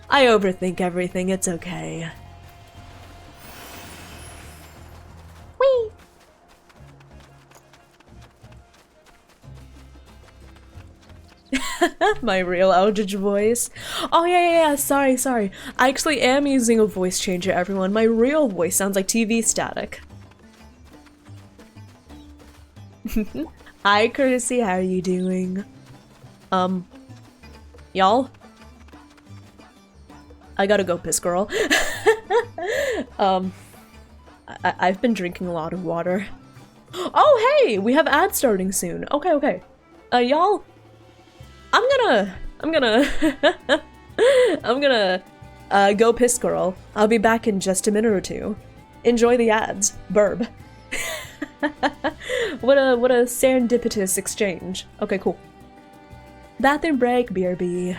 I overthink everything, it's okay. Whee! My real Eldritch voice. Oh yeah, sorry. I actually am using a voice changer, everyone. My real voice sounds like TV static. Hi, Courtesy. How are you doing? Y'all? I gotta go piss, girl. I've been drinking a lot of water. Oh, hey! We have ads starting soon. Okay, okay. Y'all, I'm gonna go piss, girl. I'll be back in just a minute or two. Enjoy the ads. Burb. What a serendipitous exchange. Okay, cool. Bathroom break, BRB.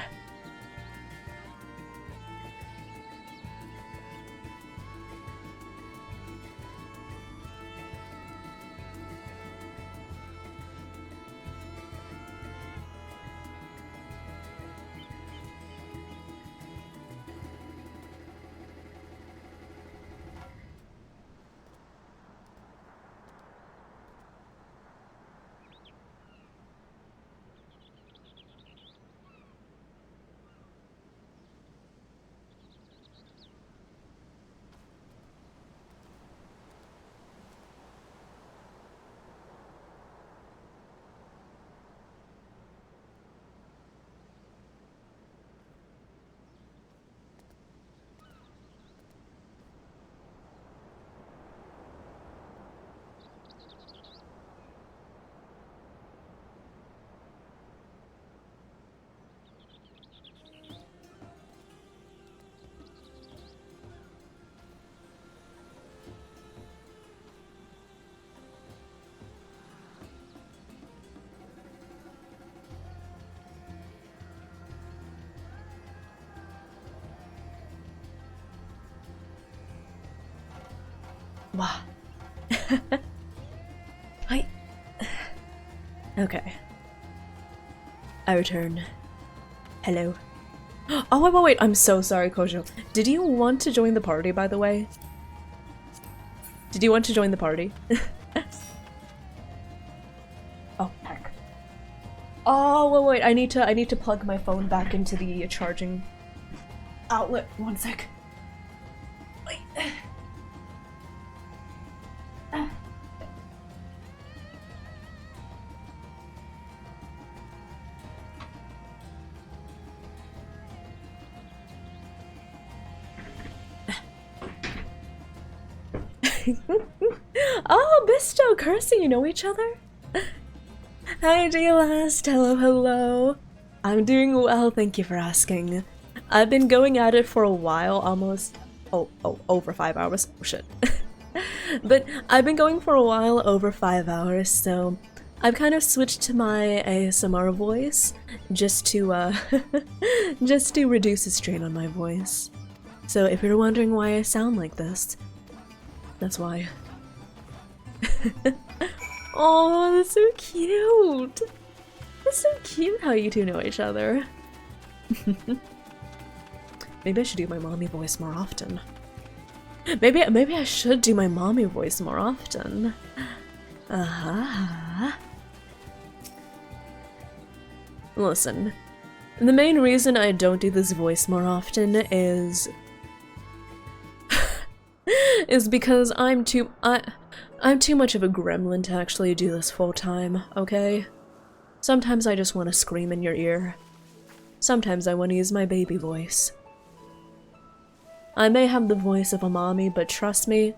Wow. Hi. Okay. I return. Hello. Oh, wait. I'm so sorry, Kojo. Did you want to join the party, by the way? Did you want to join the party? Oh, heck. Oh, wait. I need to plug my phone back into the charging outlet. One sec. Wait. Oh, Bisto, Cursey, you know each other? Hi, Last. Hello. I'm doing well, thank you for asking. I've been going at it for a while, almost... over 5 hours. Oh, shit. But I've been going for a while, over 5 hours, so I've kind of switched to my ASMR voice just to, just to reduce the strain on my voice. So if you're wondering why I sound like this, that's why. Oh, that's so cute! It's so cute how you two know each other. Maybe I should do my mommy voice more often. Maybe I should do my mommy voice more often. Listen, the main reason I don't do this voice more often is because I'm too much of a gremlin to actually do this full time, okay? Sometimes I just want to scream in your ear. Sometimes I want to use my baby voice. I may have the voice of a mommy, but trust me,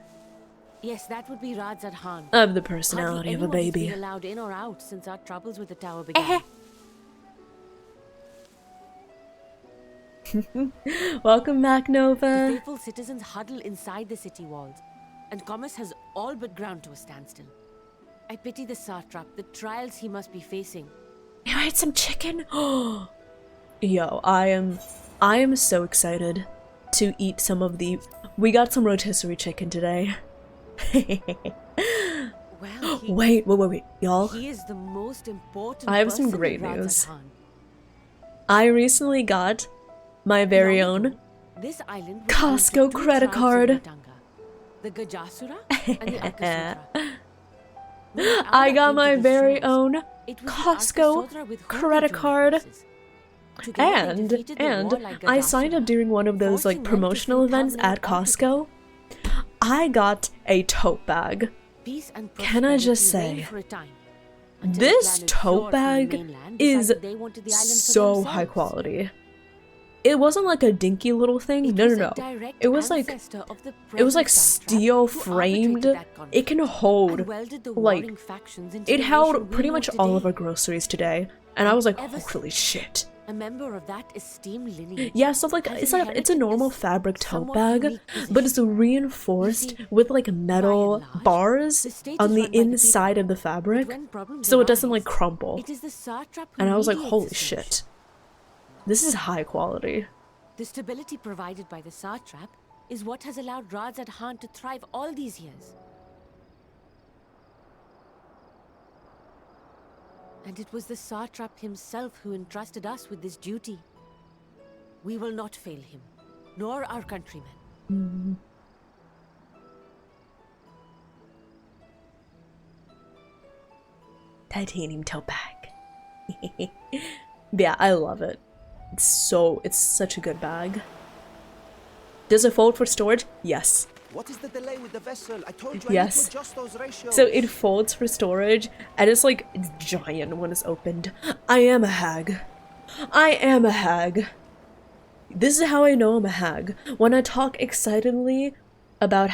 Yes, that would be Radzat Khan. I have the personality of a baby. Hardly anyone has been allowed in or out since our troubles with the tower began. Welcome back, Nova. The faithful citizens huddle inside the city walls, and commerce has all but ground to a standstill. I pity the satrap, the trials he must be facing. You ate some chicken? Yo, I am so excited to eat some of the... We got some rotisserie chicken today. Well, wait, y'all. He is the most important I have some person great in Radzat news. Khan. I recently got my very own This island was Costco two credit tribes of card. Matanga, the Gajasura and the Alkasudra. I got my very own Costco credit card. And I signed up during one of those like promotional events at Costco. I got a tote bag. Can I just say, This tote bag is so high quality. It wasn't like a dinky little thing. No. It was like steel framed. It can hold like it held pretty much all of our groceries today, and I was like, holy shit. A member of that esteemed lineage. Yeah, so like it's a normal fabric tote bag, but it's reinforced with like metal bars on the inside of the fabric, so it doesn't like crumple. And I was like, holy shit. This is high quality. The stability provided by the satrap is what has allowed Radzad Khan to thrive all these years. And it was the satrap himself who entrusted us with this duty. We will not fail him, nor our countrymen. Titanium tote bag. Yeah, I love it. It's such a good bag. Does it fold for storage? Yes. What is the delay with the vessel? I told you yes. I need to adjust those ratios. So it folds for storage, and it's like it's giant when it's opened. I am a hag. I am a hag. This is how I know I'm a hag. When I talk excitedly about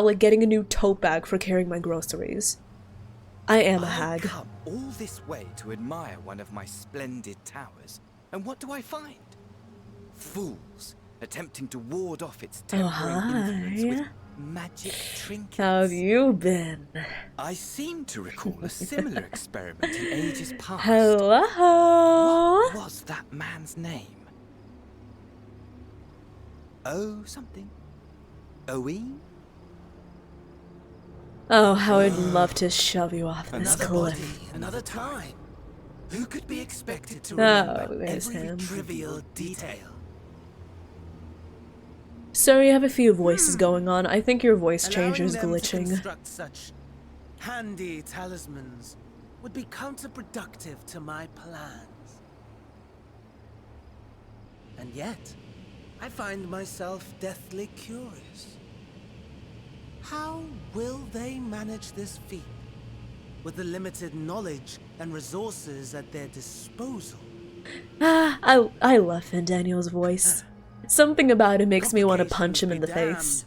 like getting a new tote bag for carrying my groceries. I am a hag. I've come all this way to admire one of my splendid towers, and what do I find? Fools attempting to ward off its tempering influence with magic trinkets. How have you been? I seem to recall a similar experiment in ages past. Hello? What was that man's name? Oh, something. Owe? Oh, how I'd love to shove you off this cliff. Another time. Who could be expected to remember every trivial detail? So you have a few voices going on. I think your voice changer is glitching. Construct such handy talismans would be counterproductive to my plans. And yet, I find myself deathly curious. How will they manage this feat with the limited knowledge and resources at their disposal? I love Finn Daniel's voice. Something about it makes me want to punch him in the face.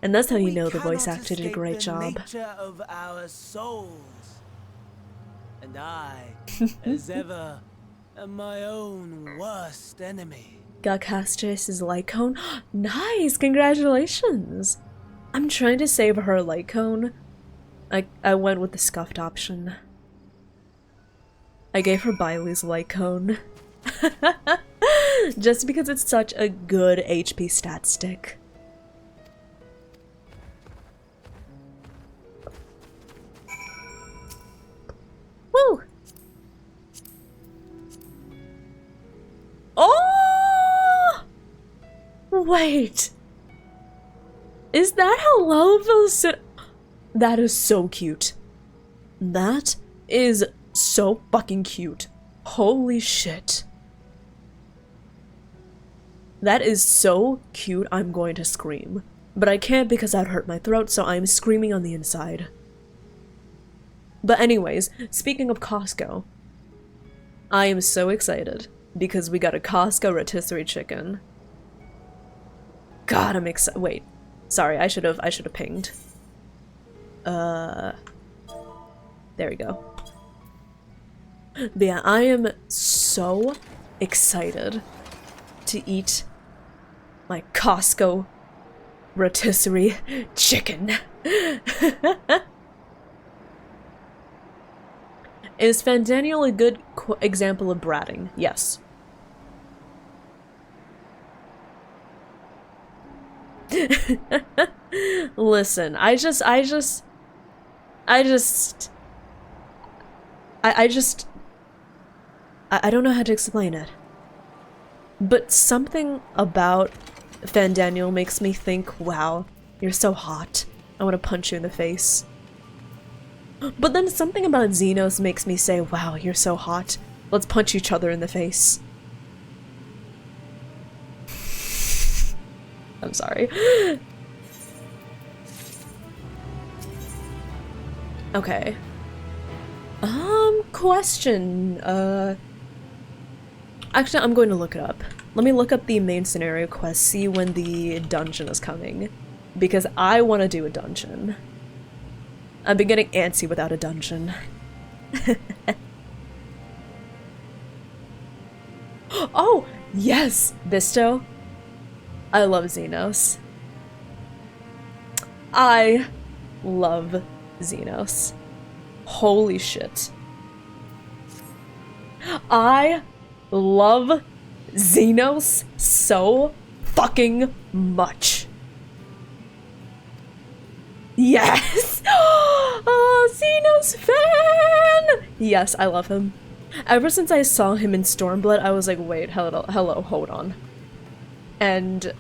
And that's how you know the voice actor did a great job. Nature of our souls. And I, as ever, am my own worst enemy. Got Castrace's light cone? Nice! Congratulations! I'm trying to save her light cone. I went with the scuffed option. I gave her Biley's light cone. Just because it's such a good HP stat stick. Woo! Oh! Wait. Is that how Lalavel's That is so cute. That is so fucking cute. Holy shit. That is so cute, I'm going to scream. But I can't because I'd hurt my throat, so I'm screaming on the inside. But anyways, speaking of Costco, I am so excited because we got a Costco rotisserie chicken. God, I'm excited. Wait, sorry, I should have pinged. There we go. But yeah, I am so excited to eat my Costco rotisserie chicken. Is Fandaniel a good example of bratting? Yes. Listen, I don't know how to explain it. But something about Fandaniel makes me think, wow, you're so hot. I want to punch you in the face. But then something about Xenos makes me say, wow, you're so hot. Let's punch each other in the face. I'm sorry. Okay. Question. Actually, I'm going to look it up. Let me look up the main scenario quest, see when the dungeon is coming. Because I want to do a dungeon. I've been getting antsy without a dungeon. Oh, yes! Bisto. I love Xenos. I love Xenos. Holy shit. I love Xenos so fucking much. Yes! Oh, Xenos fan! Yes, I love him. Ever since I saw him in Stormblood, I was like, wait, hello, hold on. And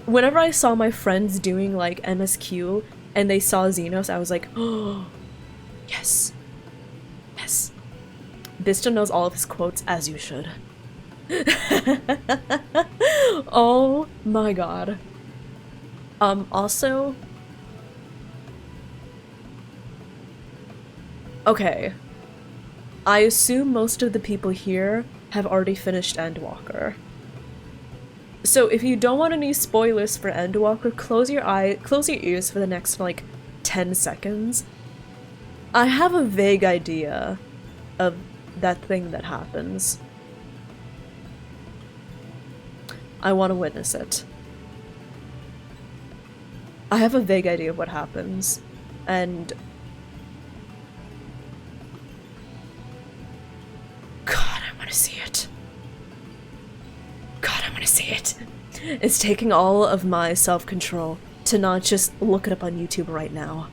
whenever I saw my friends doing like MSQ and they saw Xenos, I was like, oh, yes. Yes. Bisto knows all of his quotes, as you should. Oh my god. Also... Okay. I assume most of the people here have already finished Endwalker. So if you don't want any spoilers for Endwalker, close your ears for the next, like, 10 seconds. I have a vague idea of that thing that happens. I want to witness it. I have a vague idea of what happens, and... God, I want to see it. God, I want to see it. It's taking all of my self-control to not just look it up on YouTube right now.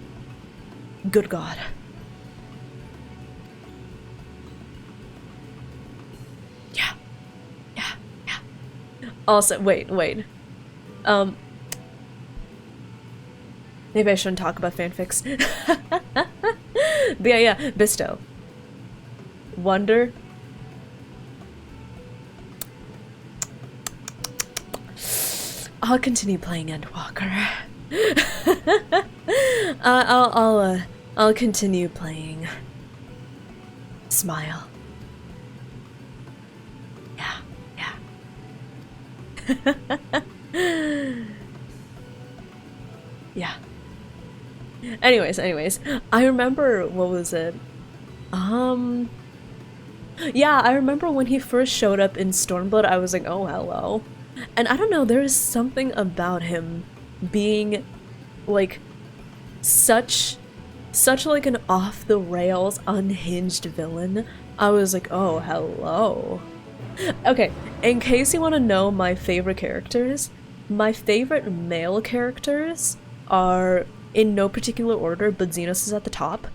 Good God. Yeah. Yeah. Yeah. Also, wait. Maybe I shouldn't talk about fanfics. But yeah, Bisto. Wonder. I'll continue playing Endwalker. I'll continue playing Smile. Yeah. Yeah. Anyways, I remember, what was it? Yeah, I remember when he first showed up in Stormblood, I was like, oh, hello. And I don't know, there is something about him being, like, such like an off-the-rails, unhinged villain. I was like, oh, hello. Okay, in case you want to know my favorite characters, my favorite male characters are, in no particular order, but Xenos is at the top.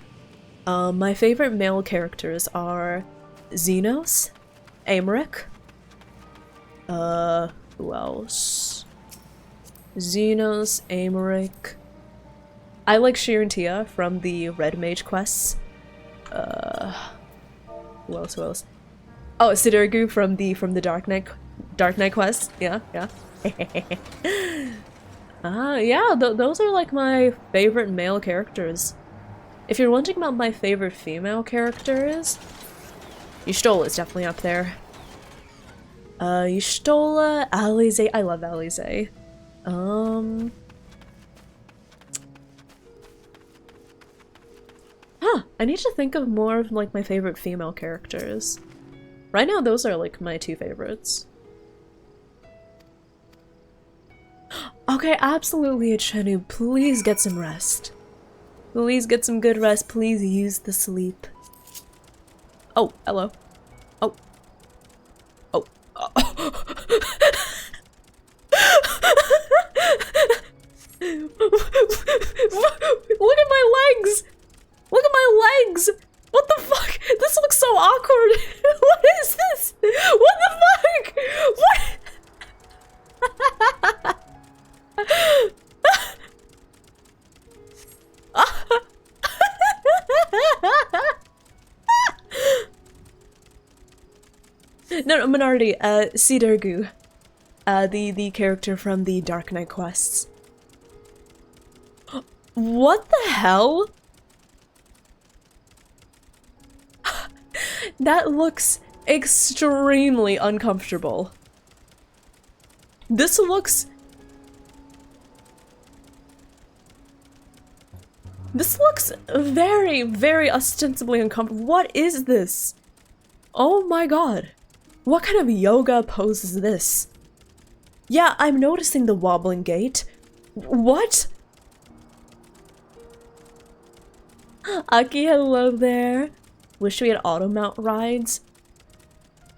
My favorite male characters are Xenos, Aymeric, who else? Xenos, Aymeric. I like Sheer and Tia from the Red Mage quests. Who else? Oh, Sidirgu from the Dark Knight quest. Yeah. Yeah, those are like my favorite male characters. If you're wondering about my favorite female characters, Y'shtola is definitely up there. Y'shtola, Alize, I love Alize. I need to think of more of like my favorite female characters. Right now, those are like my two favorites. Okay, absolutely, Chenu, please get some rest. Please get some good rest, please use the sleep. Oh, hello. Oh. Look at my legs! Look at my legs! What the fuck? This looks so awkward! What is this? What the fuck? What? No, Minority, Sidirgu. The character from the Dark Knight quests. What the hell? That looks extremely uncomfortable. This looks very, very ostensibly uncomfortable. What is this? Oh my god. What kind of yoga pose is this? Yeah, I'm noticing the wobbling gait. What? Aki, hello there. Wish we had auto mount rides.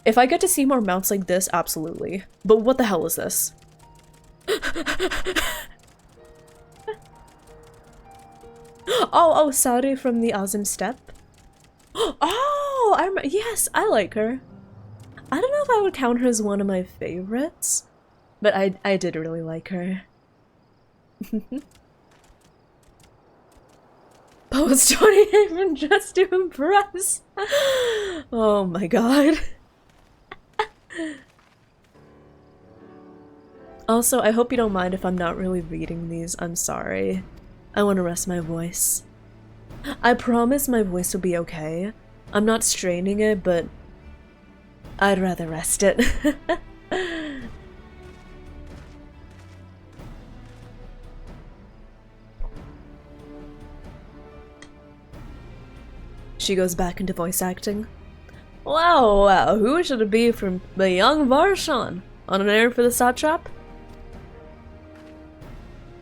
If I get to see more mounts like this, absolutely. But what the hell is this? Oh, Saudi from the Azim Steppe. Oh, yes, I like her. I don't know if I would count her as one of my favorites, but I did really like her. Post 28 just to impress. Oh my god. Also, I hope you don't mind if I'm not really reading these. I'm sorry. I want to rest my voice. I promise my voice will be okay. I'm not straining it, but I'd rather rest it. She goes back into voice acting. Wow, who should it be from the young Varshan? On an errand for the satrap?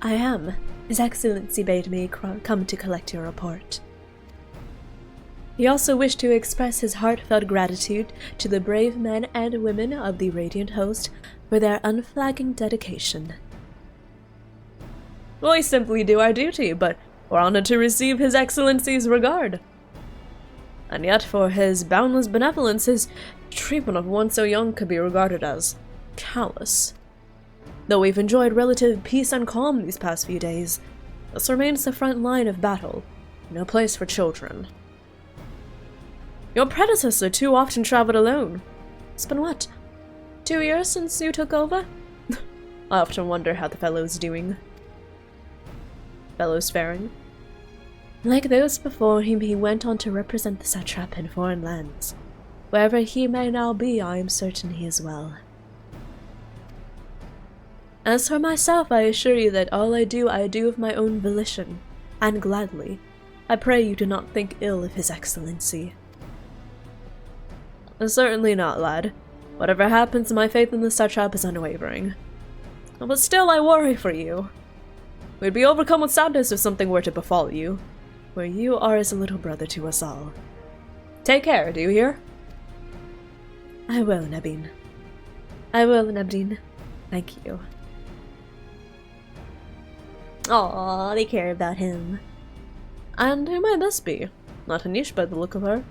I am. His Excellency bade me come to collect your report. He also wished to express his heartfelt gratitude to the brave men and women of the Radiant Host for their unflagging dedication. We simply do our duty, but we're honored to receive His Excellency's regard. And yet, for his boundless benevolence, his treatment of one so young could be regarded as callous. Though we've enjoyed relative peace and calm these past few days, this remains the front line of battle, no place for children. Your predecessor too often traveled alone. It's been what, 2 years since you took over? I often wonder how the fellow's doing. Fellow's faring. Like those before him, he went on to represent the satrap in foreign lands. Wherever he may now be, I am certain he is well. As for myself, I assure you that all I do of my own volition, and gladly. I pray you do not think ill of His Excellency. Certainly not, lad. Whatever happens, my faith in the satrap is unwavering. But still, I worry for you. We'd be overcome with sadness if something were to befall you, for you are as a little brother to us all. Take care, do you hear? I will, Nabin. I will, Nabdin. Thank you. Aw, they care about him. And who might this be? Not Anish by the look of her.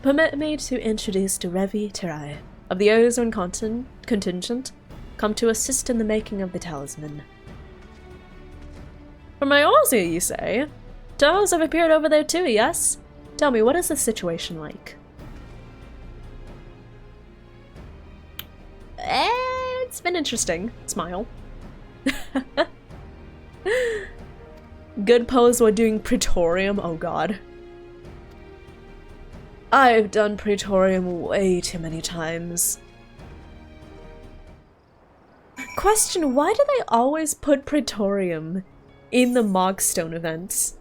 Permit me to introduce Derevi Terai, of the Ozone contingent, come to assist in the making of the talisman. From Iosia, you say? Toes have appeared over there too, yes? Tell me, what is the situation like? It's been interesting. Smile. Good pose while doing Praetorium, oh god. I've done Praetorium way too many times. Question, why do they always put Praetorium in the Mogstone events?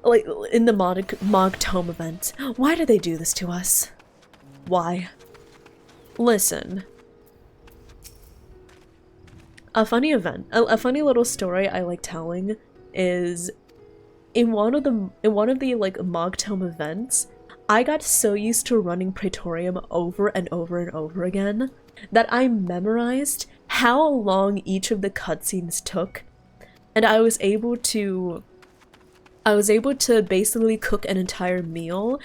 Like, in the Mogtome event. Why do they do this to us? Why? Listen. A funny a funny little story I like telling is in one of the like Mogtome events, I got so used to running Praetorium over and over and over again that I memorized how long each of the cutscenes took, and I was able to basically cook an entire meal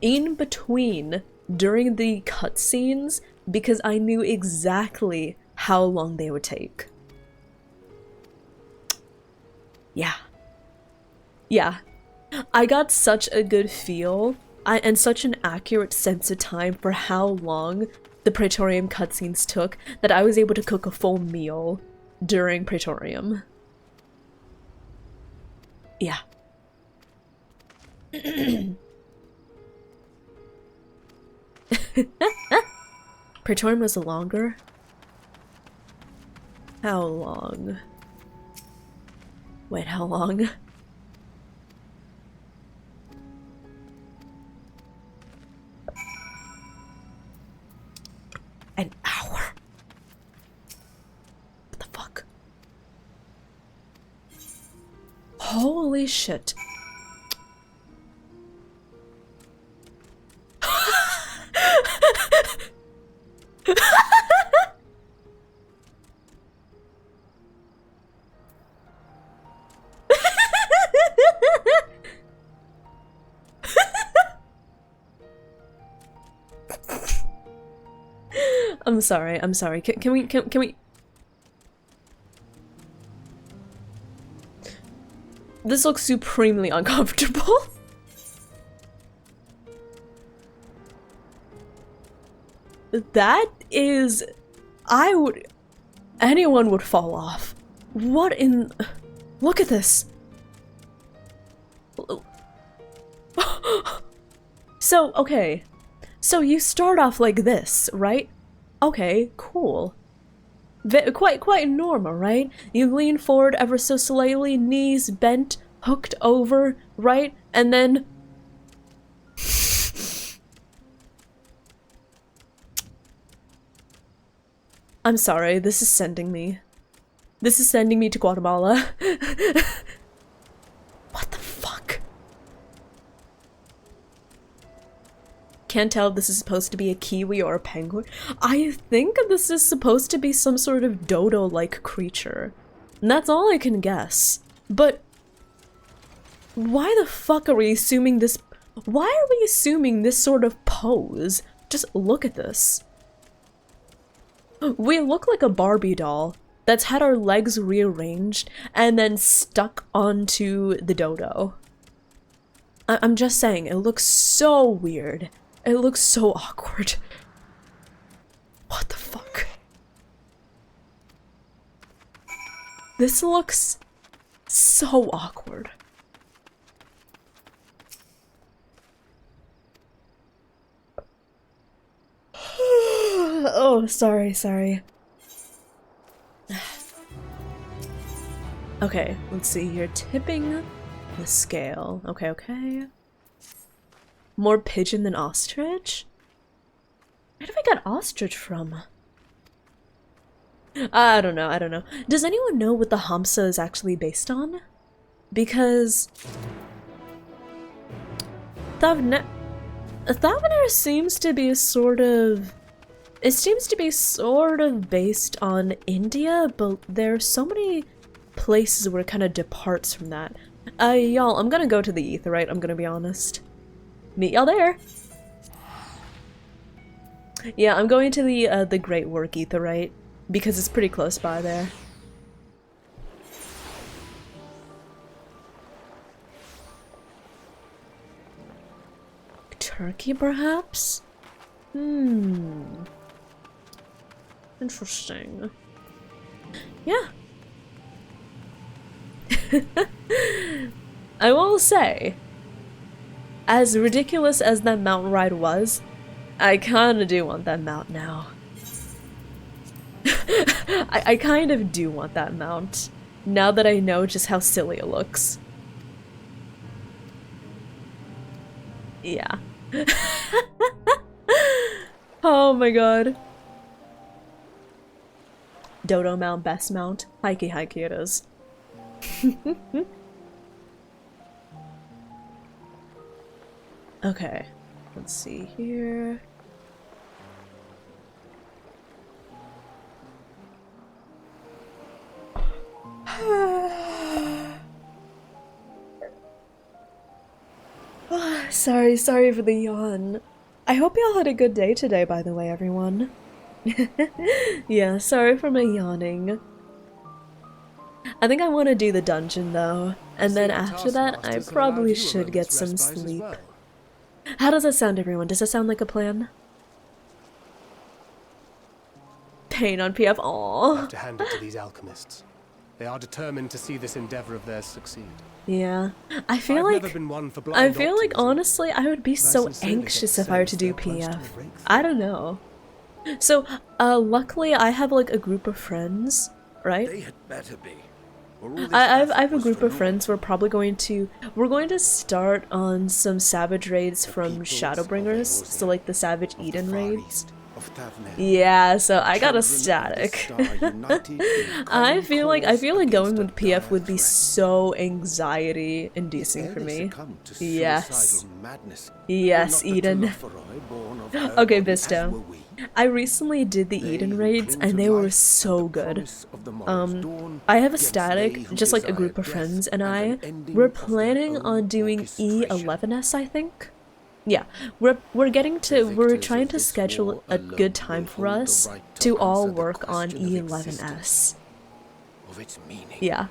in between during the cutscenes because I knew exactly how long they would take. Yeah. I got such a good feel and such an accurate sense of time for how long the Praetorium cutscenes took that I was able to cook a full meal during Praetorium. Yeah. Praetorium was longer? How long? Wait, how long? An hour? What the fuck? Holy shit. I'm sorry, I'm sorry. Can we... This looks supremely uncomfortable. That is... Anyone would fall off. What in... Look at this. So, okay. So you start off like this, right? Okay, cool. Quite normal, right? You lean forward ever so slightly, knees bent, hooked over, right? And then... I'm sorry, this is sending me. This is sending me to Guatemala. What the fuck? Can't tell if this is supposed to be a kiwi or a penguin. I think this is supposed to be some sort of dodo-like creature. And that's all I can guess. But why the fuck are we assuming this? Why are we assuming this sort of pose? Just look at this. We look like a Barbie doll that's had our legs rearranged and then stuck onto the dodo. I'm just saying, it looks so weird. It looks so awkward. What the fuck? This looks so awkward. Oh, sorry. Okay, let's see here. Tipping the scale. Okay. More pigeon than ostrich? Where did I get ostrich from? I don't know. Does anyone know what the Hamsa is actually based on? Because... Thavnair seems to be sort of... It seems to be sort of based on India, but there are so many places where it kind of departs from that. Y'all, I'm gonna go to the Aetheryte, I'm gonna be honest. Meet y'all there! Yeah, I'm going to the Great Work Aetheryte, because it's pretty close by there. Turkey, perhaps? Interesting. Yeah. I will say, as ridiculous as that mountain ride was, I kinda do want that mount now. I kind of do want that mount, now that I know just how silly it looks. Yeah. Oh my god. Dodo mount, best mount. Hikey it is. Okay, let's see here. Sorry for the yawn. I hope y'all had a good day today, by the way, everyone. Yeah, sorry for my yawning. I think I want to do the dungeon, though, and then after that, I probably should get some sleep. How does that sound, everyone? Does that sound like a plan? Pain on PF, aww. I have to hand it to these alchemists. They are determined to see this endeavor of theirs succeed. Yeah. I feel I've like never been one for I blind feel like optimism, honestly I would be but I so sincerely get anxious the if I were to sense do they're close to a PF. breakthrough. I don't know. So, luckily I have like a group of friends, right? They had better be. Or all this I effort have a was group for of friends. We're going to start on some savage raids from Shadowbringers, so like the Savage Eden raids. Yeah, so I got a static. I feel like going with PF would be so anxiety inducing for me. Yes. Yes, Eden. Okay, Bisto. I recently did the Eden raids and they were so good. I have a static, just like a group of friends, and we're planning on doing E11S, I think. Yeah, we're trying to schedule a good time for us to all work on E11S. Yeah.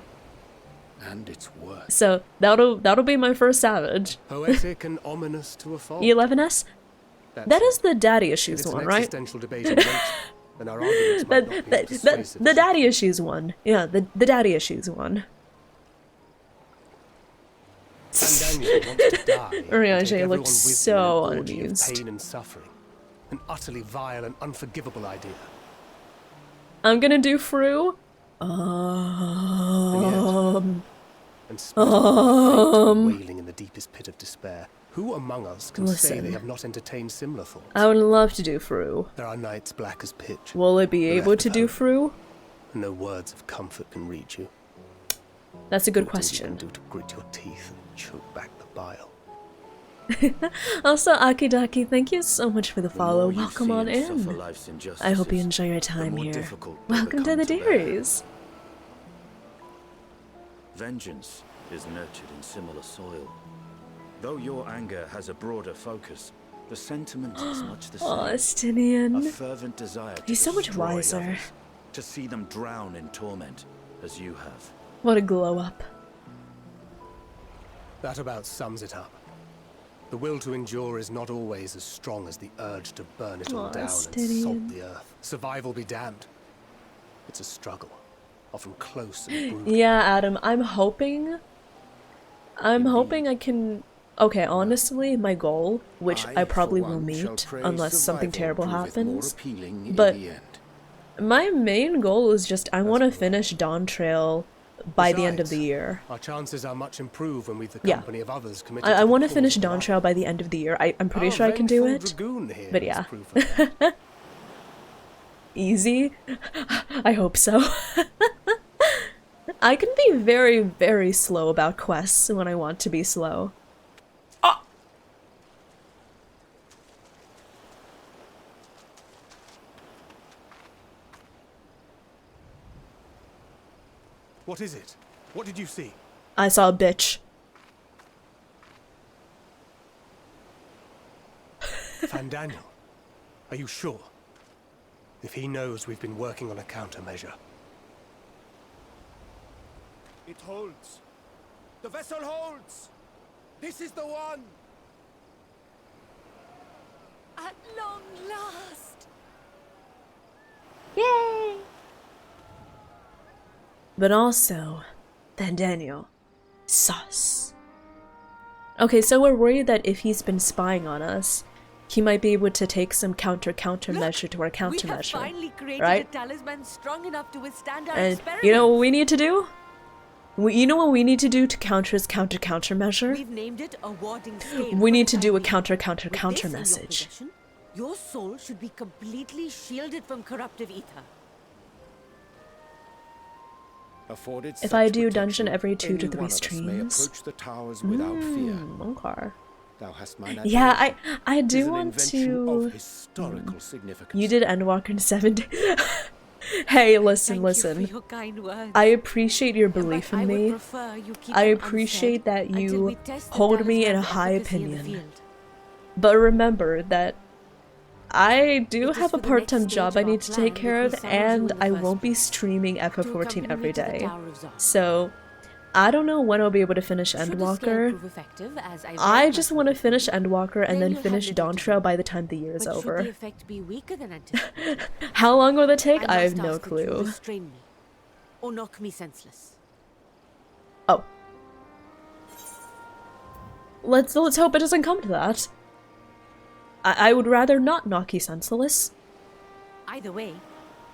And its worth. So that'll be my first savage. Poetic and ominous to a fault. E11S? That is the daddy issues one, right? And our arguments might not be persuasive. The daddy issues one. Yeah, the daddy issues one. Urianger looks so unamused. Pain and suffering. An utterly vile and unforgivable idea. I'm gonna do Fru. Wailing in the deepest pit of despair. Who among us can say Listen. they have not entertained similar thoughts? I would love to do Fru. There are nights black as pitch. Will it be able to do Fru? No words of comfort can reach you. That's a good What question. do you do to grit your teeth and choke back the bile? Also, Akidaki, thank you so much for the follow. Welcome on in. I hope you enjoy your time here. Welcome to the Dairies. Vengeance is nurtured in similar soil. Though your anger has a broader focus, the sentiment is much the same. Oh, Estinian. A fervent desire to He's so much destroy wiser. others, to see them drown in torment, as you have. What a glow up. That about sums it up. The will to endure is not always as strong as the urge to burn it all down and salt the earth. Survival be damned. It's a struggle, often close and brutal. Yeah, Adam, I'm hoping I can... Okay, honestly, my goal, which I probably will meet unless something terrible happens, but my main goal is just I want to finish Dawn Trail by the end of the year. Our chances are much improved when we've the company of others committed I to want the to finish cause of Dawn life. Trail by the end of the year. I'm pretty sure I can do vengeful it, dragoon here but is yeah. proof of that. Easy? I hope so. I can be very, very slow about quests when I want to be slow. What is it? What did you see? I saw a bitch. Van Daniel, are you sure? If he knows we've been working on a countermeasure. It holds. The vessel holds. This is the one. At long last. Yay! But also, Van Daniel, sus. Okay, so we're worried that if he's been spying on us, he might be able to take some countermeasure to our We have countermeasure, finally created right? a talisman strong enough to withstand our And experiments. you know what we need to do? You know what we need to do to counter his countermeasure? We've named it a warding scale. We need to do a counter With this in your message. possession, your soul should be completely shielded from corruptive ether. Afforded If such I do protection, dungeon every 2 to any 3 one of us may streams. approach the towers without fear. Okay. Thou hast mine Yeah, admiration. I Tis do an want invention to. of historical significance. You did Endwalker in 7 days. Hey, listen. Your kind words. I appreciate your belief But I in would me. prefer you keep I them appreciate unsaid that until you we test the hold me in a talisman's high efficacy in the opinion. field. But remember that I do It is have for a the part-time next job stage I of need our to take plan care that of, we summoned you and in the I first won't be place. streaming FF14 accompany every me to the day. Tower of Zar. So I don't know when I'll be able to finish Should the scale Endwalker. prove effective, as I I very just much want to hope it finish will, Endwalker and then then you'll have finish little Dawn to Trail do. by the time the year is But should the over. effect be weaker than anticipated, How long will it take? I have must no ask that you clue. restrain me. or knock me senseless. Oh. Let's hope it doesn't come to that. I would rather not knock you senseless. Either way,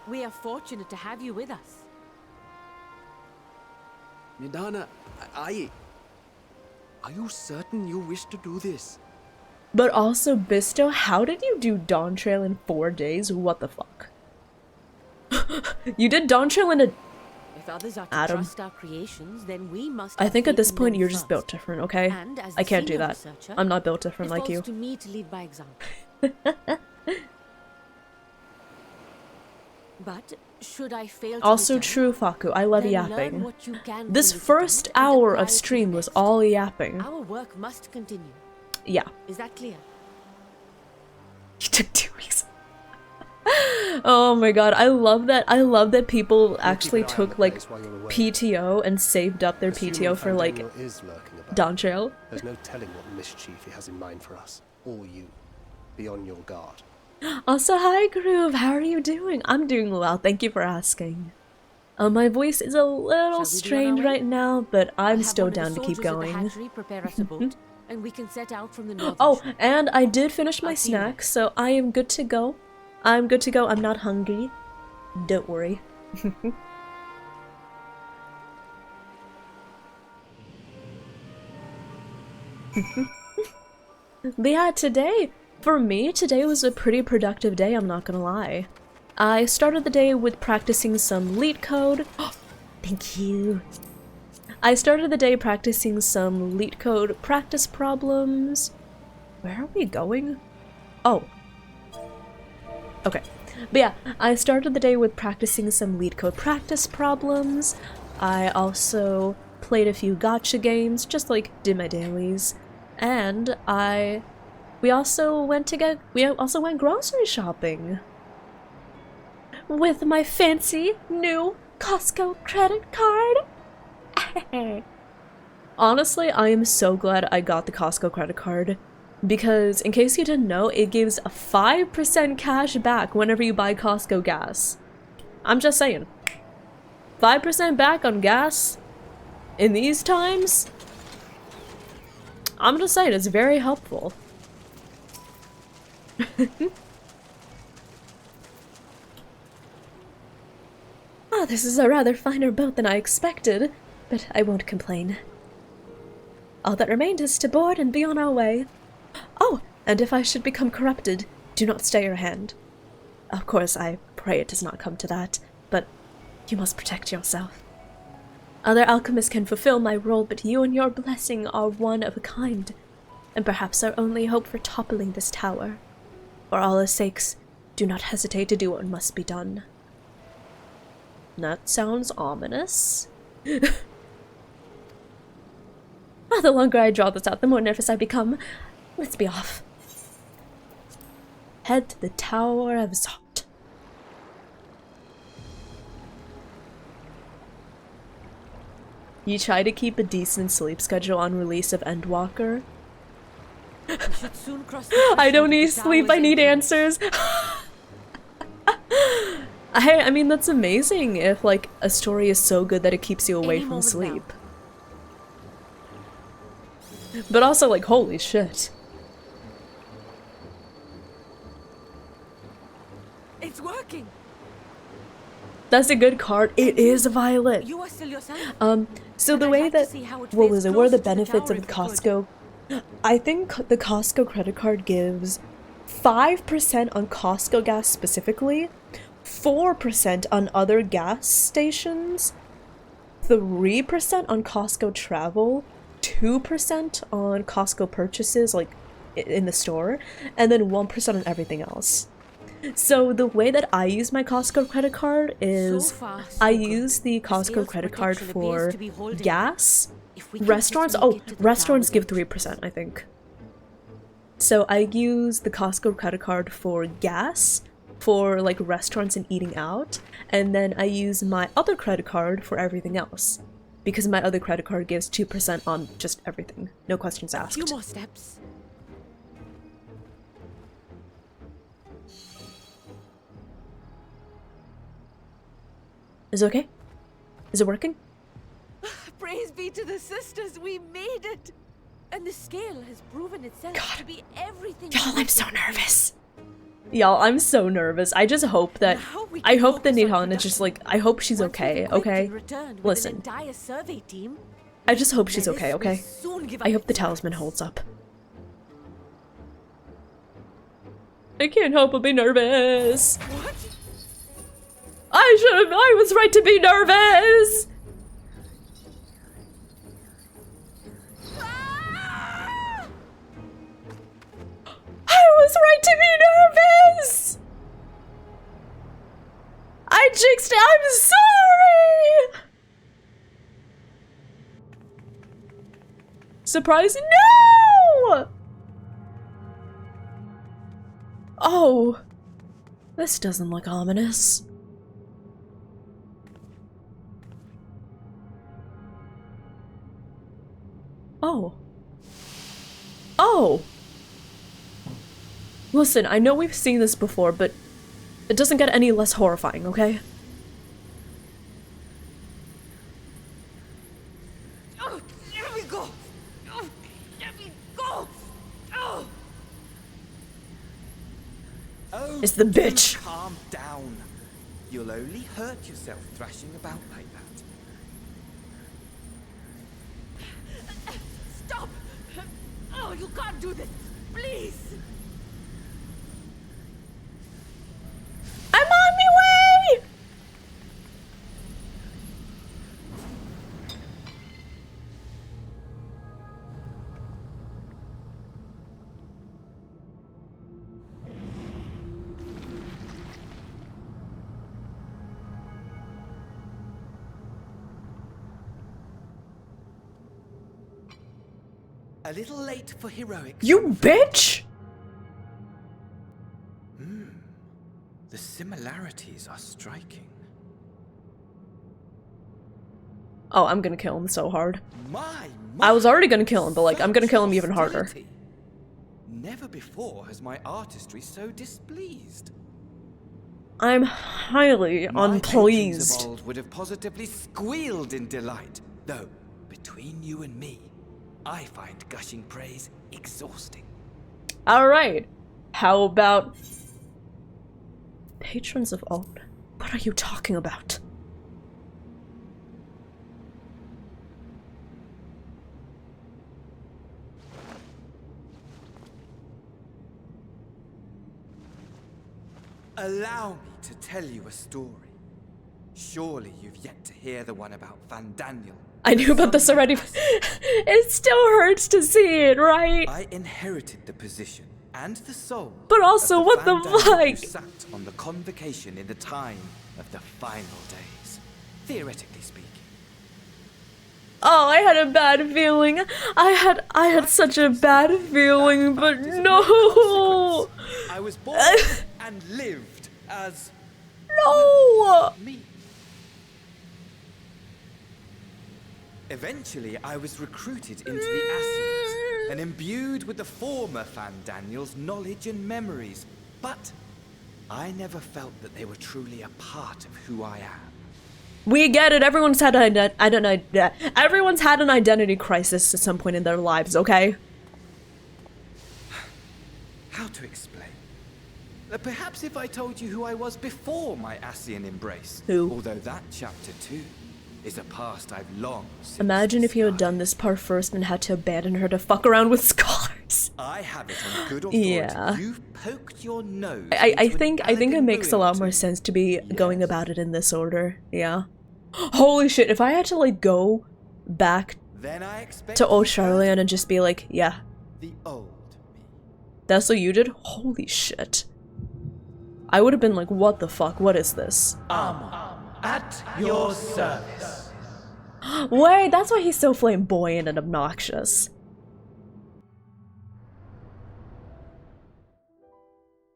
we are fortunate to have you with us. Nidana, are you certain you wish to do this? But also, Bisto, how did you do Dawn Trail in 4 days? What the fuck? You did Dawn Trail in a... If others are to Adam. trust our creations, then we must I have think at faith this in point them you're just first. built different, okay? And as I the can't do senior that. researcher, I'm not built different it like falls you. to me to lead by example. But should I fail to Also return, true, Faku. I love then learn yapping. what you can This from this first event and hour apply of it to stream the was next. all yapping. Our work must continue. Yeah. Is that clear? You took 2 weeks. Oh my god, I love that people actually took like PTO and saved up their PTO for like Dawn Trail. There's no telling what mischief he has in mind for us, or you. Be on your guard. Also, hi Groove, how are you doing? I'm doing well, thank you for asking. My voice is a little strained right now, but I'm still down to keep going. Prepare us a boat, and we can set out from the northern Oh, shore. and I did finish my I'll see you snack, so I am good to go. I'm good to go, I'm not hungry. Don't worry. But yeah, for me, today was a pretty productive day, I'm not gonna lie. I started the day with practicing some leet code. Thank you. I started the day practicing some leet code practice problems. Where are we going? Oh. Okay. But yeah, I started the day with practicing some leet code practice problems. I also played a few gacha games, just like did my dailies. And we also went grocery shopping with my fancy new Costco credit card. Honestly, I am so glad I got the Costco credit card because, in case you didn't know, it gives a 5% cash back whenever you buy Costco gas. I'm just saying. 5% back on gas in these times? I'm just saying, it's very helpful. Oh, this is a rather finer boat than I expected, but I won't complain. All that remained is to board and be on our way. Oh, and if I should become corrupted, do not stay your hand. Of course, I pray it does not come to that, but you must protect yourself. Other alchemists can fulfill my role, but you and your blessing are one of a kind, and perhaps our only hope for toppling this tower. For Allah's sakes, do not hesitate to do what must be done. That sounds ominous. The longer I draw this out, the more nervous I become. Let's be off. Head to the Tower of Zot. You try to keep a decent sleep schedule on release of Endwalker? I don't need sleep, I need answers. I mean, that's amazing if, like, a story is so good that it keeps you away from sleep. But also, like, holy shit. It's working. That's a good card. It is Violet. You are still yourself. So the way that, what was it, what are the benefits of the Costco? I think the Costco credit card gives 5% on Costco gas specifically, 4% on other gas stations, 3% on Costco travel, 2% on Costco purchases, like in the store, and then 1% on everything else. So the way that I use my Costco credit card is I use the Costco credit card for gas, restaurants, restaurants give 3%, I think. So I use the Costco credit card for gas, for like restaurants and eating out, and then I use my other credit card for everything else. Because my other credit card gives 2% on just everything. No questions asked. A few more steps. Is it okay? Is it working? Praise be to the sisters, we made it! And the scale has proven itself to be everything. Y'all, I'm so nervous. Y'all, I'm so nervous. I just hope that I hope that Nihana just like I hope she's okay, okay? Listen. I just hope she's okay, okay? I hope the talisman holds up. I can't help but be nervous. What? I was right to be nervous. I was right to be nervous! I jinxed it, I'm sorry! Surprise, no! Oh, this doesn't look ominous. Oh. Oh! Listen, I know we've seen this before, but it doesn't get any less horrifying, okay? Oh, let me go! Oh, let me go! Oh! Oh, It's the bitch. Calm down. You'll only hurt yourself thrashing about like that. Stop! Oh, you can't do this! Please! I'm on my way! A little late for heroics. You bitch! The similarities are striking. Oh, I'm gonna kill him so hard. My, I was already gonna kill him, but like, I'm gonna kill him even harder. Never before has my artistry so displeased. I'm highly My patrons unpleased. of old would have positively squealed in delight, though between you and me, I find gushing praise exhausting. Alright. How about patrons of old? What are you talking about? Allow me to tell you a story. Surely you've yet to hear the one about Van Daniel. I knew about this already. It still hurts to see it, right? I inherited the position and the soul. But also, of what the Van Daniel who fuck? sat on the convocation in the time of the final days, theoretically speaking. Oh, I had a bad feeling. I had such a bad feeling, but no. I was born and lived as no. Me. Eventually, I was recruited into the Ascians and imbued with the former Van Daniel's knowledge and memories, but I never felt that they were truly a part of who I am. We get it. Everyone's had everyone's had an identity crisis at some point in their lives, okay? How to explain? Perhaps if I told you who I was before my Ascian embrace. Who? Although that chapter too is a past I've long since. Imagine if you had done this part first and had to abandon her to fuck around with scholars. I have it on good authority. Yeah. You've poked your nose. I think it makes a lot more sense to be going about it in this order. Yeah. Holy shit! If I had to like go back to old Charlene and just be like, yeah, the old me. That's what you did. Holy shit! I would have been like, what the fuck? What is this? At your service. Wait, that's why he's so flamboyant and obnoxious.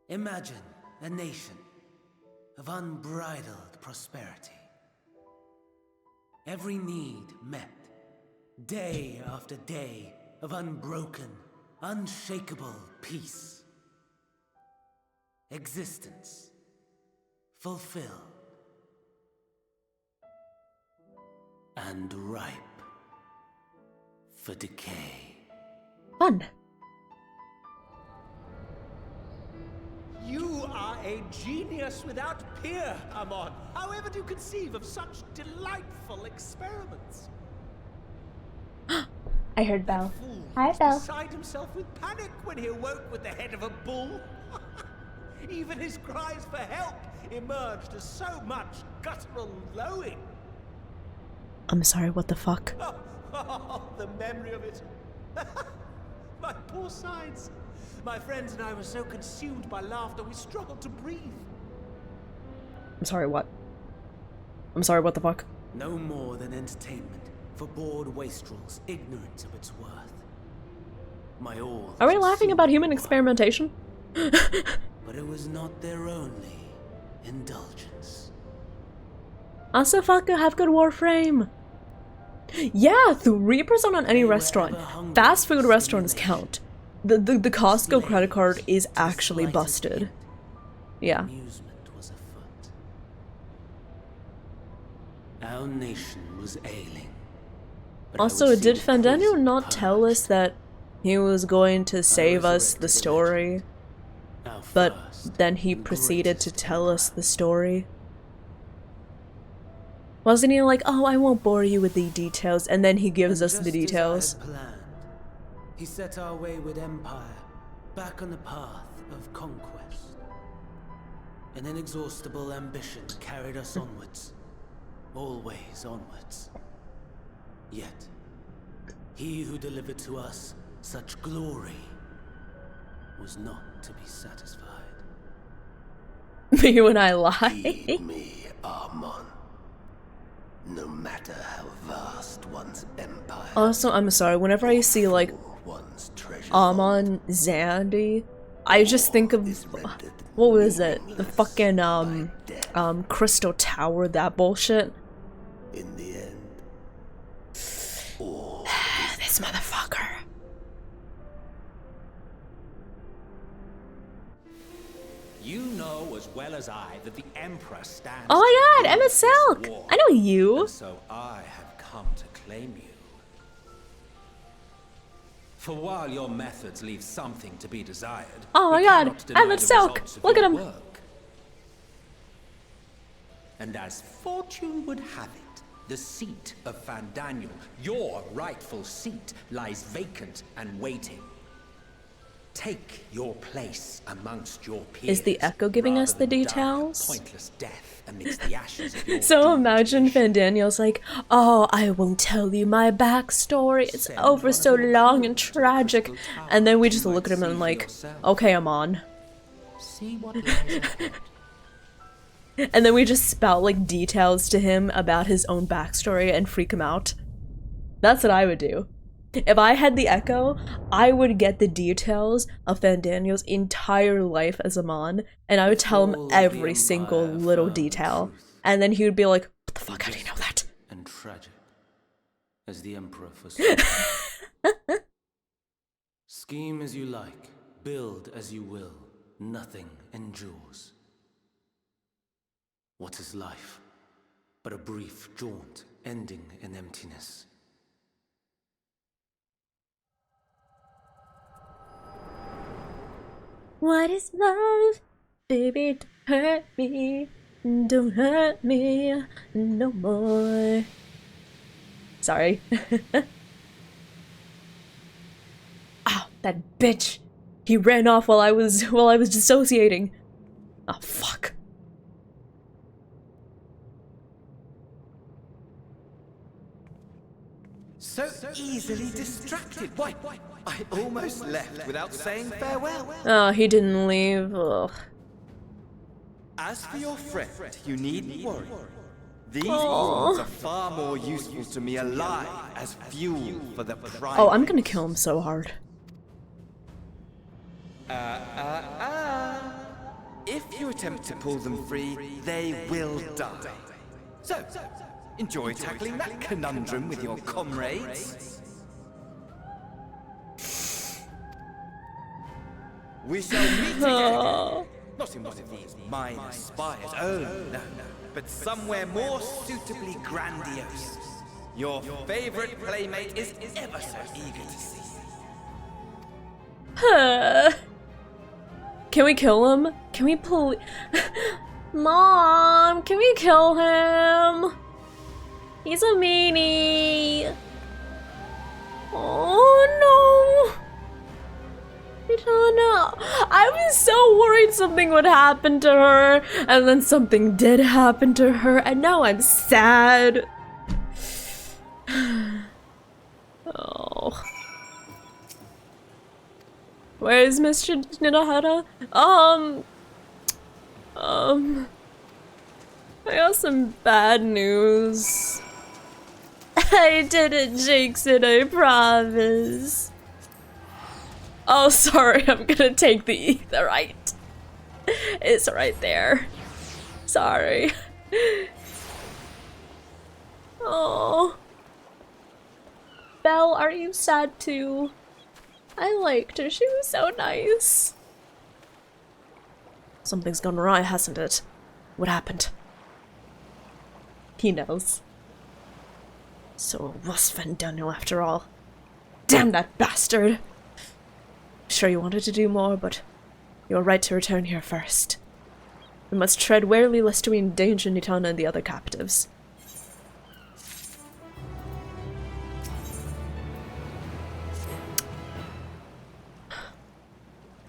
Imagine a nation of unbridled prosperity. Every need met, day after day of unbroken, unshakable peace. Existence fulfilled. and ripe for decay. Fun. You are a genius without peer, Amon. However do you conceive of such delightful experiments? I heard Belle. Hi, Belle. Beside himself with panic when he awoke with the head of a bull. Even his cries for help emerged as so much guttural lowing. I'm sorry, what the fuck? The memory of it. My poor sides. My friends and I were so consumed by laughter we struggled to breathe. I'm sorry, what? I'm sorry, what the fuck? No more than entertainment for bored wastrels ignorant of its worth. My all. Are we laughing about human experimentation? But it was not their only indulgence. Also, fuck, have good warframe. Yeah, 3% on any restaurant. Fast food restaurants count. The Costco credit card is actually busted. Yeah. Our nation was ailing. Also, did Fandango not tell us that he was going to save us the story? But then he proceeded to tell us the story? Wasn't he like, oh, I won't bore you with the details, and then he gives us the details? He set our wayward empire back on the path of conquest. An inexhaustible ambition carried us onwards, always onwards. Yet, he who delivered to us such glory was not to be satisfied. Me when I lie. Heed me, Amon. No matter how vast one's empire. Also, I'm sorry, whenever I see like Amon Zandy, I just think of what was it? The fucking Crystal Tower, that bullshit. In the end, this motherfucker. You know as well as I that the Emperor stands. Oh my god, Emma Silk! I know you! And so I have come to claim you. For while your methods leave something to be desired, oh my god, Emma Silk! Look at him! Work. And as fortune would have it, the seat of Fandaniel, your rightful seat, lies vacant and waiting. Take your place amongst your peers. Is the Echo giving us the details? Pointless death amidst the ashes of your So imagine Fandaniel's like, oh, I won't tell you my backstory. It's over so long and tragic. And then we just look at him and like, okay, I'm on. See what lies ahead. And then we just spout like details to him about his own backstory and freak him out. That's what I would do. If I had the Echo, I would get the details of Fandaniel's entire life as Amon, and I would tell him every single little detail. And then he would be like, what the fuck, how do you know that? And tragic, as the Emperor foresaw. Scheme as you like, build as you will, nothing endures. What is life but a brief jaunt ending in emptiness? What is love? Baby, don't hurt me. Don't hurt me no more. Sorry. Ow, that bitch. He ran off while I was dissociating. Oh fuck. So easily distracted. Why? I almost left without saying farewell. Oh, he didn't leave. Ugh. As for your friend, you needn't worry. These words are far more useful to me alive as fuel for the pride. Oh, I'm gonna kill him so hard. If you attempt to pull them free, they will die. So, enjoy tackling that conundrum with your comrades. We shall meet again. Not in one of these minor spires, oh no, but somewhere more suitably grandiose. Your favorite playmate is ever so eager to see you. Can we kill him? Can we pull? Mom, can we kill him? He's a meanie. Oh no. Idana, I was so worried something would happen to her, and then something did happen to her, and now I'm sad. Oh. Where is Mr. Ninohara? I got some bad news. I didn't jinx it, I promise. Oh, sorry, I'm gonna take the etherite. It's right there. Sorry. Oh. Belle, are you sad too? I liked her, she was so nice. Something's gone awry, hasn't it? What happened? He knows. So it was Vendano after all. Damn that bastard! Sure you wanted to do more, but you were right to return here first. We must tread warily lest we endanger Nitana and the other captives.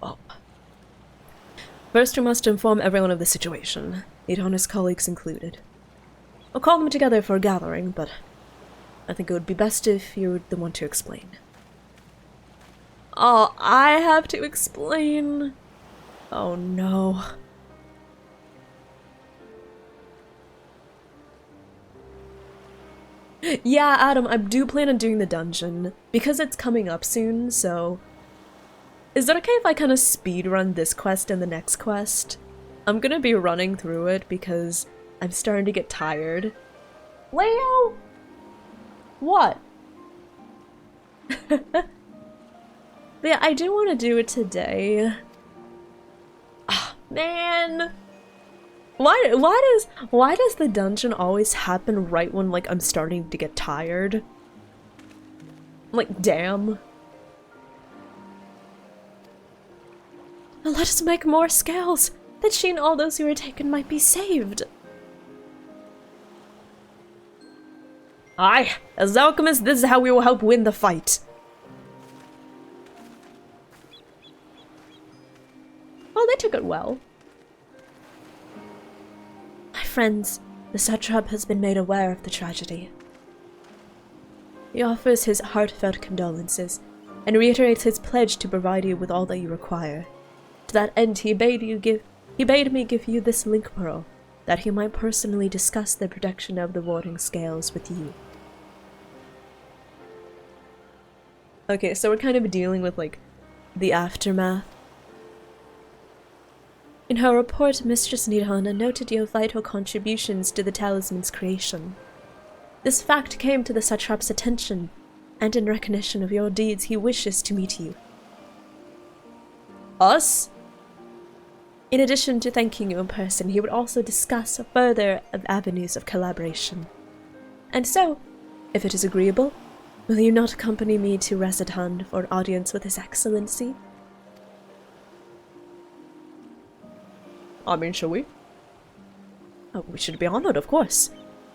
Oh. First we must inform everyone of the situation, Nitana's colleagues included. I'll call them together for a gathering, but I think it would be best if you were the one to explain. Oh, I have to explain. Oh no. Yeah, Adam, I do plan on doing the dungeon, because it's coming up soon, so... Is it okay if I kind of speedrun this quest and the next quest? I'm gonna be running through it because I'm starting to get tired. Leo? What? Yeah, I do want to do it today. Ah, man. Why does the dungeon always happen right when, like, I'm starting to get tired? Like, damn. Let us make more scales, that she and all those who are taken might be saved. Aye, as alchemists, this is how we will help win the fight. Oh, they took it well. My friends, the satrap has been made aware of the tragedy. He offers his heartfelt condolences and reiterates his pledge to provide you with all that you require. To that end, he bade me give you this link pearl, that he might personally discuss the protection of the warding scales with you. Okay, so we're kind of dealing with, like, the aftermath. In her report, Mistress Nirhana noted your vital contributions to the talisman's creation. This fact came to the satrap's attention, and in recognition of your deeds, he wishes to meet you. Us? In addition to thanking you in person, he would also discuss further avenues of collaboration. And so, if it is agreeable, will you not accompany me to Residhan for an audience with His Excellency? I mean, shall we? Oh, we should be honored, of course.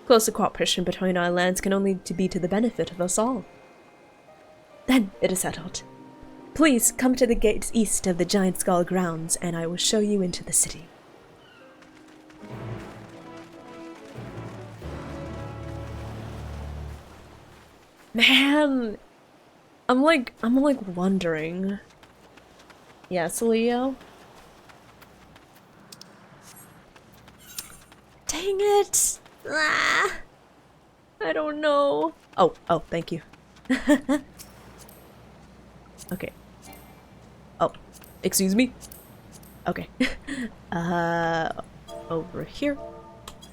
Closer cooperation between our lands can only be to the benefit of us all. Then it is settled. Please come to the gates east of the Giant Skull grounds, and I will show you into the city. Man, I'm like wondering. Yes, Leo? Dang it! Ah, I don't know. Oh, thank you. Okay. Oh, excuse me? Okay. Over here.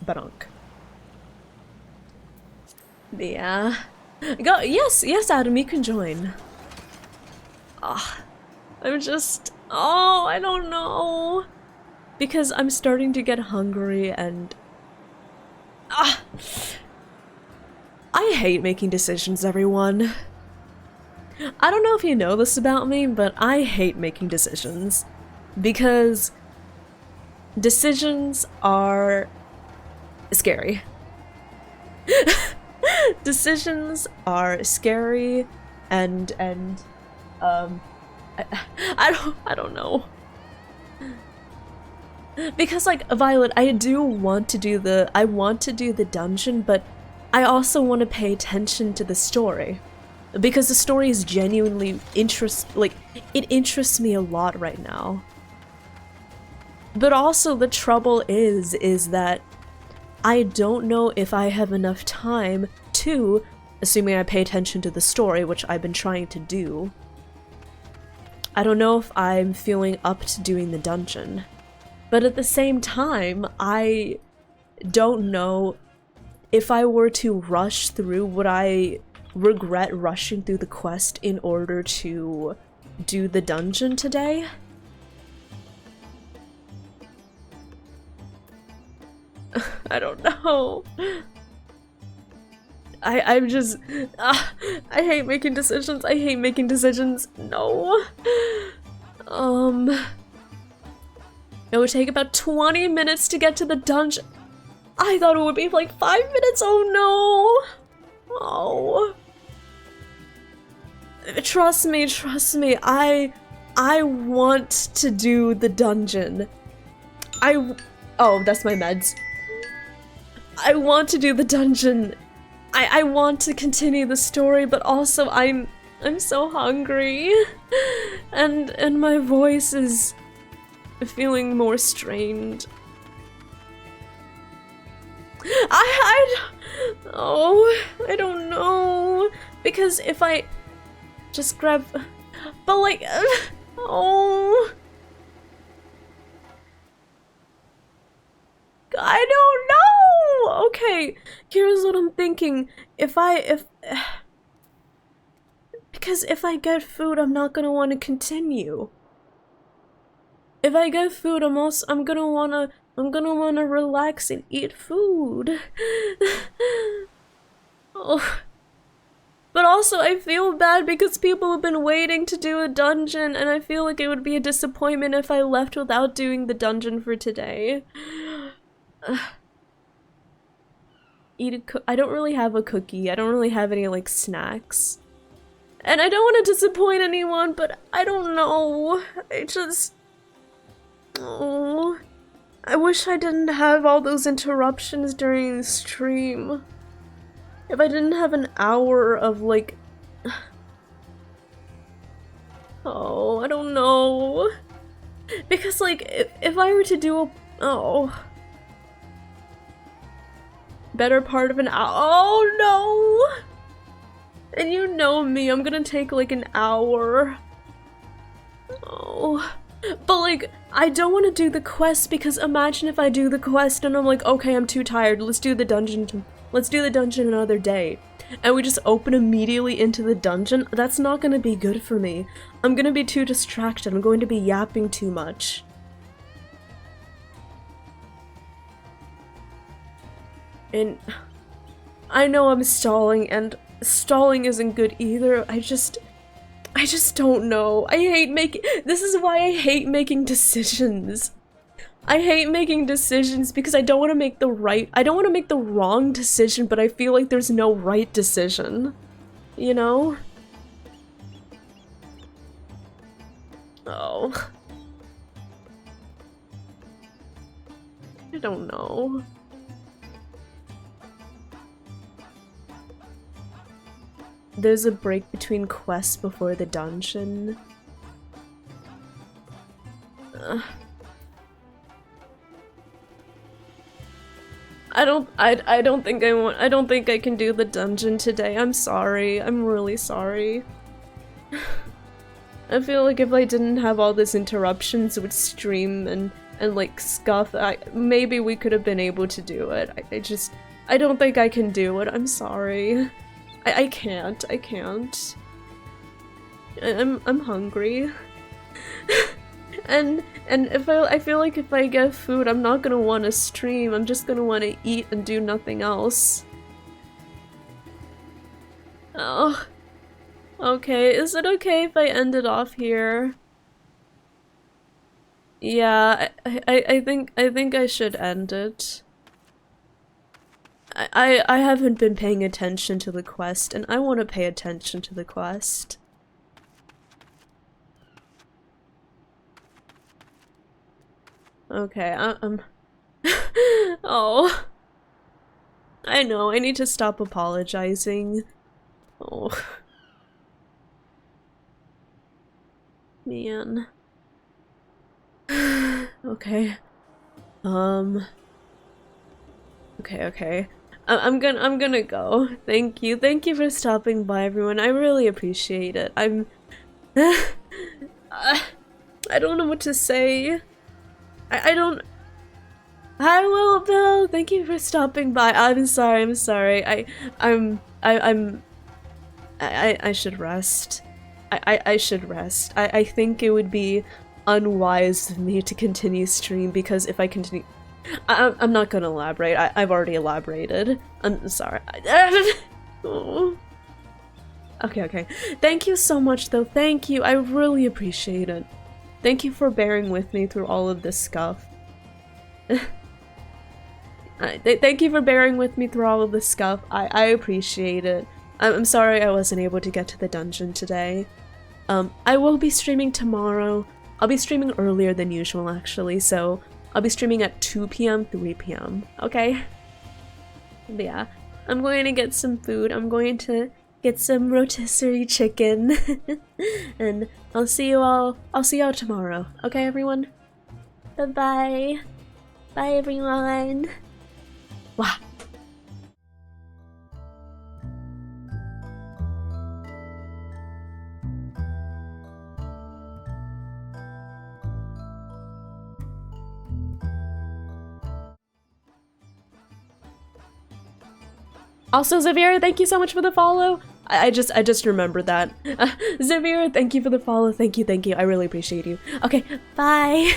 Badonk. Yeah. Yes, Adam, you can join. I'm just... I don't know. Because I'm starting to get hungry and... I hate making decisions, everyone. I don't know if you know this about me, but I hate making decisions. Because decisions are scary. Decisions are scary and I don't know. Because like Violet, I want to do the dungeon, but I also want to pay attention to the story. Because the story is genuinely it interests me a lot right now. But also the trouble is that I don't know if I have enough time to, assuming I pay attention to the story, which I've been trying to do. I don't know if I'm feeling up to doing the dungeon. But at the same time, I don't know if I were to rush through, would I regret rushing through the quest in order to do the dungeon today? I don't know. I'm just... I hate making decisions. I hate making decisions. No. It would take about 20 minutes to get to the dungeon. I thought it would be like 5 minutes. Oh no. Oh. Trust me. I want to do the dungeon. Oh, that's my meds. I want to do the dungeon. I want to continue the story, but also I'm so hungry. And my voice is feeling more strained. I don't know. Because if I just grab, but like, oh, I don't know. Okay, here's what I'm thinking. Because if I get food, I'm not gonna want to continue. If I get food, I'm gonna wanna relax and eat food. Oh. But also, I feel bad because people have been waiting to do a dungeon, and I feel like it would be a disappointment if I left without doing the dungeon for today. I don't really have a cookie. I don't really have any, like, snacks. And I don't want to disappoint anyone, but I don't know. Oh, I wish I didn't have all those interruptions during the stream. If I didn't have an hour of like... Oh, I don't know. Because like, if I were to do a... Oh. Better part of an hour... Oh no! And you know me, I'm gonna take like an hour. Oh. But like, I don't want to do the quest because imagine if I do the quest and I'm like, okay, I'm too tired, let's do the dungeon another day. And we just open immediately into the dungeon. That's not gonna be good for me. I'm gonna be too distracted. I'm going to be yapping too much. And I know I'm stalling, and stalling isn't good either. I just don't know. This is why I hate making decisions. I hate making decisions because I don't want to make the wrong decision, but I feel like there's no right decision. You know? Oh. I don't know. There's a break between quests before the dungeon. I don't think I can do the dungeon today. I'm sorry. I'm really sorry. I feel like if I didn't have all these interruptions with stream and like scuff, maybe we could have been able to do it. I don't think I can do it. I'm sorry. I can't. I'm hungry. And I feel like if I get food, I'm not gonna want to stream. I'm just gonna want to eat and do nothing else. Oh. Okay, is it okay if I end it off here? Yeah, I think I should end it. I haven't been paying attention to the quest, and I want to pay attention to the quest. Okay, I'm oh. I know, I need to stop apologizing. Oh. Man. Okay. Okay. I'm gonna go. Thank you for stopping by, everyone. I really appreciate it. I don't know what to say. I don't. Hi, Little Bill. Thank you for stopping by. I'm sorry. I should rest. I should rest. I think it would be unwise of me to continue stream, because if I continue, I'm not gonna elaborate. I've already elaborated. I'm sorry. Oh. Okay. Thank you so much, though. Thank you. I really appreciate it. Thank you for bearing with me through all of this stuff. Thank you for bearing with me through all of this stuff. I appreciate it. I'm sorry I wasn't able to get to the dungeon today. I will be streaming tomorrow. I'll be streaming earlier than usual, actually, so I'll be streaming at 2 p.m., 3 p.m., okay? But yeah, I'm going to get some food. I'm going to get some rotisserie chicken. And I'll see you all tomorrow, okay, everyone? Bye-bye. Bye, everyone. Wow. Also, Xavier, thank you so much for the follow. I just remembered that. Xavier, thank you for the follow. Thank you. I really appreciate you. Okay, bye.